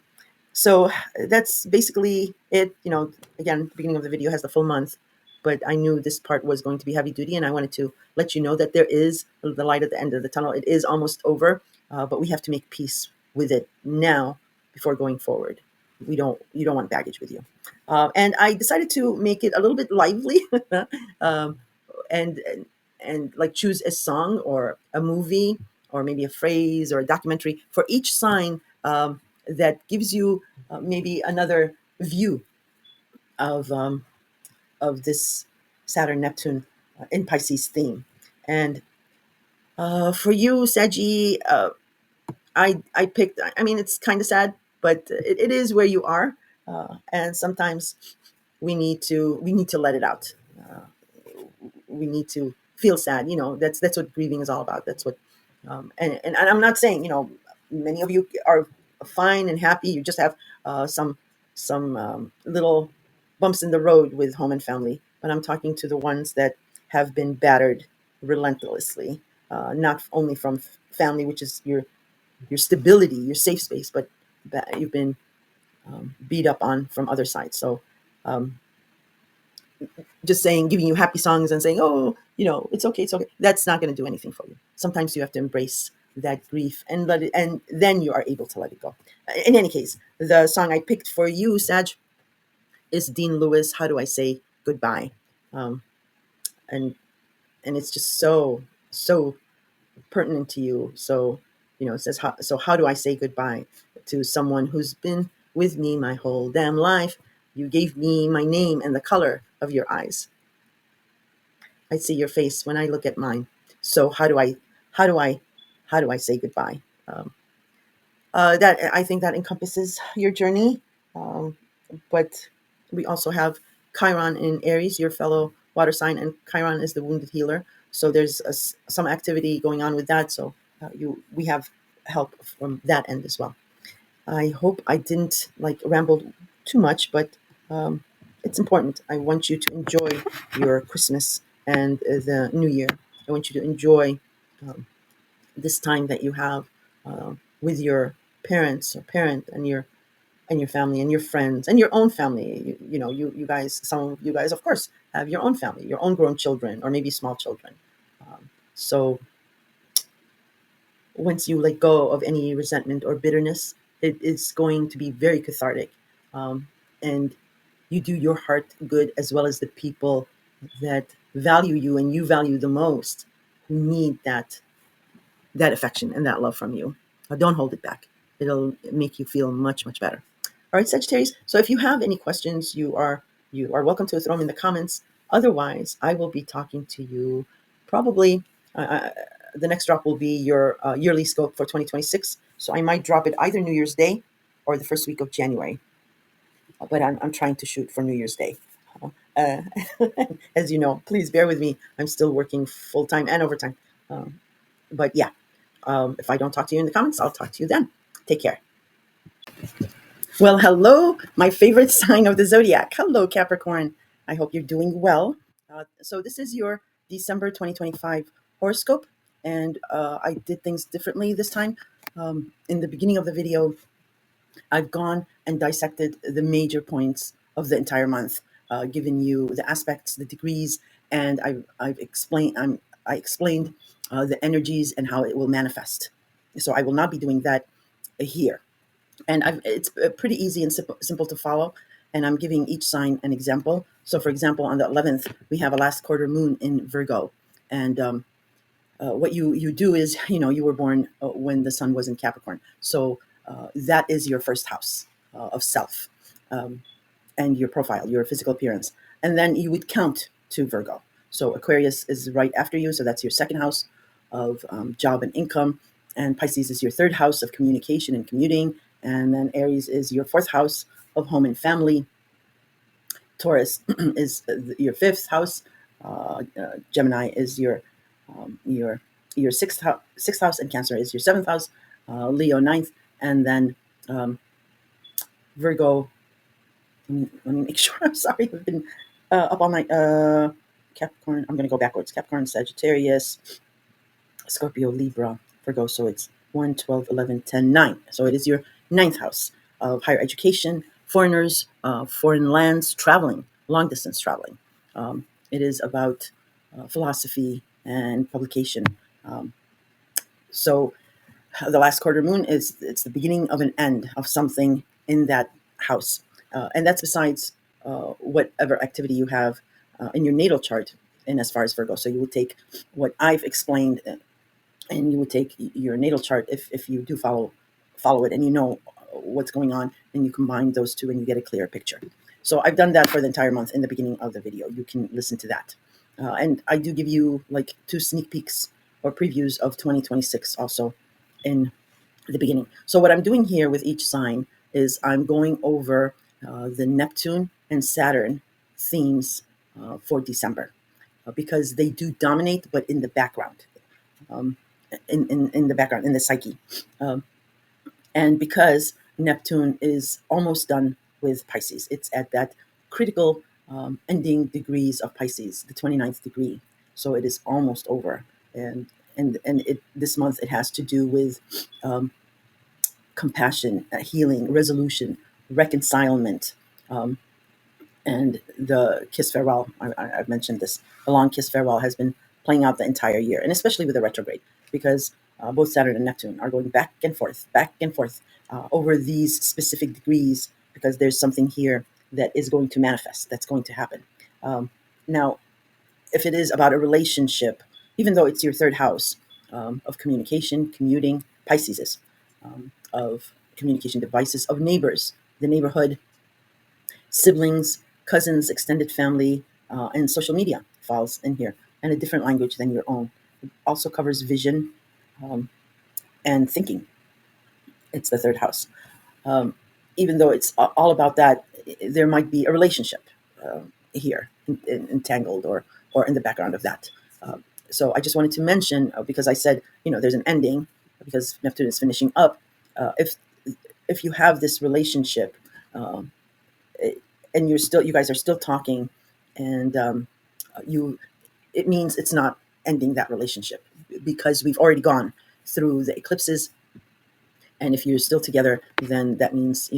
so that's basically it. Again, the beginning of the video has the full month, but I knew this part was going to be heavy duty, and I wanted to let you know that there is the light at the end of the tunnel. It is almost over, but we have to make peace with it now before going forward. You don't want baggage with you. And I decided to make it a little bit lively. um, and like choose a song or a movie or maybe a phrase or a documentary for each sign that gives you maybe another view of this Saturn Neptune in Pisces theme. And for you, Saji, I picked. I mean, it's kind of sad, but it is where you are, and sometimes we need to let it out. We need to feel sad. That's what grieving is all about. That's what, and I'm not saying many of you are fine and happy. You just have some little bumps in the road with home and family. But I'm talking to the ones that have been battered relentlessly, not only from family, which is your stability, your safe space, but you've been beat up on from other sides. So um, just saying, giving you happy songs and saying, oh, it's okay. That's not going to do anything for you. Sometimes you have to embrace that grief and let it, and then you are able to let it go. In any case, the song I picked for you, Sag, is Dean Lewis. How do I say goodbye? Um, and and it's just so pertinent to you. So it says, how do I say goodbye to someone who's been with me my whole damn life? You gave me my name and the color of your eyes. I see your face when I look at mine. So how do I, how do I say goodbye? That I think that encompasses your journey. Um, but we also have Chiron in Aries, your fellow water sign, and Chiron is the wounded healer. So there's some activity going on with that. So we have help from that end as well. I hope I didn't ramble too much, but um, it's important. I want you to enjoy your Christmas and the New Year. I want you to enjoy um, this time that you have with your parents or parent and your family and your friends and your own family. You guys, some of you guys, of course, have your own family, your own grown children, or maybe small children. So once you let go of any resentment or bitterness, it is going to be very cathartic. And you do your heart good as well as the people that value you and you value the most, who need that affection and that love from you. Don't hold it back. It'll make you feel much, much better. All right, Sagittarius. So if you have any questions, you are welcome to throw them in the comments. Otherwise, I will be talking to you probably. The next drop will be your yearly scope for 2026. So I might drop it either New Year's Day or the first week of January. But I'm trying to shoot for New Year's Day. Uh, as you know, please bear with me. I'm still working full time and overtime. But yeah, if I don't talk to you in the comments, I'll talk to you then. Take care. Well, hello, my favorite sign of the zodiac. Hello, Capricorn. I hope you're doing well. So, this is your December 2025 horoscope, and I did things differently this time. In the beginning of the video, I've gone and dissected the major points of the entire month, given you the aspects, the degrees, and I explained the energies and how it will manifest. So, I will not be doing that here, and it's pretty easy and simple to follow. And I'm giving each sign an example. So, for example, on the 11th, we have a last quarter moon in Virgo, and what you do is, you were born when the sun was in Capricorn, so that is your first house of self, um, and your profile, your physical appearance, and then you would count to Virgo. So Aquarius is right after you, so that's your second house of job and income, and Pisces is your third house of communication and commuting, and then Aries is your fourth house of home and family. Taurus is your fifth house. Gemini is your sixth house, and Cancer is your seventh house. Leo ninth, and then Virgo. Let me make sure. I'm sorry, I've been up all night. Capricorn. I'm going to go backwards. Capricorn, Sagittarius, Scorpio, Libra, Virgo. So it's 1, 12, 11, 10, 9. So it is your ninth house of higher education, foreigners, foreign lands, traveling, long distance traveling. It is about philosophy and publication. Um, so the last quarter moon it's the beginning of an end of something in that house, and that's besides whatever activity you have in your natal chart. And as far as Virgo, so you would take what I've explained, and you would take your natal chart if you do follow it, and you know what's going on, and you combine those two and you get a clear picture. So I've done that for the entire month in the beginning of the video. You can listen to that, and I do give you like 2 sneak peeks or previews of 2026 also in the beginning. So what I'm doing here with each sign is I'm going over the Neptune and Saturn themes for December, because they do dominate, but in the background, um, in the background, in the psyche. Um, and because Neptune is almost done with Pisces, it's at that critical ending degrees of Pisces, the 29th degree. So it is almost over. And this month it has to do with um, compassion, healing, resolution, reconcilement, um, and the kiss farewell. I've mentioned this. The long kiss farewell has been playing out the entire year, and especially with the retrograde, because both Saturn and Neptune are going back and forth over these specific degrees, because there's something here that is going to manifest, that's going to happen. Now, if it is about a relationship, even though it's your third house of communication, commuting, Pisces is of communication devices, of neighbors, the neighborhood, siblings, cousins, extended family, and social media falls in here, and a different language than your own. It also covers vision and thinking. It's the third house. Um, Even though it's all about that, there might be a relationship here entangled or in the background of that. So I just wanted to mention, because I said, there's an ending because Neptune is finishing up. If you have this relationship, um, and you guys are still talking, and you it means it's not ending that relationship, because we've already gone through the eclipses, and if you're still together, then that means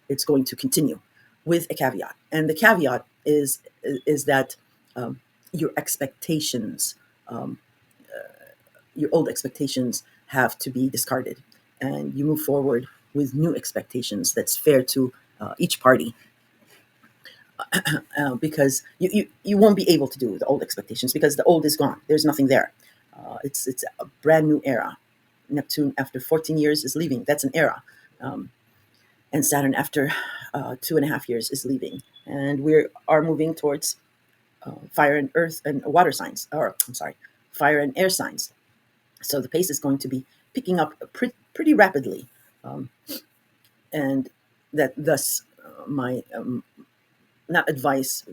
it's going to continue, with a caveat. And the caveat is that um, your expectations, um, your old expectations, have to be discarded, and you move forward with new expectations that's fair to each party, because you won't be able to do the old expectations, because the old is gone. There's nothing there. It's a brand new era. Neptune, after 14 years, is leaving. That's an era. And Saturn, after 2.5 years, is leaving. And we are moving towards fire and earth and water signs, or I'm sorry, fire and air signs. So the pace is going to be picking up pretty rapidly. Um, and that thus my not advice,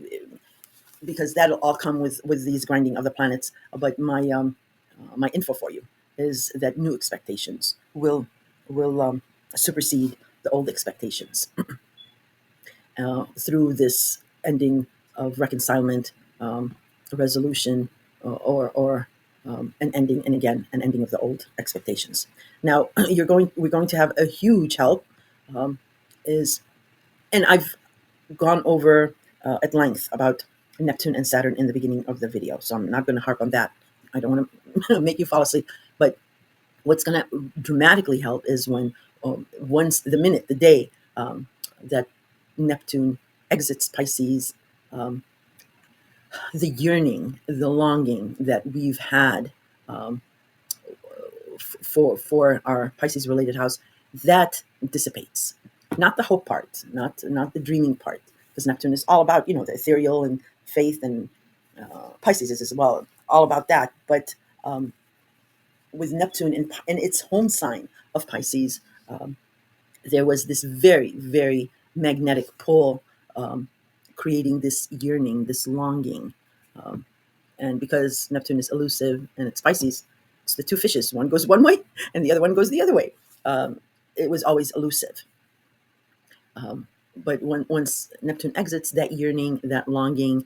because that'll all come with these grinding of the planets, but my info for you is that new expectations will supersede the old expectations through this ending of reconcilement, resolution, or an ending, and again an ending of the old expectations. Now we're going to have a huge help, is and I've gone over at length about Neptune and Saturn in the beginning of the video, so I'm not going to harp on that. I don't want to make you fall asleep. But what's going to dramatically help is when, once the minute, the day that Neptune exits Pisces, um, the yearning, the longing that we've had um, for our Pisces related house, that dissipates. Not the hope part, not the dreaming part, because Neptune is all about the ethereal and faith, and Pisces is as well all about that. But with Neptune in its home sign of Pisces, um, there was this very, very magnetic pull, um, creating this yearning, this longing. Um, and because Neptune is elusive and it's Pisces, it's the two fishes. One goes one way and the other one goes the other way. It was always elusive. But once Neptune exits, that yearning, that longing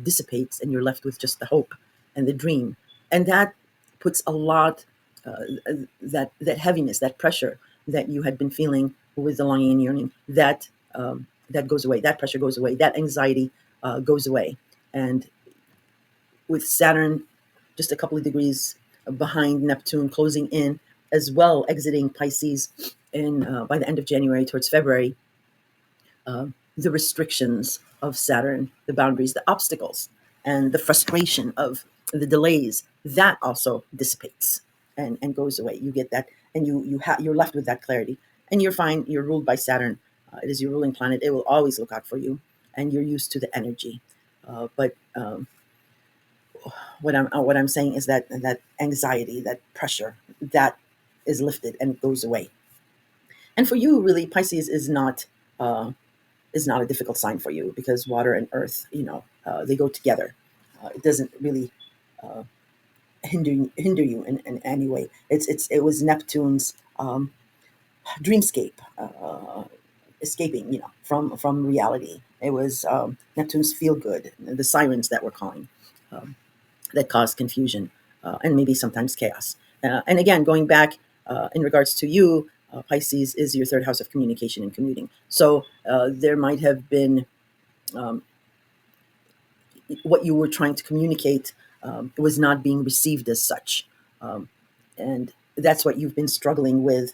dissipates, and you're left with just the hope and the dream. And that puts a lot, that heaviness, that pressure that you had been feeling with the longing and yearning, that goes away. That pressure goes away. That anxiety goes away. And with Saturn just a couple of degrees behind Neptune, closing in as well, exiting Pisces in by the end of January towards February, the restrictions of Saturn, the boundaries, the obstacles, and the frustration of the delays, that also dissipates and goes away. You get that, and you're left with that clarity, and you're fine. You're ruled by Saturn. It is your ruling planet. It will always look out for you, and you're used to the energy. But what I'm saying is that anxiety, that pressure, that is lifted and goes away. And for you, really, Pisces uh, is not a difficult sign for you, because water and earth, they go together. It doesn't really uh, hinder you in any way. It was Neptune's dreamscape, escaping, from reality. It was Neptune's feel good, the sirens that we're calling, that caused confusion, and maybe sometimes chaos. And again, going back in regards to you, Pisces is your third house of communication and commuting. So there might have been um, what you were trying to communicate, was not being received as such. Um, and that's what you've been struggling with,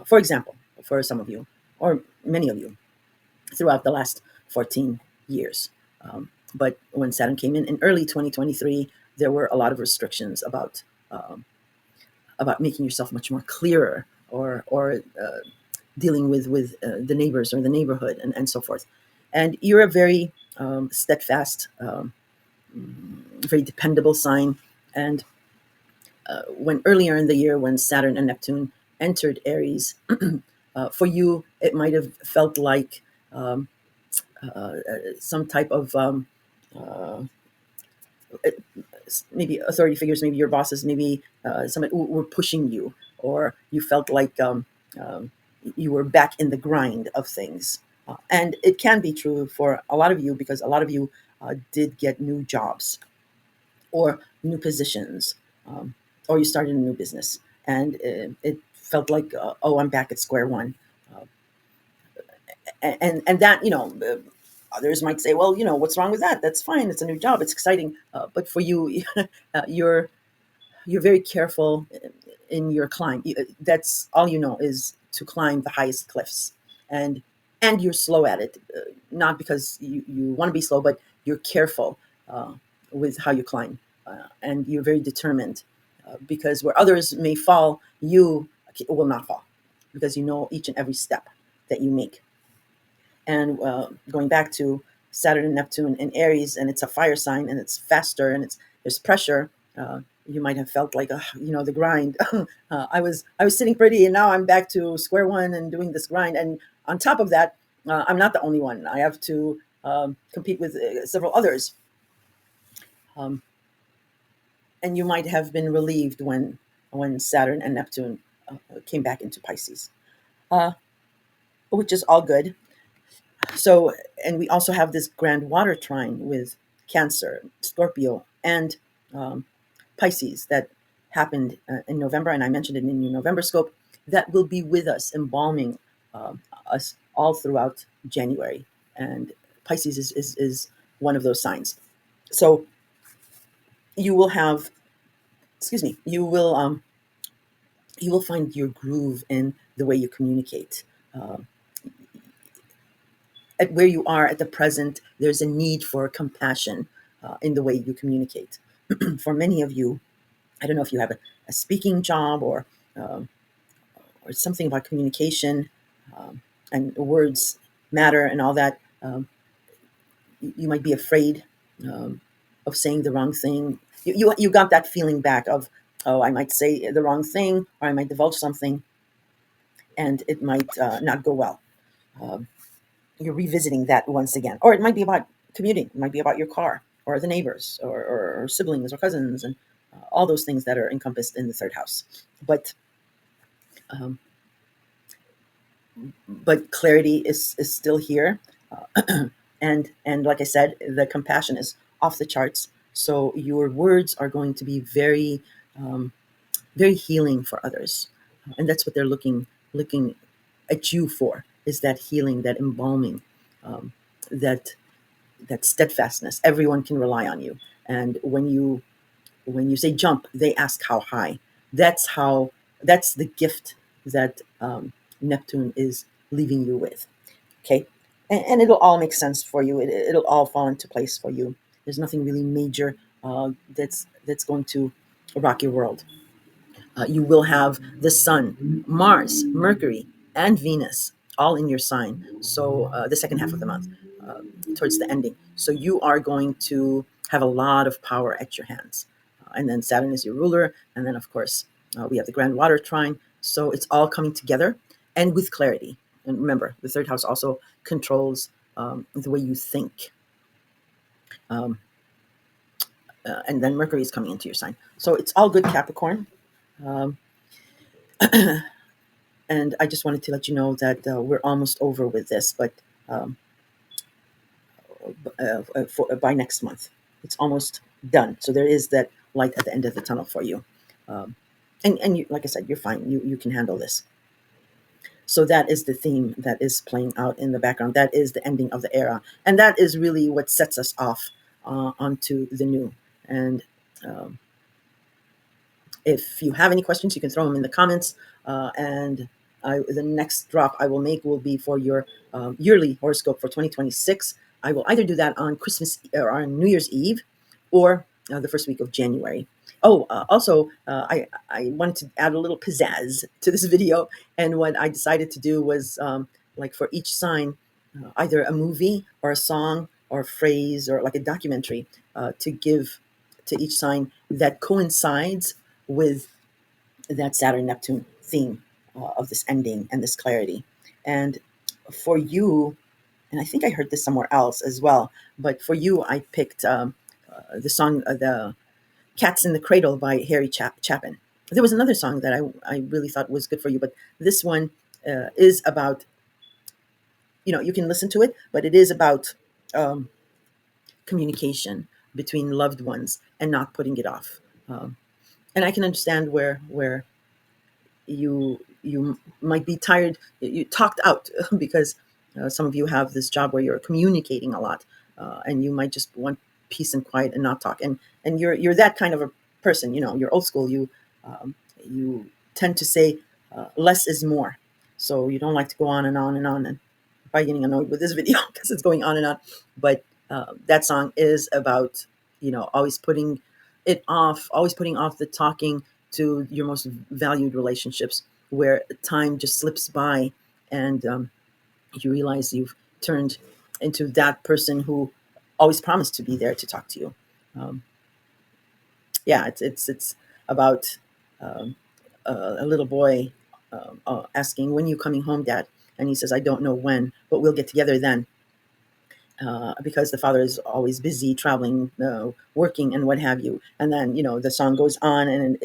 for example, for some of you, or many of you, throughout the last 14 years. But when Saturn came in early 2023, there were a lot of restrictions about making yourself much more clearer, or dealing with the neighbors or the neighborhood, and so forth. And you're a very steadfast, very dependable sign. And when earlier in the year, when Saturn and Neptune entered Aries, for you, it might have felt like um, some type of uh, maybe authority figures, maybe your bosses, maybe somebody who were pushing you, or you felt like um, you were back in the grind of things. And it can be true for a lot of you, because a lot of you did get new jobs or new positions, or you started a new business, and it felt like, oh, I'm back at square one. Uh, and that, others might say, well, what's wrong with that? That's fine. It's a new job. It's exciting. But for you, you're very careful in your climb. That's all you know, is to climb the highest cliffs, and you're slow at it, not because you want to be slow, but you're careful with how you climb, and you're very determined. because where others may fall, you will not fall because you know each and every step that you make. And going back to Saturn and Neptune in Aries, and it's a fire sign, and it's faster, and there's pressure. You might have felt like, the grind. I was sitting pretty, and now I'm back to square one and doing this grind. And on top of that, I'm not the only one. I have to compete with several others. Um, and you might have been relieved when Saturn and Neptune came back into Pisces, uh, which is all good. So, and we also have this grand water trine with Cancer, Scorpio, and um, Pisces that happened in November, and I mentioned it in your November scope. That will be with us, embalming us all throughout January, and Pisces is one of those signs. So you will have, excuse me, you will find your groove in the way you communicate. Um, at where you are at the present, there's a need for compassion in the way you communicate. For many of you, I don't know if you have a speaking job um, or something about communication, and words matter and all that. You might be afraid um, of saying the wrong thing. You got that feeling back of, oh, I might say the wrong thing, or I might divulge something, and it might not go well. Um, you're revisiting that once again. Or it might be about commuting, it might be about your car or the neighbors or siblings or cousins, and all those things that are encompassed in the third house. Um, but clarity is still here. And like I said, the compassion is off the charts. So your words are going to be very, very healing for others. And that's what they're looking at you for, is that healing, that embalming, um, that that steadfastness. Everyone can rely on you. And when you say jump, they ask how high. That's the gift that Neptune is leaving you with. Okay, and it'll all make sense for you. It'll all fall into place for you. There's nothing really major that's going to rock your world. You will have the Sun, Mars, Mercury, and Venus all in your sign. So the second half of the month, towards the ending. So you are going to have a lot of power at your hands. And then Saturn is your ruler. And then, of course, we have the grand water trine. So it's all coming together and with clarity. And remember, the third house also controls the way you think. Um, and then Mercury is coming into your sign. So it's all good, Capricorn. Um, and I just wanted to let you know that we're almost over with this, but um, by next month, it's almost done. So there is that light at the end of the tunnel for you. Um, and you, like I said, you're fine. You can handle this. So that is the theme that is playing out in the background. That is the ending of the era, and that is really what sets us off onto the new. And um, if you have any questions, you can throw them in the comments. And the next drop I will make will be for your yearly horoscope for 2026. I will either do that on Christmas or on New Year's Eve, or the first week of January. Oh, also, I wanted to add a little pizzazz to this video, and what I decided to do was like for each sign, either a movie or a song or a phrase or like a documentary to give to each sign that coincides with that Saturn Neptune theme of this ending and this clarity. And for you, and I think I heard this somewhere else as well, but for you, I picked the song, the Cats in the Cradle by Harry Chapin. There was another song that I really thought was good for you, but this one is about, you can listen to it, but it is about um, communication between loved ones and not putting it off. And I can understand where you might be tired, you talked out because some of you have this job where you're communicating a lot, and you might just want peace and quiet and not talk. And you're that kind of a person. You're old school. You tend to say less is more. So you don't like to go on and on and on. And I'm probably getting annoyed with this video because it's going on and on. But that song is about always putting it off, always putting off the talking to your most valued relationships, where time just slips by, and you realize you've turned into that person who always promised to be there to talk to you. Um, yeah, it's about um, a little boy asking, "When are you coming home, Dad?" And he says, "I don't know when, but we'll get together then." Because the father is always busy traveling, working, and what have you. And then the song goes on, and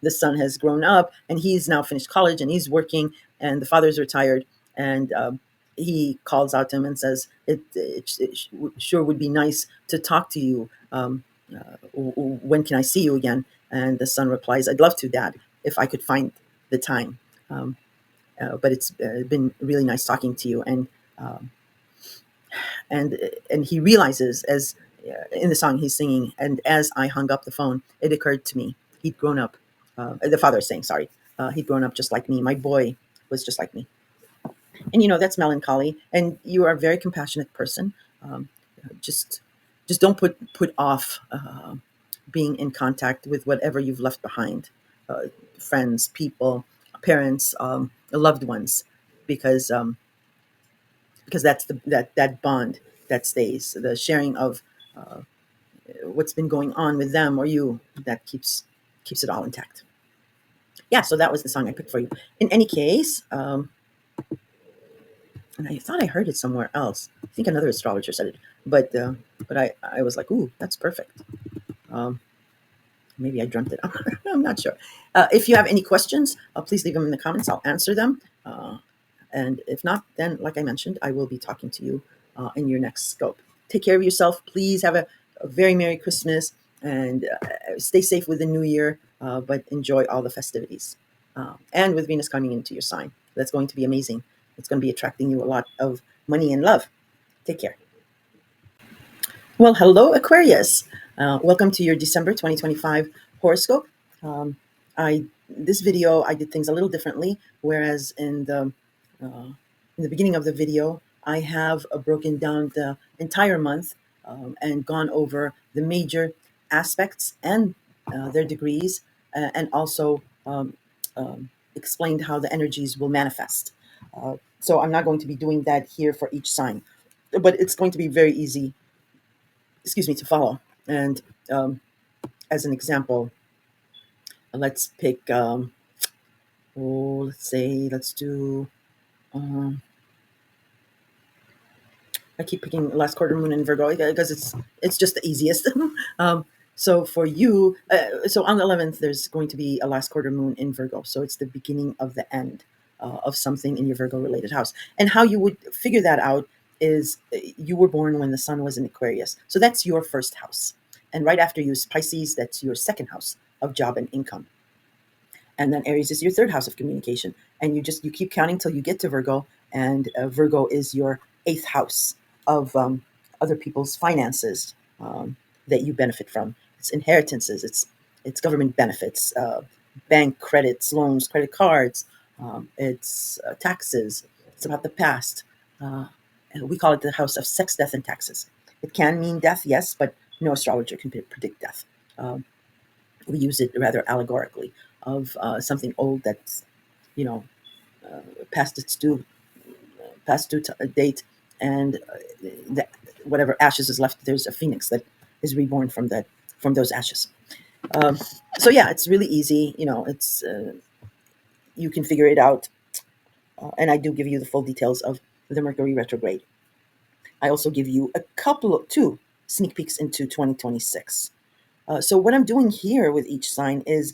the son has grown up, and he's now finished college, and he's working, and the father's retired, and he calls out to him and says, "It sure would be nice to talk to you. When can I see you again?" And the son replies, "I'd love to, Dad, if I could find the time. Um, but it's been really nice talking to you." Um, and he realizes, as in the song he's singing, "And as I hung up the phone, it occurred to me he'd grown up." The father is saying, sorry, he'd grown up just like me. My boy was just like me. And that's melancholy, and you are a very compassionate person. um, just just don't put off being in contact with whatever you've left behind, uh, friends, people, parents, loved ones, because that's that bond that stays, the sharing of uh, what's been going on with them or you, that keeps it all intact. Yeah, so that was the song I picked for you. In any case, and I thought I heard it somewhere else. I think another astrologer said it, but I was like, ooh, that's perfect. um, Maybe I dreamt it. I'm not sure. If you have any questions, please leave them in the comments. I'll answer them. And if not, then, like I mentioned, I will be talking to you in your next scope. Take care of yourself. Please have a very Merry Christmas, and stay safe with the new year, but enjoy all the festivities. And with Venus coming into your sign, that's going to be amazing. It's going to be attracting you a lot of money and love. Take care. Well, hello, Aquarius. Welcome to your December 2025 horoscope. Um, this video, I did things a little differently, whereas uh, in the beginning of the video, I have broken down the entire month, and gone over the major aspects and their degrees, and also explained how the energies will manifest. So I'm not going to be doing that here for each sign, but it's going to be very easy, excuse me, to follow. And um, as an example, let's pick, let's say, let's do, um, I keep picking last quarter moon in Virgo because it's just the easiest. So for you, so on the 11th, there's going to be a last quarter moon in Virgo. So it's the beginning of the end of something in your Virgo related house. And how you would figure that out is, you were born when the sun was in Aquarius. So that's your first house. And right after you is Pisces, that's your second house of job and income. And then Aries is your third house of communication. And you keep counting till you get to Virgo, and Virgo is your eighth house of other people's finances, that you benefit from. It's inheritances, it's government benefits, bank credits, loans, credit cards, it's taxes. It's about the past. We call it the house of sex, death, and taxes. It can mean death, yes, but no astrologer can predict death. Um, we use it rather allegorically, of something old that's, you know uh, past its date, and that whatever ashes is left, there's a phoenix that is reborn from those ashes. Um, so yeah, it's really easy. It's you can figure it out, and I do give you the full details of the Mercury retrograde. I also give you two sneak peeks into 2026. So what I'm doing here with each sign is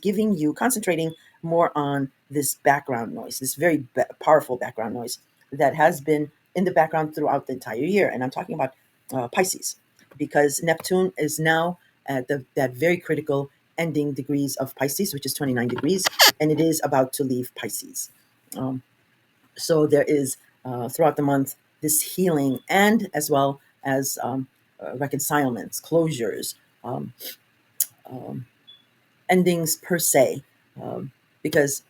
concentrating more on this background noise, this very powerful background noise that has been in the background throughout the entire year. And I'm talking about Pisces, because Neptune is now at that very critical ending degrees of Pisces, which is 29 degrees, and it is about to leave Pisces. Um, so there is, throughout the month, this healing, and as well as reconcilements, closures, um, um, endings per se, because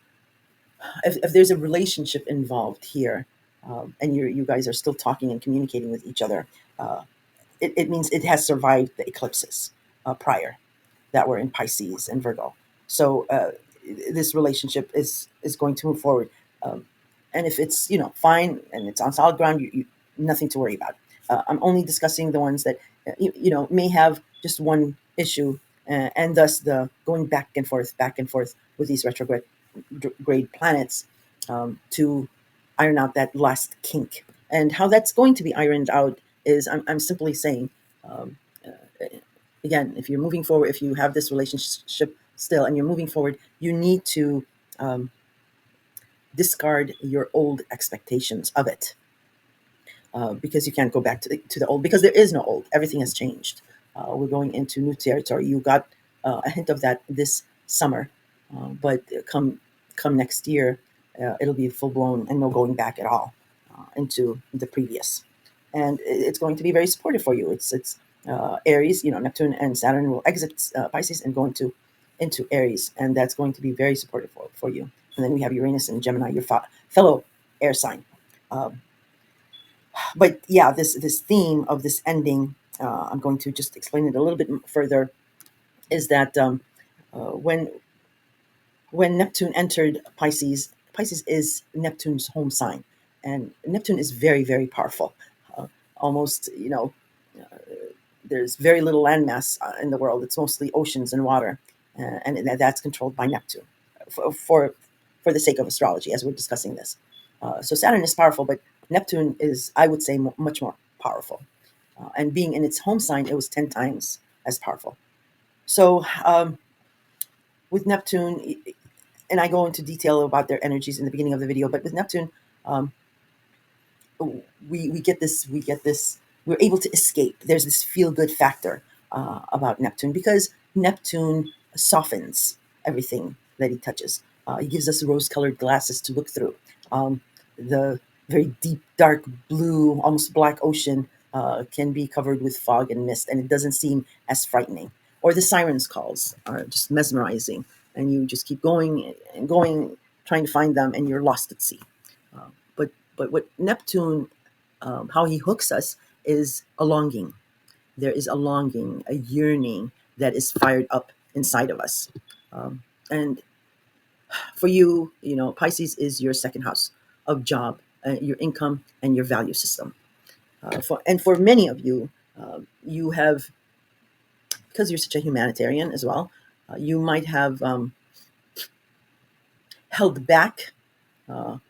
if there's a relationship involved here, and you guys are still talking and communicating with each other, it means it has survived the eclipses prior. that were in Pisces and Virgo. So this relationship is going to move forward. Um, and if it's fine and it's on solid ground, nothing to worry about. I'm only discussing the ones that may have just one issue, and thus the going back and forth with these retrograde planets to iron out that last kink. And how that's going to be ironed out is I'm simply saying, um, again, if you're moving forward, if you have this relationship still and you're moving forward, you need to um, discard your old expectations of it, because you can't go back to the old, because there is no old. Everything has changed. We're going into new territory. You got a hint of that this summer, but come next year, it'll be full blown and no going back at all into the previous, and it's going to be very supportive for you. It's Aries. Neptune and Saturn will exit Pisces and go into Aries, and that's going to be very supportive for you. And then we have Uranus and Gemini, your fellow air sign. Um, but yeah, this theme of this ending, I'm going to just explain it a little bit further. Is that when Neptune entered Pisces, Pisces is Neptune's home sign, and Neptune is very, very powerful. Almost, there's very little landmass in the world. It's mostly oceans and water, and that's controlled by Neptune, for the sake of astrology, as we're discussing this. So Saturn is powerful, but Neptune is, I would say, much more powerful. And being in its home sign, it was 10 times as powerful. So with Neptune, and I go into detail about their energies in the beginning of the video, but with Neptune, um, we get this, we're able to escape. There's this feel good factor about Neptune, because Neptune softens everything that he touches. He gives us rose colored glasses to look through. The very deep dark blue, almost black ocean can be covered with fog and mist, and it doesn't seem as frightening. Or the sirens calls are just mesmerizing, and you just keep going and going, trying to find them, and you're lost at sea. But what Neptune, how he hooks us, is a longing. There is a longing, a yearning that is fired up inside of us. And for you, Pisces is your second house of job, your income, and your value system. For many of you, you have, because you're such a humanitarian as well, you might have held back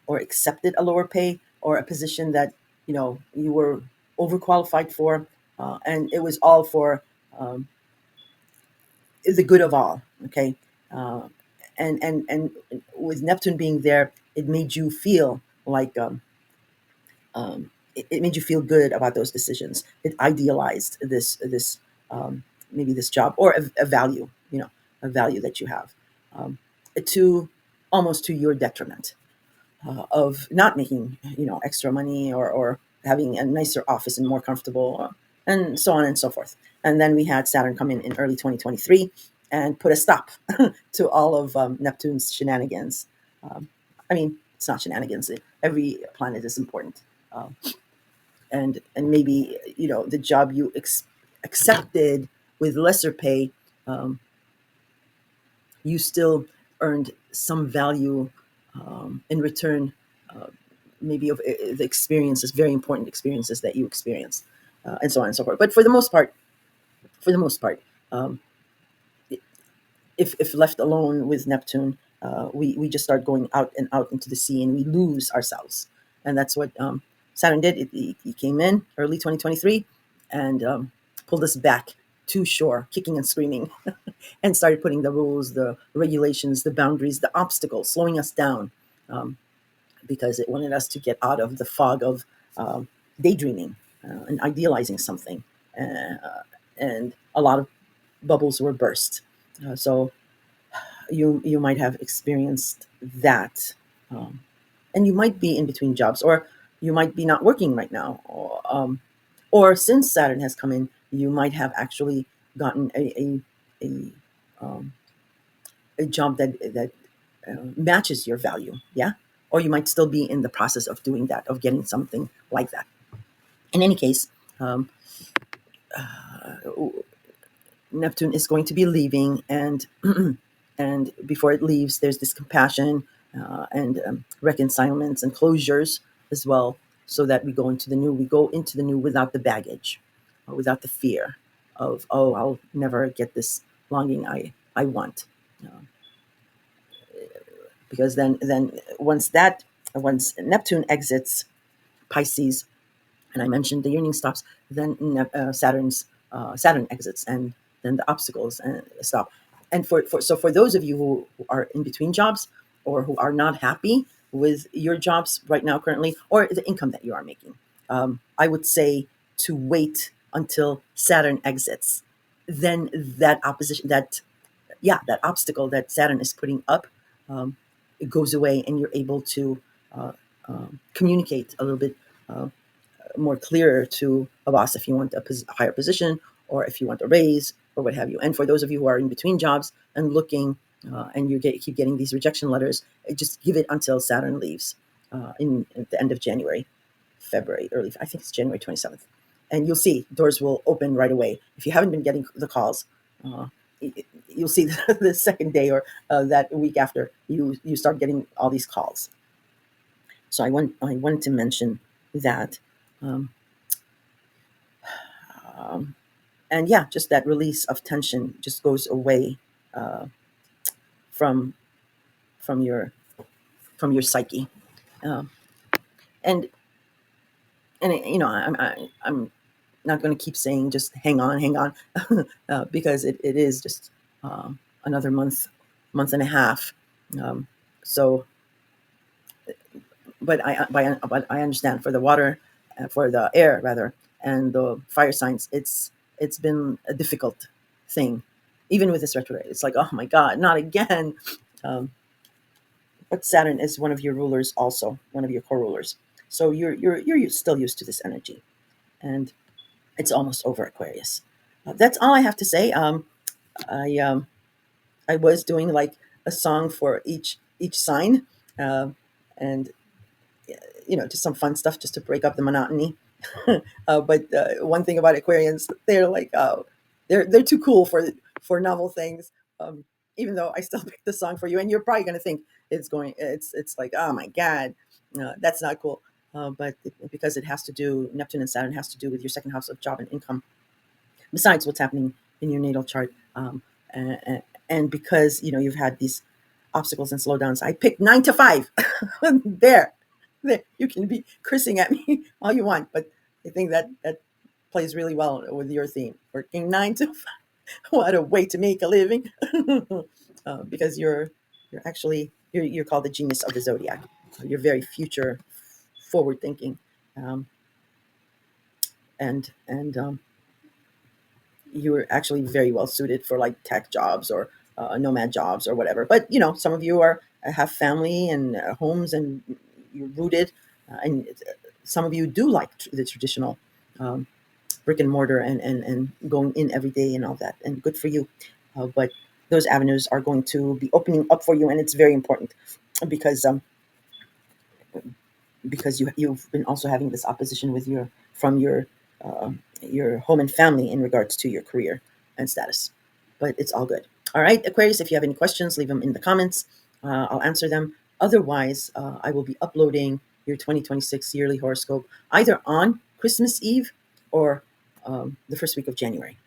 or accepted a lower pay or a position that you were overqualified for, and it was all for um, the good of all. Okay, uh, and with Neptune being there, it made you feel like it made you feel good about those decisions. It idealized this maybe this job or a value, a value that you have, um, to almost to your detriment, of not making extra money, or having a nicer office and more comfortable, and so on and so forth. And then we had Saturn come in early 2023 and put a stop to all of Neptune's shenanigans. Um, I mean, it's not shenanigans. Every planet is important, um, and maybe the job you accepted with lesser pay, um, you still earned some value in return, uh, maybe of the experiences, very important experiences that you experienced, and so on and so forth. But for the most part, um, if left alone with Neptune, we just start going out and out into the sea, and we lose ourselves. And that's what Saturn did. He came in early 2023 and pulled us back to shore, kicking and screaming, and started putting the rules, the regulations, the boundaries, the obstacles, slowing us down, um, because it wanted us to get out of the fog of daydreaming and idealizing something. And a lot of bubbles were burst. So you might have experienced that, um, and you might be in between jobs, or you might be not working right now, or since Saturn has come in, you might have actually gotten a, um, a job that matches your value, yeah, or you might still be in the process of doing that, of getting something like that. In any case, um, Neptune is going to be leaving, and and before it leaves, there's this compassion and reconcilements and closures as well, so that we go into the new. We go into the new without the baggage, without the fear of, oh, I'll never get this longing I want, uh, because then once Neptune exits Pisces, and I mentioned the yearning stops, then Saturn exits, and then the obstacles stop. And for those of you who are in between jobs, or who are not happy with your jobs right now currently, or the income that you are making, I would say to wait until Saturn exits. Then that opposition, that obstacle that Saturn is putting up, um, it goes away, and you're able to uh, communicate a little bit uh, more clearer to a boss if you want a higher position, or if you want a raise, or what have you. And for those of you who are in between jobs and looking, and keep getting these rejection letters, just give it until Saturn leaves at the end of January, February, early. I think it's January 27th, and you'll see doors will open right away. If you haven't been getting the calls, uh, you'll see the second day, or that week after, you start getting all these calls. So I wanted to mention that. Um, um, and yeah, just that release of tension just goes away uh, from from your from your psyche, um, and I'm not going to keep saying just hang on, because it is just another month and a half. Um, so, but I understand for the water, for the air rather, and the fire signs. It's been a difficult thing, even with this retrograde. It's like, oh my God, not again. Um, but Saturn is one of your rulers, also one of your co-rulers. So you're still used to this energy, and it's almost over, Aquarius. That's all I have to say. I I was doing like a song for each sign, uh, and just some fun stuff just to break up the monotony. But one thing about Aquarians, they're like, they're too cool for novel things. Even though I still picked the song for you, and you're probably going to think it's like, oh my God, that's not cool. Because it has to do, Neptune and Saturn has to do with your second house of job and income, besides what's happening in your natal chart. And because you've had these obstacles and slowdowns, I picked 9 to 5. there, you can be cursing at me all you want, but I think that plays really well with your theme. Working 9 to 5. What a way to make a living! Because you're actually you're called the genius of the zodiac. You're very future forward thinking, um, and you're actually very well suited for like tech jobs, or nomad jobs, or whatever. But some of you have family and homes, and you're rooted, and some of you do like the traditional um, brick and mortar, and going in every day and all that, and good for you. But those avenues are going to be opening up for you, and it's very important, because you've been also having this opposition with your home and family in regards to your career and status. But it's all good. All right, Aquarius, if you have any questions, leave them in the comments. I'll answer them. Otherwise, I will be uploading your 2026 yearly horoscope either on Christmas Eve, or the first week of January.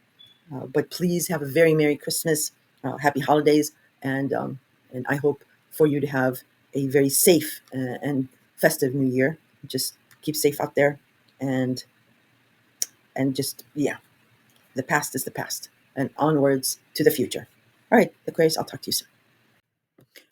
But please have a very Merry Christmas, Happy Holidays, and I hope for you to have a very safe and festive New Year. Just keep safe out there, and just, yeah, the past is the past, and onwards to the future. All right, Aquarius, I'll talk to you soon.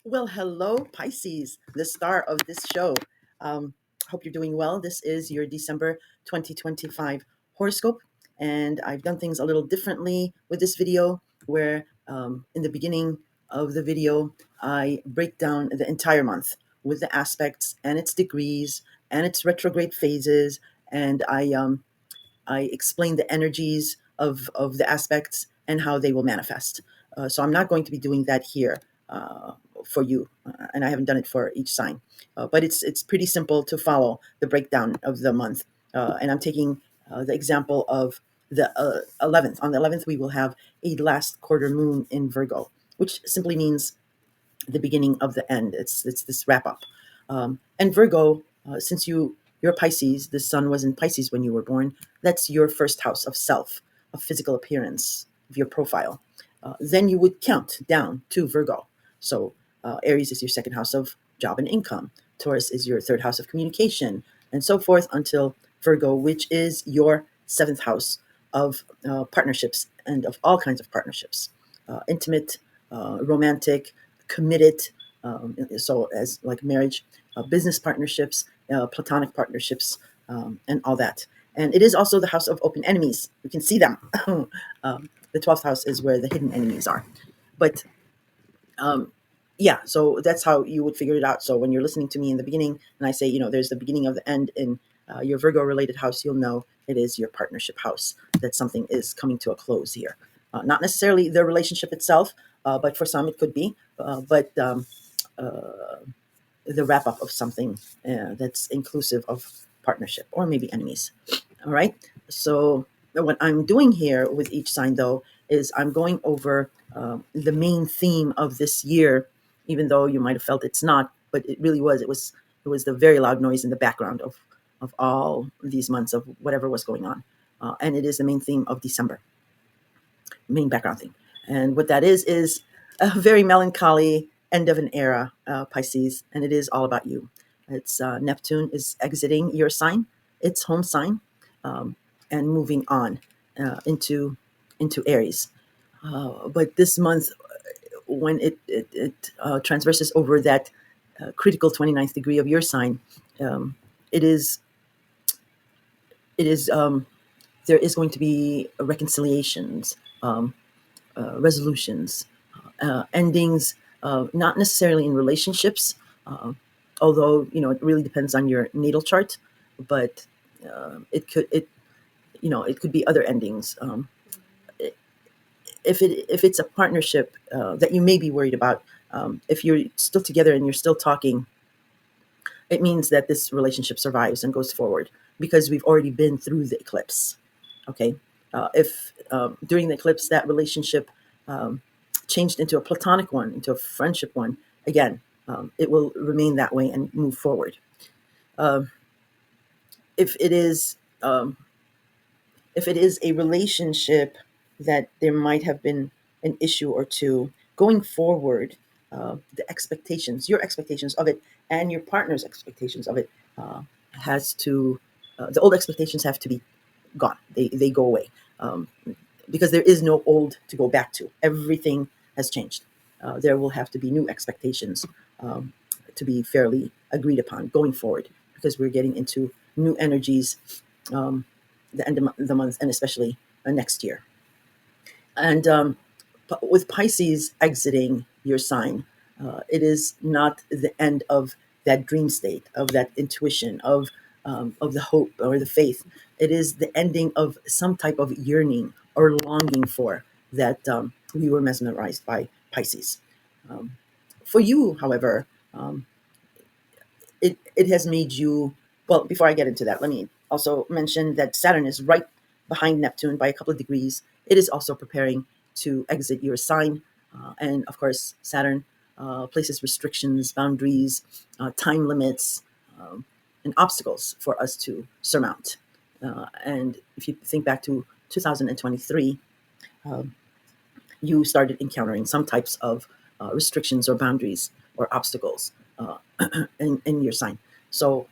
Well, hello, Pisces, the star of this show. Hope you're doing well. This is your December 2025 horoscope, and I've done things a little differently with this video, where in the beginning of the video, I break down the entire month with the aspects and its degrees and its retrograde phases, and I explain the energies of the aspects and how they will manifest. So I'm not going to be doing that here for you, and I haven't done it for each sign. But it's pretty simple to follow the breakdown of the month, and I'm taking the example of the 11th. On the 11th, we will have a last quarter moon in Virgo, which simply means the beginning of the end. It's this wrap up. And Virgo, since you're Pisces, the sun was in Pisces when you were born. That's your first house of self, of physical appearance, of your profile. Then you would count down to Virgo. So Aries is your second house of job and income. Taurus is your third house of communication, and so forth until Virgo, which is your seventh house of partnerships and of all kinds of partnerships, intimate, romantic, committed. So as like marriage, business partnerships, platonic partnerships, and all that. And it is also the house of open enemies. You can see them. The 12th house is where the hidden enemies are. But um, yeah, so that's how you would figure it out. So when you're listening to me in the beginning and I say, there's the beginning of the end in your Virgo related house, you'll know it is your partnership house, that something is coming to a close here. Not necessarily the relationship itself, but for some it could be. But uh, the wrap up of something that's inclusive of partnership or maybe enemies. All right. So what I'm doing here with each sign, though, is I'm going over the main theme of this year, even though you might have felt it's not, but it really was. It was the very loud noise in the background of all these months of whatever was going on, and it is the main theme of December, main background theme. And what that is a very melancholy end of an era, Pisces, and it is all about you. It's Neptune is exiting your sign, its home sign, um, and moving on into Aries. But this month, when it transverses over that critical 29th degree of your sign, um, it is it is there is going to be reconciliations, resolutions, endings, not necessarily in relationships, uh, although it really depends on your natal chart, but it could be other endings. If it's a partnership that you may be worried about, if you're still together and you're still talking, it means that this relationship survives and goes forward because we've already been through the eclipse. Okay, if during the eclipse that relationship um, changed into a platonic one, into a friendship one, again, it will remain that way and move forward. Um, if it is um, if it is a relationship that there might have been an issue or two going forward, the expectations, your expectations of it, and your partner's expectations of it, has to the old expectations have to be gone. They go away, um, because there is no old to go back to. Everything has changed. There will have to be new expectations, um, to be fairly agreed upon going forward, because we're getting into new energies, um, the end of the month, and especially next year. And with Pisces exiting your sign, it is not the end of that dream state, of that intuition, of the hope or the faith. It is the ending of some type of yearning or longing for that, we were mesmerized by Pisces. Um, for you, however, it has made you, well, before I get into that, let me also mention that Saturn is right behind Neptune by a couple of degrees. It is also preparing to exit your sign. And of course, Saturn places restrictions, boundaries, time limits, um, and obstacles for us to surmount. And if you think back to 2023, um, you started encountering some types of restrictions or boundaries or obstacles in your sign. So,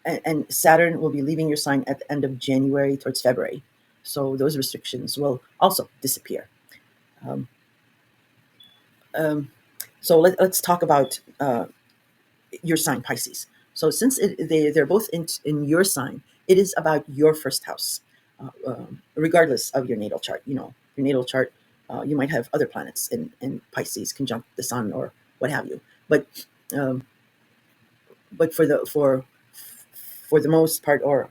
and Saturn will be leaving your sign at the end of January towards February. So those restrictions will also disappear. Um, um, so let's talk about your sign, Pisces. So since they're both in your sign, it is about your first house, regardless of your natal chart. Your natal chart, you might have other planets in Pisces conjunct the sun or what have you. Um, but for the most part, or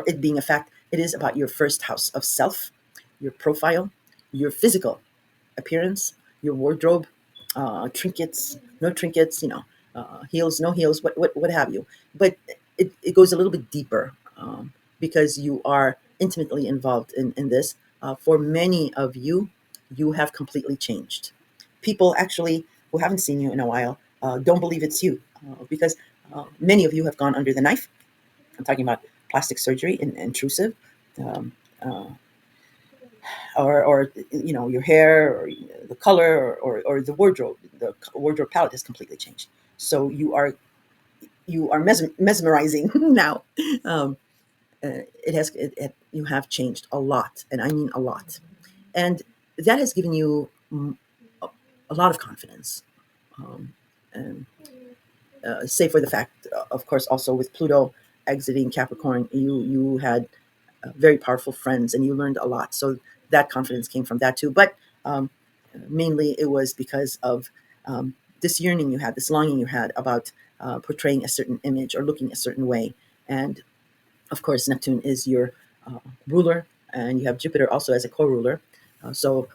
it being a fact, it is about your first house of self, your profile, your physical appearance, your wardrobe, trinkets, no trinkets, heels, no heels, what have you. But it goes a little bit deeper, because you are intimately involved in this. For many of you, you have completely changed. People actually who haven't seen you in a while don't believe it's you because many of you have gone under the knife. I'm talking about plastic surgery, intrusive, um, uh, or your hair, or the color, or the wardrobe. The wardrobe palette has completely changed. So you are mesmerizing now. Um, you have changed a lot, and I mean a lot, and that has given you a, a lot of confidence. And Save for the fact, of course, also with Pluto exiting Capricorn, you had very powerful friends, and you learned a lot. So that confidence came from that too. But um, mainly, it was because of this yearning you had, this longing you had about portraying a certain image or looking a certain way. And of course, Neptune is your ruler, and you have Jupiter also as a co-ruler. So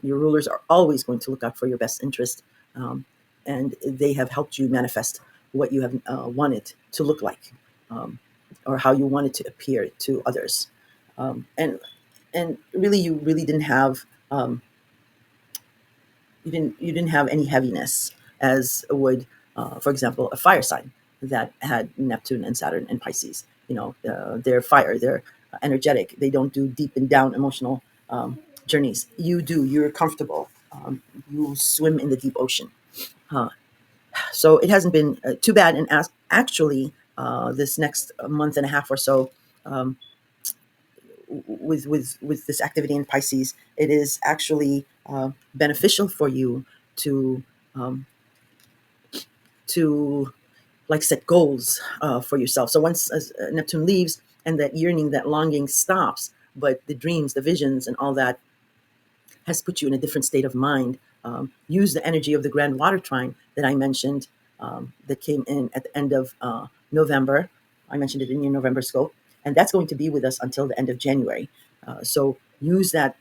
your rulers are always going to look out for your best interest, um, and they have helped you manifest what you have wanted to look like, um, or how you wanted to appear to others. And really, you really didn't have you didn't have any heaviness as would, for example, a fire sign that had Neptune and Saturn and Pisces. They're fire, they're energetic, they don't do deep and down emotional journeys. You do, you're comfortable, you swim in the deep ocean. So it hasn't been too bad. And actually, this next month and a half or so, um, with this activity in Pisces, it is actually beneficial for you to um, to like set goals for yourself. So once Neptune leaves and that yearning, that longing stops, but the dreams, the visions, and all that has put you in a different state of mind. Use the energy of the grand water trine that I mentioned, that came in at the end of November. I mentioned it in your November scope, and that's going to be with us until the end of January. So use that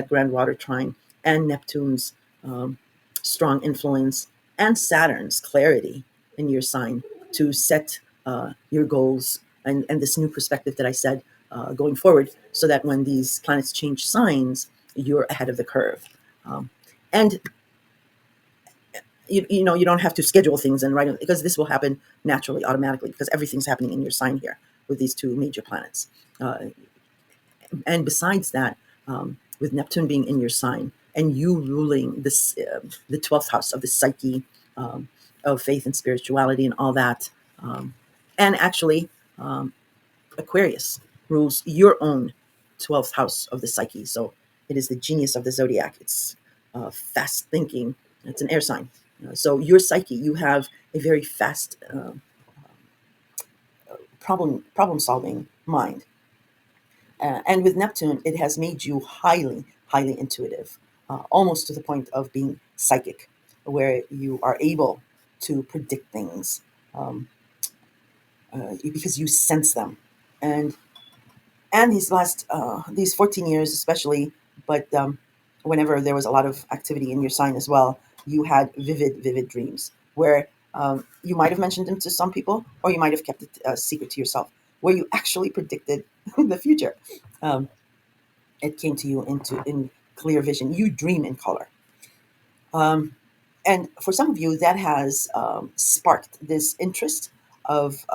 grand water trine and Neptune's um, strong influence and Saturn's clarity in your sign to set your goals and this new perspective that I said going forward, so that when these planets change signs, you're ahead of the curve. Um, and you don't have to schedule things and write it, because this will happen naturally, automatically, because everything's happening in your sign here with these two major planets. And besides that, with Neptune being in your sign and you ruling the 12th house of the psyche, of faith and spirituality and all that, and actually, um, Aquarius rules your own 12th house of the psyche. So it is the genius of the zodiac. It's fast thinking. It's an air sign. So your psyche, you have a very fast problem solving mind. And with Neptune, it has made you highly, highly intuitive, almost to the point of being psychic, where you are able to predict things, because you sense them. And these 14 years especially, but whenever there was a lot of activity in your sign as well, you had vivid dreams where you might have mentioned them to some people, or you might have kept it a secret to yourself, where you actually predicted the future. um, it came to you in clear vision. You dream in color. um, and for some of you, that has sparked this interest of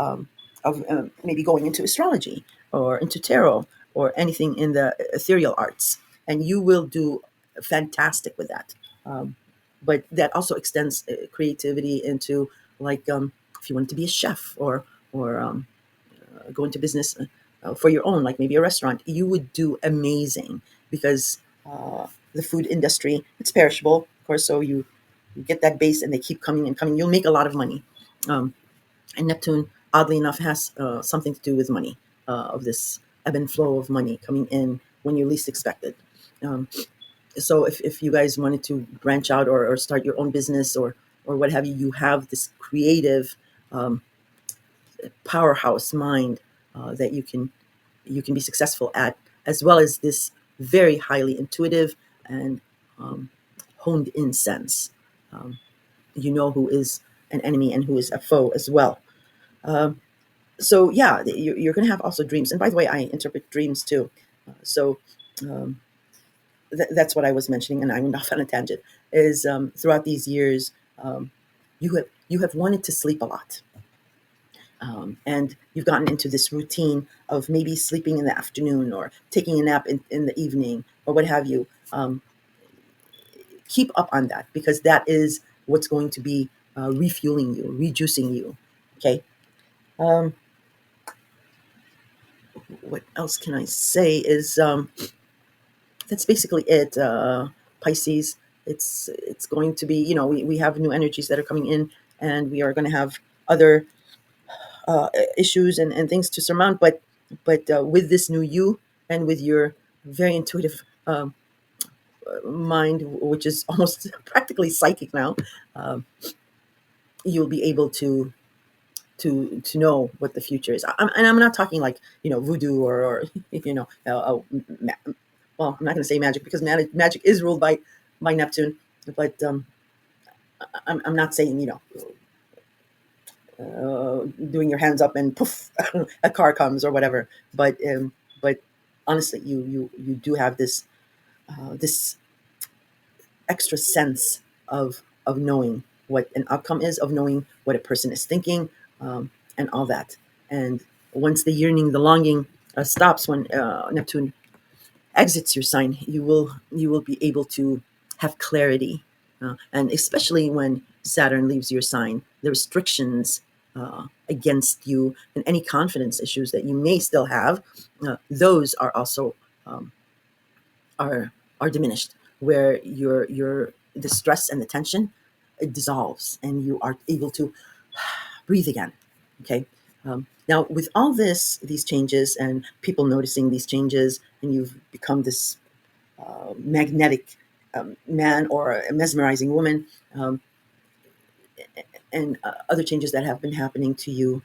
maybe going into astrology or into tarot or anything in the ethereal arts, and you will do fantastic with that. Um, but that also extends creativity into, like, if you want to be a chef, or go into business for your own, like maybe a restaurant, you would do amazing, because the food industry, it's perishable, of course. So you get that base, and they keep coming and coming. You'll make a lot of money. Um, and Neptune, oddly enough, has something to do with money, of this ebb and flow of money coming in when you least expect it. Um, so if you guys wanted to branch out, or start your own business, or what have you, you have this creative um, powerhouse mind that you can be successful at, as well as this very highly intuitive and um, honed in sense. Um, you know who is an enemy and who is a foe as well. Um, So yeah, you're going to have also dreams. And by the way, I interpret dreams too. So um, that's what I was mentioning, and I went off on a tangent. Is throughout these years, you have wanted to sleep a lot, and you've gotten into this routine of maybe sleeping in the afternoon or taking a nap in the evening or what have you. Keep up on that because that is what's going to be refueling you, rejuicing you. Okay. Um, what else can I say? Is That's basically it. Pisces. It's going to be, we have new energies that are coming in, and we are going to have other issues and things to surmount. But with this new you and with your very intuitive mind, which is almost practically psychic now, um, you'll be able to know what the future is. And I'm not talking like voodoo or well, I'm not going to say magic because magic is ruled by Neptune, but I'm not saying doing your hands up and poof, a car comes or whatever. But honestly, you do have this extra sense of knowing what an outcome is, of knowing what a person is thinking, and all that. And once the yearning, the longing stops, when Neptune exits your sign, you will be able to have clarity, and especially when Saturn leaves your sign, the restrictions against you and any confidence issues that you may still have, those are also um, are diminished, where your the stress and the tension, it dissolves and you are able to breathe again. Okay. Now, with all these changes and people noticing these changes, and you've become this magnetic man or a mesmerizing woman, um, and other changes that have been happening to you,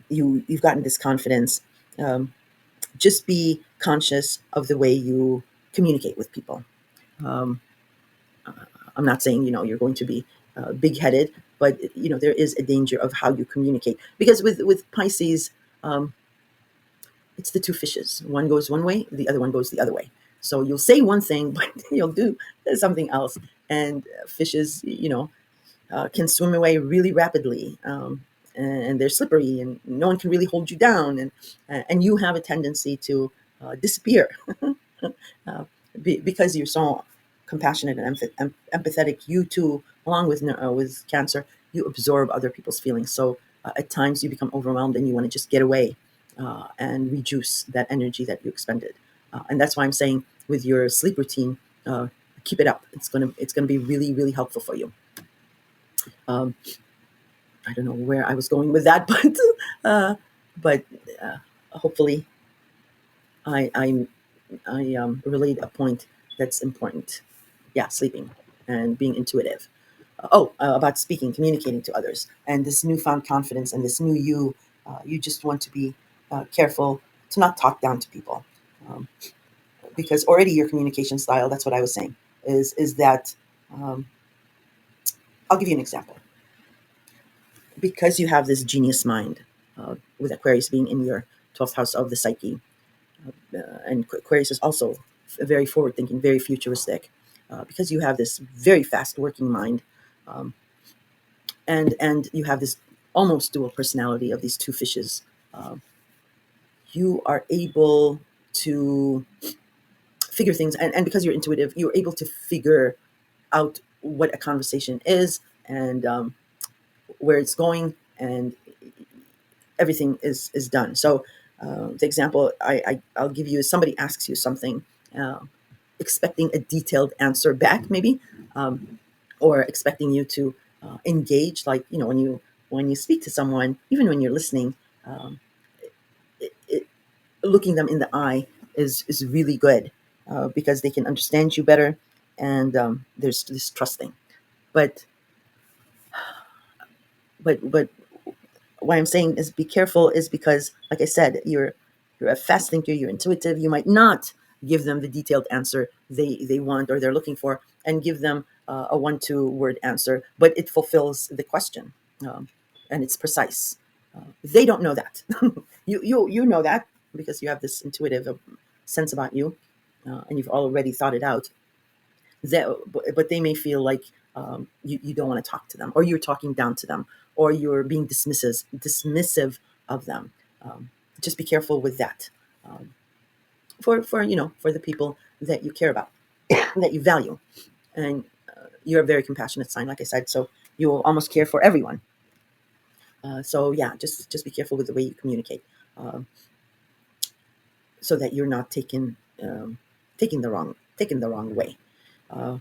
you've gotten this confidence. Um, just be conscious of the way you communicate with people. Um, I'm not saying you're going to be big headed, but there is a danger of how you communicate, because with Pisces, um, it's the two fishes. One goes one way, the other one goes the other way. So you'll say one thing, but you'll do something else. And fishes, can swim away really rapidly, and they're slippery, and no one can really hold you down, and you have a tendency to disappear, uh, because you're so compassionate and empathetic. You too, along with Cancer, you absorb other people's feelings. So at times you become overwhelmed and you want to just get away, and reduce that energy that you expended. And that's why I'm saying, with your sleep routine, keep it up. It's gonna be really, really helpful for you. Um, I don't know where I was going with that, uh, but hopefully I relayed a point that's important. Yeah, sleeping and being intuitive. About speaking, communicating to others, and this newfound confidence and this new you. You just want to be careful to not talk down to people, um, because already your communication style. That's what I was saying. Is that um, I'll give you an example. Because you have this genius mind, with Aquarius being in your 12th house of the psyche, and Aquarius is also very forward thinking, very futuristic, because you have this very fast working mind, um, and you have this almost dual personality of these two fishes. Uh, you are able to figure things, and because you're intuitive, you're able to figure out what a conversation is, and where it's going, and everything is done. So the example I'll give you is, somebody asks you something, uh, expecting a detailed answer back, maybe, or expecting you to engage. Like, when you speak to someone, even when you're listening, um, it, looking them in the eye is really good, because they can understand you better, and there's this trusting. But but why I'm saying is be careful is because, like I said, you're a fast thinker, you're intuitive. You might not give them the detailed answer they want or they're looking for, and give them a 1 2 word answer, but it fulfills the question, and it's precise. They don't know that. You know that because you have this intuitive sense about you, and you've already thought it out. That, but they may feel like you don't want to talk to them, or you're talking down to them, or you're being dismissive of them. Um, just be careful with that. Um, for for the people that you care about, that you value, and you're a very compassionate sign, like I said. So you will almost care for everyone. So yeah, just be careful with the way you communicate, um, so that you're not taking the wrong way. Uh,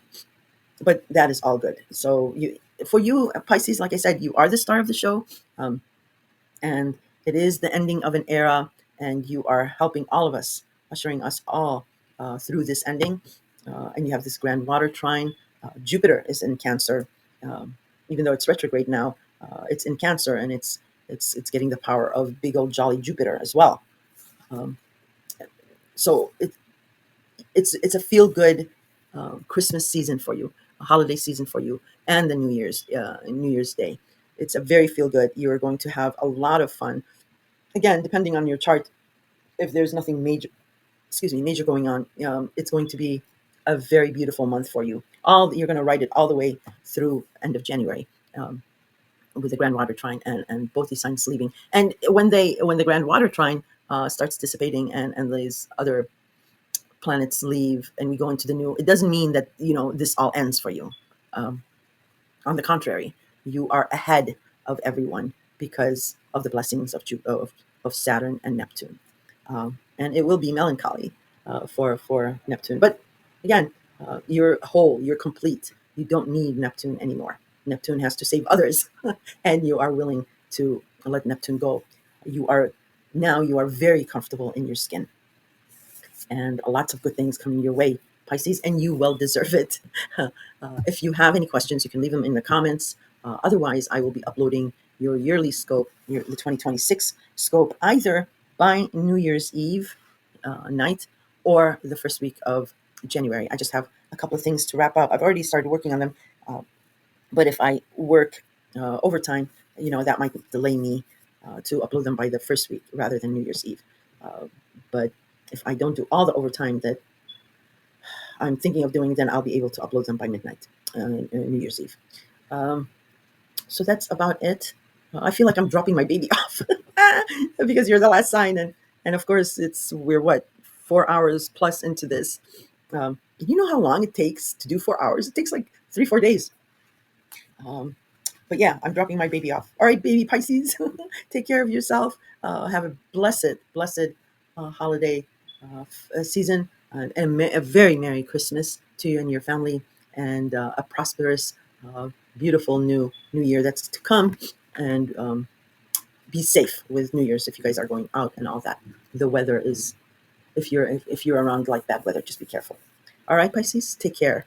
but that is all good. So for you, Pisces, like I said, you are the star of the show, um, and it is the ending of an era, and you are helping all of us, ushering us all through this ending. And you have this grand water trine. Jupiter is in Cancer, even though it's retrograde now. It's in Cancer, and it's getting the power of big old jolly Jupiter as well. Um, so it's a feel good Christmas season for you, a holiday season for you, and the New Year's Day. It's a very feel good. You are going to have a lot of fun. Again, depending on your chart, if there's nothing major, major going on, it's going to be a very beautiful month for you. All you're going to write it all the way through end of January. With the grand water trine and both these signs leaving, and when the grand water trine starts dissipating and these other planets leave and we go into the new, it doesn't mean that this all ends for you. um, on the contrary, you are ahead of everyone because of the blessings of Saturn and Neptune. And it will be melancholy for Neptune, but again, you're whole, you're complete. You don't need Neptune anymore. Neptune has to save others, and you are willing to let Neptune go. You are you are very comfortable in your skin, and lots of good things coming your way, Pisces, and you well deserve it. If you have any questions, you can leave them in the comments. Otherwise, I will be uploading your yearly scope, the 2026 scope, either by New Year's Eve night or the first week of January. I just have a couple of things to wrap up. I've already started working on them, but if I work overtime, that might delay me to upload them by the first week rather than New Year's Eve. Uh, but if I don't do all the overtime that I'm thinking of doing, then I'll be able to upload them by midnight, New Year's Eve. Um, so that's about it. I feel like I'm dropping my baby off because you're the last sign, and of course we're what, 4 hours plus into this. You know how long it takes to do 4 hours? It takes like 3-4 days. Um, but yeah, I'm dropping my baby off. All right, baby Pisces, take care of yourself. Have a blessed holiday season, and a very Merry Christmas to you and your family, and a prosperous, beautiful new year that's to come. And be safe with New Year's if you guys are going out and all that. The weather is, if you're around like bad weather, just be careful. All right, Pisces, take care.